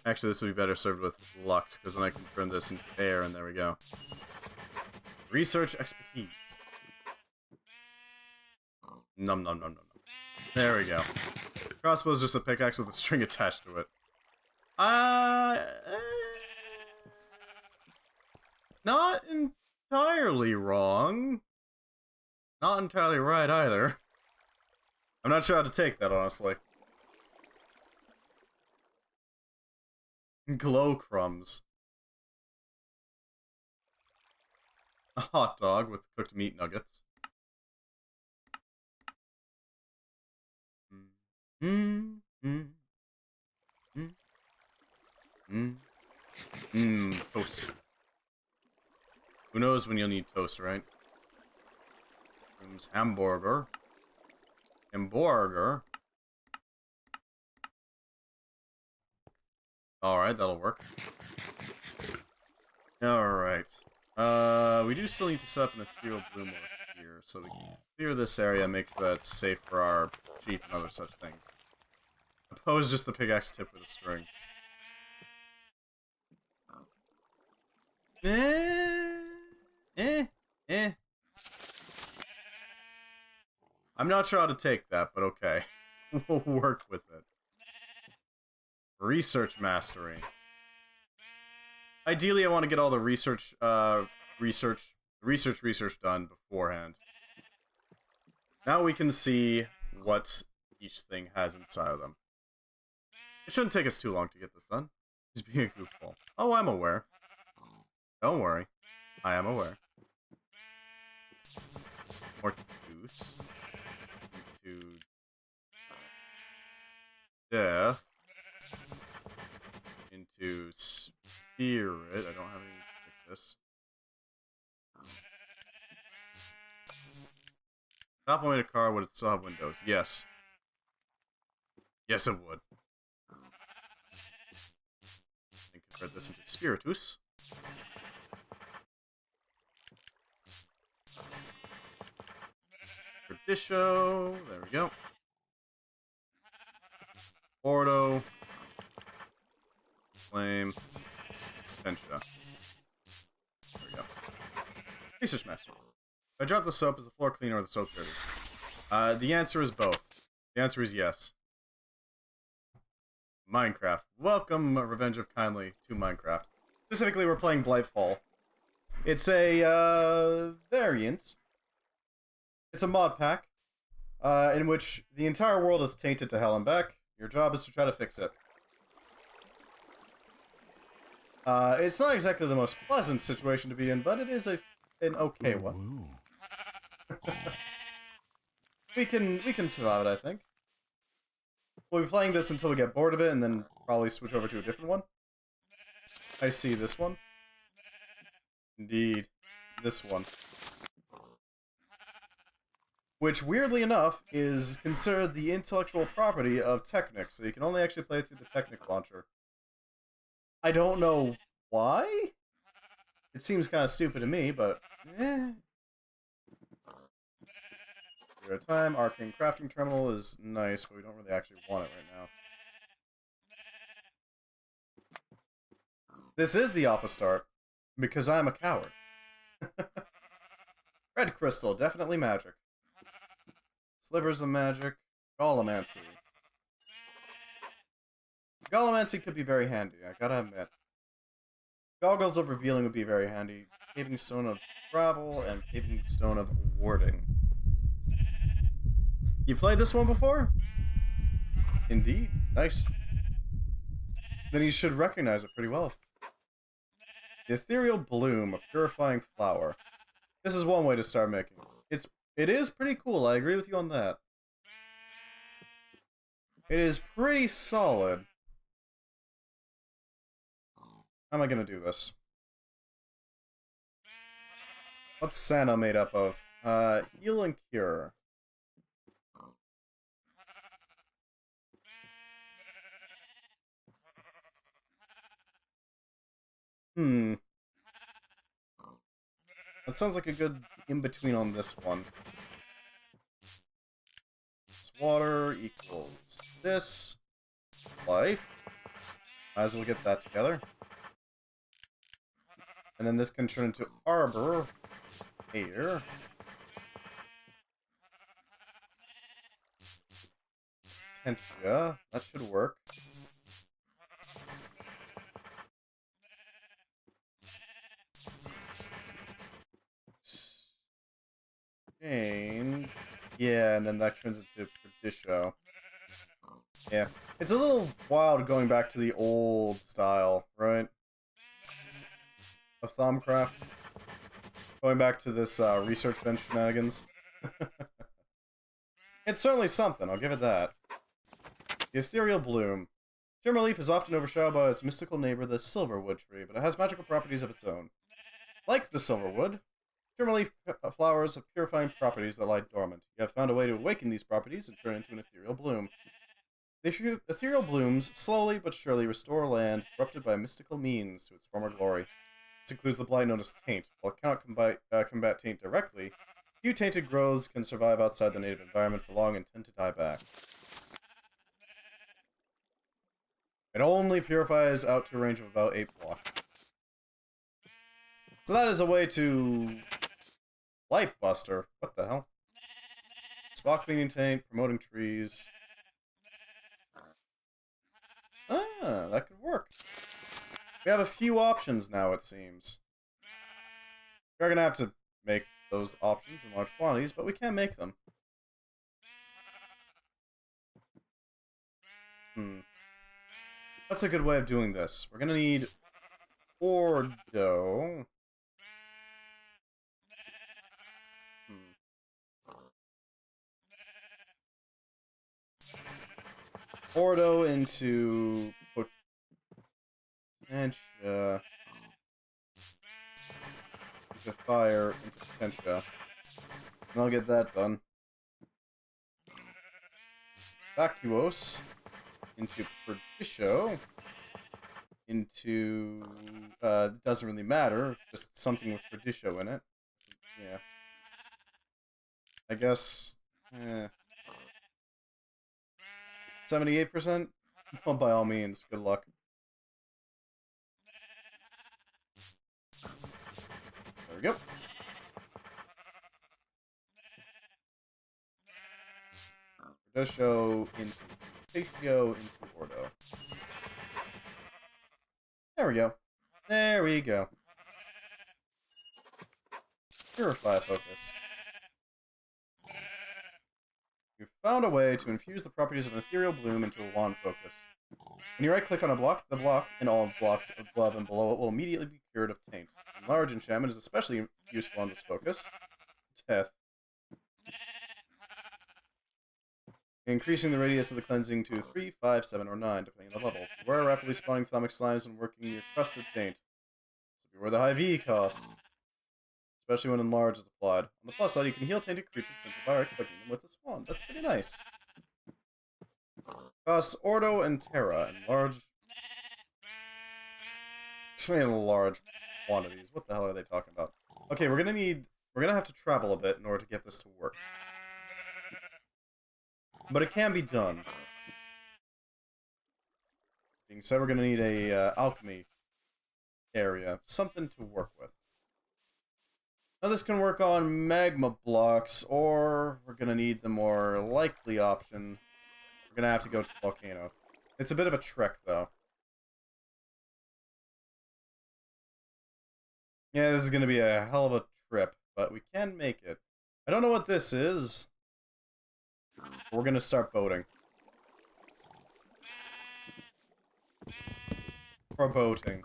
Actually, this would be better served with Lux, because then I can turn this into air, and there we go. Research expertise. Nom nom nom nom nom. There we go. Crossbow is just a pickaxe with a string attached to it. Not entirely wrong. Not entirely right either. I'm not sure how to take that, honestly. Glow crumbs. A hot dog with cooked meat nuggets. Toast. Who knows when you'll need toast, right? Hamburger. Hamburger. Alright, that'll work. Alright. We do still need to set up an ethereal bloom over here, so we can clear this area, make sure that it's safe for our sheep and other such things. Oppose just the pickaxe tip with a string. I'm not sure how to take that, but okay. We'll work with it. Research mastery. Ideally, I want to get all the research done beforehand. Now we can see what each thing has inside of them. It shouldn't take us too long to get this done. He's being a goofball. Oh, I'm aware. Don't worry. I am aware. More goose. Into death. Into spirit. I don't have any like this. Top weight of car, would it still have windows? Yes. Yes, it would. And convert this into spiritus. Traditio. There we go. Ordo. Flame. Ventia. There we go. Research master. If I drop the soap, is the floor clean or the soap dirty? The answer is both. The answer is yes. Minecraft. Welcome, Revenge of Kindly, to Minecraft. Specifically, we're playing Blightfall. It's a, variant. It's a mod pack, in which the entire world is tainted to hell and back. Your job is to try to fix it. It's not exactly the most pleasant situation to be in, but it is an okay one. We can survive it, I think. We'll be playing this until we get bored of it, and then probably switch over to a different one. I see this one. Indeed, this one. Which, weirdly enough, is considered the intellectual property of Technic, so you can only actually play through the Technic launcher. I don't know why? It seems kind of stupid to me, but eh. At a time, Arcane Crafting Terminal is nice, but we don't really actually want it right now. This is the alpha start, because I'm a coward. Red Crystal, definitely magic. Slivers of magic, Gollemancy. Gollemancy could be very handy, I gotta admit. Goggles of Revealing would be very handy. Paving Stone of Travel and Paving Stone of Warding. You played this one before? Indeed. Nice. Then you should recognize it pretty well. The Ethereal Bloom, a purifying flower. This is one way to start making it. It is pretty cool, I agree with you on that. It is pretty solid. How am I gonna do this? What's Santa made up of? Heal and Cure. That sounds like a good in-between on this one. This water equals this. Life. Might as well get that together. And then this can turn into Arbor. Here. Tentia. That should work. Change. Yeah, and then that turns into Perditio. Yeah. It's a little wild going back to the old style, right? Of Thaumcraft. Going back to this research bench shenanigans. It's certainly something, I'll give it that. The Ethereal Bloom. Shimmerleaf is often overshadowed by its mystical neighbor, the Silverwood tree, but it has magical properties of its own. Like the Silverwood, Shimmerleaf flowers have purifying properties that lie dormant. You have found a way to awaken these properties and turn into an Ethereal Bloom. The Ethereal Blooms slowly but surely restore land corrupted by mystical means to its former glory. This includes the blight known as Taint. While it cannot combat Taint directly, few tainted growths can survive outside the native environment for long and tend to die back. It only purifies out to a range of about 8 blocks. So that is a way to... Light Buster. What the hell? Spot cleaning taint, promoting trees. Ah, that could work. We have a few options now, it seems. We're gonna have to make those options in large quantities, but we can make them. What's a good way of doing this? We're gonna need Ordo. Ordo into Potentia. Into fire into Potentia. And I'll get that done. Vacuos into Perditio. Into it doesn't really matter, just something with Perditio in it. Yeah. I guess 78%? Well, by all means, good luck. There we go. Perditio into Perditio into Ordo. There we go. There we go. Purify focus. You found a way to infuse the properties of an ethereal bloom into a wand focus. When you right-click on a block, the block and all blocks above and below it will immediately be cured of taint. Enlarge enchantment is especially useful on this focus. Death. Increasing the radius of the cleansing to 3, 5, 7, or 9, depending on the level. Beware rapidly spawning thaumic slimes when working your crusted taint. So beware the high V cost, especially when enlarge is applied. On the plus side, you can heal tainted creatures simply by right-clicking them with a swan. That's pretty nice. Costs Ordo and Terra in large quantities. What the hell are they talking about? Okay, we're gonna have to travel a bit in order to get this to work. But it can be done. Being said, we're gonna need a alchemy area, something to work with. Now this can work on magma blocks, or we're gonna need the more likely option. We're gonna have to go to the volcano. It's a bit of a trek, though. Yeah, this is gonna be a hell of a trip, but we can make it. I don't know what this is. We're gonna start boating. Or boating.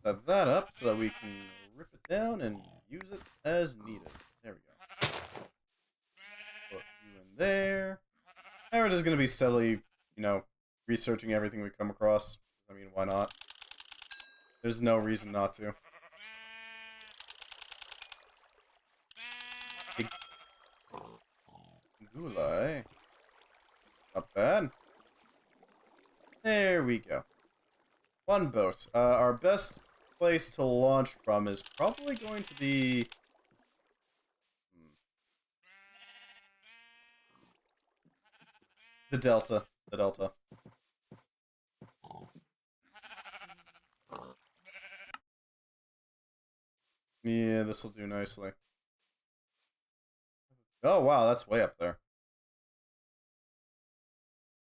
Set that up so that we can rip it down and use it as needed. There we go. Put you in there. And we're just gonna be steadily, researching everything we come across. I mean, why not? There's no reason not to. Big gulai. Not bad. There we go. One boat. Our best place to launch from is probably going to be... the Delta. The Delta. Yeah, this'll do nicely. Oh, wow, that's way up there.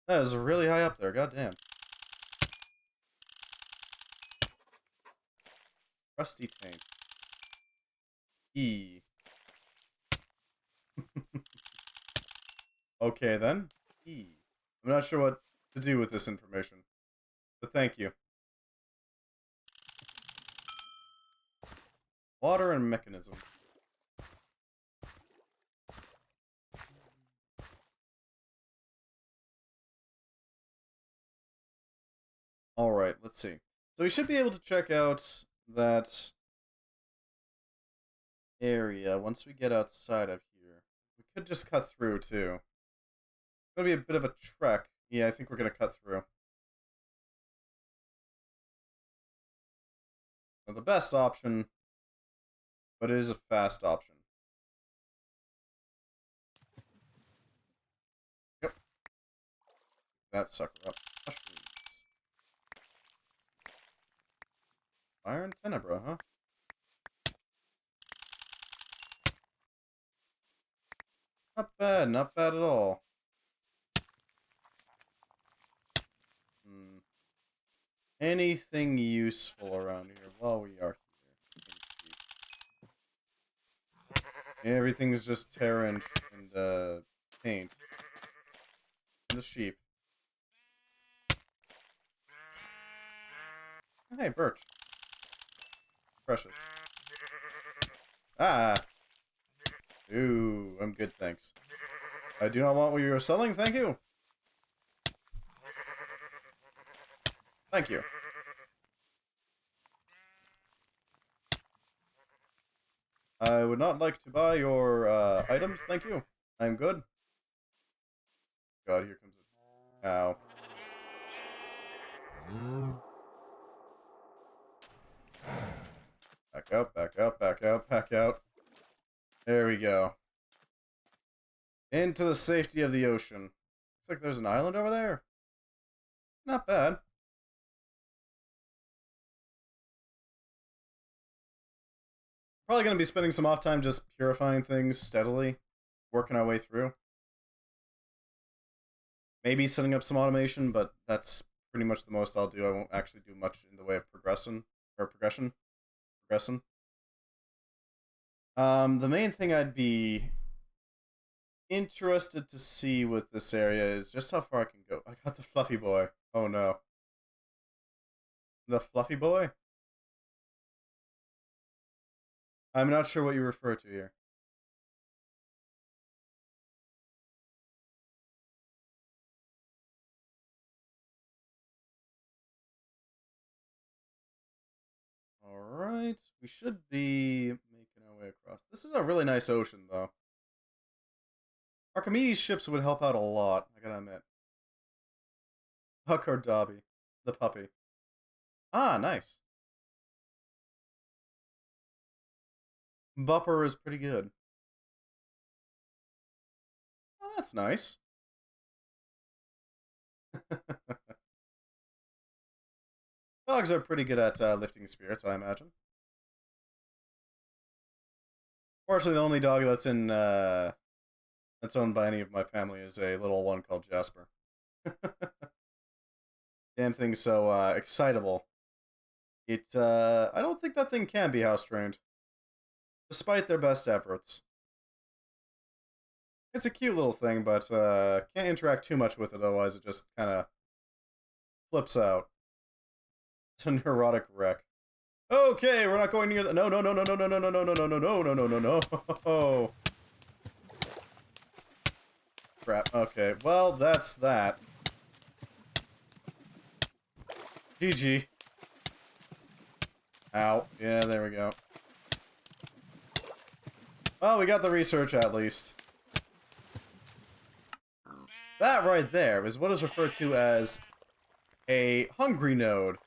That is really high up there, goddamn. Rusty taint. E. Okay, then. E. I'm not sure what to do with this information, but thank you. Water and mechanism. Alright, let's see. So we should be able to check out that area once we get outside of here. We could just cut through, too. It's gonna be a bit of a trek. Yeah, I think we're gonna cut through. Now, the best option, but it is a fast option. Yep. That sucker up. Mushrooms. Fire and Tenebra, huh? Not bad at all. Anything useful around here while we are here? Everything's just terra and paint. And the sheep. Oh, hey, birch. Precious. Ah! Ooh, I'm good, thanks. I do not want what you are selling, thank you! Thank you. I would not like to buy your items, thank you. I'm good. God, here comes it. Ow. Back out, back out, back out, back out. There we go. Into the safety of the ocean. Looks like there's an island over there. Not bad. Probably going to be spending some off time just purifying things steadily, working our way through. Maybe setting up some automation, but that's pretty much the most I'll do. I won't actually do much in the way of progression. The main thing I'd be interested to see with this area is just how far I can go. I got the fluffy boy. Oh no. The fluffy boy? I'm not sure what you refer to here. Alright, we should be making our way across. This is a really nice ocean, though. Archimedes ships would help out a lot, I gotta admit. Huck or Dobby, the puppy. Ah, nice. Bupper is pretty good. Oh, that's nice. Dogs are pretty good at lifting spirits, I imagine. Fortunately, the only dog that's in that's owned by any of my family is a little one called Jasper. Damn thing's so excitable. I don't think that thing can be house trained, despite their best efforts. It's a cute little thing, but can't interact too much with it, otherwise it just kind of flips out. It's a neurotic wreck. Okay, we're not going near the. No, no, no, no, no, no, no, no, no, no, no, no, no, no, no, no, no. Crap. Okay, well, that's that. GG. Ow. Yeah, there we go. Well, we got the research at least. That right there is what is referred to as a hungry node.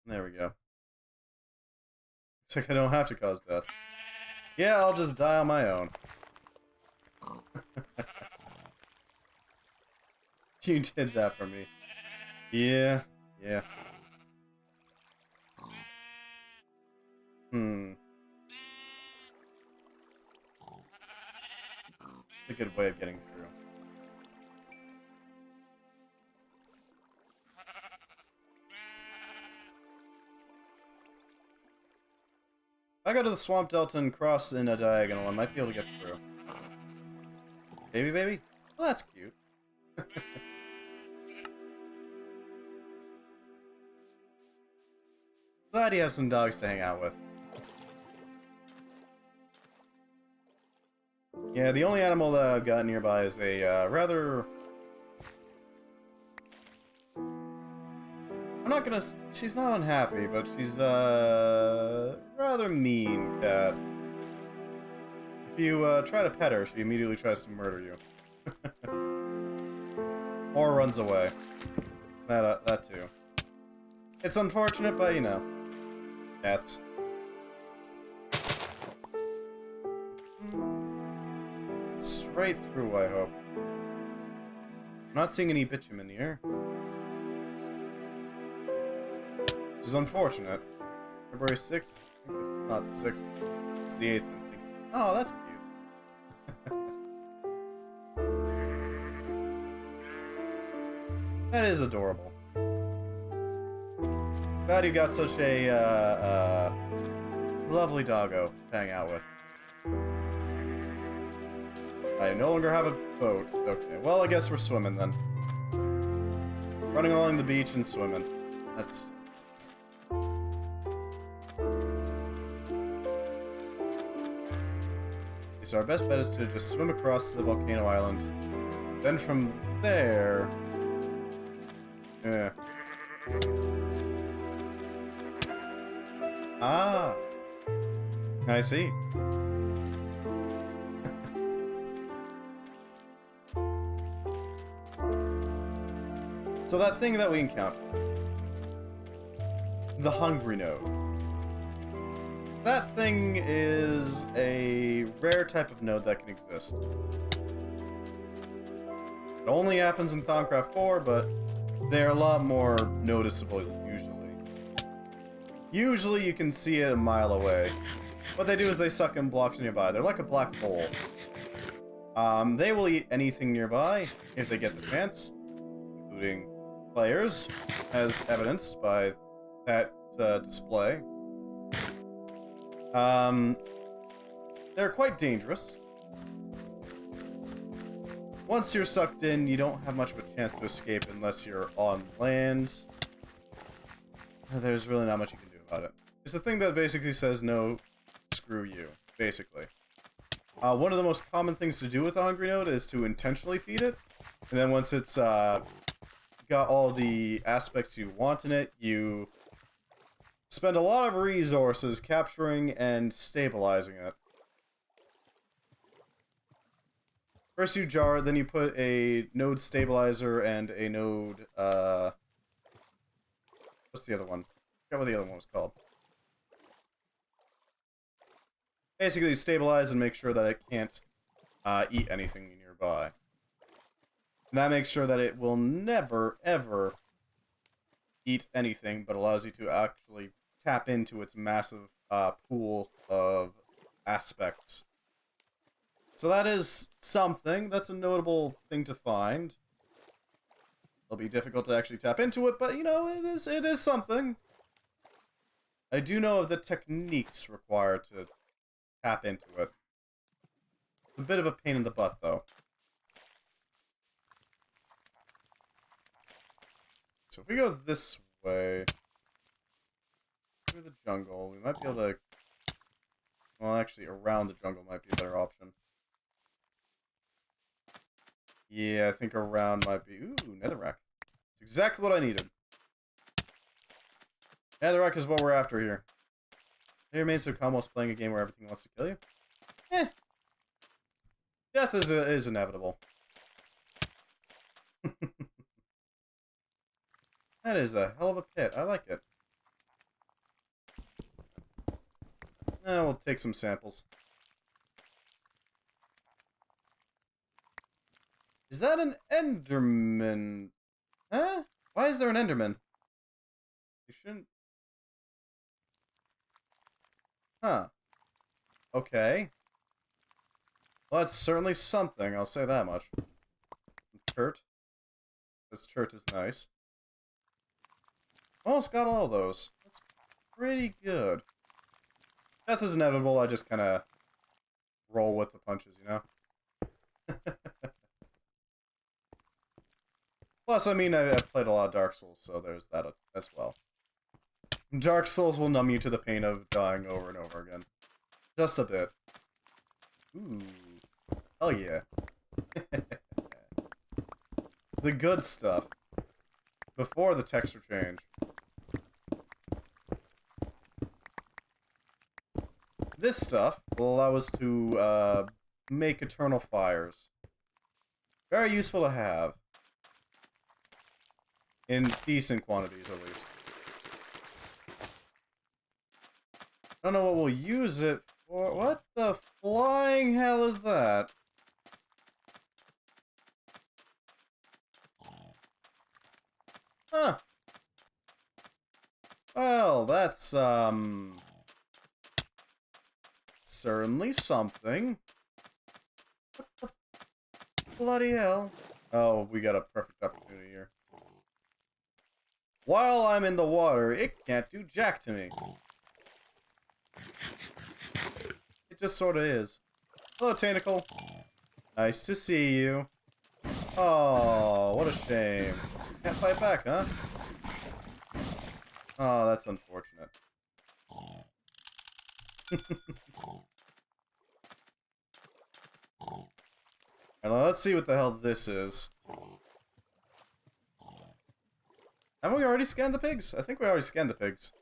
There we go. Looks like I don't have to cause death. Yeah, I'll just die on my own. You did that for me. Yeah, yeah. It's a good way of getting through. If I go to the Swamp Delta and cross in a diagonal, I might be able to get through. Baby, baby? Well, that's cute. Glad you have some dogs to hang out with. Yeah, the only animal that I've got nearby is a rather... I'm not gonna... She's not unhappy, but she's rather mean cat. If you try to pet her, she immediately tries to murder you. Or runs away. That too. It's unfortunate, but you know. Cats. Straight through, I hope. I'm not seeing any bitumen here. Which is unfortunate. February 6th? It's not the 6th. It's the 8th, I'm thinking. Oh, that's cute. That is adorable. Glad you got such a, lovely doggo to hang out with. I no longer have a boat. Okay, well, I guess we're swimming then. Running along the beach and swimming. That's... So our best bet is to just swim across to the volcano island. Then from there... Yeah. Ah! I see. So that thing that we encountered. The hungry node. That thing is a rare type of node that can exist. It only happens in Thaumcraft 4, but they're a lot more noticeable usually. Usually you can see it a mile away. What they do is they suck in blocks nearby. They're like a black hole. They will eat anything nearby if they get the chance, including players, as evidenced by that display. They're quite dangerous. Once you're sucked in, you don't have much of a chance to escape unless you're on land. There's really not much you can do about it. It's a thing that basically says no, screw you, basically. One of the most common things to do with a hungry node is to intentionally feed it. And then once it's got all the aspects you want in it, you spend a lot of resources capturing and stabilizing it. First you jar it, then you put a node stabilizer and a node, what's the other one? I forgot what the other one was called. Basically stabilize and make sure that it can't eat anything nearby. And that makes sure that it will never, ever eat anything, but allows you to actually tap into its massive pool of aspects. So that is something. That's a notable thing to find. It'll be difficult to actually tap into it, but you know, it is something. I do know of the techniques required to tap into it. It's a bit of a pain in the butt, though. So if we go this way, through the jungle, we might be able to... Well, actually, around the jungle might be a better option. Yeah, I think around might be... Ooh, netherrack. It's exactly what I needed. Netherrack is what we're after here. Have you ever made so calm whilst playing a game where everything wants to kill you? Eh. Death is inevitable. That is a hell of a pit. I like it. We'll take some samples. Is that an Enderman? Huh? Why is there an Enderman? You shouldn't... Huh. Okay. Well, that's certainly something, I'll say that much. Chert. This chert is nice. Almost got all those. That's pretty good. Death is inevitable, I just kind of roll with the punches, you know? Plus, I mean, I've played a lot of Dark Souls, so there's that as well. Dark Souls will numb you to the pain of dying over and over again. Just a bit. Ooh. Hell yeah. The good stuff. Before the texture change. This stuff will allow us to make eternal fires. Very useful to have. In decent quantities, at least. I don't know what we'll use it for. What the flying hell is that? Huh. Well, that's, certainly something. What the bloody hell? Oh, we got a perfect opportunity here. While I'm in the water, it can't do jack to me. It just sort of is. Hello, Tentacle. Nice to see you. Oh, what a shame. Can't fight back, huh? Oh, that's unfortunate. Alright, let's see what the hell this is. Haven't we already scanned the pigs? I think we already scanned the pigs.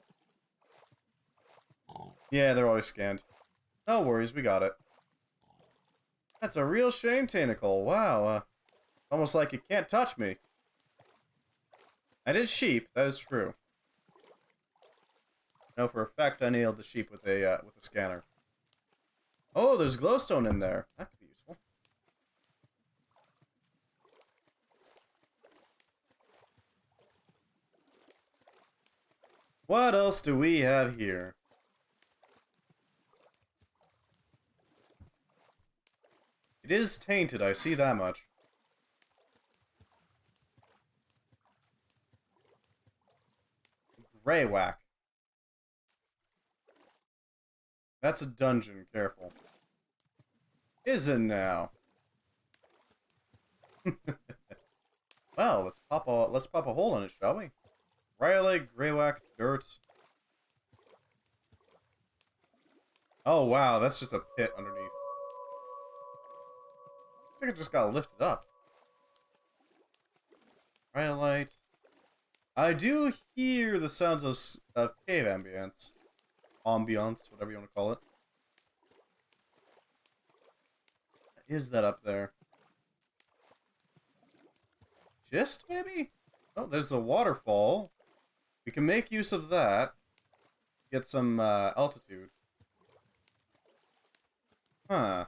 Yeah, they're always scanned. No worries, we got it. That's a real shame, Tentacle. Wow, almost like it can't touch me. I did sheep, that is true. I know for a fact I nailed the sheep with a scanner. Oh, there's glowstone in there. That could be useful. What else do we have here? It is tainted, I see that much. Grey whack. That's a dungeon, careful. Isn't now. Well, let's pop a hole in it, shall we? Rhyolite, Greywhack, dirt. Oh wow, that's just a pit underneath. Looks like it just got lifted up. Rhyolite. I do hear the sounds of cave ambience. Ambiance, whatever you want to call it. What is that up there? Gist, maybe? Oh, there's a waterfall. We can make use of that. Get some altitude. Huh.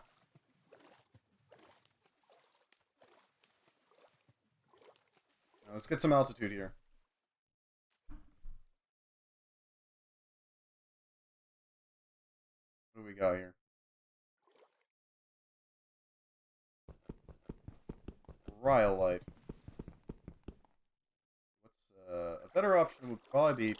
Now, let's get some altitude here. What do we got here? Rhyolite. What's a better option would probably be to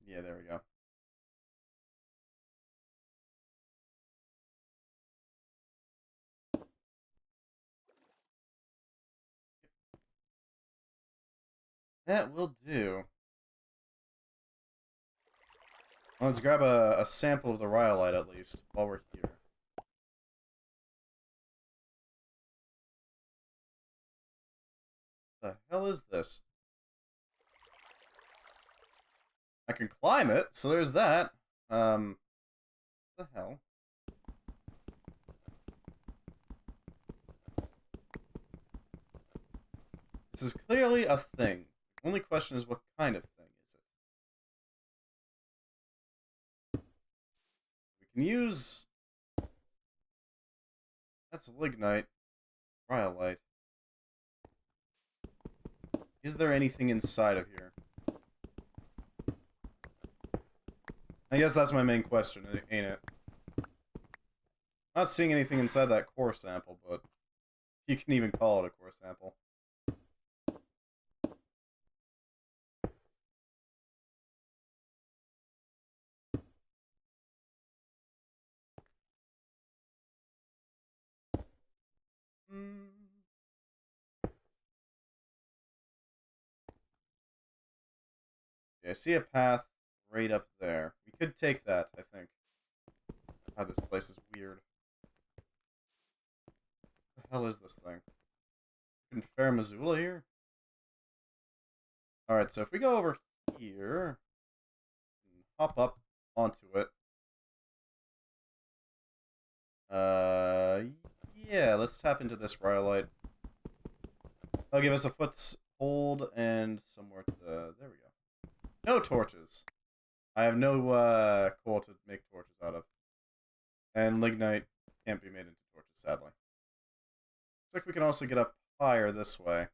yeah, there we go. That will do. Well, let's grab a sample of the rhyolite at least while we're here. What the hell is this? I can climb it, so there's that. What the hell? This is clearly a thing. The only question is what kind of thing is it? We can use... That's lignite. Rhyolite. Is there anything inside of here? I guess that's my main question, ain't it? Not seeing anything inside that core sample, but you can even call it a core sample. Okay, I see a path right up there. We could take that, I think. God, this place is weird. What the hell is this thing? Confere Missoula here? Alright, so if we go over here, and hop up onto it. Yeah, let's tap into this rhyolite. That'll give us a foothold and somewhere to the... There we go. No torches. I have no coal to make torches out of. And lignite can't be made into torches, sadly. Looks like we can also get up higher this way.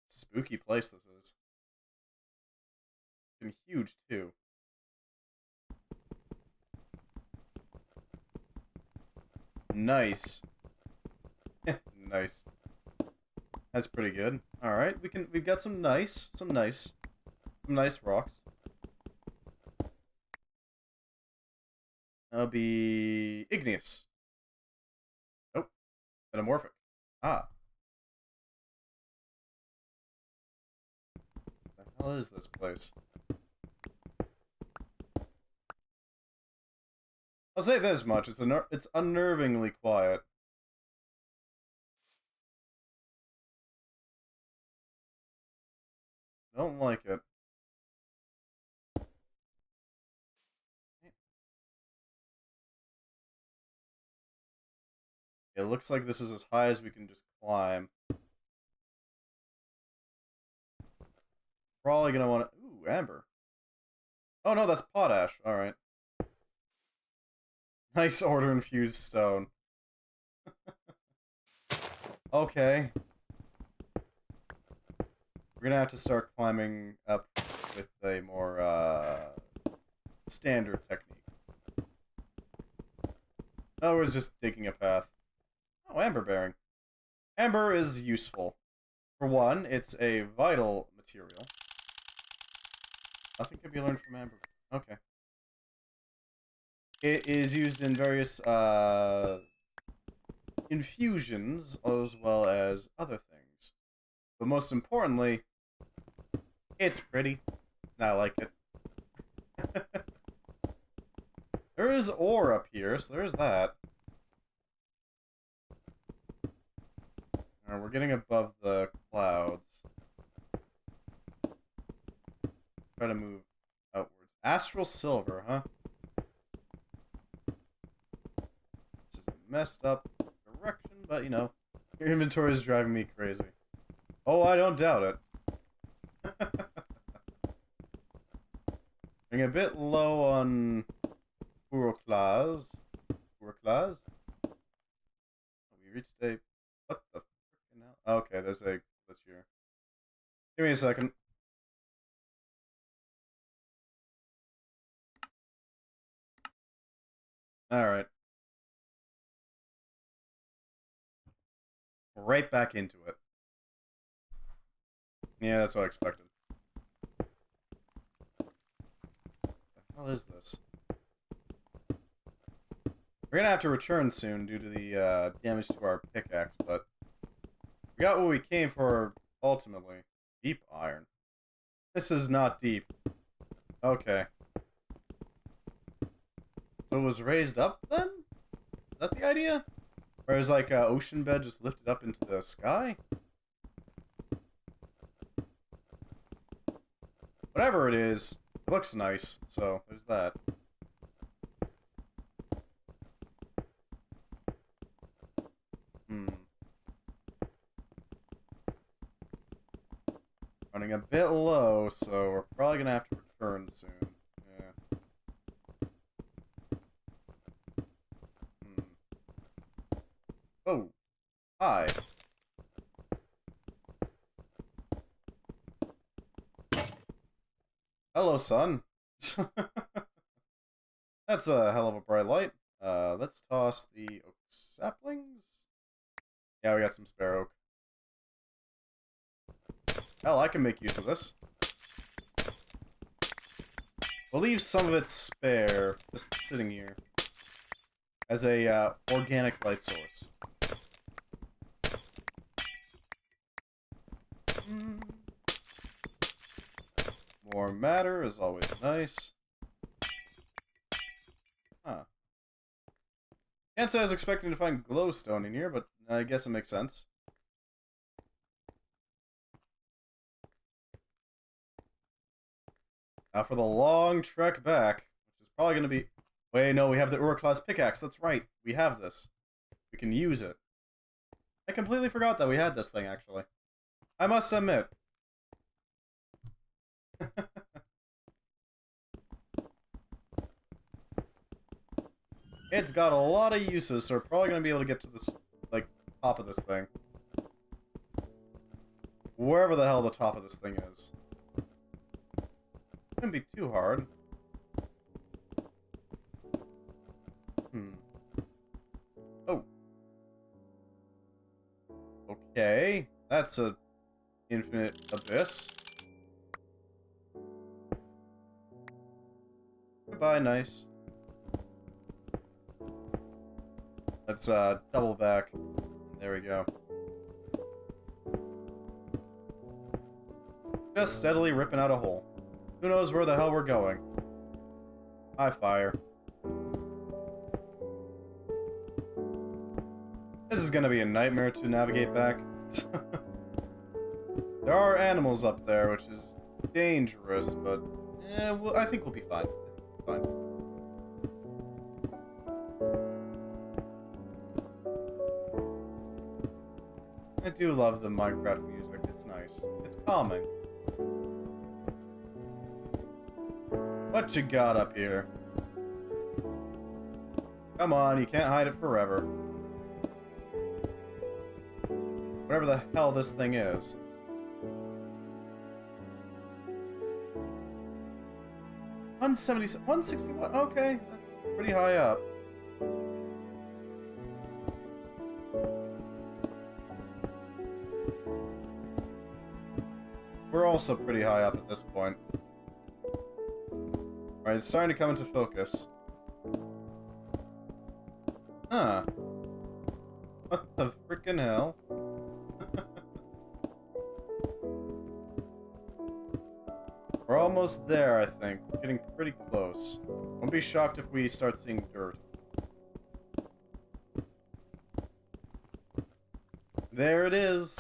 Spooky place this is. And huge, too. Nice. Nice. That's pretty good. All right, we've got some nice rocks. That'll be igneous. Nope. Metamorphic. Ah. What the hell is this place? I'll say this much: it's unnervingly quiet. Don't like it. It looks like this is as high as we can just climb. Probably gonna want to... Ooh, amber. Oh no, that's potash. Alright. Nice order-infused stone. Okay. We're gonna have to start climbing up with a more, standard technique. In other words, just digging a path. Oh, amber bearing. Amber is useful. For one, it's a vital material. Nothing can be learned from amber. Okay. It is used in various, infusions, as well as other things. But most importantly, it's pretty, and I like it. There is ore up here, so there's that. We're getting above the clouds. Try to move outwards. Astral silver, huh? This is a messed up direction, but you know, your inventory is driving me crazy. Oh, I don't doubt it. Getting a bit low on Uroclaz. Uroclaz? We reached a... What the frickin' hell? Okay, there's a glitch here. Give me a second. Alright. Right back into it. Yeah, that's what I expected. What the hell is this? We're gonna have to return soon due to the damage to our pickaxe, but we got what we came for ultimately. Deep iron. This is not deep. Okay. So it was raised up then? Is that the idea? Or is like ocean bed just lifted up into the sky? Whatever it is, it looks nice, so there's that. Running a bit low, so we're probably gonna have to return soon. Yeah. Oh. Hi. Hello, sun. That's a hell of a bright light. Let's toss the oak saplings. Yeah, we got some spare oak. Hell, I can make use of this. We'll leave some of it spare, just sitting here, as a organic light source. More matter is always nice. Huh. Can't say I was expecting to find glowstone in here, but I guess it makes sense. Now for the long trek back, which is probably going to be... Wait, no, we have the Ur-class pickaxe. That's right. We have this. We can use it. I completely forgot that we had this thing, actually. I must admit. It's got a lot of uses, so we're probably going to be able to get to this, like, top of this thing. Wherever the hell the top of this thing is. Shouldn't be too hard. Oh. Okay. That's a infinite abyss. Goodbye, nice. Let's double back. There we go. Just steadily ripping out a hole. Who knows where the hell we're going? Hi, fire. This is gonna be a nightmare to navigate back. There are animals up there, which is dangerous, but well, I think we'll be fine. Fine. I do love the Minecraft music. It's nice. It's calming. What you got up here? Come on, you can't hide it forever. Whatever the hell this thing is. $161. Okay, that's pretty high up. We're also pretty high up at this point. Alright, it's starting to come into focus. Huh. What the frickin' hell? We're almost there, I think. We're getting pretty close. Won't be shocked if we start seeing dirt. There it is!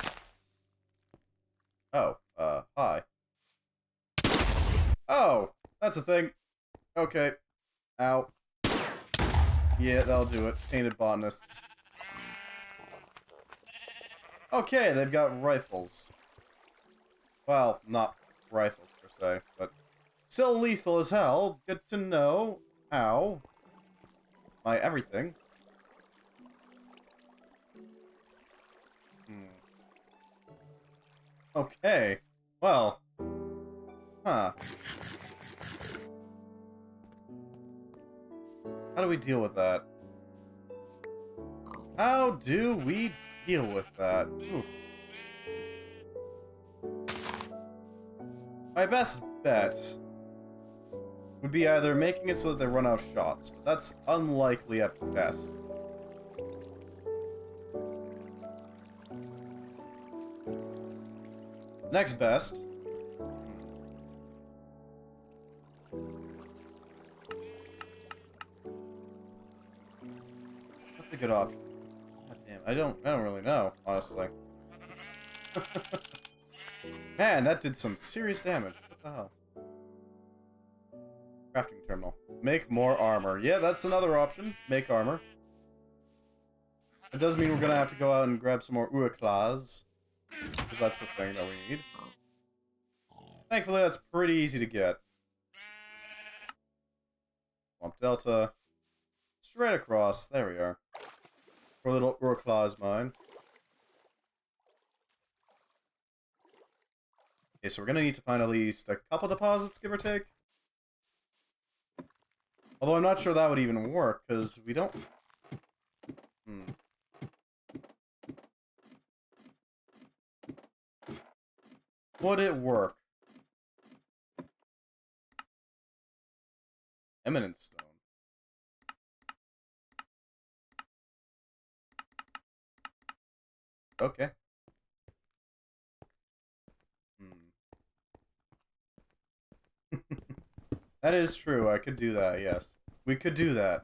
Oh, hi. Oh! That's a thing! Okay. Ow. Yeah, that'll do it. Painted botanists. Okay, they've got rifles. Well, not rifles per se, but still lethal as hell. Good to know. Ow. My everything. Okay. Well. Huh. How do we deal with that? How do we deal with that? Oof. My best bet would be either making it so that they run out of shots, but that's unlikely at best. Next best. That's a good option. God damn, I don't really know, honestly. Man, that did some serious damage. What the hell? Crafting terminal. Make more armor. Yeah, that's another option. Make armor. It does mean we're gonna have to go out and grab some more Uruklaas. Because that's the thing that we need. Thankfully, that's pretty easy to get. Swamp Delta. Straight across. There we are. Poor little Uruklaas mine. Okay, so we're gonna need to find at least a couple deposits, give or take. Although I'm not sure that would even work, because we don't... Would it work? Eminent stone. Okay. That is true, I could do that, yes. We could do that.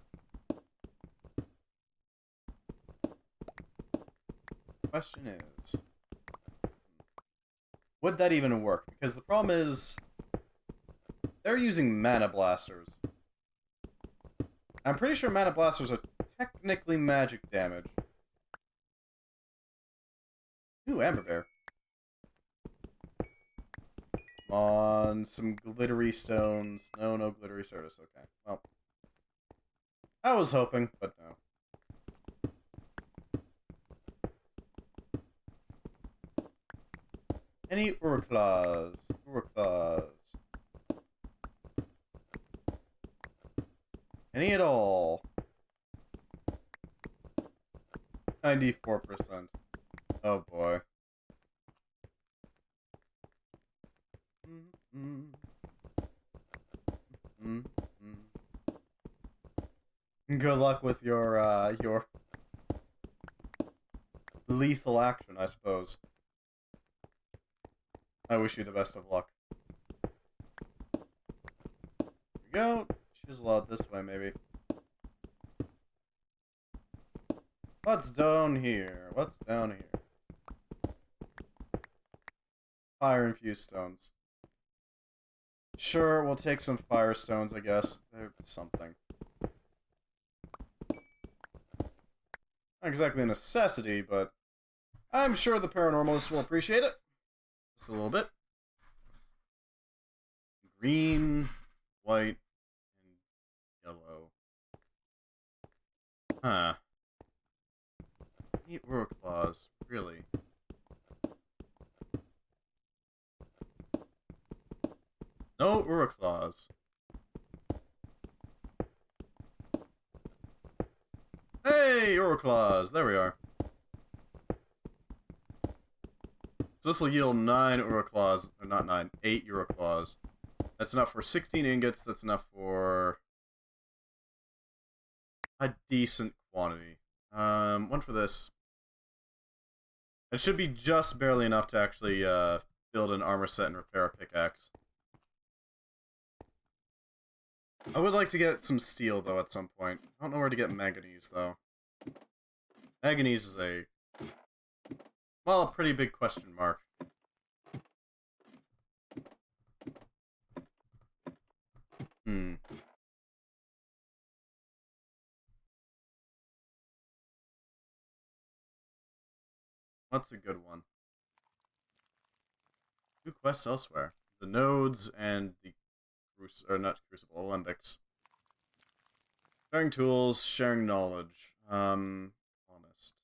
Question is... would that even work? Because the problem is... they're using mana blasters. I'm pretty sure mana blasters are technically magic damage. Ooh, Amber Bear. Come on, some glittery stones. No, no glittery Certus. Okay, well. I was hoping, but no. Any Uruklaas? Uruklaas. Any at all? 94%. Oh boy. Good luck with your lethal action, I suppose. I wish you the best of luck. Here we go. Chisel out this way, maybe. What's down here? What's down here? Fire-infused stones. Sure, we'll take some fire stones, I guess. They're something. Not exactly a necessity, but I'm sure the paranormalists will appreciate it. Just a little bit. Green, white, and yellow. Huh. Neat Uruklaas, really. No Uraclaws. Hey, Uraclaws! There we are. So this will yield 9 Uraclaws, or not 9, 8 Uraclaws. That's enough for 16 ingots, that's enough for a decent quantity. One for this. It should be just barely enough to actually build an armor set and repair a pickaxe. I would like to get some steel, though, at some point. I don't know where to get manganese, though. Manganese is a... well, a pretty big question mark. What's a good one? 2 quests elsewhere. The nodes and the not Crucible, Olympics. Sharing tools, sharing knowledge. Honest.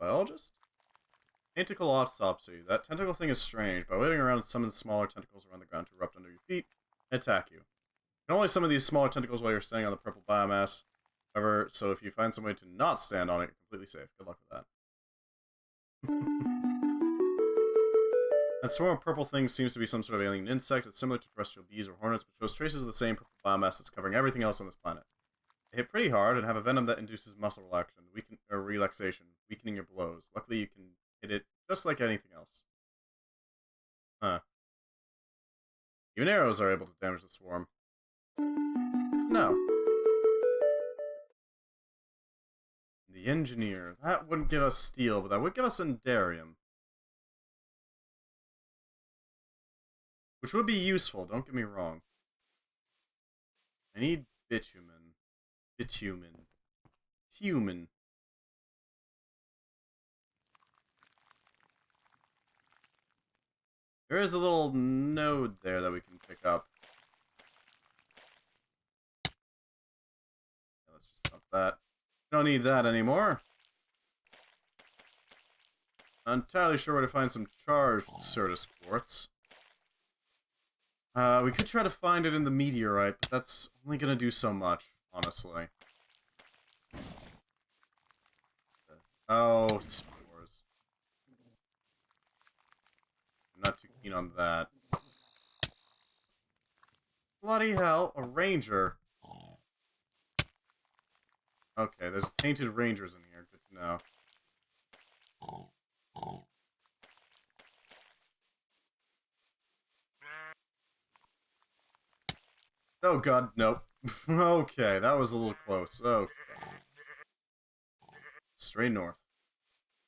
Xenobiologist? Tentacle autopsy. That tentacle thing is strange. By waving around, summon smaller tentacles around the ground to erupt under your feet and attack you. You can only summon these smaller tentacles while you're standing on the purple biomass. However, so if you find some way to not stand on it, you're completely safe. Good luck with that. That swarm of purple things seems to be some sort of alien insect. It's similar to terrestrial bees or hornets, but shows traces of the same purple biomass that's covering everything else on this planet. They hit pretty hard and have a venom that induces muscle relaxation, weakening your blows. Luckily, you can hit it just like anything else. Huh. Even arrows are able to damage the swarm. No. The engineer. That wouldn't give us steel, but that would give us endarium. Which would be useful, don't get me wrong. I need bitumen. Bitumen. Bitumen. There is a little node there that we can pick up. Yeah, let's just dump that. We don't need that anymore. Not entirely sure where to find some charged Certus quartz. We could try to find it in the meteorite, but that's only gonna do so much, honestly. Oh, spores. I'm not too keen on that. Bloody hell, a ranger. Okay, there's tainted rangers in here, good to know. Oh god, nope. Okay, that was a little close. Okay. Straight north.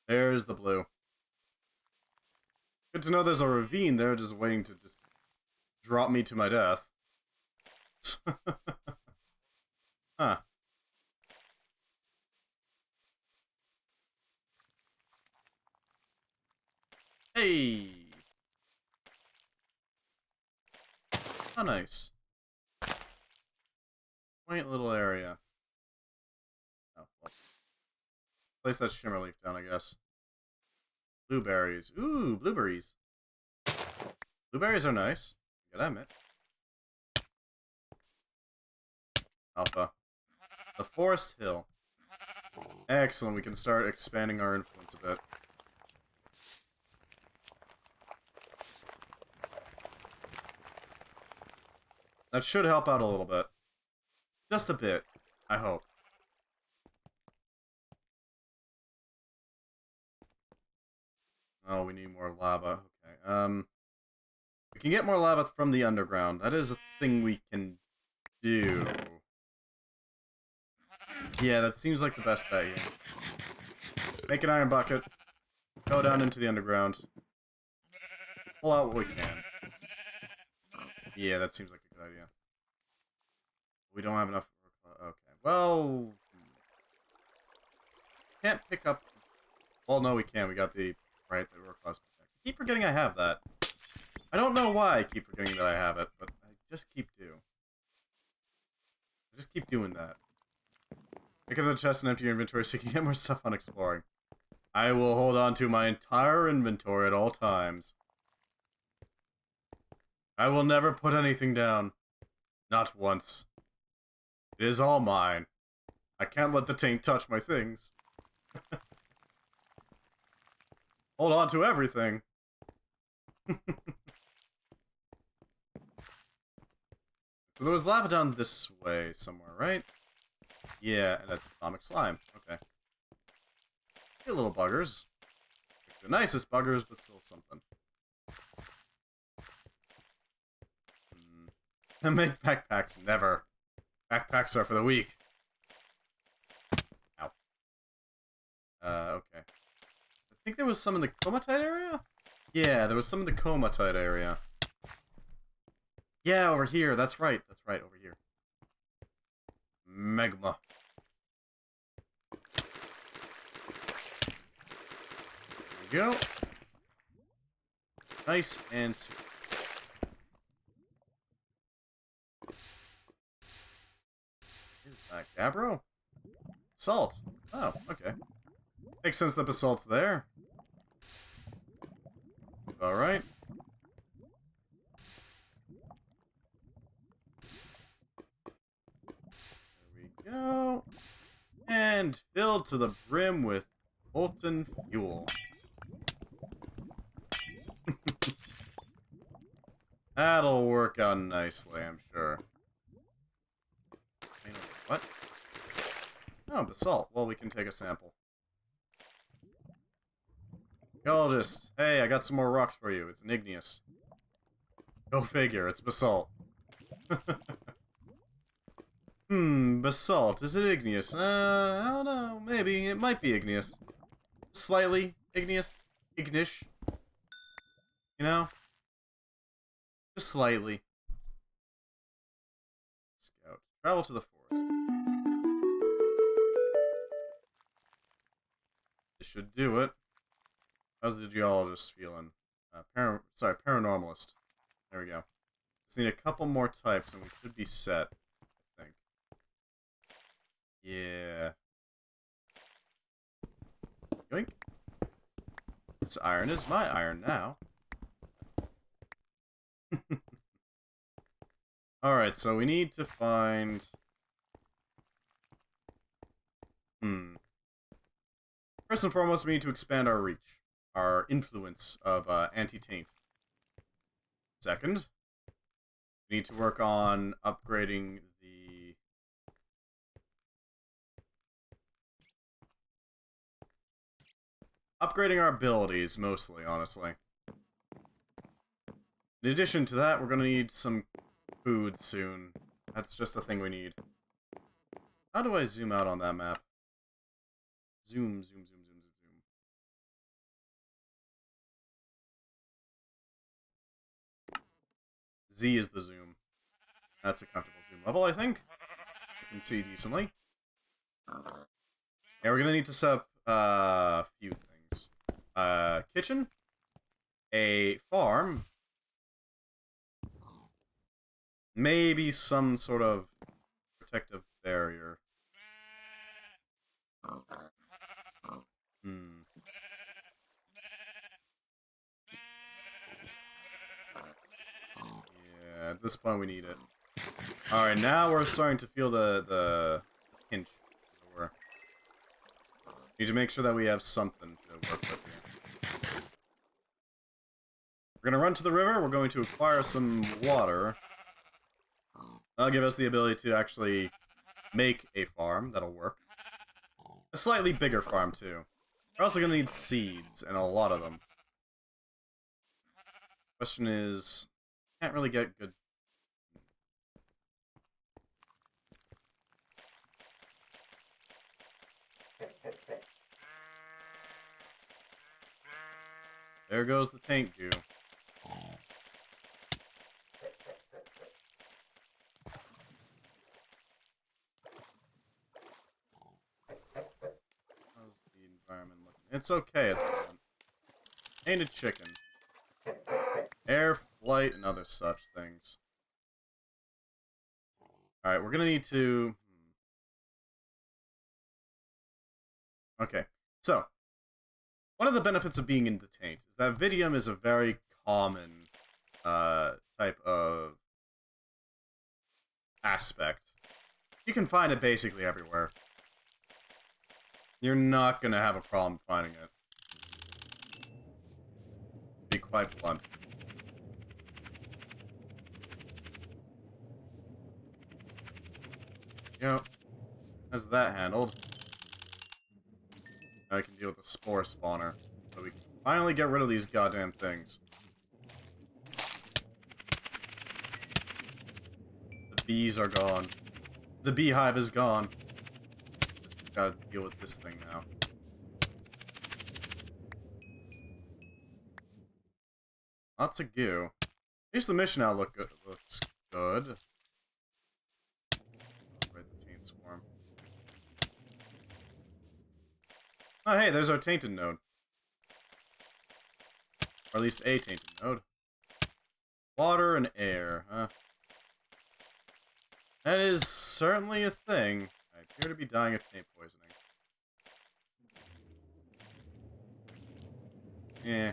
There's the blue. Good to know there's a ravine there just waiting to just drop me to my death. Huh. Hey! How nice. Quaint little area. Oh, well. Place that shimmer leaf down, I guess. Blueberries. Ooh, blueberries. Blueberries are nice. You gotta admit. Alpha. The Forest Hill. Excellent, we can start expanding our influence a bit. That should help out a little bit. Just a bit, I hope. Oh, we need more lava. Okay, we can get more lava from the underground. That is a thing we can do. Yeah, that seems like the best bet here. Make an iron bucket. Go down into the underground. Pull out what we can. Yeah, that seems like a good idea. We don't have enough. Okay. Well, can't pick up. Well, no, we can. We got the right the work class. I keep forgetting I have that. I don't know why I keep forgetting that I have it, but I just keep doing. I just keep doing that. Pick up the chest and empty your inventory so you can get more stuff on exploring. I will hold on to my entire inventory at all times. I will never put anything down. Not once. It is all mine. I can't let the taint touch my things. Hold on to everything. So there was lava down this way somewhere, right? Yeah, and atomic slime. Okay. Hey, little buggers. The nicest buggers, but still something. Make backpacks. Never. Backpacks are for the weak. Ow. Okay. I think there was some in the comatite area? Yeah, there was some in the comatite area. Yeah, over here. That's right. That's right, over here. Magma. There we go. Nice and... Is that gabbro? Salt. Oh, okay. Makes sense that basalt's there. Alright. There we go. And filled to the brim with molten fuel. That'll work out nicely, I'm sure. What? Oh, basalt. Well, we can take a sample. Geologist, hey, I got some more rocks for you. It's an igneous. Go figure, it's basalt. Basalt. Is it igneous? I don't know. Maybe. It might be igneous. Slightly igneous. Ignish. You know? Just slightly. Scout. Travel to the forest. This should do it. How's the geologist feeling? Paranormalist. There we go. Just need a couple more types and we should be set, I think. Yeah. Yoink. This iron is my iron now. Alright, so we need to find... First and foremost, we need to expand our reach. Our influence of anti-taint. Second, we need to work on upgrading the... Upgrading our abilities, mostly, honestly. In addition to that, we're going to need some food soon. That's just the thing we need. How do I zoom out on that map? Zoom, zoom, zoom, zoom, zoom, zoom. Z is the zoom. That's a comfortable zoom level, I think. You can see decently. Yeah, we're going to need to set up a few things. Kitchen. A farm. Maybe some sort of protective barrier. Yeah, at this point we need it. Alright, now we're starting to feel the pinch. Need to make sure that we have something to work with here. We're going to run to the river. We're going to acquire some water. That'll give us the ability to actually make a farm. That'll work. A slightly bigger farm, too. We're also going to need seeds, and a lot of them. Question is, can't really get good... There goes the tank goo. How's the environment looking? It's okay at the moment. Painted chicken. Air flight and other such things. Alright, we're gonna need to... Okay, so... One of the benefits of being in the taint is that Vidium is a very common type of aspect, you can find it basically everywhere. You're not gonna have a problem finding it. Be quite blunt. Yep. How's that handled? Now I can deal with the spore spawner. So we can finally get rid of these goddamn things. The bees are gone. The beehive is gone. Gotta deal with this thing now. Lots of goo. At least the mission now looks good. Right, the taint swarm. Oh, hey, there's our tainted node. Or at least a tainted node. Water and air, huh? That is certainly a thing. I appear to be dying of taint poisoning. Yeah.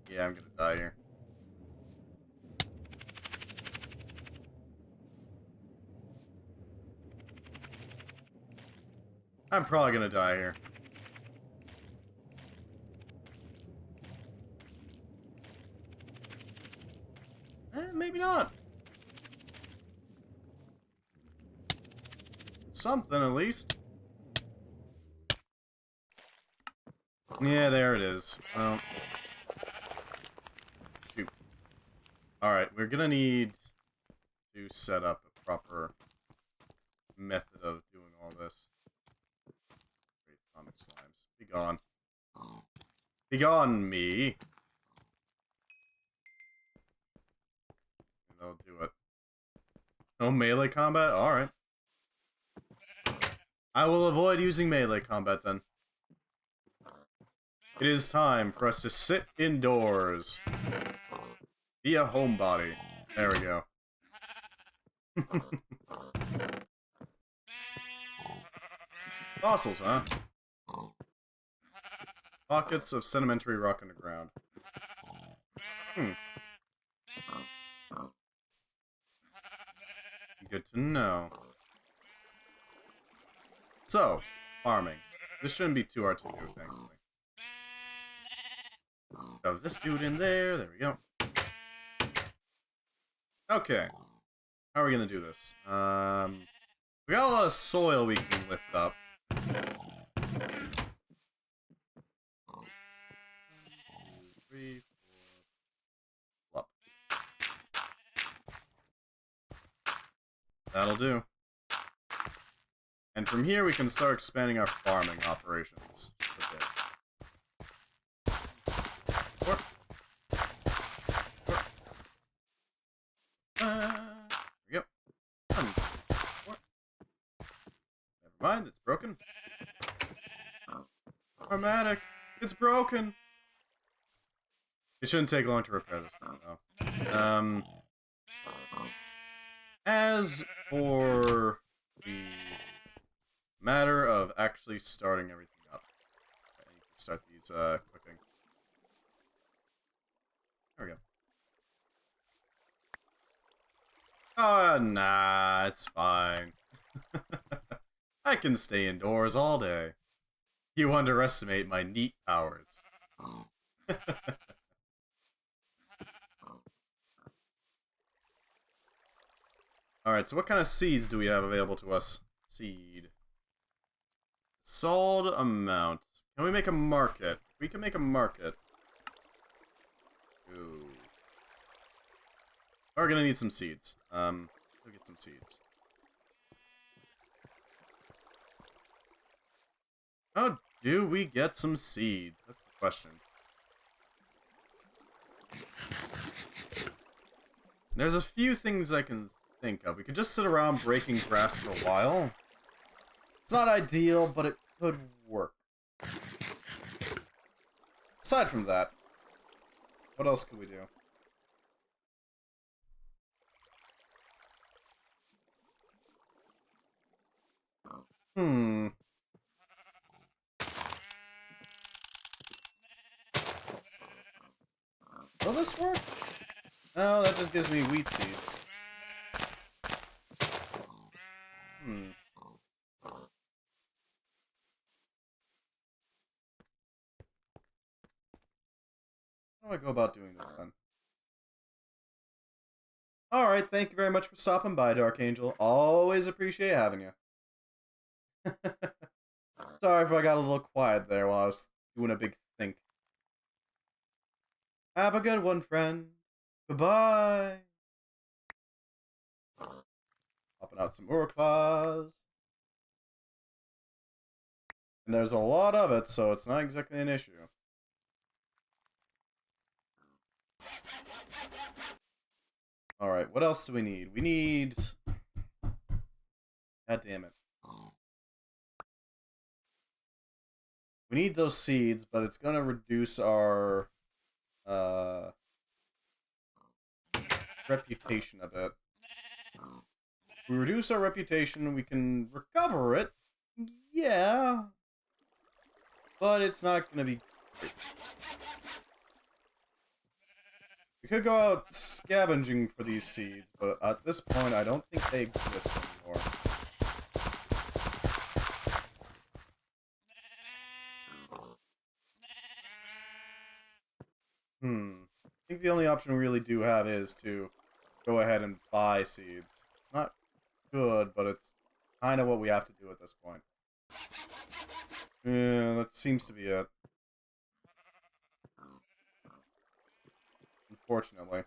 Yeah, I'm gonna die here. I'm probably gonna die here. Maybe not. Something, at least. Yeah, there it is. Well, shoot. Alright, we're gonna need to set up a proper method of doing all this. Great atomic slimes. Be gone. Be gone, me. And they'll do it. No melee combat? Alright. I will avoid using melee combat then. It is time for us to sit indoors. Be a homebody. There we go. Fossils, huh? Pockets of sedimentary rock underground. Good to know. So, farming. This shouldn't be too hard to do, thankfully. Shove this dude in there. There we go. Okay. How are we gonna do this? We got a lot of soil we can lift up. 3, 4. Up. That'll do. And from here we can start expanding our farming operations a bit. There we go. Never mind, it's broken. Automatic. It's broken. It shouldn't take long to repair this thing, though. As for the matter of actually starting everything up, I need to start these cooking. There we go. Oh, nah, it's fine. I can stay indoors all day. You underestimate my neat powers. Alright, so what kind of seeds do we have available to us? Seed. Sold amount. Can we make a market? We can make a market. Ooh. We're gonna need some seeds. We'll get some seeds. How do we get some seeds? That's the question. There's a few things I can think of. We could just sit around breaking grass for a while. It's not ideal, but it could work. Aside from that, what else could we do? Will this work? Oh, that just gives me wheat seeds. How do I go about doing this then? Alright, thank you very much for stopping by, Dark Angel. Always appreciate having you. Sorry if I got a little quiet there while I was doing a big think. Have a good one, friend. Goodbye. Popping out some Urclaws. And there's a lot of it, so it's not exactly an issue. Alright, what else do we need? We need... God damn it. We need those seeds, but it's gonna reduce our... reputation a bit. If we reduce our reputation, we can recover it. Yeah. But it's not gonna be great. We could go out scavenging for these seeds, but at this point, I don't think they exist anymore. I think the only option we really do have is to go ahead and buy seeds. It's not good, but it's kind of what we have to do at this point. Yeah, that seems to be it. Unfortunately.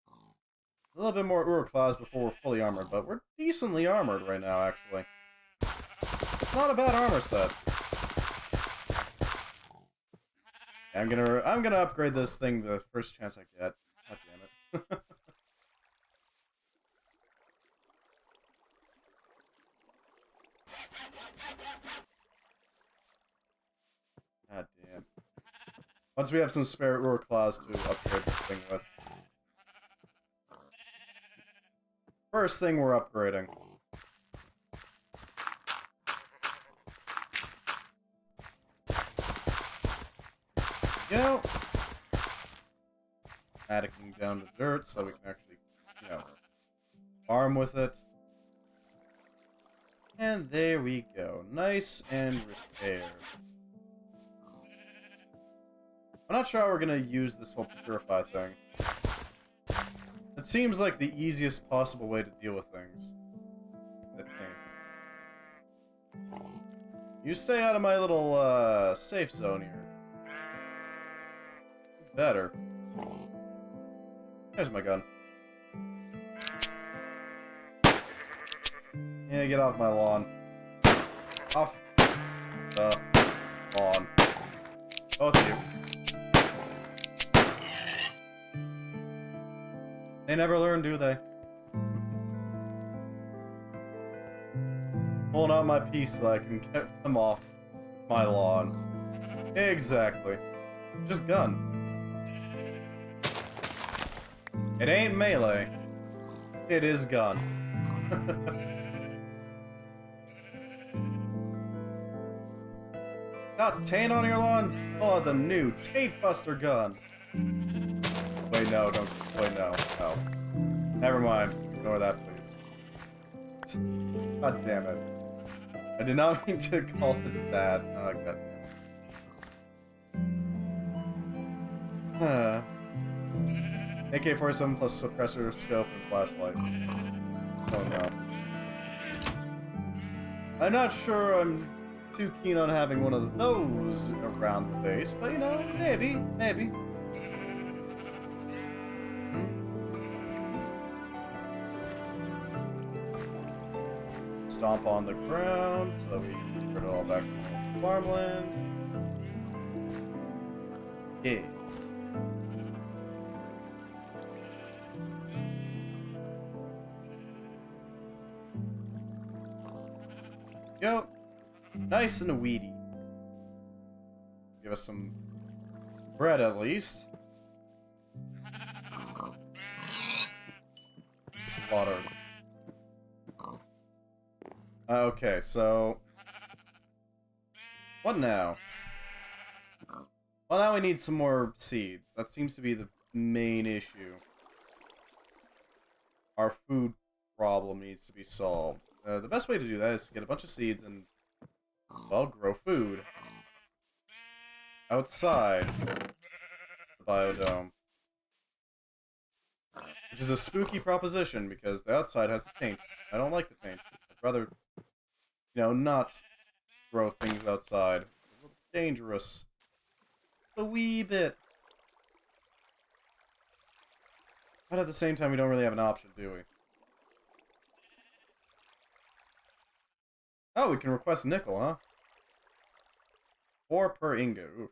A little bit more Urclaws before we're fully armored, but we're decently armored right now, actually. It's not a bad armor set. I'm gonna upgrade this thing the first chance I get. God damn it. God damn. Once we have some spare Urclaws to upgrade this thing with. First thing we're upgrading. Go. Atticking down the dirt so we can actually, you know, farm with it. And there we go. Nice and repaired. I'm not sure how we're gonna use this whole purify thing. It seems like the easiest possible way to deal with things. You stay out of my little, safe zone here. Better. There's my gun. Yeah, get off my lawn. Off the lawn. Both of you. They never learn, do they? Pulling out my piece so I can get them off my lawn. Exactly. Just gun. It ain't melee. It is gun. Got taint on your lawn? Pull out the new Taint Buster gun. Wait, no, don't. Wait, no. No. Never mind. Ignore that, please. God damn it. I did not mean to call it that. Oh, god damn it. AK-47 plus suppressor, scope, and flashlight. Oh no. I'm not sure I'm too keen on having one of those around the base, but you know, maybe, maybe. Stomp on the ground so we can put it all back to farmland. Yeah. Go. Nice and weedy. Give us some bread at least. Slaughtered. Okay, so... what now? Well, now we need some more seeds. That seems to be the main issue. Our food problem needs to be solved. The best way to do that is to get a bunch of seeds and, well, grow food outside the biodome. Which is a spooky proposition, because the outside has the taint. I don't like the taint. I'd rather, not grow things outside. It's a little dangerous. Just a wee bit. But at the same time, we don't really have an option, do we? Oh, we can request nickel, huh? 4 per ingot. Oof.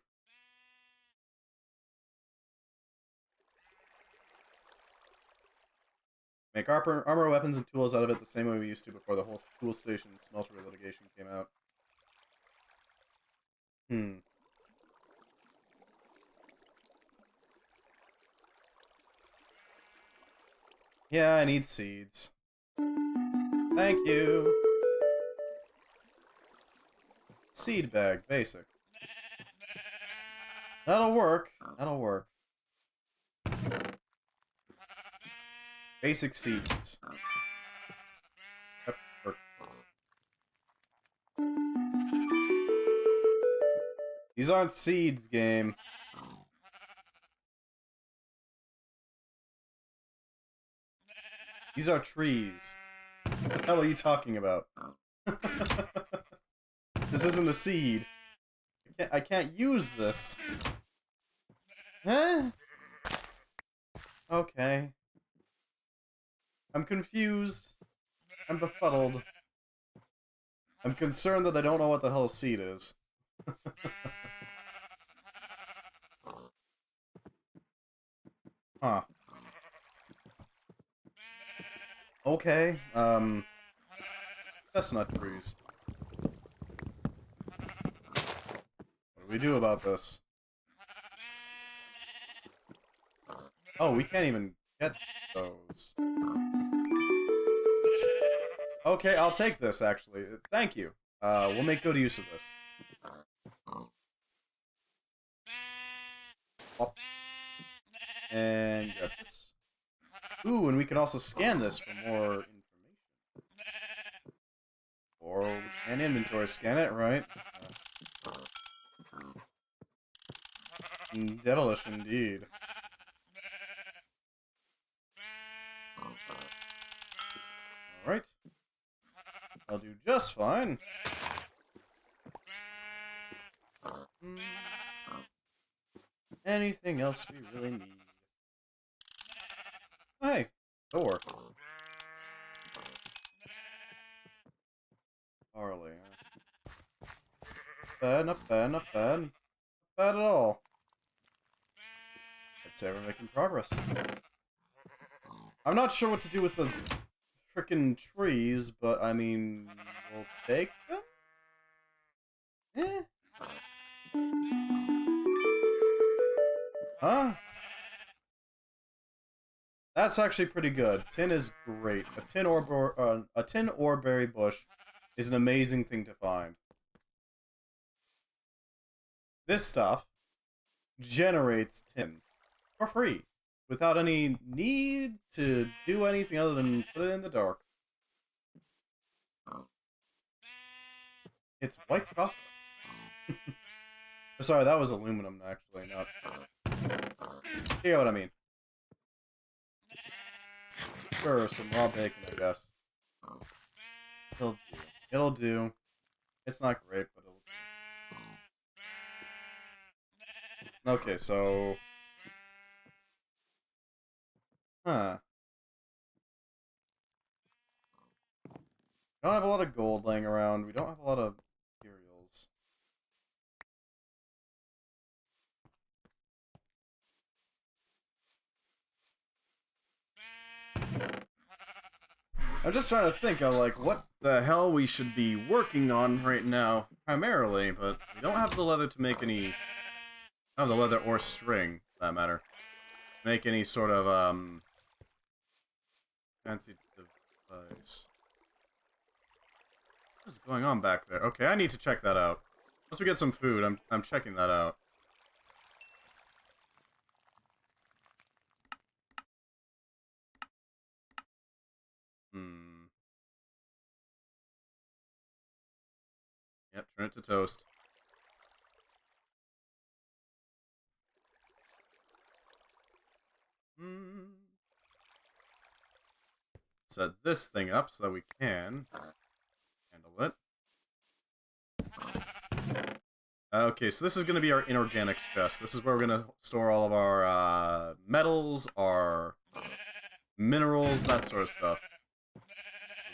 Make armor, weapons, and tools out of it the same way we used to before the whole tool station smeltery litigation came out. Yeah, I need seeds. Thank you. Seed bag, basic. That'll work. That'll work. Basic seeds. These aren't seeds, game. These are trees. What the hell are you talking about? This isn't a seed. I can't use this. Huh? Okay. I'm confused. I'm befuddled. I'm concerned that I don't know what the hell a seed is. Huh. Okay, chestnut trees. What do we do about this? Oh, we can't even get those. Okay, I'll take this, actually. Thank you. We'll make good use of this. Oh. And get this. Ooh, and we can also scan this for more information. Or we can inventory scan it, right? Devilish indeed. Alright. I'll do just fine. Anything else we really need? Hey, door. Barley. Bad, not bad, not bad. Not bad at all. I'd say we're making progress. I'm not sure what to do with the frickin' trees, but I mean, we'll take them? Eh? Huh? That's actually pretty good. Tin is great. A tin ore berry bush is an amazing thing to find. This stuff generates tin for free, without any need to do anything other than put it in the dark. It's white chocolate. Sorry, that was aluminum, actually, not... You know what I mean. Sure, some raw bacon, I guess. It'll do. It'll do. It's not great, but it'll do. Okay, so... Huh. We don't have a lot of gold laying around. We don't have a lot of materials. I'm just trying to think of, like, what the hell we should be working on right now, primarily, but we don't have the leather to make any... I don't have the leather or string, for that matter. Make any sort of, fancy device. What is going on back there? Okay, I need to check that out. Once we get some food, I'm checking that out. Yep, turn it to toast. Set this thing up so that we can handle it. Okay, so this is going to be our inorganics chest. This is where we're going to store all of our metals, our minerals, that sort of stuff. So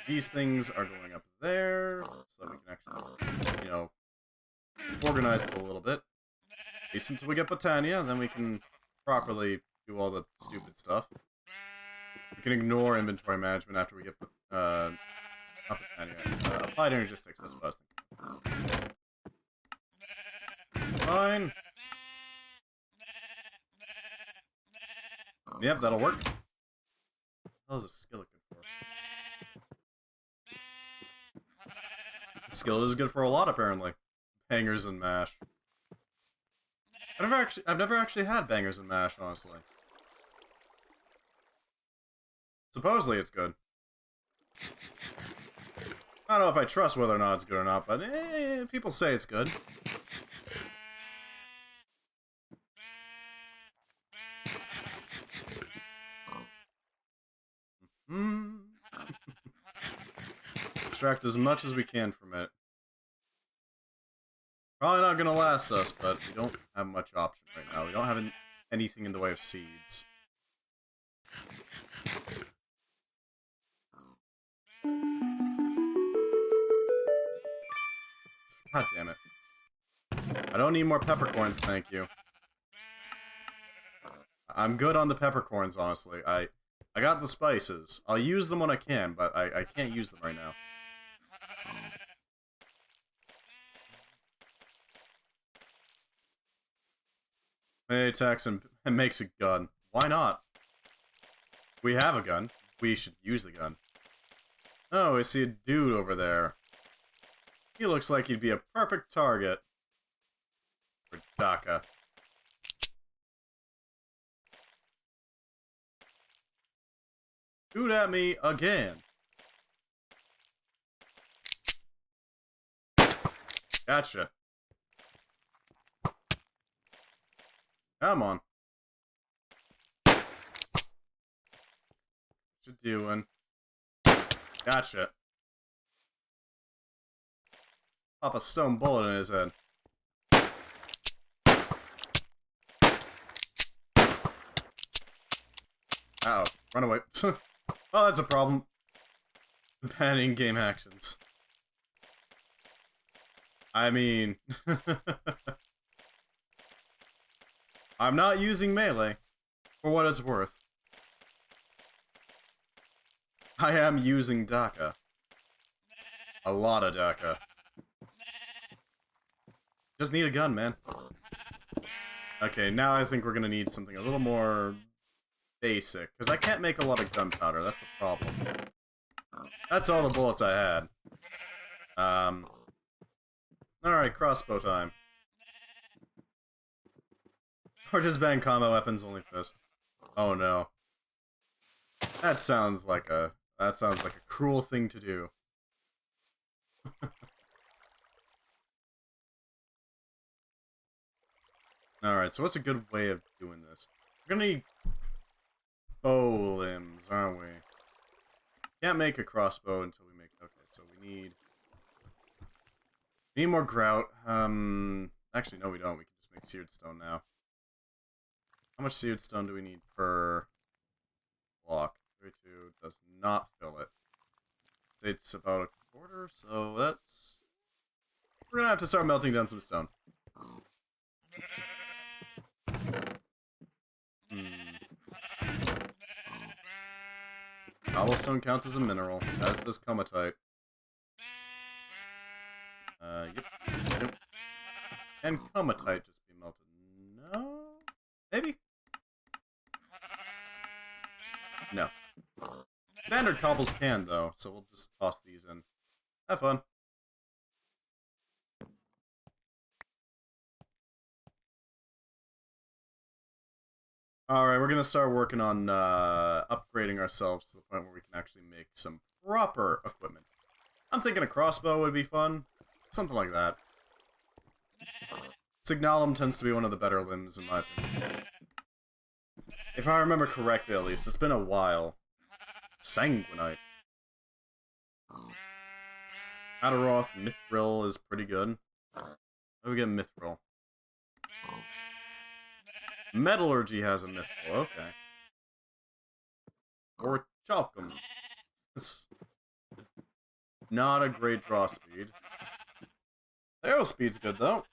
these things are going up there, so that we can actually, you know, organize it a little bit. At least until we get Botania, then we can properly do all the stupid stuff. We can ignore inventory management after we get not Botania. Applied energistics, that's what I was thinking. Fine. Yep, that'll work. What is a skillet good for? Skillet is good for a lot, apparently. Bangers and mash. I've never actually had bangers and mash, honestly. Supposedly it's good. I don't know if I trust whether or not it's good or not, but people say it's good. Extract as much as we can from it. Probably not gonna last us, but we don't have much option right now. We don't have anything in the way of seeds. God damn it. I don't need more peppercorns, thank you. I'm good on the peppercorns, honestly. I got the spices. I'll use them when I can, but I can't use them right now. Hey, attacks and makes a gun. Why not? We have a gun. We should use the gun. Oh, I see a dude over there. He looks like he'd be a perfect target for Daka. Shoot at me again. Gotcha. Come on. What you doing? Gotcha. Pop a stone bullet in his head. Uh-oh. Run away. Oh, that's a problem. Banning game actions. I mean... I'm not using melee, for what it's worth. I am using Daka. A lot of Daka. Just need a gun, man. Okay, now I think we're gonna need something a little more basic, because I can't make a lot of gunpowder, that's the problem. That's all the bullets I had. Alright, crossbow time. Or just bang combo weapons, only fist. Oh no. That sounds like a cruel thing to do. Alright, so what's a good way of doing this? We're gonna need bow limbs, aren't we? Can't make a crossbow until we make... Okay, so we need more grout. Actually, no we don't. We can just make seared stone now. How much seared stone do we need per block? 32 does not fill it. It's about a quarter, so that's... We're gonna have to start melting down some stone. Cobblestone counts as a mineral, as does comatite. Yep. And comatite just be melted. No? Maybe? No. Standard cobbles can, though, so we'll just toss these in. Have fun. Alright, we're gonna start working on upgrading ourselves to the point where we can actually make some proper equipment. I'm thinking a crossbow would be fun. Something like that. Signalum tends to be one of the better limbs, in my opinion. If I remember correctly, at least. It's been a while. Sanguinite. Ataroth Mithril is pretty good. Let me get Mithril. Metallurgy has a Mithril, okay. Or Chopcum. It's not a great draw speed. Arrow speed's good, though.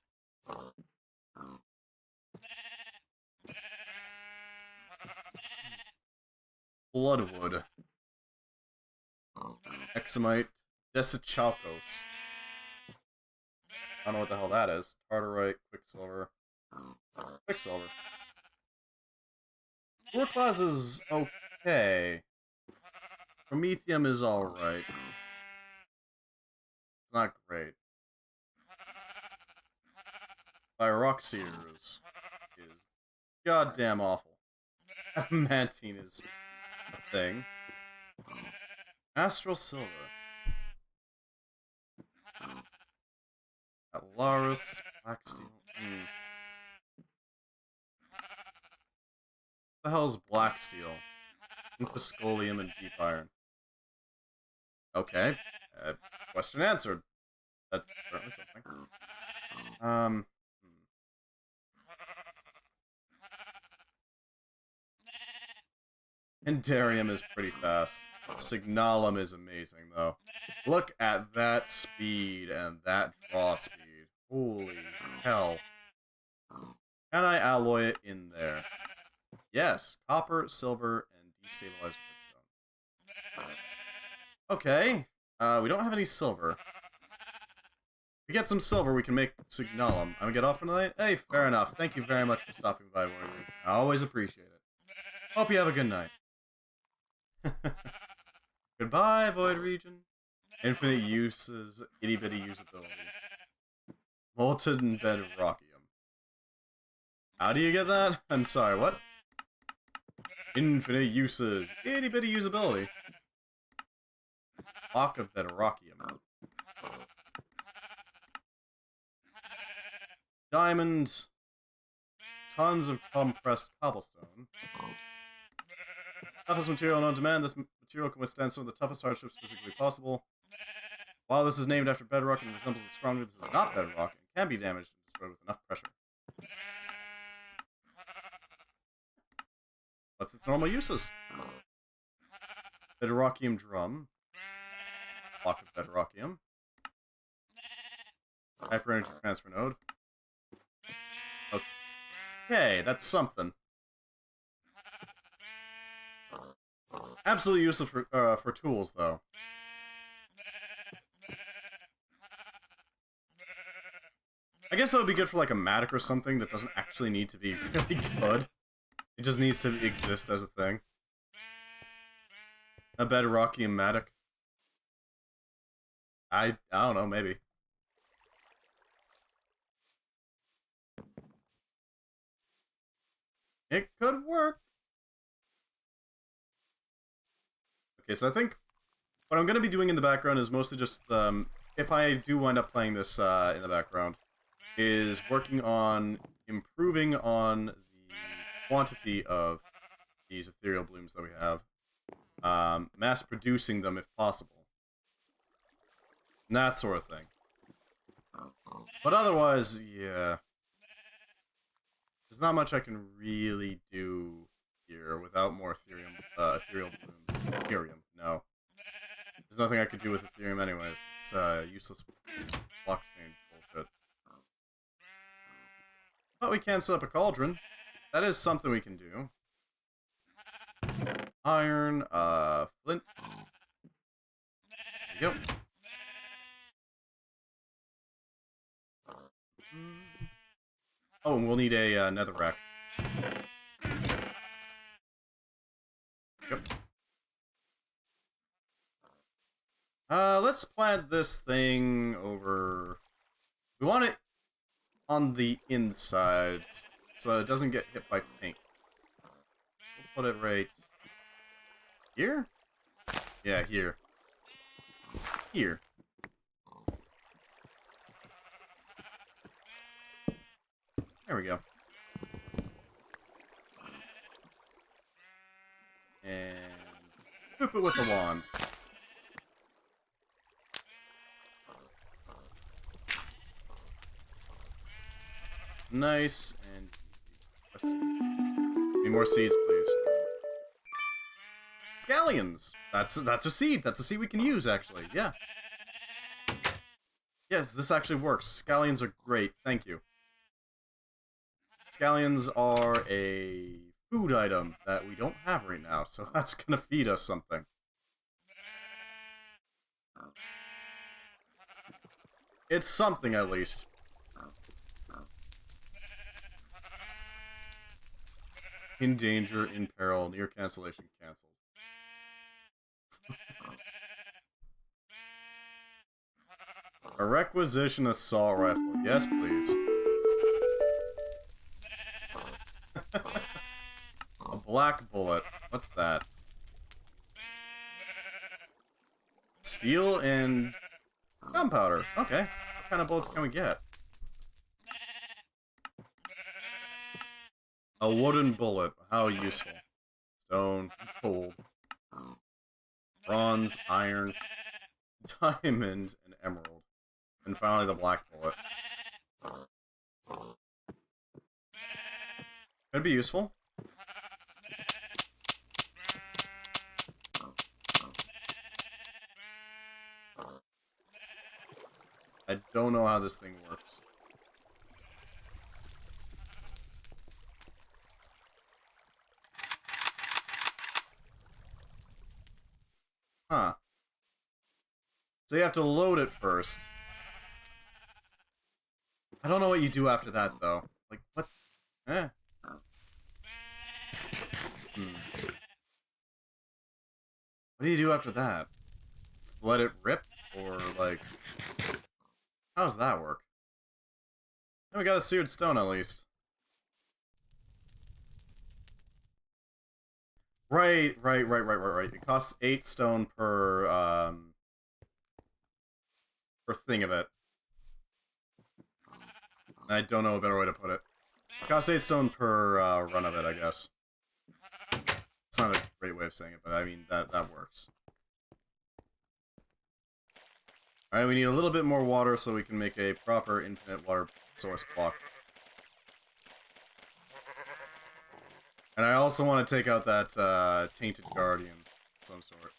Bloodwood. Examite. Desichalcos. I don't know what the hell that is. Tartarite, Quicksilver. Quicksilver. Ore class is okay. Promethium is alright. It's not great. Pyroxeers is goddamn awful. Mantine is a thing. Astral Silver. Atlarus, Black Steel. What the hell is Black Steel? Infiscolium and Deep Iron. Okay. Question answered. That's certainly something. Endarium is pretty fast. Signalum is amazing, though. Look at that speed and that draw speed. Holy hell. Can I alloy it in there? Yes. Copper, silver, and destabilized redstone. Okay. We don't have any silver. If we get some silver, we can make Signalum. I'm gonna get off for tonight? Hey, fair enough. Thank you very much for stopping by, Void Region. I always appreciate it. Hope you have a good night. Goodbye, Void Region. Infinite uses, itty bitty usability. Molten bedrockium. How do you get that? I'm sorry, what? Infinite uses, itty bitty usability. Block of bedrockium. Diamond. Tons of compressed cobblestone. Toughest material on demand, this material can withstand some of the toughest hardships physically possible. While this is named after bedrock and resembles it strongly, this is not bedrock and can be damaged and destroyed with enough pressure. What's its normal uses? Bedrockium drum. Block of bedrockium. Hyper energy transfer node. Okay, that's something. Absolutely useless for tools, though. I guess that would be good for like a matic or something that doesn't actually need to be really good. It just needs to exist as a thing. A bedrockium matic. I don't know, maybe. It could work. Okay, so I think what I'm going to be doing in the background is mostly just, if I do wind up playing this in the background, is working on improving on the quantity of these ethereal blooms that we have. Mass producing them if possible. And that sort of thing. But otherwise, yeah. There's not much I can really do here without more ethereal blooms. Ethereum, no. There's nothing I could do with Ethereum anyways. It's useless blockchain bullshit. But we can set up a cauldron. That is something we can do. Iron, flint. There you go. Oh, and we'll need a netherrack. Yep. Let's plant this thing over... We want it on the inside, so it doesn't get hit by paint. We'll put it right... here? Yeah, here. Here. There we go. And scoop it with the wand. Nice and easy. Need more seeds, please. Scallions! That's a seed. That's a seed we can use, actually. Yeah. Yes, this actually works. Scallions are great. Thank you. Scallions are a food item that we don't have right now, so that's gonna feed us something. It's something, at least. In danger, in peril, near cancellation, cancelled. A requisition assault rifle. Yes, please. A black bullet. What's that? Steel and gunpowder. Okay. What kind of bullets can we get? A wooden bullet. How useful. Stone. Gold. Bronze. Iron. Diamond. And emerald. And finally the black bullet. Could be useful. I don't know how this thing works. Huh. So you have to load it first. I don't know what you do after that, though. Like, what? Eh. What do you do after that? Just let it rip? Or, like... How does that work? Oh, we got a seared stone, at least. Right. It costs 8 stone per thing of it. I don't know a better way to put it. It costs 8 stone per run of it, I guess. It's not a great way of saying it, but I mean, that works. Alright, we need a little bit more water so we can make a proper infinite water source block. And I also want to take out that tainted guardian of some sort.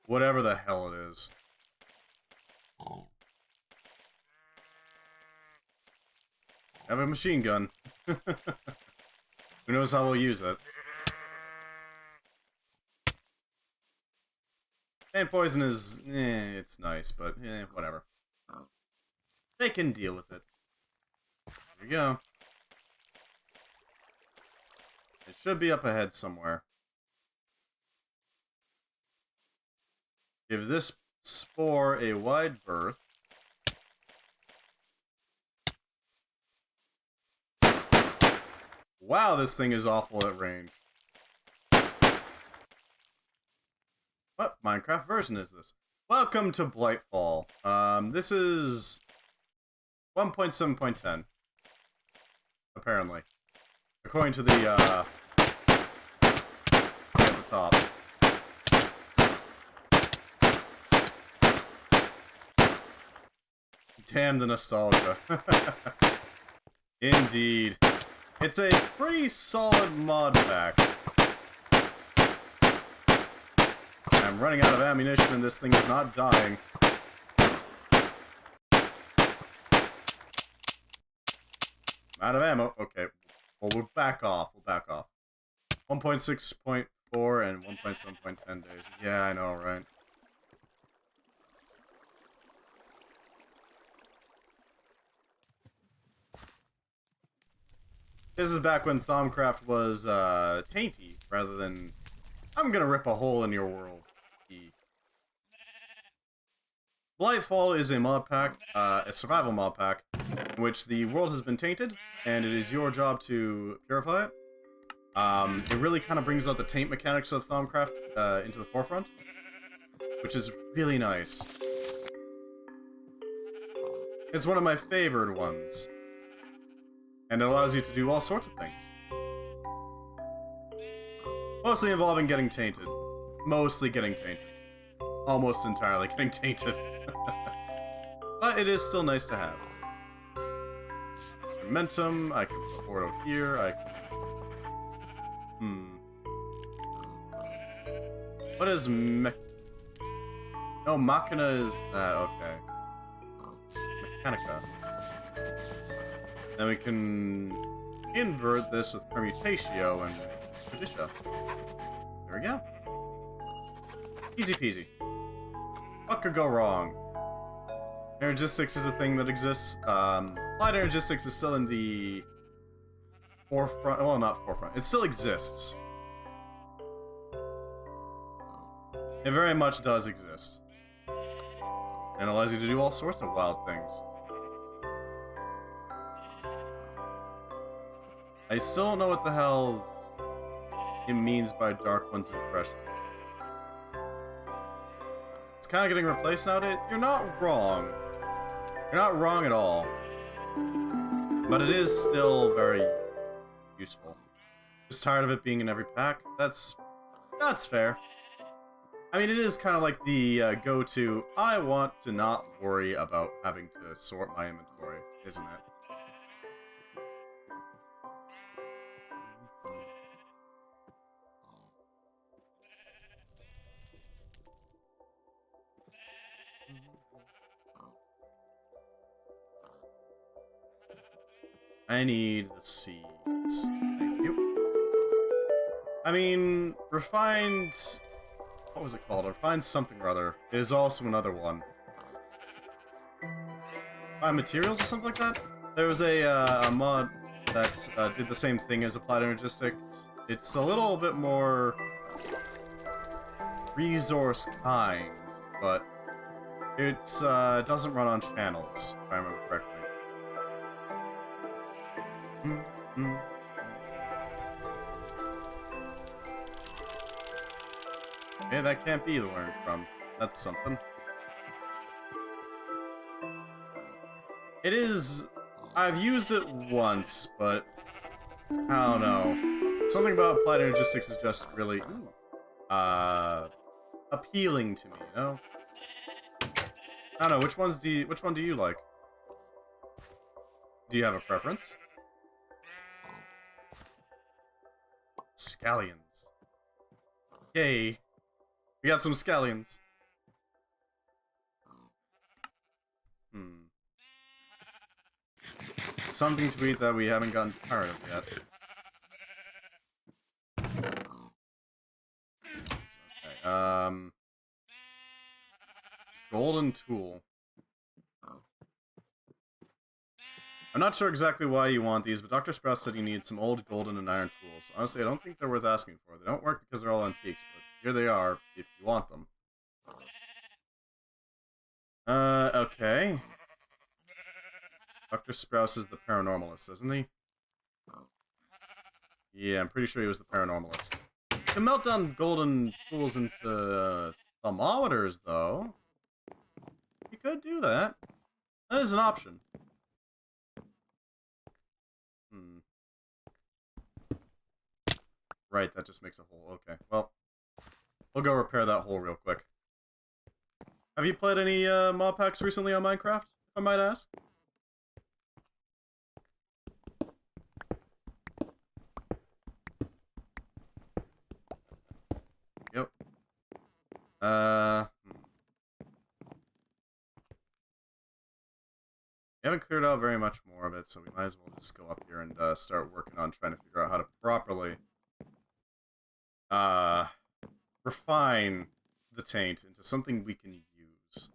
Whatever the hell it is. I have a machine gun. Who knows how we'll use it. And poison is, it's nice, but whatever. They can deal with it. There we go. It should be up ahead somewhere. Give this spore a wide berth. Wow, this thing is awful at range. What Minecraft version is this? Welcome to Blightfall. This is 1.7.10. Apparently. According to the, at the top. Damn the nostalgia. Indeed. It's a pretty solid mod pack. I'm running out of ammunition and this thing is not dying. I'm out of ammo. Okay. Well, we'll back off. 1.6.4 and 1.7.10 days. Yeah, I know, right? This is back when Thaumcraft was, tainty, rather than, I'm gonna rip a hole in your world. Blightfall is a mod pack, a survival mod pack, in which the world has been tainted, and it is your job to purify it. It really kind of brings out the taint mechanics of Thaumcraft, into the forefront, which is really nice. It's one of my favorite ones. And it allows you to do all sorts of things. Mostly involving getting tainted. Mostly getting tainted. Almost entirely getting tainted. But it is still nice to have. Instrumentum, I can put Ordo here, I can... What is No, Machina is that, okay. Mechanica. Then we can invert this with Permutatio and Traditia. There we go. Easy peasy. What could go wrong? Energistics is a thing that exists. Applied Energistics is still in the forefront. Well, not forefront. It still exists. It very much does exist. And allows you to do all sorts of wild things. I still don't know what the hell it means by Dark One's impression. It's kind of getting replaced nowadays. You're not wrong. You're not wrong at all. But it is still very useful. Just tired of it being in every pack. That's fair. I mean, it is kind of like the go-to, I want to not worry about having to sort my inventory, isn't it? I need the seeds. Thank you. I mean, refined... What was it called? Refined something or other is also another one. Refined materials or something like that? There was a mod that did the same thing as Applied Energistics. It's a little bit more resource kind, but it's doesn't run on channels, if I remember correctly. Okay, that can't be learned from. That's something. It is... I've used it once, but... I don't know. Something about Applied Energistics is just really... appealing to me, you know? I don't know, which one do you like? Do you have a preference? Scallions. Yay. We got some scallions. Something to eat that we haven't gotten tired of yet. Okay, golden tool. I'm not sure exactly why you want these, but Dr. Sprouse said you need some old golden and iron tools. Honestly, I don't think they're worth asking for. They don't work because they're all antiques, but here they are if you want them. Okay. Dr. Sprouse is the paranormalist, isn't he? Yeah, I'm pretty sure he was the paranormalist. You can melt down golden tools into thermometers, though. You could do that. That is an option. Right, that just makes a hole. Okay, well, we'll go repair that hole real quick. Have you played any mod packs recently on Minecraft, if I might ask? Yep. We haven't cleared out very much more of it, so we might as well just go up here and start working on trying to figure out how to properly refine the taint into something we can use.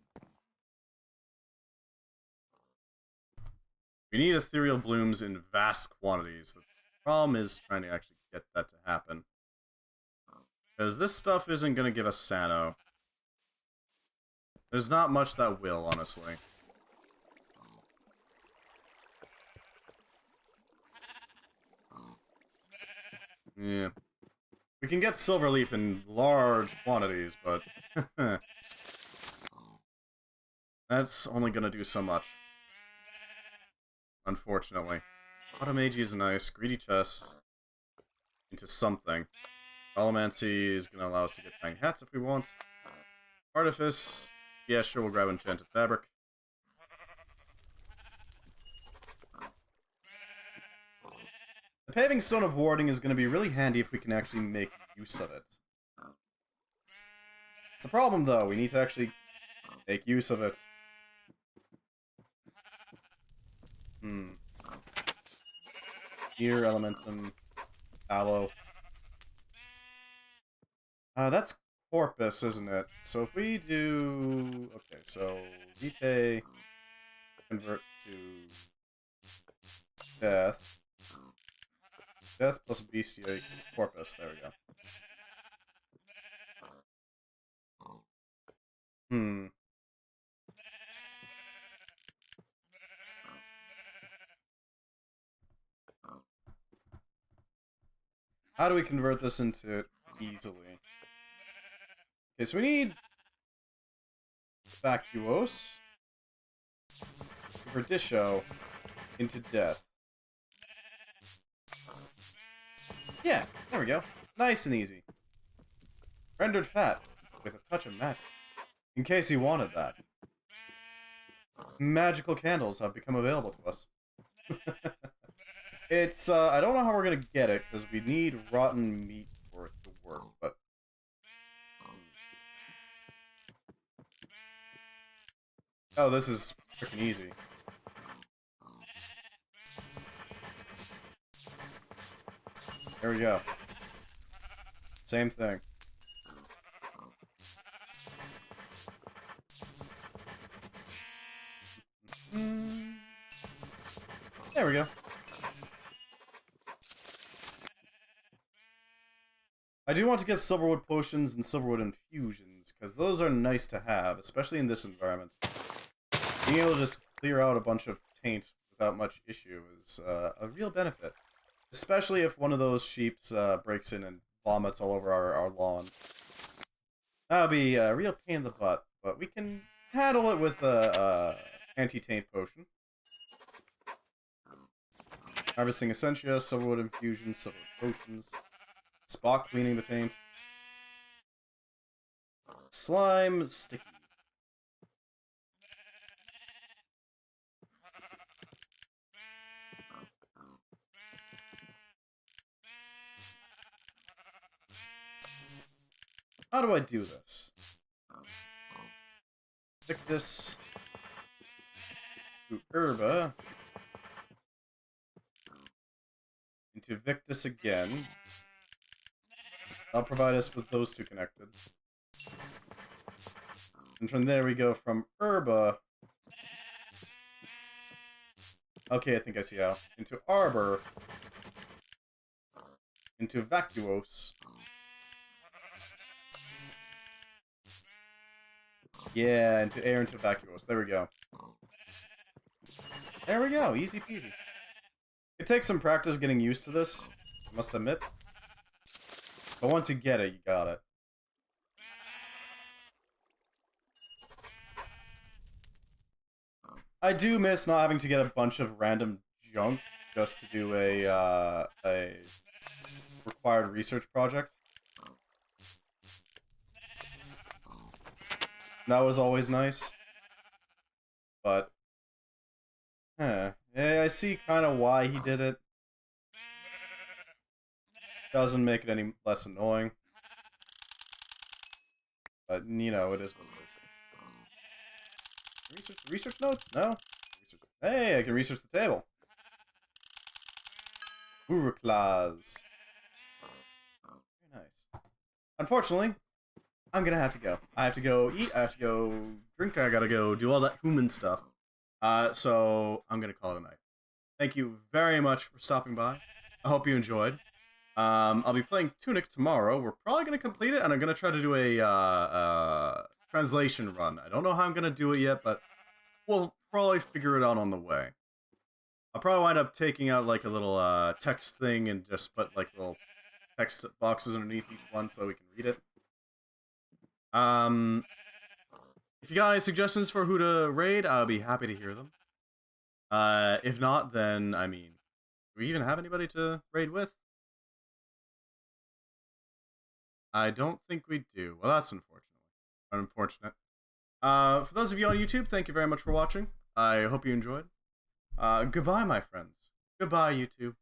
We need ethereal blooms in vast quantities. The problem is trying to actually get that to happen. Because this stuff isn't going to give us Sano. There's not much that will, honestly. Yeah. We can get Silverleaf in large quantities, but that's only going to do so much. Unfortunately. Automagi is nice. Greedy chest into something. Allomancy is going to allow us to get tiny hats if we want. Artifice. Yeah, sure, we'll grab enchanted fabric. The paving stone of warding is going to be really handy if we can actually make use of it. It's a problem, though. We need to actually make use of it. Here, Elementum, Aloe. That's Corpus, isn't it? So if we do... Okay, so Vitae, convert to Death. Death plus Bestia equals Corpus. There we go. How do we convert this into it easily? Okay, so we need Vacuos, Verdisho into Death. Yeah, there we go. Nice and easy. Rendered fat with a touch of magic. In case you wanted that. Magical candles have become available to us. It's, I don't know how we're gonna get it, because we need rotten meat for it to work, but... Oh, this is freaking easy. There we go. Same thing. There we go. I do want to get silverwood potions and silverwood infusions, because those are nice to have, especially in this environment. Being able to just clear out a bunch of taint without much issue is a real benefit. Especially if one of those sheeps breaks in and vomits all over our lawn. That would be a real pain in the butt, but we can handle it with a anti-taint potion. Harvesting Essentia, silverwood infusions, silverwood potions. Spock cleaning the taint. Slime sticky. How do I do this? Stick this to Herba. Into Victus again. That'll provide us with those two connected. And from there we go from Herba. Okay, I think I see how. Into Arbor. Into Vacuos. Yeah, into air into Vacuos. There we go. There we go. Easy peasy. It takes some practice getting used to this, I must admit. But once you get it, you got it. I do miss not having to get a bunch of random junk just to do a required research project. That was always nice. But, yeah, I see kind of why he did it. Doesn't make it any less annoying. But, you know, it is what it is. Research notes? No? Research. Hey, I can research the table. Uruklas. Very nice. Unfortunately, I'm gonna have to go. I have to go eat, I have to go drink, I gotta go do all that human stuff. So I'm gonna call it a night. Thank you very much for stopping by. I hope you enjoyed. I'll be playing Tunic tomorrow. We're probably gonna complete it, and I'm gonna try to do a translation run. I don't know how I'm gonna do it yet, but we'll probably figure it out on the way. I'll probably wind up taking out like a little text thing and just put like little text boxes underneath each one so we can read it. If you got any suggestions for who to raid, I'll be happy to hear them. If not, then, I mean, Do we even have anybody to raid with? I don't think we do. Well, that's unfortunate. For those of you on YouTube, thank you very much for watching. I hope you enjoyed. Goodbye, my friends. Goodbye, YouTube.